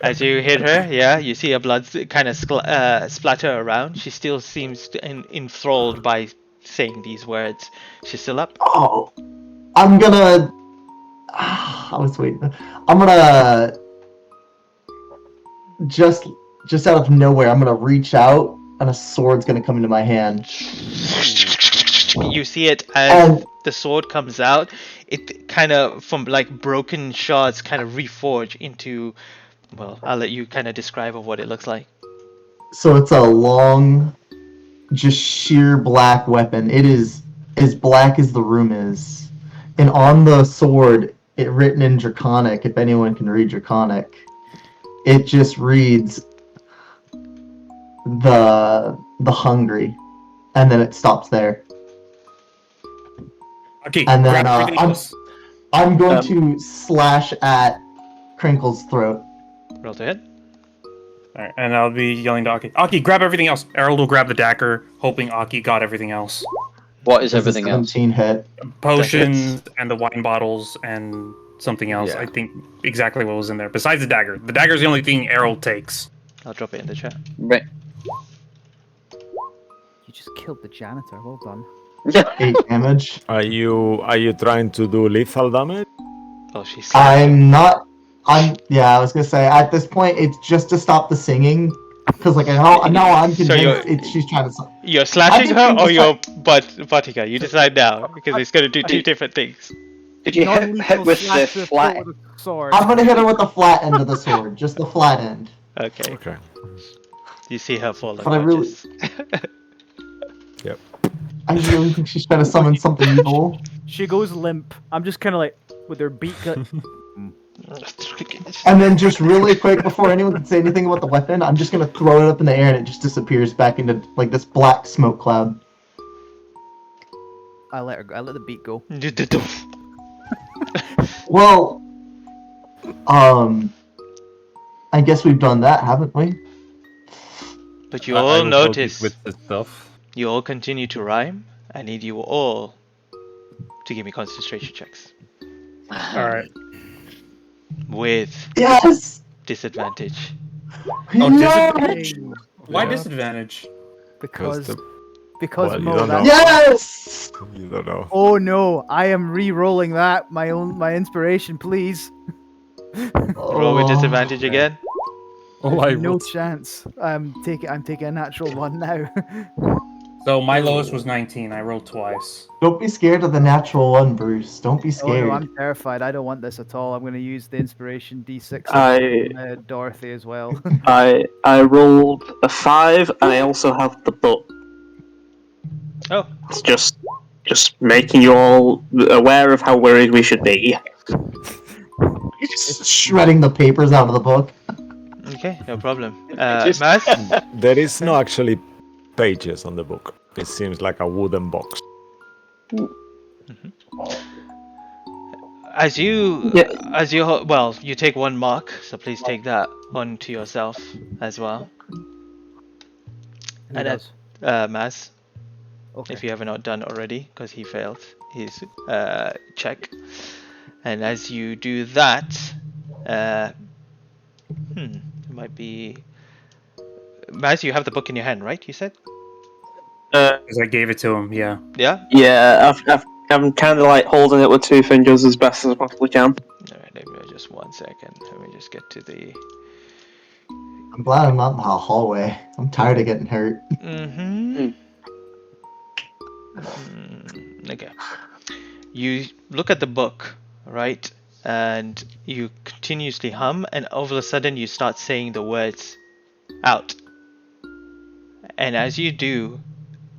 Speaker 1: As you hit her, yeah, you see her blood kind of splatter around. She still seems enthralled by saying these words. She's still up.
Speaker 3: Oh, I'm gonna. I was waiting. I'm gonna just out of nowhere. I'm gonna reach out, and a sword's gonna come into my hand.
Speaker 1: You see it as the sword comes out. It kind of, from like broken shards, kind of reforge into. Well, I'll let you kind of describe of what it looks like.
Speaker 3: So it's a long, just sheer black weapon. It is as black as the room is, and on the sword, it written in Draconic. If anyone can read Draconic, it just reads the hungry, and then it stops there.
Speaker 9: Okay,
Speaker 3: And then
Speaker 9: grab everything else.
Speaker 3: I'm going to slash at Crinkle's throat.
Speaker 1: Roll to hit.
Speaker 9: Alright, and I'll be yelling to Aki. Aki, grab everything else. Errol will grab the dagger, hoping Aki got everything else.
Speaker 12: What is
Speaker 3: Does a
Speaker 12: everything else?
Speaker 3: 17 hit?
Speaker 9: Potions and the wine bottles and something else.
Speaker 12: Yeah.
Speaker 9: I think exactly what was in there. Besides the dagger. The dagger's the only thing Errol takes.
Speaker 1: I'll drop it in the chat.
Speaker 12: Right.
Speaker 8: You just killed the janitor. Well done.
Speaker 3: 8 damage.
Speaker 11: Are you trying to do lethal damage?
Speaker 1: Oh, she's.
Speaker 3: I'm not. Yeah, I was gonna say at this point it's just to stop the singing, because like now I'm convinced she's trying to.
Speaker 1: You're slashing her, or you're butting her? You decide now, because it's going to do two different things.
Speaker 12: Did you hit with the flat?
Speaker 8: Sword.
Speaker 3: I'm gonna hit her with the flat end of the sword, just the flat end.
Speaker 1: Okay.
Speaker 11: Okay.
Speaker 1: You see her fall
Speaker 3: But I really,
Speaker 1: unconscious.
Speaker 11: Yep.
Speaker 3: I really think she's trying to summon something evil.
Speaker 8: She goes limp. I'm just kind of like with her beak.
Speaker 3: And then just really quick, before anyone can say anything about the weapon, I'm just gonna throw it up in the air and it just disappears back into like this black smoke cloud.
Speaker 8: I let the beak go.
Speaker 3: Well, I guess we've done that, haven't we?
Speaker 1: But you
Speaker 10: I
Speaker 1: all
Speaker 10: will go
Speaker 1: notice.
Speaker 10: with the stuff.
Speaker 1: You all continue to rhyme. I need you all to give me concentration checks
Speaker 9: Alright.
Speaker 1: with
Speaker 3: Yes.
Speaker 1: disadvantage.
Speaker 9: Oh,
Speaker 3: Yes!
Speaker 9: disadvantage? Why
Speaker 11: Yeah.
Speaker 9: disadvantage?
Speaker 8: Because
Speaker 11: Well, you
Speaker 8: Mo,
Speaker 11: don't
Speaker 8: that-
Speaker 11: know.
Speaker 3: Yes.
Speaker 11: You don't know.
Speaker 8: Oh no, I am re-rolling that. My inspiration, please.
Speaker 1: Roll with disadvantage again.
Speaker 10: Oh, I
Speaker 8: No
Speaker 10: would.
Speaker 8: chance. I'm taking a natural one now.
Speaker 9: So my lowest was 19. I rolled twice.
Speaker 3: Don't be scared of the natural one, Bruce. Don't be
Speaker 8: Oh
Speaker 3: scared.
Speaker 8: no, I'm terrified. I don't want this at all. I'm going to use the inspiration D6
Speaker 7: I-
Speaker 8: on Dorothy as well.
Speaker 7: I rolled a 5, and I also have the book.
Speaker 1: Oh,
Speaker 7: It's just making you all aware of how worried we should be.
Speaker 3: Just shredding the papers out of the book.
Speaker 1: okay, no problem.
Speaker 12: Just-
Speaker 1: Mas,
Speaker 11: There is no actually pages on the book. It seems like a wooden box.
Speaker 1: as you
Speaker 7: Yeah.
Speaker 1: well, you take one mark, so please take that onto yourself as well.
Speaker 8: Who
Speaker 1: And
Speaker 8: does?
Speaker 1: Mas,
Speaker 8: Okay.
Speaker 1: if you have not done already, because he failed his check. And as you do that, it might be. Mas, you have the book in your hand, right? You said.
Speaker 9: Because I gave it to him, yeah.
Speaker 1: Yeah.
Speaker 7: Yeah, I'm kind of like holding it with 2 fingers as best as I possibly can.
Speaker 1: Alright, maybe I'll just Just 1 second. Let me just get to the.
Speaker 3: I'm glad I'm not in the hallway. I'm tired of getting hurt.
Speaker 1: Okay. You look at the book, right? And you continuously hum, and all of a sudden you start saying the words out. And as you do,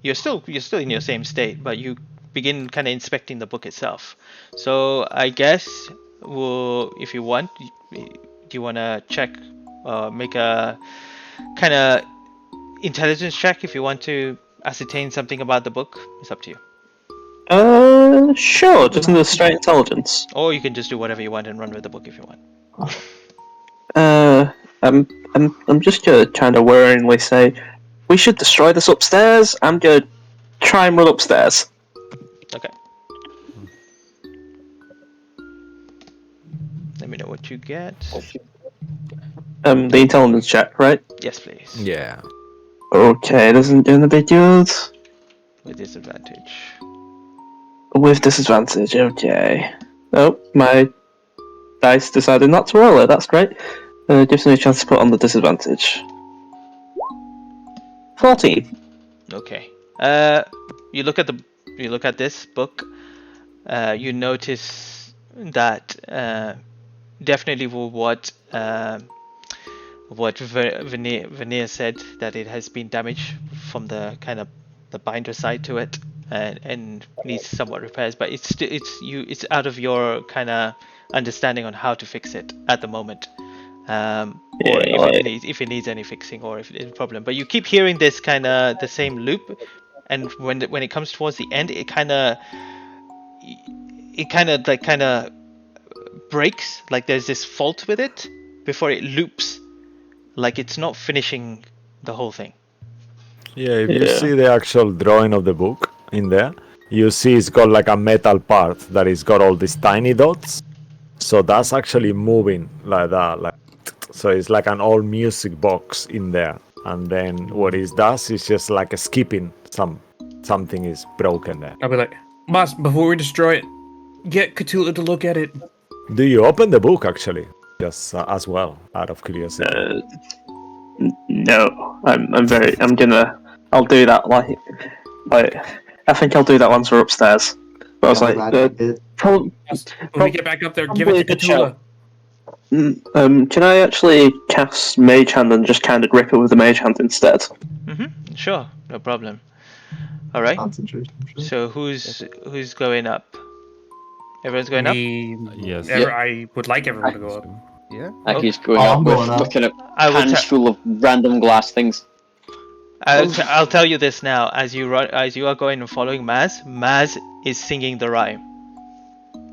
Speaker 1: you're still in your same state, but you begin kind of inspecting the book itself. So I guess, if you want, do you want to check, make a kind of intelligence check if you want to ascertain something about the book? It's up to you.
Speaker 7: Sure. Just in the straight intelligence.
Speaker 1: Or you can just do whatever you want and run with the book if you want.
Speaker 7: I'm just gonna kind of worryingly say, we should destroy this upstairs. I'm gonna try and run upstairs.
Speaker 1: Okay. Let me know what you get.
Speaker 7: The intelligence check, right?
Speaker 1: Yes, please.
Speaker 2: Yeah.
Speaker 7: Okay, this isn't gonna be good.
Speaker 1: With disadvantage.
Speaker 7: With disadvantage, okay. Oh, my dice decided not to roll it, that's great. Gives me a chance to put on the disadvantage. 14.
Speaker 1: Okay. You look at this book. You notice that definitely what Veneer said, that it has been damaged from the kind of the binder side to it, and needs somewhat repairs. But it's out of your kind of understanding on how to fix it at the moment. Or if it needs any fixing, or if it's a problem. But you keep hearing this kind of the same loop, and when it comes towards the end, it kind of breaks. Like there's this fault with it before it loops. Like it's not finishing the whole thing.
Speaker 11: Yeah, if you see the actual drawing of the book in there, you see it's got like a metal part that it's got all these tiny dots. So that's actually moving like that. So it's like an old music box in there. And then what it does is just like a skipping. Something is broken there.
Speaker 9: I'll be like, boss, before we destroy it, get Cthulhu to look at it.
Speaker 11: Do you open the book actually? Just as well, out of curiosity.
Speaker 7: No, I'll do that like I think I'll do that once we're upstairs. But I was like,
Speaker 9: When we get back up there, give it to Cthulhu.
Speaker 7: Can I actually cast Mage Hand and just kind of grip it with the Mage Hand instead?
Speaker 1: Sure, no problem. All right.
Speaker 3: Concentration.
Speaker 1: So who's going up? Everyone's going up.
Speaker 10: Yes.
Speaker 9: I would like everyone to go up.
Speaker 8: Yeah.
Speaker 12: Aki's going up
Speaker 3: I'm
Speaker 12: with
Speaker 3: going up.
Speaker 12: kind of
Speaker 1: I will
Speaker 12: hands full of random glass things.
Speaker 1: I'll tell you this now. As you are going and following Maz is singing the rhyme,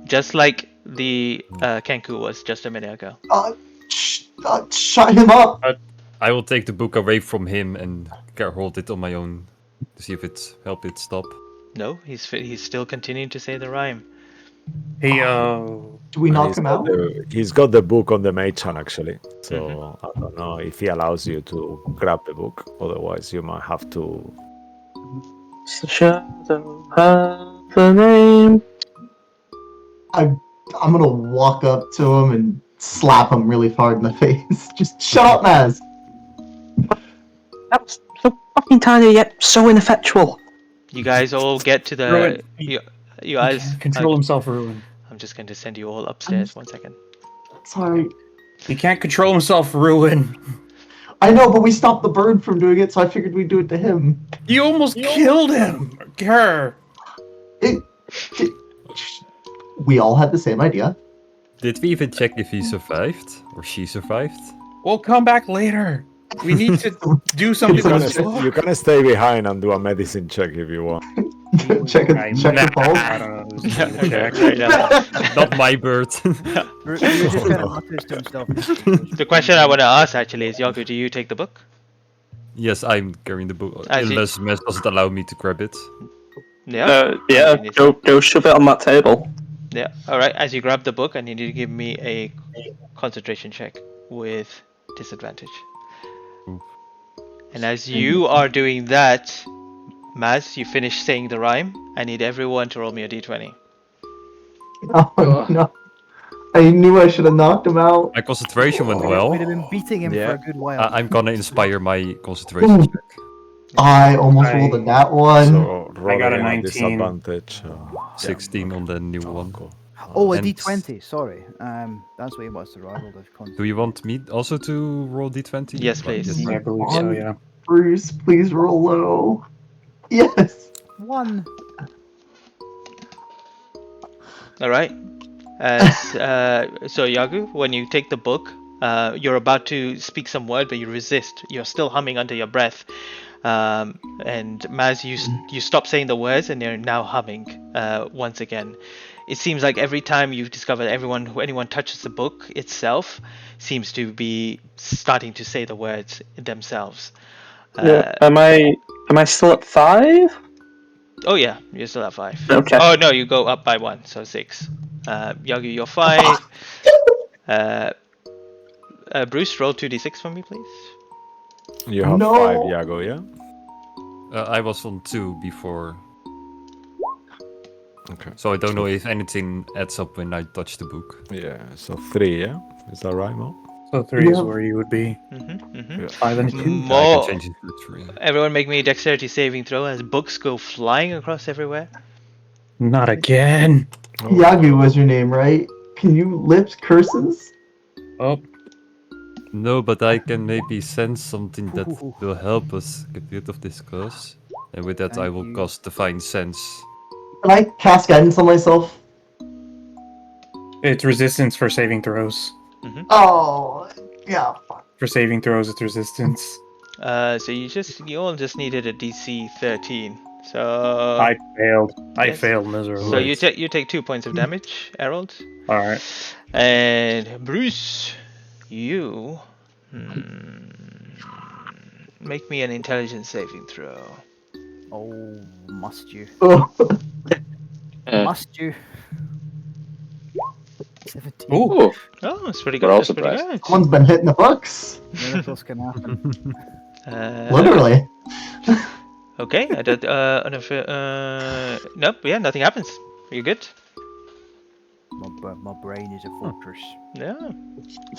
Speaker 1: just like the Kenku was just a minute ago.
Speaker 3: Shut him up!
Speaker 10: I will take the book away from him and hold it on my own to see if it help it stop.
Speaker 1: No, he's still continuing to say the rhyme.
Speaker 9: He
Speaker 3: Do we knock him out?
Speaker 11: He's got the book on the mage hand actually. So I don't know if he allows you to grab the book. Otherwise, you might have to.
Speaker 7: The shadow have a name.
Speaker 3: I'm gonna walk up to him and slap him really hard in the face. Just shut up, Maz.
Speaker 7: That was so fucking tiny yet so ineffectual.
Speaker 1: You guys all get to the. You guys
Speaker 9: control himself, Ruin.
Speaker 1: I'm just going to send you all upstairs. 1 second.
Speaker 3: Sorry.
Speaker 9: He can't control himself, Ruin.
Speaker 3: I know, but we stopped the bird from doing it, so I figured we'd do it to him.
Speaker 9: You almost killed him. Her.
Speaker 3: We all had the same idea.
Speaker 10: Did we even check if he survived or she survived?
Speaker 9: We'll come back later. We need to do something.
Speaker 11: You can stay behind and do a medicine check if you want.
Speaker 3: check the pulse.
Speaker 9: I don't know.
Speaker 10: Not my bird.
Speaker 1: The question I want to ask actually is, Yaku, do you take the book?
Speaker 10: Yes, I'm carrying the book.
Speaker 1: As you-
Speaker 10: Unless Mess doesn't allow me to grab it.
Speaker 1: Yeah.
Speaker 7: Go shove it on that table.
Speaker 1: Yeah. All right. As you grab the book, I need you to give me a concentration check with disadvantage.
Speaker 10: Oof.
Speaker 1: And as you are doing that, Maz, you finish saying the rhyme. I need everyone to roll me a d20.
Speaker 3: Oh no. I knew I should have knocked him out.
Speaker 10: My concentration went well.
Speaker 8: We'd have been beating him for
Speaker 2: Yeah.
Speaker 8: a good while.
Speaker 10: I'm gonna inspire my concentration
Speaker 3: Ooh.
Speaker 10: check.
Speaker 3: I almost rolled a nat one.
Speaker 11: So rolling
Speaker 9: got a
Speaker 11: at
Speaker 9: 19.
Speaker 11: disadvantage.
Speaker 10: 16 on the new one.
Speaker 11: Cool.
Speaker 8: Oh, a
Speaker 10: And
Speaker 8: D20. Sorry. That's what he wants to roll.
Speaker 10: Do you want me also to roll d20?
Speaker 1: Yes, please.
Speaker 9: I believe so, yeah.
Speaker 3: Bruce, please roll low. Yes.
Speaker 8: 1.
Speaker 1: All right. As so, Yagu, when you take the book, you're about to speak some word, but you resist. You're still humming under your breath. And Maz, you stop saying the words, and you're now humming once again. It seems like every time you discover that anyone touches the book itself, seems to be starting to say the words themselves.
Speaker 7: Am I still at 5?
Speaker 1: Oh yeah, you're still at 5.
Speaker 7: Okay.
Speaker 1: Oh no, you go up by 1, so 6. Yagu, you're 5. Bruce, roll 2d6 for me, please.
Speaker 11: You have
Speaker 3: No.
Speaker 11: 5, Yago, yeah?
Speaker 10: I was on 2 before,
Speaker 11: Okay.
Speaker 10: so I don't know if anything adds up when I touch the book.
Speaker 11: Yeah, so 3, yeah? Is that right, Mo?
Speaker 9: So 3 is
Speaker 3: Yeah.
Speaker 9: where you would be.
Speaker 11: Yeah.
Speaker 9: 5 and 2.
Speaker 10: I can
Speaker 1: More.
Speaker 10: change it to 3.
Speaker 1: Everyone, make me a dexterity saving throw as books go flying across everywhere.
Speaker 9: Not again.
Speaker 3: Yagu was your name, right? Can you lips curses?
Speaker 9: Oh,
Speaker 10: No, but I can maybe sense something that will help us get rid of this curse. And with that, I
Speaker 8: Thank
Speaker 10: will
Speaker 8: you.
Speaker 10: cast Divine Sense.
Speaker 3: Can I cast guidance on myself?
Speaker 9: it's resistance for saving throws.
Speaker 3: Oh, yeah. Fuck.
Speaker 9: For saving throws, it's resistance.
Speaker 1: So you all just needed a DC 13. So
Speaker 9: I failed. I
Speaker 1: yes.
Speaker 9: failed miserably.
Speaker 1: So you take 2 points of damage, Harold.
Speaker 9: All right.
Speaker 1: And Bruce, you make me an intelligence saving throw.
Speaker 8: Oh, must you?
Speaker 3: Oh.
Speaker 8: Must you? 17.
Speaker 12: Ooh,
Speaker 1: Oh, that's pretty
Speaker 12: We're
Speaker 1: good.
Speaker 12: all
Speaker 1: That's pretty
Speaker 12: surprised.
Speaker 1: good.
Speaker 3: Someone's been hitting the books.
Speaker 8: Miracles can happen.
Speaker 3: Literally.
Speaker 1: Okay. Nope. Yeah, nothing happens. You're good.
Speaker 8: My brain is a fortress.
Speaker 1: Yeah.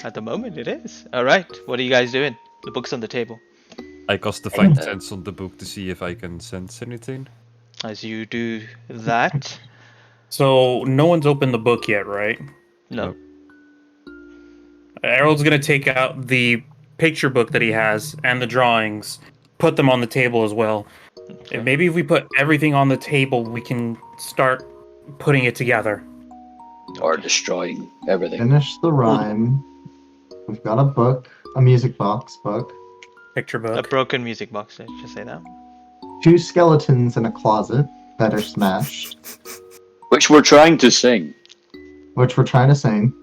Speaker 1: At the moment, it is. All right. What are you guys doing? The book's on the table.
Speaker 10: I cast Divine Sense on the book to see if I can sense anything.
Speaker 1: As you do that,
Speaker 9: So no one's opened the book yet, right?
Speaker 1: no.
Speaker 9: Harold's gonna take out the picture book that he has and the drawings, put them on the table as well. And maybe if we put everything on the table, we can start putting it together.
Speaker 12: or destroying everything.
Speaker 3: Finish the rhyme. We've got a book, a music box book,
Speaker 9: Picture
Speaker 1: A
Speaker 9: book.
Speaker 1: broken music box. Let's just say that.
Speaker 3: 2 skeletons in a closet that are smashed,
Speaker 12: Which we're trying to sing.
Speaker 3: which we're trying to sing.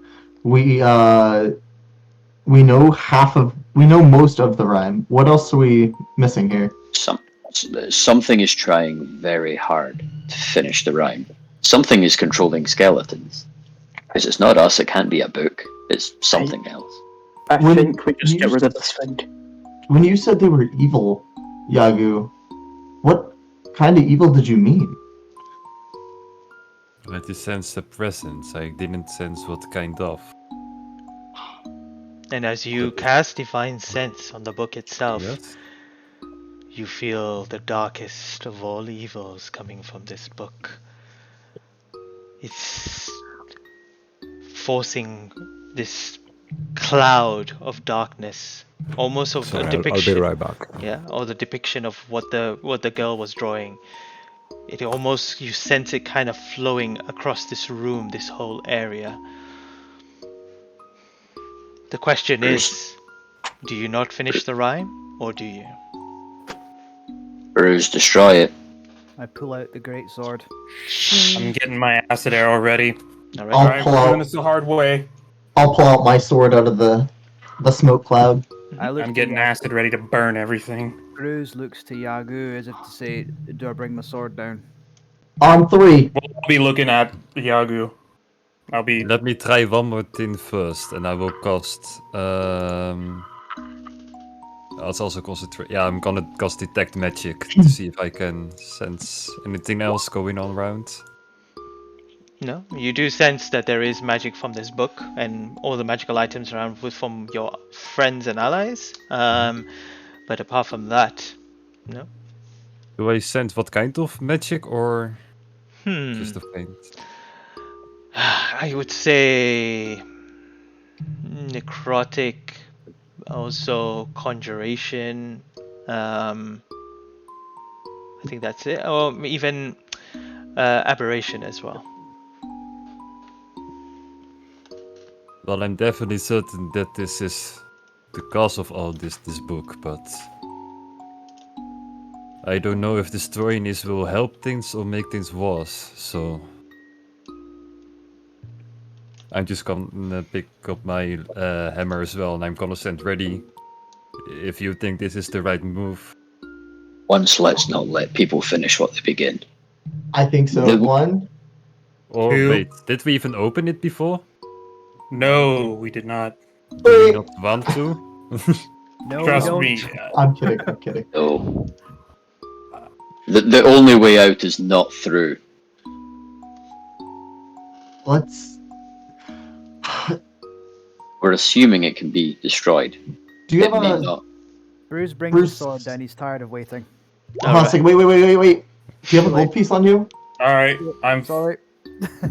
Speaker 3: We know most of the rhyme. What else are we missing here?
Speaker 12: Something is trying very hard to finish the rhyme. Something is controlling skeletons. Because it's not us, it can't be a book. It's something else.
Speaker 7: I
Speaker 3: When
Speaker 7: think we just
Speaker 3: you
Speaker 7: get rid of this thing.
Speaker 3: When you said they were evil, Yagu, what kind of evil did you mean?
Speaker 10: I just sense a presence. I didn't sense what kind of.
Speaker 1: And as you cast Divine Sense on the book itself,
Speaker 10: Yes?
Speaker 1: you feel the darkest of all evils coming from this book. It's forcing this cloud of darkness, almost of
Speaker 11: Sorry,
Speaker 1: a
Speaker 11: I'll
Speaker 1: depiction.
Speaker 11: be right back.
Speaker 1: Yeah, or the depiction of what the girl was drawing. It almost, you sense it kind of flowing across this room, this whole area. The question is, do you not finish the rhyme, or do you?
Speaker 12: Bruce, destroy it.
Speaker 8: I pull out the great sword.
Speaker 9: I'm getting my acid arrow ready.
Speaker 1: All
Speaker 3: I'll
Speaker 1: right.
Speaker 9: Alright,
Speaker 3: pull
Speaker 9: we're doing
Speaker 3: out.
Speaker 9: this the hard way.
Speaker 3: I'll pull out my sword out of the smoke cloud.
Speaker 8: I look
Speaker 9: I'm
Speaker 8: to
Speaker 9: getting
Speaker 8: Yagu.
Speaker 9: acid ready to burn everything.
Speaker 8: Bruce looks to Yagu as if to say, "Do I bring my sword down?"
Speaker 3: On 3.
Speaker 9: We'll be looking at Yagu. I'll be.
Speaker 10: Let me try one more thing first, and I will cast. I'll also concentrate. Yeah, I'm gonna cast Detect Magic to see if I can sense anything else going on around.
Speaker 1: No, you do sense that there is magic from this book, and all the magical items around was from your friends and allies. But apart from that, no.
Speaker 10: Do I sense what kind of magic or
Speaker 1: Hmm.
Speaker 10: just a faint?
Speaker 1: I would say necrotic, also conjuration. I think that's it. Or even aberration as well.
Speaker 10: Well, I'm definitely certain that this is the cause of all this book, but I don't know if destroying this will help things or make things worse, so I'm just gonna pick up my hammer as well, and I'm gonna stand ready if you think this is the right move.
Speaker 12: Once, let's not let people finish what they begin.
Speaker 3: I think so.
Speaker 12: The-
Speaker 3: One.
Speaker 10: Or
Speaker 9: Two.
Speaker 10: wait, did we even open it before?
Speaker 9: No, we did not.
Speaker 10: Do we not want to?
Speaker 8: No,
Speaker 9: Trust
Speaker 8: we
Speaker 9: me.
Speaker 8: don't.
Speaker 3: I'm kidding. I'm kidding.
Speaker 12: No. The only way out is not through.
Speaker 3: Let's.
Speaker 12: We're assuming it can be destroyed.
Speaker 3: Do you
Speaker 12: It
Speaker 3: have
Speaker 12: may
Speaker 3: a?
Speaker 12: not.
Speaker 8: Bruce brings
Speaker 3: Bruce-
Speaker 8: his sword down. He's tired of waiting.
Speaker 3: Hold on a second. Wait. Do you have a
Speaker 8: Too late.
Speaker 3: gold piece on you?
Speaker 9: All right, I'm
Speaker 8: Sorry.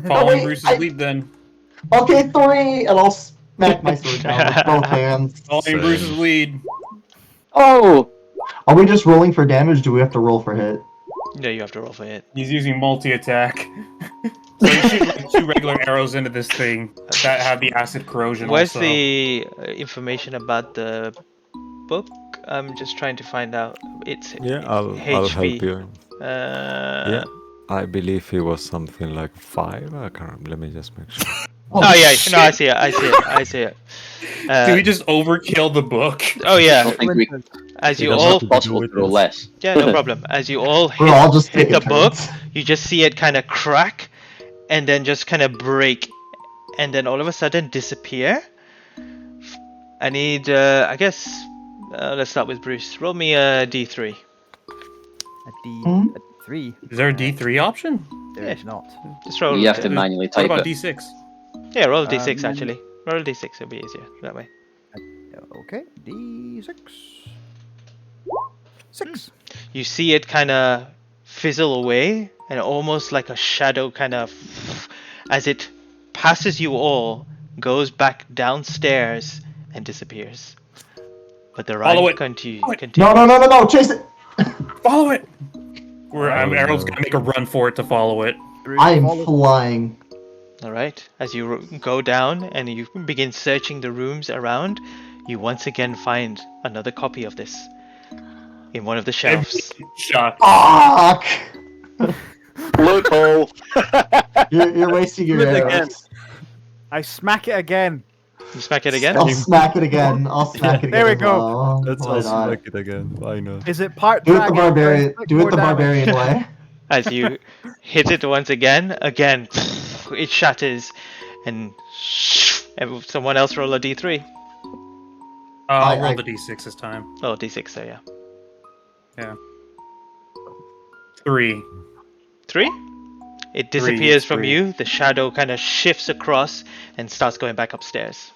Speaker 9: following
Speaker 3: wait,
Speaker 9: Bruce's lead then.
Speaker 3: Okay, 3, and I'll smack my sword down with both hands.
Speaker 9: Following
Speaker 10: Same.
Speaker 9: Bruce's lead.
Speaker 12: Oh!
Speaker 3: Are we just rolling for damage? Do we have to roll for hit?
Speaker 1: No, you have to roll for it.
Speaker 9: He's using multi-attack. So you shoot like 2 regular arrows into this thing that have the acid corrosion
Speaker 1: Where's
Speaker 9: also.
Speaker 1: the information about the book? I'm just trying to find out. It's
Speaker 11: Yeah, I'll
Speaker 1: HP.
Speaker 11: help you.
Speaker 1: Yeah.
Speaker 11: I believe it was something like 5. I can't remember. Let me just make sure.
Speaker 1: Oh yeah, no, I see it. I see it.
Speaker 9: Do we just overkill the book?
Speaker 1: Oh
Speaker 12: I
Speaker 1: yeah.
Speaker 12: don't think we.
Speaker 1: As you
Speaker 10: It does
Speaker 1: all,
Speaker 10: not
Speaker 12: It's possible
Speaker 10: do
Speaker 12: to roll
Speaker 10: it.
Speaker 12: less.
Speaker 1: yeah, no problem. As you all
Speaker 3: We're all just
Speaker 1: hit the
Speaker 3: taking
Speaker 1: book,
Speaker 3: turns.
Speaker 1: you just see it kind of crack, and then just kind of break, and then all of a sudden disappear. I need, I guess, let's start with Bruce. Roll me a d3.
Speaker 8: A D
Speaker 3: Hmm?
Speaker 8: a 3.
Speaker 9: Is there a D3 option?
Speaker 8: There is not.
Speaker 1: Just roll.
Speaker 12: You have to
Speaker 9: What
Speaker 12: manually
Speaker 9: What
Speaker 12: type
Speaker 9: about
Speaker 12: it.
Speaker 9: D6?
Speaker 1: Yeah, roll a d6
Speaker 8: Man-
Speaker 1: actually. Roll a d6. It'll be easier that way.
Speaker 8: Okay, D6. 6.
Speaker 1: You see it kind of fizzle away, and almost like a shadow kind of, as it passes you all, goes back downstairs and disappears. But the
Speaker 9: Follow
Speaker 1: ride
Speaker 9: it.
Speaker 1: continues.
Speaker 9: Follow it.
Speaker 3: No! Chase it!
Speaker 9: Follow it! Arrow's
Speaker 10: no.
Speaker 9: gonna make a run for it to follow it.
Speaker 8: Bruce
Speaker 3: I am
Speaker 8: follows-
Speaker 3: flying.
Speaker 1: All right. As you go down and you begin searching the rooms around, you once again find another copy of this in one of the shelves.
Speaker 9: Shot.
Speaker 3: Fuck!
Speaker 12: Loophole!
Speaker 3: You're wasting your
Speaker 8: Do it again.
Speaker 3: arrows.
Speaker 8: I smack it again.
Speaker 1: You smack it again.
Speaker 3: I'll smack it again.
Speaker 8: There we
Speaker 3: as
Speaker 8: go.
Speaker 3: well.
Speaker 10: Let's
Speaker 3: Why
Speaker 10: also
Speaker 3: not?
Speaker 10: make it again. Why not?
Speaker 8: Is it part
Speaker 3: Do it the
Speaker 8: dragon?
Speaker 3: barbarian.
Speaker 8: Click
Speaker 3: Do it
Speaker 8: more
Speaker 3: the
Speaker 8: damage.
Speaker 3: barbarian way.
Speaker 1: As you hit it once again, it shatters, and someone else roll a d3.
Speaker 9: I'll roll
Speaker 3: I-
Speaker 9: the D6 this time.
Speaker 1: Oh, d6. So yeah.
Speaker 9: 3.
Speaker 1: 3. It disappears
Speaker 9: It's
Speaker 1: from
Speaker 9: 3.
Speaker 1: you. The shadow kind of shifts across and starts going back upstairs.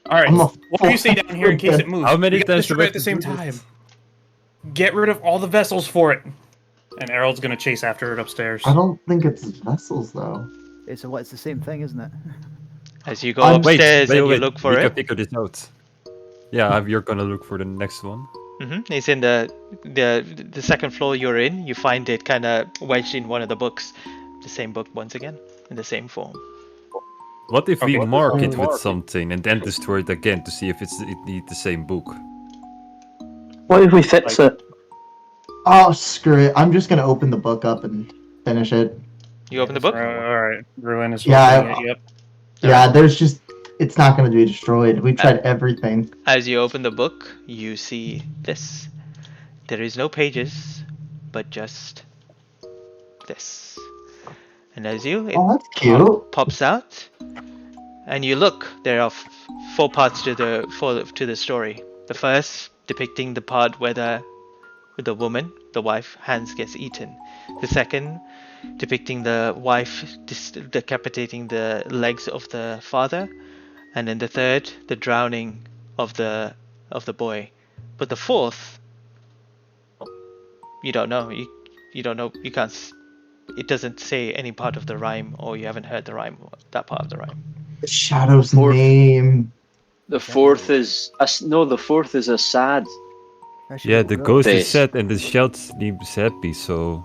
Speaker 9: Alright,
Speaker 3: I'm a
Speaker 9: what do you say down here in case it moves?
Speaker 10: How many
Speaker 9: We gotta
Speaker 10: times do
Speaker 9: destroy
Speaker 10: we
Speaker 9: it at the
Speaker 10: have
Speaker 9: same
Speaker 10: to do
Speaker 9: time.
Speaker 10: this?
Speaker 9: Get rid of all the vessels for it. And Errol's gonna chase after it upstairs.
Speaker 3: I don't think it's vessels though.
Speaker 8: It's the same thing, isn't it?
Speaker 1: As you go
Speaker 3: I'm-
Speaker 1: upstairs and you
Speaker 10: wait,
Speaker 1: look for
Speaker 10: we
Speaker 1: it.
Speaker 10: can figure this out. Yeah, you're gonna look for the next one.
Speaker 1: It's in the second floor you're in. You find it kind of wedged in one of the books, the same book once again, in the same form.
Speaker 10: What if we
Speaker 9: Okay.
Speaker 10: mark it with something and then destroy it again to see if it needs the same book?
Speaker 7: What if we fix it?
Speaker 3: Oh, screw it. I'm just gonna open the book up and finish it.
Speaker 1: You open the book.
Speaker 9: Alright, Ruin is
Speaker 3: Yeah,
Speaker 9: opening it, yep.
Speaker 3: Yeah, there's just. It's not gonna be destroyed. We tried everything.
Speaker 1: As you open the book, you see this. There is no pages, but just this. And as it
Speaker 3: Oh, that's cute.
Speaker 1: pops out, and you look, there are 4 parts to the story. The first depicting the part where with the woman, the wife, Hans gets eaten. The second, depicting the wife decapitating the legs of the father, and then the third, the drowning of the boy. But the fourth, you don't know. You don't know. You can't. It doesn't say any part of the rhyme, or you haven't heard the rhyme. That part of the rhyme.
Speaker 3: The Shadow's
Speaker 12: Fourth.
Speaker 3: name.
Speaker 12: The fourth is the fourth is a sad.
Speaker 10: Yeah, the ghost is
Speaker 12: Face.
Speaker 10: sad and the shell seems happy, so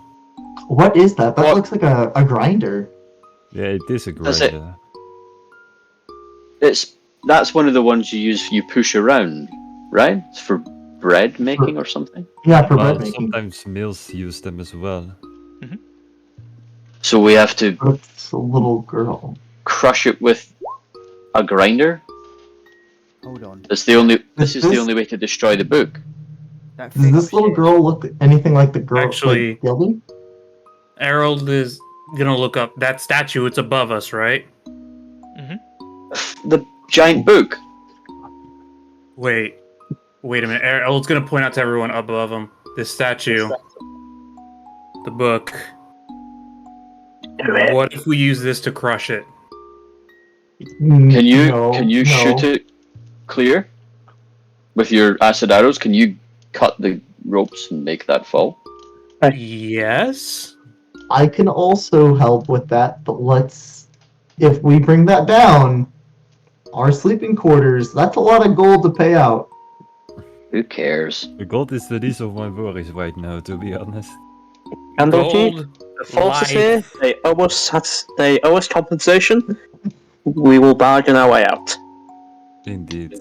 Speaker 3: What is that? That
Speaker 12: What?
Speaker 3: looks like a grinder.
Speaker 10: yeah, it is a
Speaker 12: Does it-
Speaker 10: grinder.
Speaker 12: That's one of the ones you push around, right? It's for bread making or something.
Speaker 3: Yeah, for
Speaker 10: Well,
Speaker 3: bread making.
Speaker 10: sometimes mills use them as well.
Speaker 12: So we have to
Speaker 3: But it's a little girl.
Speaker 12: crush it with a grinder.
Speaker 8: Hold on.
Speaker 12: This is the
Speaker 3: This-
Speaker 12: only way to destroy the book.
Speaker 8: That
Speaker 3: Does
Speaker 8: thing
Speaker 3: this little
Speaker 8: upstairs-
Speaker 3: girl look anything like the girl?
Speaker 9: Actually-
Speaker 3: like Gilby?
Speaker 9: Harold is gonna look up that statue. It's above us, right?
Speaker 12: The giant book.
Speaker 9: Wait a minute. Harold's gonna point out to everyone above him. This statue, the book. What if we use this to crush it?
Speaker 12: Can you
Speaker 3: No.
Speaker 12: shoot it clear with your acid arrows? Can you cut the ropes and make that fall?
Speaker 9: Yes.
Speaker 3: I can also help with that, but if we bring that down, our sleeping quarters, that's a lot of gold to pay out.
Speaker 12: Who cares?
Speaker 10: The gold is the least of my worries right now, to be honest.
Speaker 7: And okay,
Speaker 9: Gold,
Speaker 7: the forces
Speaker 9: life.
Speaker 7: here, they owe us compensation. We will bargain our way out.
Speaker 10: Indeed.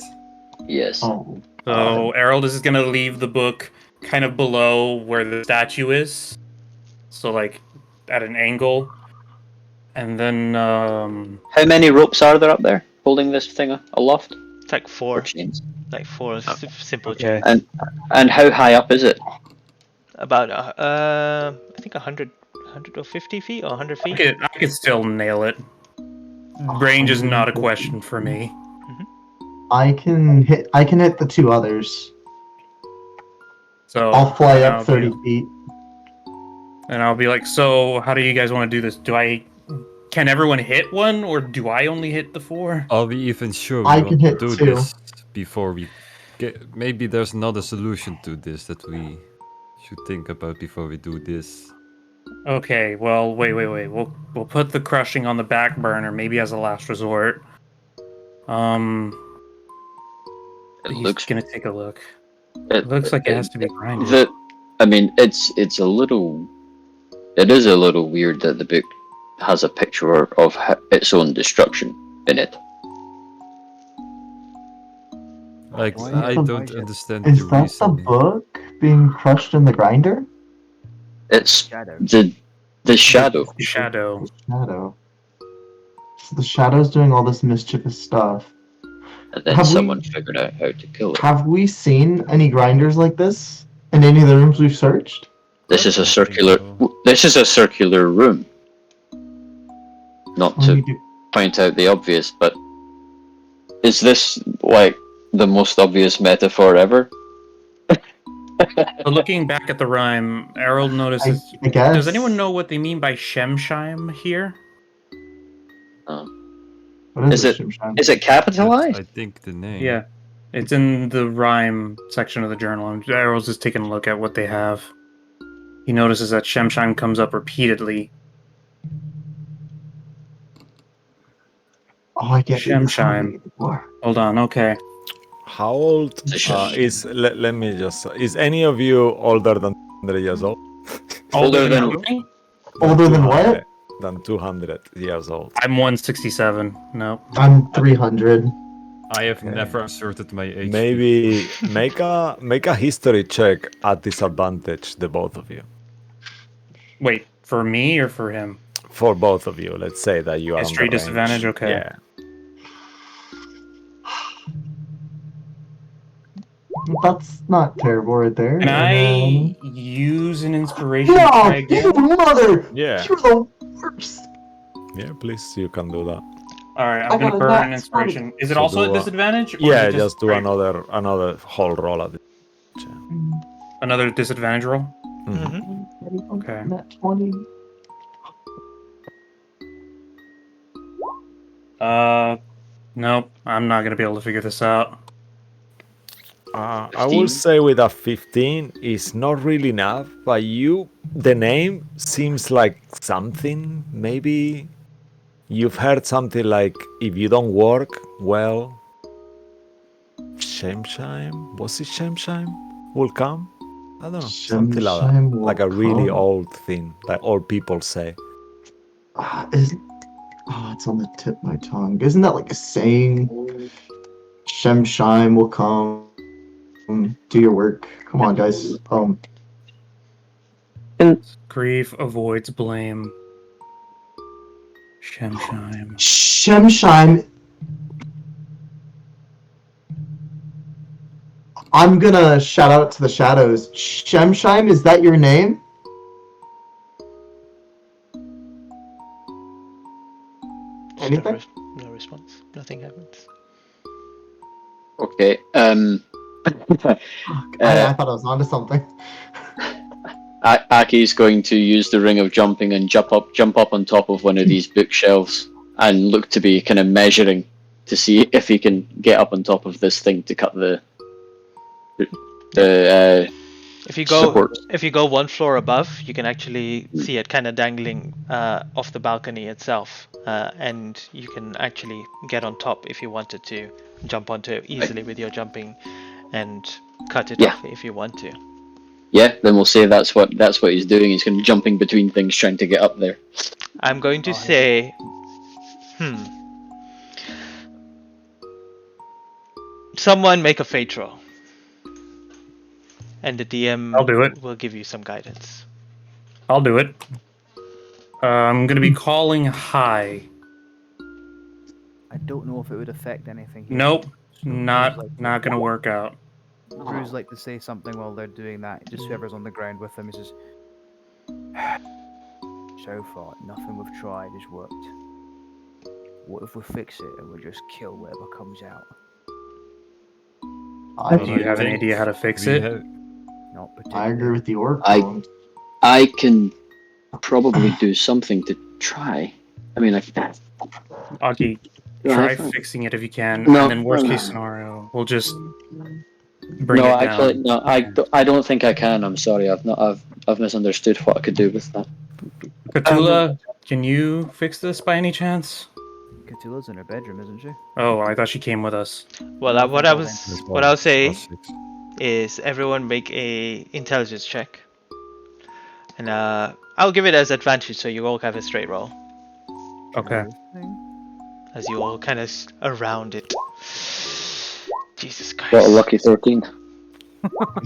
Speaker 12: Yes.
Speaker 3: Oh,
Speaker 9: So Harold is gonna leave the book kind of below where the statue is, so like at an angle, and then
Speaker 12: How many ropes are there up there holding this thing aloft?
Speaker 1: It's like
Speaker 12: Or
Speaker 1: four,
Speaker 12: chains?
Speaker 1: simple
Speaker 9: Okay.
Speaker 1: chains.
Speaker 12: And how high up is it?
Speaker 1: About I think 150 feet or 100 feet.
Speaker 9: I could still nail it. Range is not a question for me.
Speaker 3: I can hit the two others.
Speaker 9: So
Speaker 3: I'll fly
Speaker 9: and
Speaker 3: up
Speaker 9: I'll
Speaker 3: 30
Speaker 9: be,
Speaker 3: feet.
Speaker 9: and I'll be like, so how do you guys want to do this? Can everyone hit one, or do I only hit the four?
Speaker 10: Are we even sure we
Speaker 3: I
Speaker 10: want
Speaker 3: can
Speaker 10: to
Speaker 3: hit
Speaker 10: do
Speaker 3: two.
Speaker 10: this before we get? Maybe there's another solution to this that we should think about before we do this.
Speaker 9: Okay, well, wait. We'll put the crushing on the back burner, maybe as a last resort.
Speaker 12: It
Speaker 9: He's
Speaker 12: looks.
Speaker 9: gonna take a look. It looks like it has to be grinded.
Speaker 12: It's a little. It is a little weird that the book has a picture of its own destruction in it.
Speaker 10: Like,
Speaker 8: Why
Speaker 10: I
Speaker 8: is-
Speaker 10: don't understand
Speaker 3: Is
Speaker 10: the
Speaker 3: that the
Speaker 10: reasoning.
Speaker 3: book being crushed in the grinder?
Speaker 12: It's
Speaker 8: Shadow.
Speaker 12: the shadow.
Speaker 9: Shadow.
Speaker 3: Shadow. So the Shadow's doing all this mischievous stuff.
Speaker 12: And then
Speaker 3: Have we-
Speaker 12: someone figured out how to kill it.
Speaker 3: Have we seen any grinders like this in any of the rooms we've searched?
Speaker 12: This is a
Speaker 10: I don't think
Speaker 12: circular.
Speaker 10: so.
Speaker 12: This is a circular room. Not
Speaker 3: When
Speaker 12: to
Speaker 3: we do-
Speaker 12: point out the obvious, but is this like the most obvious metaphor ever?
Speaker 9: So looking back at the rhyme, Harold notices.
Speaker 3: I guess.
Speaker 9: Does anyone know what they mean by Shemshime here?
Speaker 3: What
Speaker 12: Is it-
Speaker 3: Shemshime?
Speaker 12: Is it
Speaker 10: That's,
Speaker 12: capitalized?
Speaker 10: I think the name.
Speaker 9: Yeah, it's in the rhyme section of the journal. And Harold's just taking a look at what they have. He notices that Shemshime comes up repeatedly.
Speaker 3: Oh, I get it.
Speaker 9: Shemshime. Hold on, okay.
Speaker 11: How old is? Let me just. Is any of you older than 100 years old?
Speaker 12: Older than-
Speaker 9: me?
Speaker 3: Older than what?
Speaker 11: 200 Than 200 years old.
Speaker 9: I'm 167. No.
Speaker 3: I'm 300.
Speaker 10: I have never asserted my age.
Speaker 11: Maybe make a history check at disadvantage, the both of you.
Speaker 9: Wait, for me or for him?
Speaker 11: For both of you, let's say that you are
Speaker 9: History
Speaker 11: on the
Speaker 9: disadvantage,
Speaker 11: range.
Speaker 9: okay.
Speaker 11: Yeah.
Speaker 3: That's not terrible right there.
Speaker 9: Can I
Speaker 3: And
Speaker 9: use an inspiration
Speaker 3: then-
Speaker 9: to try
Speaker 3: No,
Speaker 9: again?
Speaker 3: you mother!
Speaker 11: Yeah.
Speaker 3: You're the worst.
Speaker 11: Yeah, please, you can do that.
Speaker 9: Alright,
Speaker 3: I
Speaker 9: I'm gonna
Speaker 3: got a
Speaker 9: burn an
Speaker 3: nat
Speaker 9: inspiration. Is it
Speaker 11: So
Speaker 9: also
Speaker 11: do
Speaker 9: a
Speaker 11: a-
Speaker 9: disadvantage? or is
Speaker 11: Yeah,
Speaker 9: it
Speaker 11: just do
Speaker 9: straight?
Speaker 11: another whole roll at it.
Speaker 9: Another disadvantage roll.
Speaker 1: Mm-hmm.
Speaker 9: Okay.
Speaker 3: Net 20.
Speaker 9: Nope. I'm not gonna be able to figure this out.
Speaker 2: I will
Speaker 12: 15.
Speaker 2: say with a 15 is not really enough, but the name seems like something. Maybe you've heard something like, if you don't work, well, Shemshime? Was it Shemshime? Will come? I don't know. Something like that.
Speaker 3: Shemshime will
Speaker 2: Like a really
Speaker 3: come.
Speaker 2: old thing, like old people say.
Speaker 3: It's on the tip of my tongue. Isn't that like a saying? Shemshime will come. Do your work. Come on, guys.
Speaker 9: Grief avoids blame. Shemshime.
Speaker 3: Shemshime. I'm gonna shout out to the shadows. Shemshime, is that your name? Anything?
Speaker 1: No response. Nothing happens.
Speaker 12: Okay.
Speaker 3: I thought I was onto something.
Speaker 12: Aki's going to use the ring of jumping and jump up on top of one of these bookshelves and look to be kind of measuring to see if he can get up on top of this thing to cut the supports.
Speaker 1: If you go one floor above, you can actually see it kind of dangling off the balcony itself, and you can actually get on top if you wanted to jump onto it easily with your jumping, and cut it off if you want to.
Speaker 12: Yeah, then we'll say that's what he's doing. He's kind of jumping between things, trying to get up there.
Speaker 1: I'm going to say, someone make a fate roll, and the DM
Speaker 9: I'll do it.
Speaker 1: will give you some guidance.
Speaker 9: I'll do it. I'm gonna be calling high.
Speaker 8: I don't know if it would affect anything here.
Speaker 9: Nope, not gonna work out.
Speaker 8: Brews like to say something while they're doing that. Just whoever's on the ground with them, he says, "So far, nothing we've tried has worked. What if we fix it and we just kill whatever comes out?"
Speaker 9: Do you have an idea how to fix it?
Speaker 8: Not
Speaker 3: I agree with the orc.
Speaker 12: I can probably do something to try. I mean,
Speaker 9: Aki,
Speaker 12: Yeah,
Speaker 9: try
Speaker 12: I think-
Speaker 9: fixing it if you can,
Speaker 12: No,
Speaker 9: and then worst
Speaker 12: no.
Speaker 9: case scenario, we'll just bring
Speaker 12: no,
Speaker 9: it down.
Speaker 12: actually, no. I don't think I can. I'm sorry. I've misunderstood what I could do with that.
Speaker 9: Cthulhu, can you fix this by any chance?
Speaker 8: Cthulhu's in her bedroom, isn't she?
Speaker 9: Oh, I thought she came with us.
Speaker 1: Well, what I'll say is everyone make a intelligence check, and I'll give it as advantage so you all have a straight roll.
Speaker 9: Okay.
Speaker 1: As you all kind of around it. Jesus Christ.
Speaker 12: Got a lucky 13.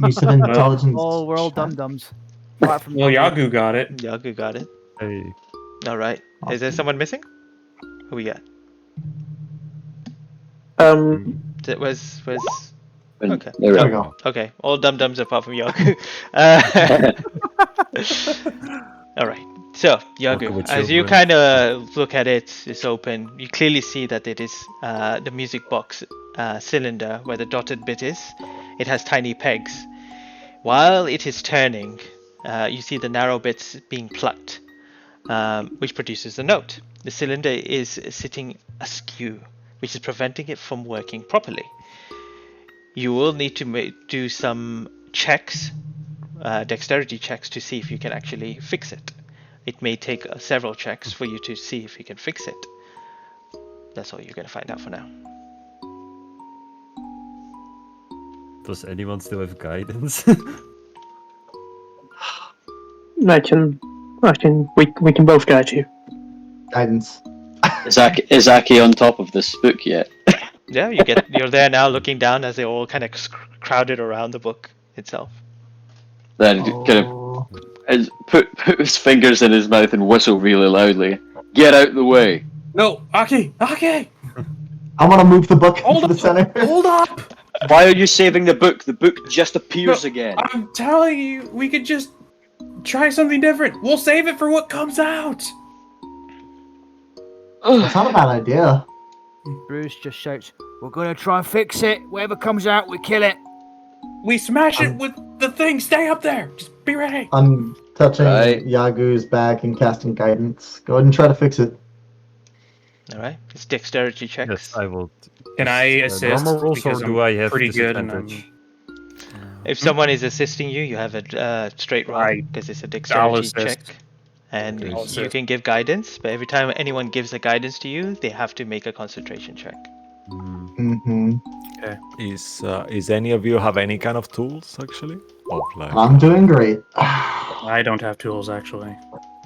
Speaker 3: You said intelligence.
Speaker 8: Oh, we're all dum-dums. Apart from
Speaker 9: Well, Yagu got it.
Speaker 1: Yagu got it.
Speaker 10: Hey.
Speaker 1: Alright. Is there someone missing? Who we got? That was okay.
Speaker 12: There we
Speaker 3: There we
Speaker 12: go.
Speaker 3: go.
Speaker 1: Okay, all dum-dums apart from Yagu. Alright, so
Speaker 10: Working
Speaker 1: Yagu,
Speaker 10: with
Speaker 1: as you
Speaker 10: children.
Speaker 1: kind of look at it, it's open. You clearly see that it is the music box cylinder where the dotted bit is. It has tiny pegs. While it is turning, you see the narrow bits being plucked, which produces a note. The cylinder is sitting askew, which is preventing it from working properly. You will need to do some checks, dexterity checks, to see if you can actually fix it. It may take several checks for you to see if you can fix it. That's all you're going to find out for now.
Speaker 10: Does anyone still have guidance?
Speaker 7: We can both guide you.
Speaker 3: Guidance.
Speaker 12: Is Aki on top of this book yet?
Speaker 1: Yeah, you're there now, looking down as they all kind of crowded around the book itself.
Speaker 12: Then kind of put his fingers in his mouth and whistle really loudly. Get out the way.
Speaker 9: No, Aki!
Speaker 3: I want to move the book to the center.
Speaker 9: Hold up!
Speaker 12: Why are you saving the book? The book just appears again.
Speaker 9: I'm telling you, we could just try something different. We'll save it for what comes out.
Speaker 3: That's not a bad idea.
Speaker 8: Bruce just shouts, "We're gonna try and fix it. Whatever comes out, we kill it."
Speaker 9: We smash it with the thing. Stay up there. Just be ready.
Speaker 3: I'm touching
Speaker 12: Right.
Speaker 3: Yagu's back and casting guidance. Go ahead and try to fix it.
Speaker 1: All right. It's dexterity checks.
Speaker 10: Yes, I will.
Speaker 9: Can I assist?
Speaker 10: Normal rolls, or
Speaker 9: Because
Speaker 10: do
Speaker 9: I'm
Speaker 10: I have
Speaker 9: pretty good and
Speaker 10: disadvantage?
Speaker 1: If someone is assisting you, you have a straight roll
Speaker 9: I-
Speaker 1: because it's a
Speaker 9: I'll
Speaker 1: dexterity
Speaker 9: assist.
Speaker 1: check. And
Speaker 10: Okay.
Speaker 9: I'll
Speaker 1: you
Speaker 9: assist.
Speaker 1: can give guidance, but every time anyone gives a guidance to you, they have to make a concentration check.
Speaker 3: Mm-hmm.
Speaker 2: Is any of you have any kind of tools actually? Of like,
Speaker 3: I'm doing great.
Speaker 9: I don't have tools actually.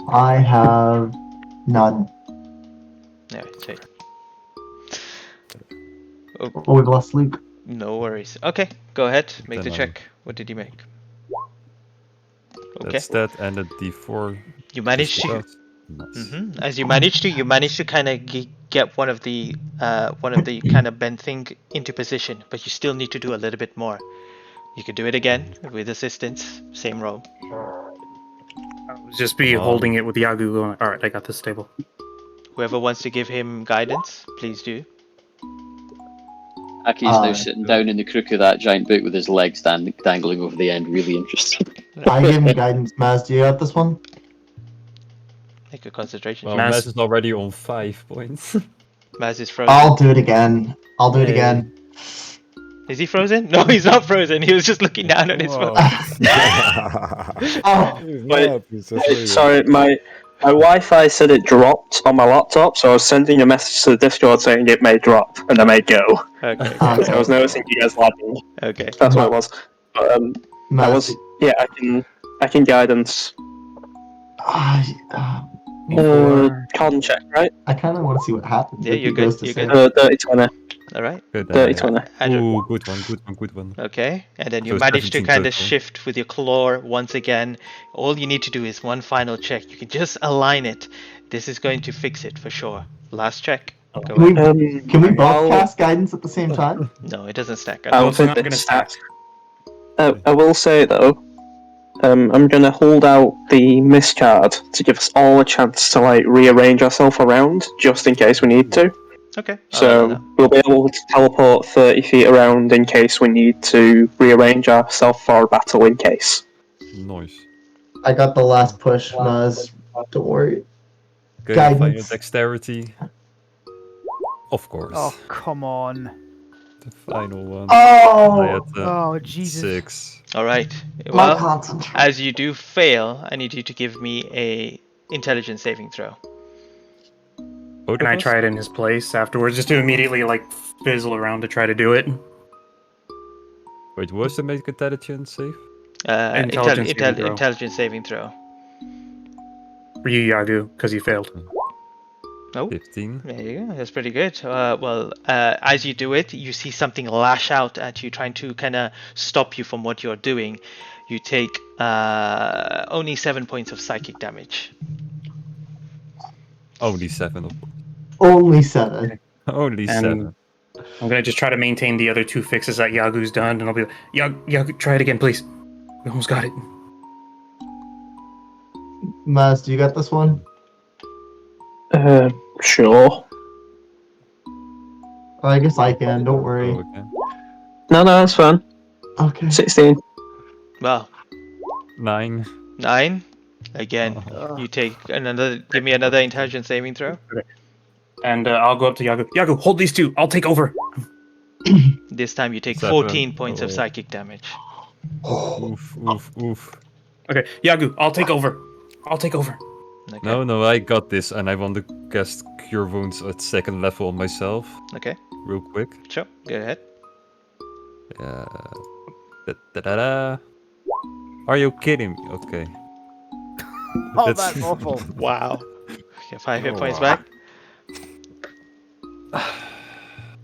Speaker 3: I have none.
Speaker 1: Yeah, okay.
Speaker 3: Oh, we've lost Luke.
Speaker 1: No worries. Okay, go ahead. Make the
Speaker 10: Then
Speaker 1: check. What did you make? Okay.
Speaker 10: That's that, and a D4.
Speaker 1: You managed
Speaker 10: just
Speaker 1: to.
Speaker 10: because. Nice.
Speaker 1: As you manage to kind of get one of the kind of bent thing into position, but you still need to do a little bit more. You could do it again with assistance. Same roll.
Speaker 9: I'll just be holding it with Yagu going, alright, I got this stable.
Speaker 1: Whoever wants to give him guidance, please do.
Speaker 12: Aki's now sitting down in the crook of that giant book with his legs dangling over the end, really interesting.
Speaker 3: I gave him guidance. Maz, do you got this one?
Speaker 1: Make a concentration
Speaker 10: Well,
Speaker 1: check.
Speaker 10: Maz is already on 5 points.
Speaker 1: Maz is frozen.
Speaker 3: I'll do it again. I'll do it again.
Speaker 1: Is he frozen? No, he's not frozen. He was just looking down at his phone.
Speaker 3: Oh,
Speaker 7: Wait, sorry, my Wi-Fi said it dropped on my laptop, so I was sending a message to the Discord saying it may drop and I may go.
Speaker 1: Okay.
Speaker 7: So I was noticing you guys lagging.
Speaker 1: Okay.
Speaker 7: That's what it was. But, I
Speaker 3: Maz,
Speaker 7: was. Yeah, I can guidance. Con check, right?
Speaker 3: I kind of want to see what happens.
Speaker 1: Yeah,
Speaker 3: if he
Speaker 1: you're
Speaker 3: goes
Speaker 1: good.
Speaker 3: to
Speaker 1: You're
Speaker 3: save.
Speaker 1: good.
Speaker 7: Dirty 20.
Speaker 1: All right.
Speaker 10: Good.
Speaker 7: Dirty 20.
Speaker 10: Ooh, good one.
Speaker 1: Okay, and then you
Speaker 10: So
Speaker 1: manage to
Speaker 10: 17
Speaker 1: kind of
Speaker 10: total.
Speaker 1: shift with your claw once again. All you need to do is one final check. You can just align it. This is going to fix it for sure. Last check. Go
Speaker 3: Can
Speaker 1: ahead.
Speaker 3: we, can we both cast guidance at the same time?
Speaker 1: No, it doesn't stack.
Speaker 7: I don't
Speaker 9: it's
Speaker 7: think
Speaker 9: not
Speaker 7: it
Speaker 9: gonna
Speaker 7: stacks. I will say though, I'm gonna hold out the miss card to give us all a chance to like rearrange ourselves around, just in case we need to.
Speaker 1: Okay.
Speaker 7: So we'll be able to teleport 30 feet around in case we need to rearrange ourselves for a battle in case.
Speaker 10: Nice.
Speaker 3: I got the last push, Maz. Don't worry.
Speaker 10: Good. Final
Speaker 3: Guidance.
Speaker 10: dexterity. Of course.
Speaker 8: Oh, come on.
Speaker 10: The final one.
Speaker 3: Oh!
Speaker 10: I had
Speaker 8: Oh, Jesus.
Speaker 10: 6.
Speaker 1: All right.
Speaker 3: My
Speaker 1: Well,
Speaker 3: concentration.
Speaker 1: as you do fail, I need you to give me a intelligence saving throw.
Speaker 10: Both
Speaker 9: Can
Speaker 10: of
Speaker 9: I
Speaker 10: us?
Speaker 9: try it in his place afterwards, just to immediately like fizzle around to try to do it?
Speaker 10: Wait, what's the make intelligence save?
Speaker 9: Intelligence saving throw.
Speaker 1: Intelligence saving throw.
Speaker 9: For you, Yagu, because you failed.
Speaker 1: Oh,
Speaker 10: 15.
Speaker 1: there you go. That's pretty good. As you do it, you see something lash out at you, trying to kind of stop you from what you're doing. You take only 7 points of psychic damage.
Speaker 10: Only 7.
Speaker 3: Only 7.
Speaker 10: Only
Speaker 9: And
Speaker 10: 7.
Speaker 9: I'm gonna just try to maintain the other 2 fixes that Yagu's done, and I'll be like, Yagu, try it again, please. We almost got it.
Speaker 3: Maz, do you got this one?
Speaker 7: Sure.
Speaker 3: Oh, I guess I can. Don't worry.
Speaker 10: Oh, okay.
Speaker 7: No, that's fine.
Speaker 3: Okay.
Speaker 7: 16.
Speaker 1: Well,
Speaker 10: 9.
Speaker 1: 9. Again, you take another. Give me another intelligence saving throw.
Speaker 9: And I'll go up to Yagu. Yagu, hold these 2. I'll take over.
Speaker 1: This time you take
Speaker 10: 7.
Speaker 1: 14 points of
Speaker 10: Oh.
Speaker 1: psychic damage.
Speaker 10: Oof.
Speaker 9: Okay, Yagu, I'll take over. I'll take over.
Speaker 1: Okay.
Speaker 10: No, I got this, and I want to cast Cure Wounds at 2nd level on myself.
Speaker 1: Okay.
Speaker 10: Real quick.
Speaker 1: Sure. Go ahead.
Speaker 10: Da-da-da-da. Are you kidding me? Okay.
Speaker 8: Oh, that's awful.
Speaker 1: Wow. Get 5 hit
Speaker 10: Oh,
Speaker 1: points
Speaker 10: wow.
Speaker 1: back.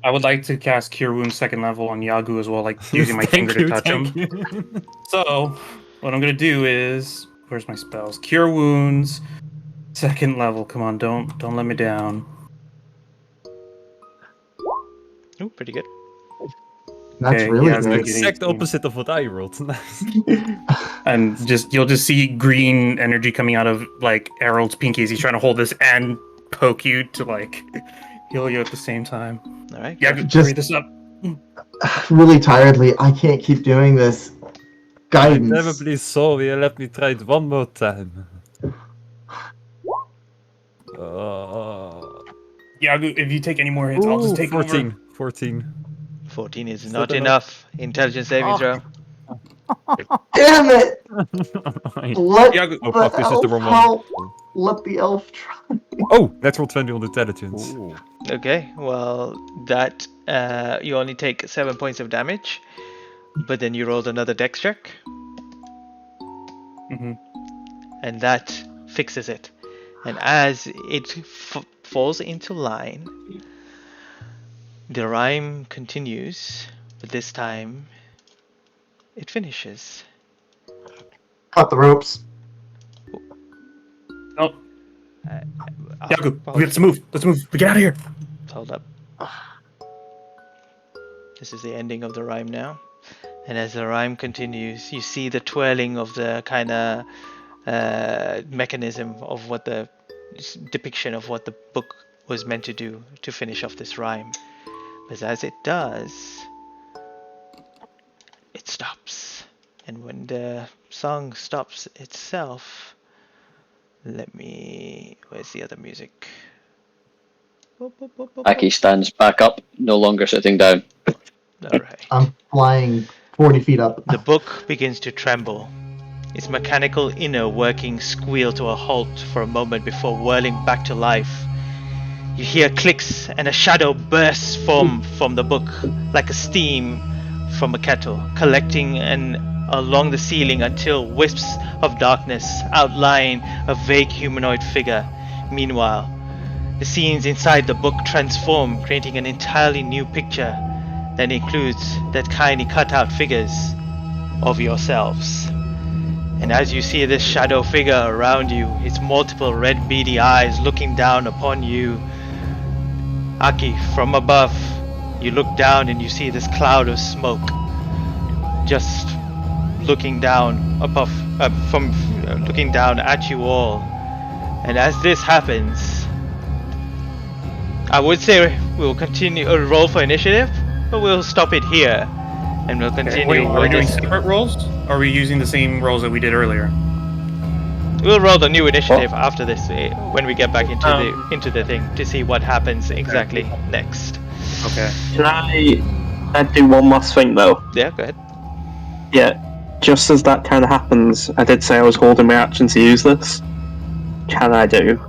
Speaker 9: I would like to cast Cure Wounds 2nd level on Yagu as well, like using my finger to touch him. So, what I'm gonna do is, where's my spells? Cure Wounds, 2nd level. Come on, don't let me down.
Speaker 1: Ooh, pretty good.
Speaker 3: That's
Speaker 9: Okay,
Speaker 3: really
Speaker 9: yeah,
Speaker 10: The
Speaker 3: good.
Speaker 10: exact opposite of what I rolled.
Speaker 9: And you'll just see green energy coming out of like Errol's pinky as he's trying to hold this and poke you to like heal you at the same time.
Speaker 1: All right.
Speaker 9: Yagu,
Speaker 3: Just-
Speaker 9: hurry this up.
Speaker 3: Really tiredly. I can't keep doing this. guidance.
Speaker 10: Terribly sorry. Let me try it one more time.
Speaker 9: Yagu, if you take any more hits, I'll just take
Speaker 10: 14.
Speaker 9: over.
Speaker 10: 14.
Speaker 1: 14 is
Speaker 10: Is
Speaker 1: not
Speaker 10: that
Speaker 1: enough. Intelligence saving throw.
Speaker 3: Damn it! Let
Speaker 9: Yagu,
Speaker 10: Oh
Speaker 3: the
Speaker 10: fuck, this is the
Speaker 3: elf
Speaker 10: wrong one.
Speaker 3: help. Let the elf try.
Speaker 10: Oh, natural 20 on intelligence.
Speaker 2: Ooh.
Speaker 1: Okay, well, that you only take 7 points of damage, but then you rolled another dex check,
Speaker 9: Mhm.
Speaker 1: and that fixes it. And as it falls into line, the rhyme continues, but this time it finishes.
Speaker 3: Cut the ropes.
Speaker 9: Oh, Yagu,
Speaker 1: Hold-
Speaker 9: we have to move. Let's move. We get out of here.
Speaker 1: Hold up. This is the ending of the rhyme now. And as the rhyme continues, you see the twirling of the kind of mechanism of what the depiction of what the book was meant to do to finish off this rhyme. But as it does, it stops. And when the song stops itself, where's the other music?
Speaker 12: Aki stands back up, no longer sitting down.
Speaker 1: Alright.
Speaker 3: I'm flying 40 feet up.
Speaker 1: The book begins to tremble. Its mechanical inner workings squeal to a halt for a moment before whirling back to life. You hear clicks and a shadow bursts from the book like a steam from a kettle, collecting along the ceiling until wisps of darkness outline a vague humanoid figure. Meanwhile, the scenes inside the book transform, creating an entirely new picture that includes that tiny cutout figures of yourselves. And as you see this shadow figure around you, its multiple red beady eyes looking down upon you, Aki, from above, you look down and you see this cloud of smoke just looking down looking down at you all. And as this happens, I would say we'll continue roll for initiative, but we'll stop it here, and we'll continue.
Speaker 9: Wait, are we
Speaker 1: with
Speaker 9: doing
Speaker 1: this.
Speaker 9: separate rolls? Or are we using the same rolls that we did earlier?
Speaker 1: We'll roll the new initiative after this when we get back into the thing to see what happens exactly next.
Speaker 9: Okay.
Speaker 7: Can I do one last thing though?
Speaker 1: Yeah, go ahead.
Speaker 7: Yeah. Just as that kind of happens, I did say I was holding my action to use this. Can I do?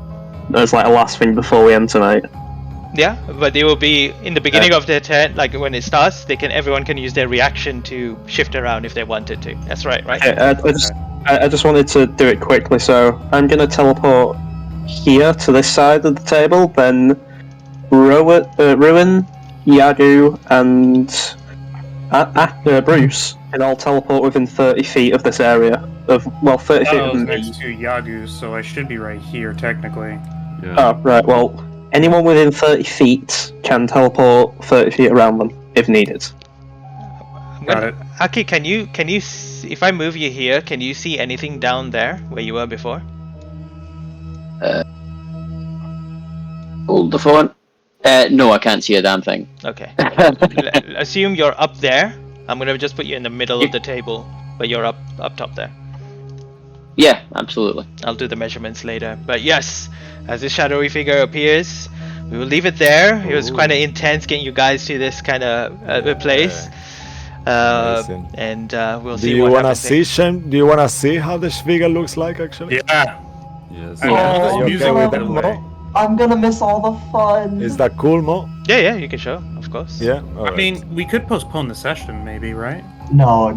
Speaker 7: As like a last thing before we end tonight.
Speaker 1: Yeah, but they will be in the beginning of their turn, like when it starts. Everyone can use their reaction to shift around if they wanted to. That's right, right?
Speaker 7: I just wanted to do it quickly, so I'm gonna teleport here to this side of the table. Then Ruin, Yagu, and Bruce can all teleport within 30 feet of this area. 30 feet
Speaker 9: I
Speaker 7: of
Speaker 9: was
Speaker 7: me.
Speaker 9: next to Yagu, so I should be right here technically.
Speaker 10: Yeah.
Speaker 7: Oh, right, well, anyone within 30 feet can teleport 30 feet around them, if needed.
Speaker 9: Got it.
Speaker 1: Aki, can you if I move you here, can you see anything down there where you were before?
Speaker 12: Hold the phone. No, I can't see a damn thing.
Speaker 1: Okay. Assume you're up there. I'm gonna just put you in the middle of the table, but you're up top there.
Speaker 12: Yeah, absolutely.
Speaker 1: I'll do the measurements later. But yes, as this shadowy figure appears, we will leave it there. It was kind of intense getting you guys to this kind of place.
Speaker 11: Amazing.
Speaker 1: And we'll
Speaker 11: Do
Speaker 1: see
Speaker 11: you
Speaker 1: what
Speaker 11: wanna
Speaker 1: happens
Speaker 11: see
Speaker 1: next.
Speaker 11: Do you wanna see how the figure looks like actually?
Speaker 9: Yeah.
Speaker 10: Yes.
Speaker 9: I
Speaker 3: Oh,
Speaker 9: have
Speaker 11: You
Speaker 9: music
Speaker 11: okay with
Speaker 9: by
Speaker 11: that,
Speaker 9: the way.
Speaker 11: Mo?
Speaker 3: I'm gonna miss all the fun.
Speaker 11: Is that cool, Mo?
Speaker 1: Yeah, you can show, of course.
Speaker 11: Yeah.
Speaker 9: I mean, we could postpone the session, maybe, right?
Speaker 3: No,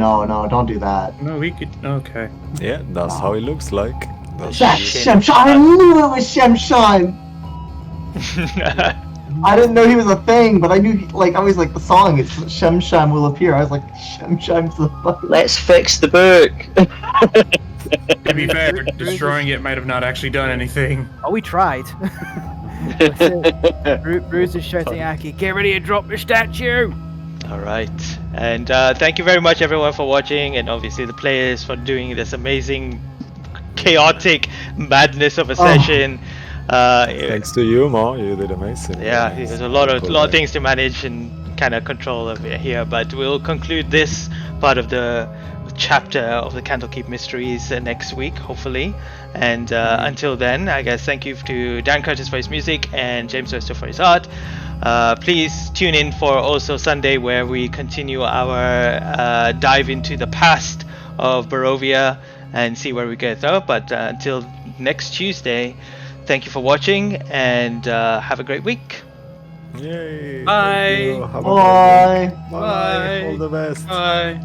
Speaker 3: don't do that.
Speaker 9: No, we could. Okay.
Speaker 11: Yeah, that's how it looks like. That's
Speaker 3: That's Shemshime. I knew it was Shemshime. I didn't know he was a thing, but I knew, like, I always like the song. It's Shemshime will appear. I was like, Shemshime's the fuck.
Speaker 12: Let's fix the book.
Speaker 9: To be fair, destroying it might have not actually done anything.
Speaker 8: Oh, we tried. Bruce is shouting, Aki, get ready to drop the statue!
Speaker 1: Alright, and thank you very much everyone for watching, and obviously the players for doing this amazing, chaotic madness of a session.
Speaker 11: Thanks to you, Mo. You did amazing.
Speaker 1: Yeah, there's a lot of things to manage and kind of control of it here, but we'll conclude this part of the chapter of the Candlekeep Mysteries next week, hopefully. And until then, I guess thank you to Dan Curtis for his music and James Wester for his art. Please tune in for also Sunday, where we continue our dive into the past of Barovia and see where we get though. But until next Tuesday, thank you for watching and have a great week.
Speaker 11: Yay!
Speaker 9: Bye.
Speaker 11: Thank you. Have a
Speaker 3: Bye.
Speaker 11: great week. Bye. All the best.
Speaker 9: Bye.